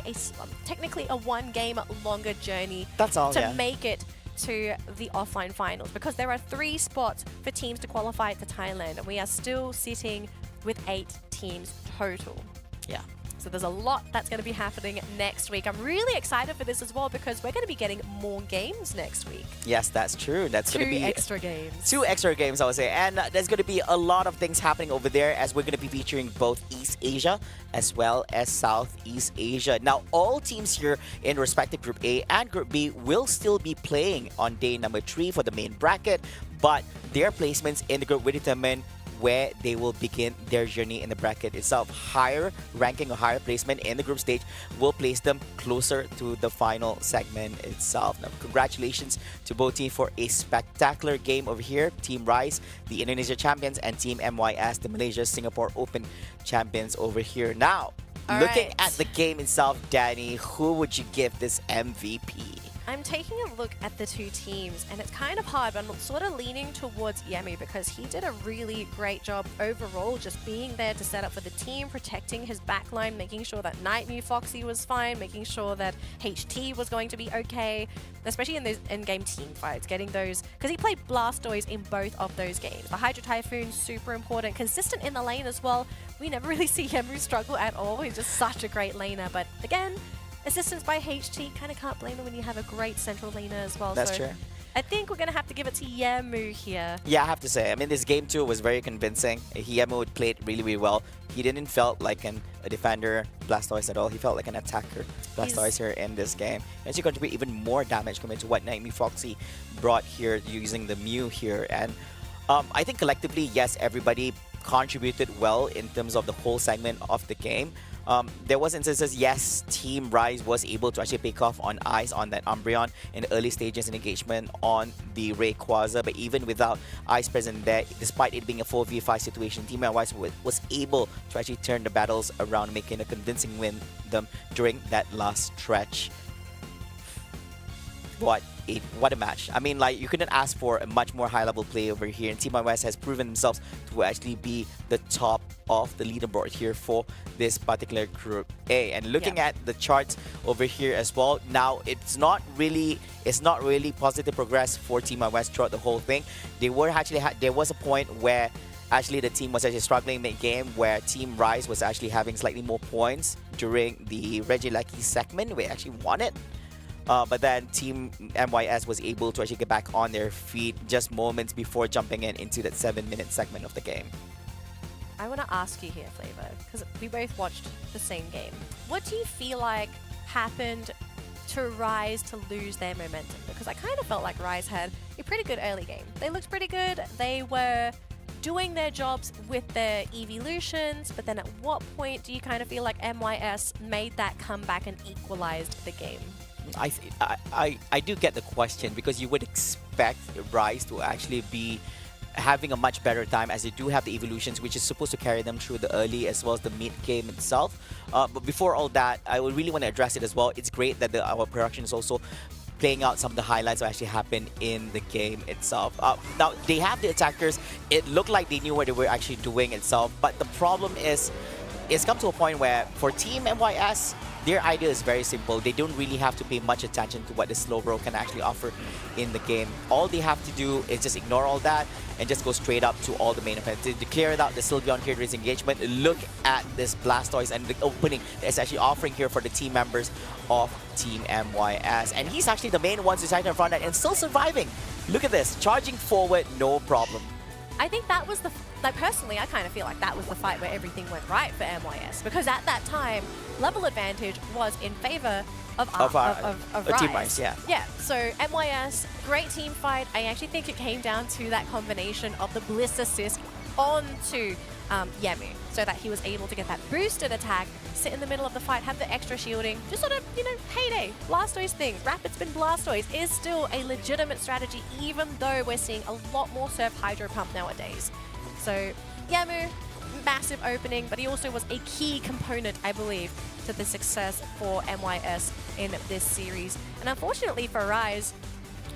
technically a 1-game longer journey. That's all, to make it to the offline finals, because there are 3 spots for teams to qualify to Thailand, and we are still sitting with 8 teams total. Yeah. So there's a lot that's going to be happening next week. I'm really excited for this as well because we're going to be getting more games next week. Yes, that's true. That's going to be 2 extra games. 2 extra games, I would say. And there's going to be a lot of things happening over there, as we're going to be featuring both East Asia as well as Southeast Asia. Now, all teams here in respective Group A and Group B will still be playing on day number 3 for the main bracket, but their placements in the group will determine where they will begin their journey in the bracket itself. Higher ranking or higher placement in the group stage will place them closer to the final segment itself. Now, congratulations to both teams for a spectacular game over here. Team Rise, the Indonesia champions, and Team MYS, the Malaysia Singapore Open champions over here. Now, Looking right. at the game itself, Danny, who would you give this MVP? I'm taking a look at the two teams, and it's kind of hard, but I'm sort of leaning towards Yamu because he did a really great job overall, just being there to set up for the team, protecting his backline, making sure that Nightmare Foxy was fine, making sure that HT was going to be okay, especially in those in-game team fights, getting those, because he played Blastoise in both of those games. The Hydro Typhoon, super important, consistent in the lane as well. We never really see Yamu struggle at all. He's just such a great laner, but again, assistance by HT, kind of can't blame him when you have a great central laner as well. That's so true. I think we're going to have to give it to Yamu here. Yeah, I have to say, I mean, this game too was very convincing. Yamu played really, really well. He didn't felt like a defender Blastoise at all. He felt like an attacker Blastoise here in this game. And he contribute even more damage compared to what Nightmare Foxy brought here using the Mew here. And I think collectively, yes, everybody contributed well in terms of the whole segment of the game. There was instances, yes, Team Rise was able to actually pick off on Ice on that Umbreon in the early stages in engagement on the Rayquaza, but even without Ice present there, despite it being a 4v5 situation, Team Rise was able to actually turn the battles around, making a convincing win them during that last stretch. What a match. I mean, like, you couldn't ask for a much more high-level play over here, and Team West has proven themselves to actually be the top of the leaderboard here for this particular Group A. And looking at the charts over here as well, now it's not really positive progress for Team West throughout the whole thing. They were actually there was a point where actually the team was actually struggling mid-game, where Team Rise was actually having slightly more points during the Regieleki segment, where they actually won it. But then Team MYS was able to actually get back on their feet just moments before jumping into that 7-minute segment of the game. I want to ask you here, Flavor, because we both watched the same game. What do you feel like happened to Rise to lose their momentum? Because I kind of felt like Rise had a pretty good early game. They looked pretty good. They were doing their jobs with their evolutions, but then at what point do you kind of feel like MYS made that comeback and equalized the game? I do get the question, because you would expect Rise to actually be having a much better time, as they do have the evolutions, which is supposed to carry them through the early as well as the mid game itself. But before all that, I would really want to address it as well. It's great that our production is also playing out some of the highlights that actually happened in the game itself. Now, they have the attackers. It looked like they knew what they were actually doing itself, but the problem is, it's come to a point where for Team MYS, their idea is very simple. They don't really have to pay much attention to what the Slowbro can actually offer in the game. All they have to do is just ignore all that and just go straight up to all the main events. To clear it out, the Sylveon here is engagement. Look at this Blastoise and the opening that's actually offering here for the team members of Team MYS. And he's actually the main one who's in front of that and still surviving. Look at this, charging forward, no problem. I think that was the, like, personally, I kind of feel like that was the fight where everything went right for MYS, because at that time, level advantage was in favor of Rise. Team Rise, yeah. Yeah, so MYS, great team fight. I actually think it came down to that combination of the Bliss assist onto Yamu, so that he was able to get that boosted attack, sit in the middle of the fight, have the extra shielding, just sort of, you know, heyday, Blastoise thing. Rapid Spin Blastoise is still a legitimate strategy, even though we're seeing a lot more Surf Hydro Pump nowadays. So Yamu, massive opening, but he also was a key component, I believe, to the success for MYS in this series. And unfortunately for Rise,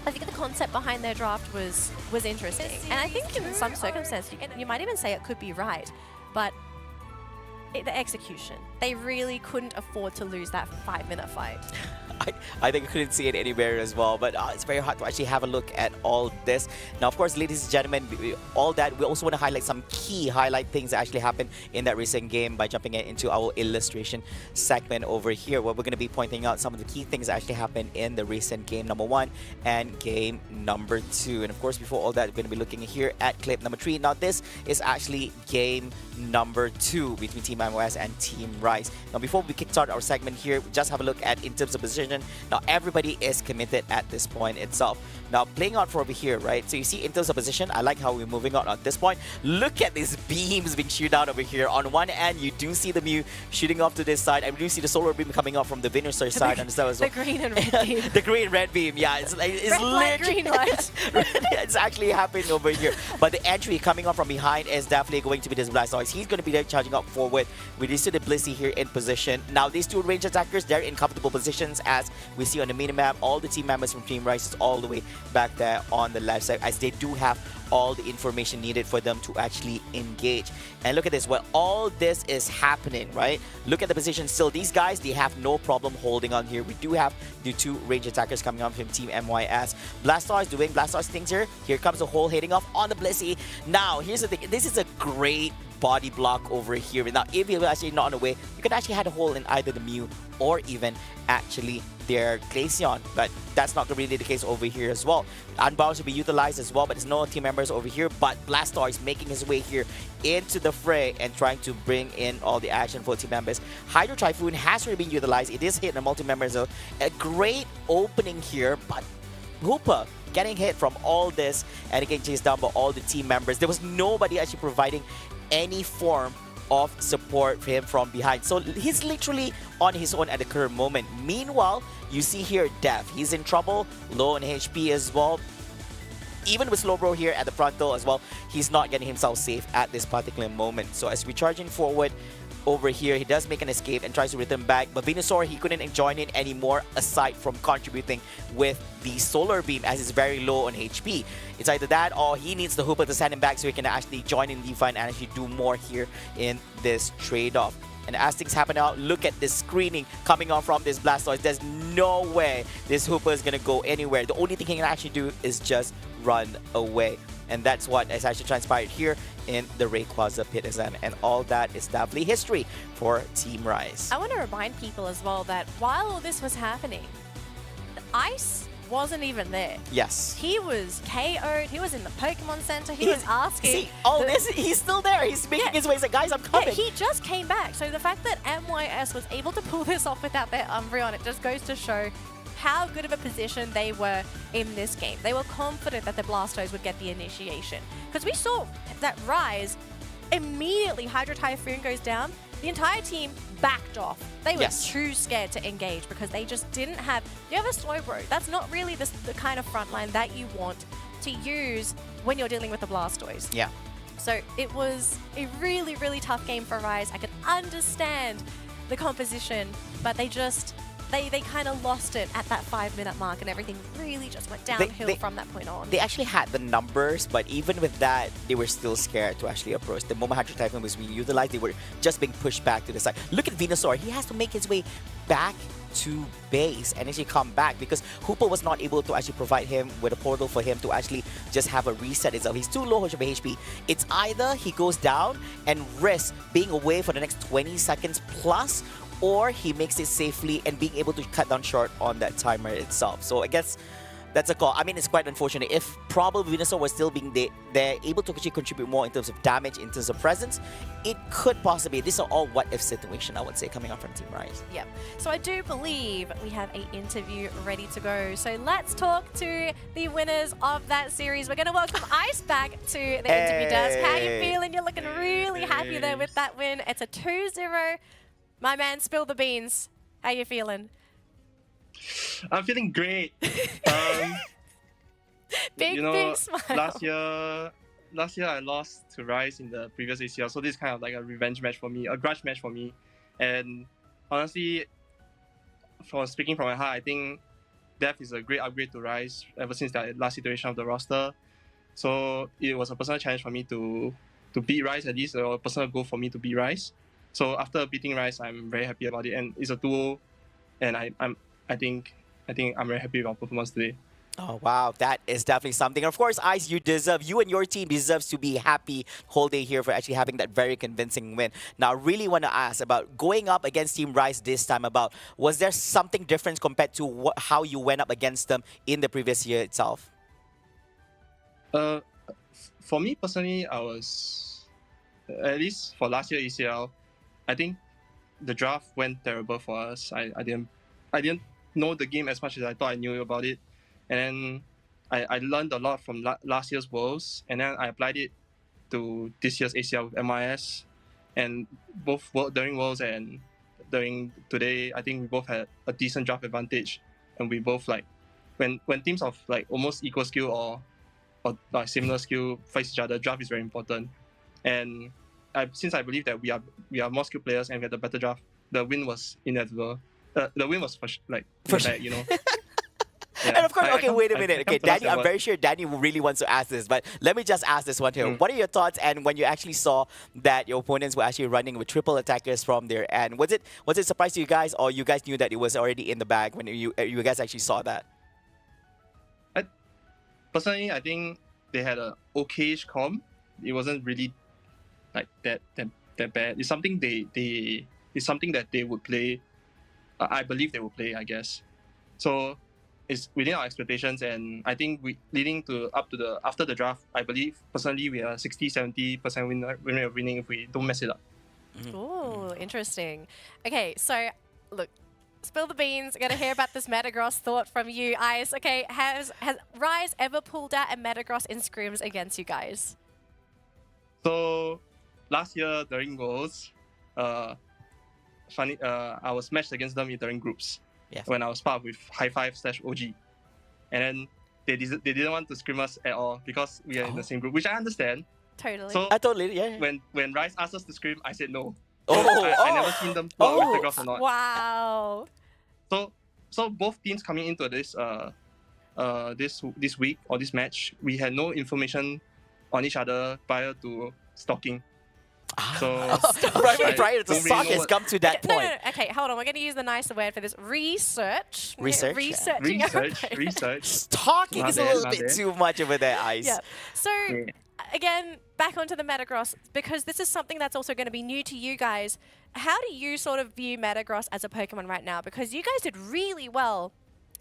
I think the concept behind their draft was interesting. And I think in some circumstances, you might even say it could be right, but the execution, they really couldn't afford to lose that 5-minute fight. I think I couldn't see it anywhere as well, but it's very hard to actually have a look at all this. Now, of course, ladies and gentlemen, all that, we also want to highlight some key highlight things that actually happened in that recent game by jumping into our illustration segment over here, where we're going to be pointing out some of the key things that actually happened in the recent game number 1 and game number 2. And of course, before all that, we're going to be looking here at clip number 3. Now, this is actually game number 2 between Team MOS and Team Rise. Now, before we kickstart our segment here, just have a look at in terms of position. Now, everybody is committed at this point itself. Now, playing out for over here, right? So you see in terms of position, I like how we're moving out at this point. Look at these beams being shot out over here. On one end, you do see the Mew shooting off to this side, and we do see the solar beam coming off from the Venusaur side. And so as well. The green and red beam. The green red beam, yeah. It's red light, green light. It's actually happening over here. But the entry coming up from behind is definitely going to be this Blastoise. He's going to be there charging up forward. We do see the Blissey here in position. Now, these two range attackers, they're in comfortable positions as we see on the minimap. All the team members from Team Rice is all the way back there on the left side, as they do have all the information needed for them to actually engage. And look at this, while all this is happening, right? Look at the position still. These guys, they have no problem holding on here. We do have the two range attackers coming up from Team MYS. Blastoise doing Blastoise things here. Here comes the hole hitting off on the Blissey. Now, here's the thing. This is a great body block over here. Now, if you're actually not on the way, you could actually have a hole in either the Mew or even actually their Glaceon, but that's not really the case over here as well. Unbound should be utilized as well, but there's no team members over here. But Blastoise making his way here into the fray and trying to bring in all the action for team members. Hydro Typhoon has already been utilized. It is hitting a multi-member zone. A great opening here, but Hooper getting hit from all this and getting chased down by all the team members. There was nobody actually providing any form of support for him from behind. So he's literally on his own at the current moment. Meanwhile, you see here Dev. He's in trouble, low on HP as well. Even with Slowbro here at the frontal as well, he's not getting himself safe at this particular moment. So as we're charging forward over here, he does make an escape and tries to return back, but Venusaur, he couldn't join in anymore aside from contributing with the solar beam as he's very low on HP. It's either that or he needs the Hooper to send him back so he can actually join in Levi and actually do more here in this trade-off. And as things happen out, look at this screening coming on from this Blastoise. There's no way this Hooper is going to go anywhere. The only thing he can actually do is just run away. And that's what has actually transpired here in the Rayquaza pit exam. And all that is definitely history for Team Rise. I want to remind people as well that while all this was happening, Ice wasn't even there. Yes. He was KO'd. He was in the Pokemon Center. He was asking. See, all this, he's still there. He's making his way. He's like, guys, I'm coming. Yeah, he just came back. So the fact that MYS was able to pull this off without their Umbreon, it just goes to show how good of a position they were in this game. They were confident that the Blastoise would get the initiation. Because we saw that Rise, immediately Hydro Typhoon goes down, the entire team backed off. They were too scared to engage because they just didn't have... You have a Slowbro. That's not really the kind of front line that you want to use when you're dealing with a Blastoise. Yeah. So it was a really, really tough game for Rise. I could understand the composition, but they just... They kind of lost it at that 5-minute mark, and everything really just went downhill from that point on. They actually had the numbers, but even with that, they were still scared to actually approach. The moment Hydro Typhoon was being utilized, they were just being pushed back to the side. Look at Venusaur. He has to make his way back to base and actually come back because Hooper was not able to actually provide him with a portal for him to actually just have a reset itself. He's too low on HP. It's either he goes down and risks being away for the next 20 seconds plus, or he makes it safely and being able to cut down short on that timer itself. So I guess that's a call. I mean, it's quite unfortunate. If probably Venusaur was still being they're able to actually contribute more in terms of damage, in terms of presence, it could possibly, this are all what-if situation, I would say, coming up from Team Rise. Yep. So I do believe we have an interview ready to go. So let's talk to the winners of that series. We're going to welcome Ice back to the interview desk. How you feeling? You're looking really happy there with that win. It's a 2-0. My man, spill the beans. How you feeling? I'm feeling great. Big smile. Last year I lost to Rise in the previous ACL, so this is kind of like a revenge match for me, a grudge match for me. And honestly, for speaking from my heart, I think Death is a great upgrade to Rise ever since that last iteration of the roster. So it was a personal challenge for me to beat Rise at least, or a personal goal for me to beat Rise. So after beating Rise, I'm very happy about it, and it's a duo, and I think I'm very happy with our performance today. Oh, wow. That is definitely something. Of course, Ice, you and your team deserves to be happy whole day here for actually having that very convincing win. Now, I really want to ask about going up against Team Rise this time about, was there something different compared to how you went up against them in the previous year itself? For me personally, I was, at least for last year ACL, I think the draft went terrible for us. I didn't know the game as much as I thought I knew about it. And then I learned a lot from last year's Worlds, and then I applied it to this year's ACR with MIS, and both during Worlds and during today, I think we both had a decent draft advantage, and we both like when teams of like almost equal skill or like similar skill face each other, draft is very important. And since I believe that we are more skilled players and we had a better draft, the win was inevitable. The win was for sure, you know. Yeah, and of course, okay, wait a minute. Okay, Danny, I'm very sure Danny really wants to ask this, but let me just ask this one here. What are your thoughts? And when you actually saw that your opponents were actually running with triple attackers from there, and was it a surprise to you guys, or you guys knew that it was already in the bag when you guys actually saw that? Personally, I think they had a okayish comp. It wasn't really like that bad. It's something it's something that they would play. I believe they would play, I guess. So it's within our expectations, and I think after the draft, I believe personally we are 60-70% win rate of winning if we don't mess it up. Oh, interesting. Okay, so look, spill the beans. I'm gonna hear about this Metagross thought from you, Ice. Okay, has Rise ever pulled out a Metagross in scrims against you guys? So last year during Worlds, I was matched against them during groups. Yes. When I was part with High Five /OG, and then they didn't want to scrim us at all because we are in the same group, which I understand. Totally. So I totally, yeah. When Rise asked us to scrim, I said no. Oh, I never seen them pull out Metagross or not. Wow. So both teams coming into this this week or this match, we had no information on each other prior to stalking. So prior to stock has come to that point. No. Okay, hold on. We're going to use the nicer word for this. Research. Researching. Research. Stalking is a little bit too much over there, Ice. Yeah. So, again, back onto the Metagross, because this is something that's also going to be new to you guys. How do you sort of view Metagross as a Pokemon right now? Because you guys did really well,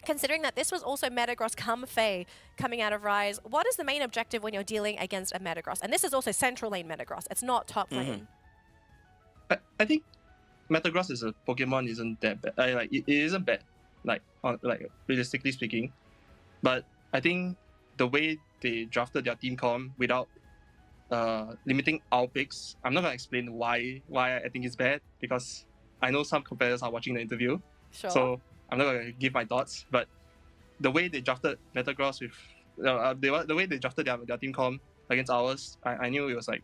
considering that this was also Metagross come Fae coming out of Rise. What is the main objective when you're dealing against a Metagross? And this is also central lane Metagross. It's not top lane. I think Metagross as a Pokemon isn't that bad. It isn't bad, like realistically speaking. But I think the way they drafted their team comp without limiting our picks, I'm not gonna explain why I think it's bad, because I know some competitors are watching the interview. Sure. So I'm not going to give my thoughts, but the way they drafted Metagross with the way they drafted their team comp against ours, I knew it was like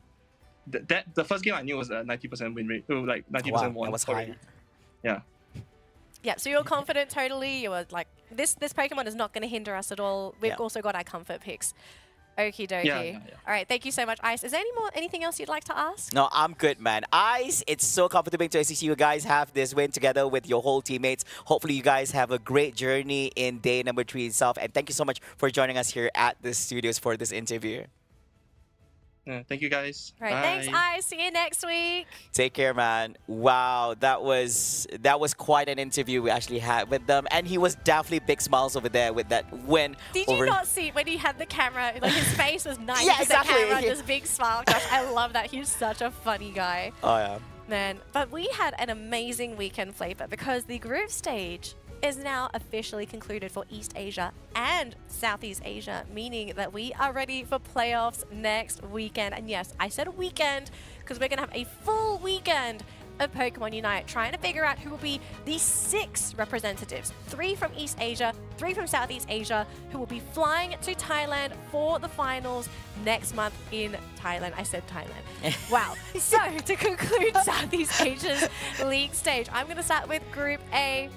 the first game I knew was a 90% win rate, like 90% won. That was high. Yeah. Yeah, so you're confident totally. You were like, this Pokemon is not going to hinder us at all. We've also got our comfort picks. Okie dokie. Yeah. All right, thank you so much, Ice. Is there anything else you'd like to ask? No, I'm good, man. Ice, it's so comfortable to see you guys have this win together with your whole teammates. Hopefully, you guys have a great journey in day number 3 itself. And thank you so much for joining us here at the studios for this interview. Thank you, guys. All right, thanks, Ice. See you next week. Take care, man. Wow, that was quite an interview we actually had with them, and he was definitely big smiles over there with that win. Did you not see when he had the camera? Like his face was 90% Yeah, exactly. camera, this big smile. Gosh, I love that. He's such a funny guy. Oh yeah. Man, but we had an amazing weekend flavor because the group stage is now officially concluded for East Asia and Southeast Asia, meaning that we are ready for playoffs next weekend. And yes, I said a weekend because we're going to have a full weekend of Pokemon Unite, trying to figure out who will be the 6 representatives, 3 from East Asia, 3 from Southeast Asia, who will be flying to Thailand for the finals next month in Thailand. I said Thailand. Wow. So to conclude Southeast Asia's league stage, I'm going to start with Group A.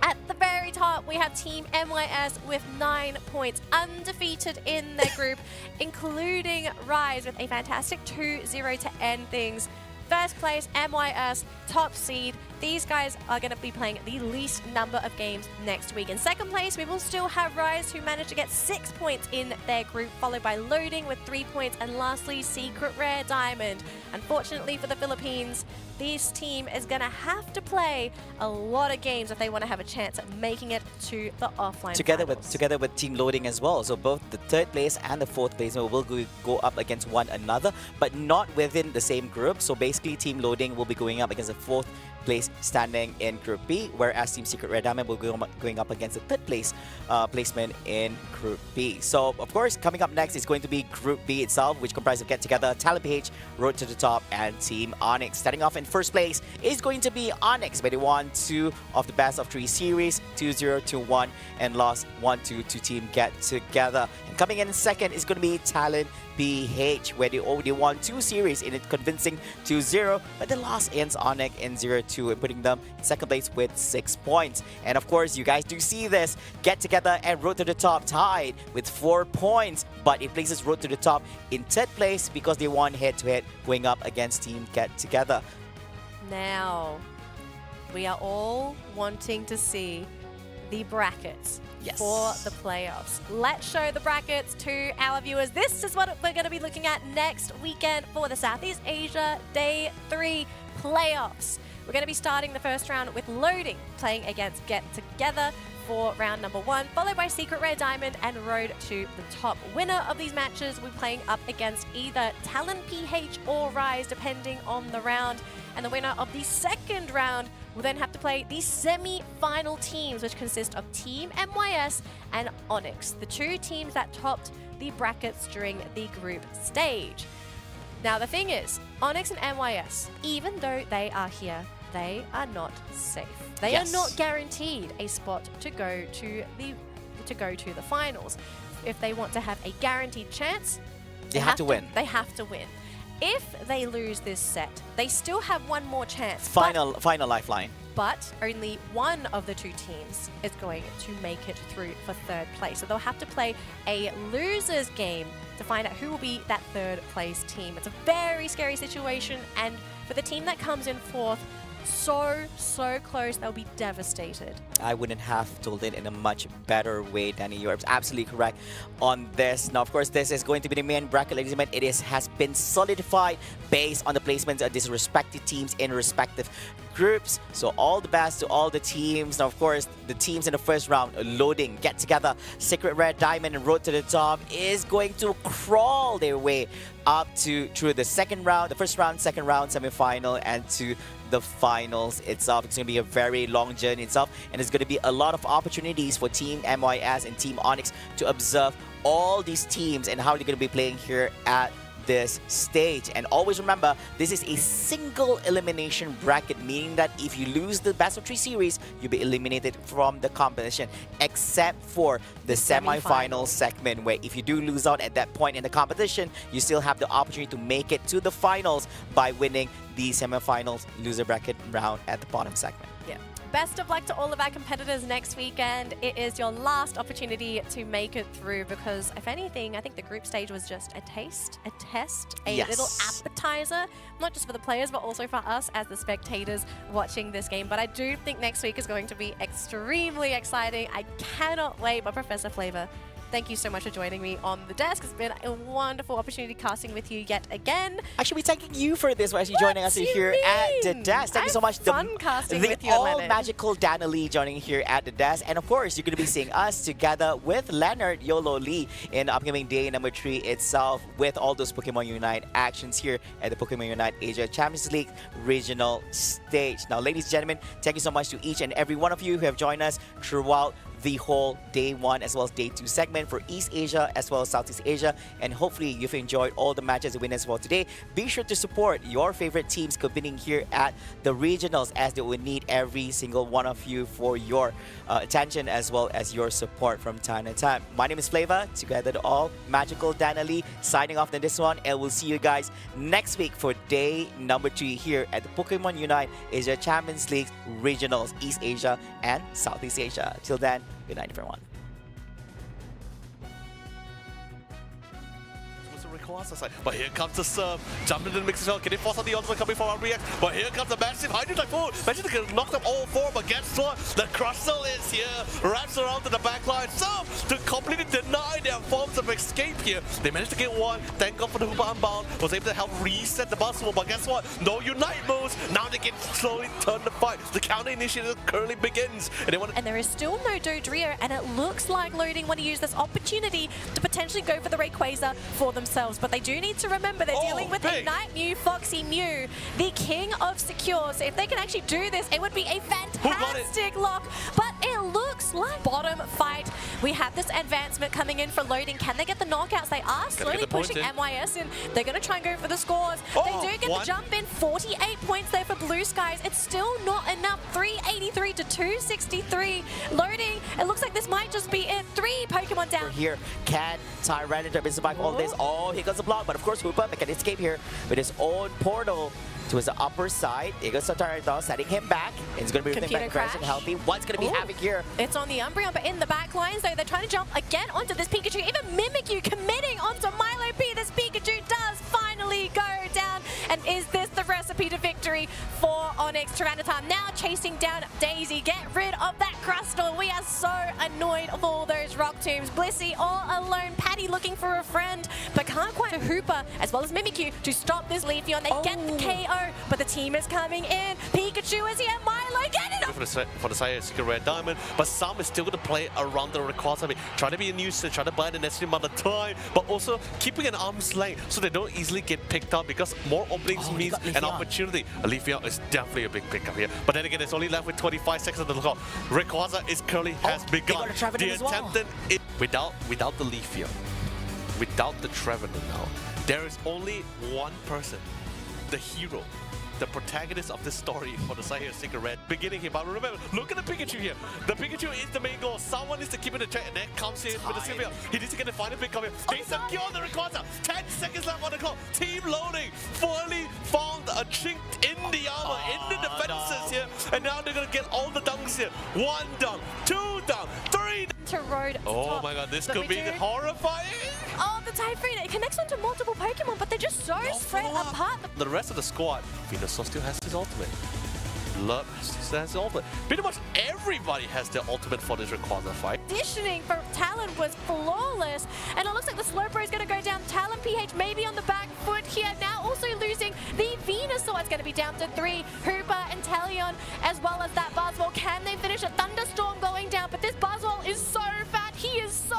At the very top, we have Team MYS with 9 points, undefeated in their group, including Rise with a fantastic 2-0 to end things. First place, MYS, top seed. These guys are going to be playing the least number of games next week. In second place, we will still have Rise, who managed to get 6 points in their group, followed by Loading with 3 points, and lastly, Secret Rare Diamond. Unfortunately for the Philippines, this team is going to have to play a lot of games if they want to have a chance at making it to the offline finals. Together with Team Loading as well. So both the 3rd place and the 4th place will go up against one another, but not within the same group. So basically, Team Loading will be going up against the 4th place standing in Group B, whereas Team Secret Red Diamond will be going up against the third place placement in Group B. So, of course, coming up next is going to be Group B itself, which comprises of Get Together, Talent PH, Road to the Top, and Team Onyx. Starting off in first place is going to be Onyx, where they won 2 of the best of 3 series, 2-0, 2-1, and lost 1-2 to Team Get Together. And coming in second is going to be Talent PH, where they already won 2 series in a convincing 2-0, but they lost against Onyx in 0-2 and putting them in second place with 6 points. And of course, you guys do see this. Get Together and Road to the Top tied with 4 points, but it places Road to the Top in third place because they won head-to-head going up against Team Get Together. Now, we are all wanting to see the brackets for the playoffs. Let's show the brackets to our viewers. This is what we're going to be looking at next weekend for the Southeast Asia Day 3 playoffs. We're going to be starting the first round with Loading, playing against Get Together for round number 1, followed by Secret Red Diamond and Road to the Top. Winner of these matches will be playing up against either Talent PH or Rise, depending on the round. And the winner of the second round will then have to play the semi-final teams, which consist of Team MYS and Onyx, the 2 teams that topped the brackets during the group stage. Now, the thing is, Onyx and MYS, even though they are here, they are not safe. They are not guaranteed a spot to go to the finals. If they want to have a guaranteed chance, they have to win. They have to win. If they lose this set, they still have one more chance. Final lifeline. But only one of the 2 teams is going to make it through for third place. So they'll have to play a loser's game to find out who will be that third place team. It's a very scary situation, and for the team that comes in fourth, so close, they'll be devastated. I wouldn't have told it in a much better way, Danny. You're absolutely correct on this. Now, of course, this is going to be the main bracket, ladies and gentlemen. It has been solidified based on the placements of these respective teams in respective groups. So all the best to all the teams. Now, of course, the teams in the first round, Loading, Get Together, Secret Red Diamond, and Road to the Top is going to crawl their way up through the second round, the first round, second round, semi-final, and to the finals itself. It's going to be a very long journey itself, and there's going to be a lot of opportunities for Team MYS and Team Onyx to observe all these teams and how they're going to be playing here at this stage. And always remember, this is a single elimination bracket, meaning that if you lose the best of 3 series, you'll be eliminated from the competition, except for the semi-final segment, where if you do lose out at that point in the competition, you still have the opportunity to make it to the finals by winning the semi-finals loser bracket round at the bottom segment. Yeah. Best of luck to all of our competitors next weekend. It is your last opportunity to make it through, because if anything, I think the group stage was just a taste, a test, a little appetizer, not just for the players, but also for us as the spectators watching this game. But I do think next week is going to be extremely exciting. I cannot wait. But Professor Flavor, thank you so much for joining me on the desk. It's been a wonderful opportunity casting with you yet again. Actually, we're thanking you for this, for actually joining us here at the desk. Thank you so much. Fun casting with you, all-magical Dana Lee joining here at the desk. And of course, you're going to be seeing us together with Leonard Yolo Lee in the upcoming day number 3 itself, with all those Pokemon Unite actions here at the Pokemon Unite Asia Champions League regional stage. Now, ladies and gentlemen, thank you so much to each and every one of you who have joined us throughout the whole Day 1 as well as Day 2 segment for East Asia as well as Southeast Asia, and hopefully you've enjoyed all the matches and winners for today. Be sure to support your favorite teams competing here at the regionals, as they will need every single one of you for your attention as well as your support from time to time. My name is Flavor, together to all magical Dana Lee, signing off on this one, and we'll see you guys next week for day number 3 here at the Pokemon Unite Asia Champions League regionals, East Asia and Southeast Asia. Till then, good night, everyone. But here comes the serve, jumping into the mix as well. Can they force out the ultimate coming from our react? But here comes the massive hydro typhoon. Imagine they can knock them all 4, but guess what? The Crustle is here, wraps around to the backline. So, to completely deny their forms of escape here, they managed to get one. Thank God for the Hoopa Unbound, was able to help reset the Buzzwole. But guess what? No Unite moves. Now they can slowly turn the fight. The counter initiative currently begins. And there is still no Dodrio, and it looks like Loading want to use this opportunity to potentially go for the Rayquaza for themselves. but they do need to remember they're dealing with a Night Mew, Foxy Mew, the king of secure. So if they can actually do this, it would be a fantastic lock. But it looks like bottom fight. We have this advancement coming in for loading. Can they get the knockouts? They are slowly pushing MYS in. They're going to try and go for the scores. They do get the jump in. 48 points there for Blue Skies. It's still not enough. 383 to 263. Loading. It looks like this might just be it. 3 Pokemon down. Here, can Tyranitar survive all this? Oh, here goes the block. But of course, Hoopa can escape here with his own portal to his upper side. Here goes Tyranitar, setting him back. It's going to be everything back fresh and healthy. What's going to be havoc here? It's on the Umbreon, but in the back lines, though, they're trying to jump again onto this Pikachu. Even Mimikyu committing onto Milo P. This Pikachu does finally go down. And is this the recipe to victory for Onyx Tyranitar? Now chasing down Daisy. Get rid of that Crustle. We are so annoyed of all those Rock Tombs. Blissey all alone. Patty looking for a friend, but can't quite. Hooper as well as Mimikyu to stop this Leafeon. They get the KO, but the team is coming in. Pikachu is here. Milo getting it. For the side of Secret Rare Diamond, but Sam is still going to play around the Rayquaza. I mean, trying to be a nuisance, trying to buy the necessary amount of time, but also keeping an arm's length so they don't easily get picked up, because more openings means an opportunity. A Leafeon is definitely a big pickup here. But then again, it's only left with 25 seconds on the clock. Rayquaza is currently has begun. The attempt is without the Leafeon, without the Trevenant now, there is only one person, the hero, the protagonist of this story for the side here, Secret Red, beginning here. But remember, look at the Pikachu here. The Pikachu is the main goal. Someone needs to keep it in check, and then comes in with the Sylvia. He needs to get the final pick coming. They secure the Rayquaza. 10 seconds left on the clock. Team loading. Finally found a chink in the armor, in the defenses here. And now they're going to get all the dunks here. 1 down, 2 down, 3 down. To road oh my god, this could be horrifying. Oh, the Typhoon. It connects onto multiple Pokemon, but they're just so spread apart. The rest of the squad, Venusaur still has his ultimate. Love still has his ultimate. Pretty much everybody has their ultimate for this Rayquaza fight. Conditioning for Talon was flawless, and it looks like the Slowbro is going to go down. Talon PH maybe on the back foot here. Now also losing the Venusaur. It's going to be down to 3. Hooper and Talion, as well as that Buzzwole. Can they finish a Thunderstorm going down? But this Buzzwole is so fat. He is so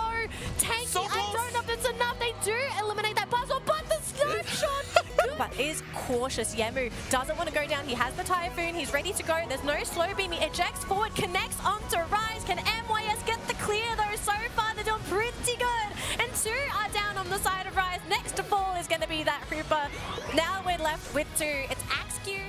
tanky. So I don't know if it's enough. They do eliminate that Buzzwole, but the Snapshot. But is cautious. Yemu doesn't want to go down. He has the Typhoon. He's ready to go. There's no slow beam. He ejects forward, connects onto Rise. Can MYS get the clear though? So far they're doing pretty good. And 2 are down on the side of Rise. Next to fall is going to be that Hooper. Now we're left with 2. It's Axew.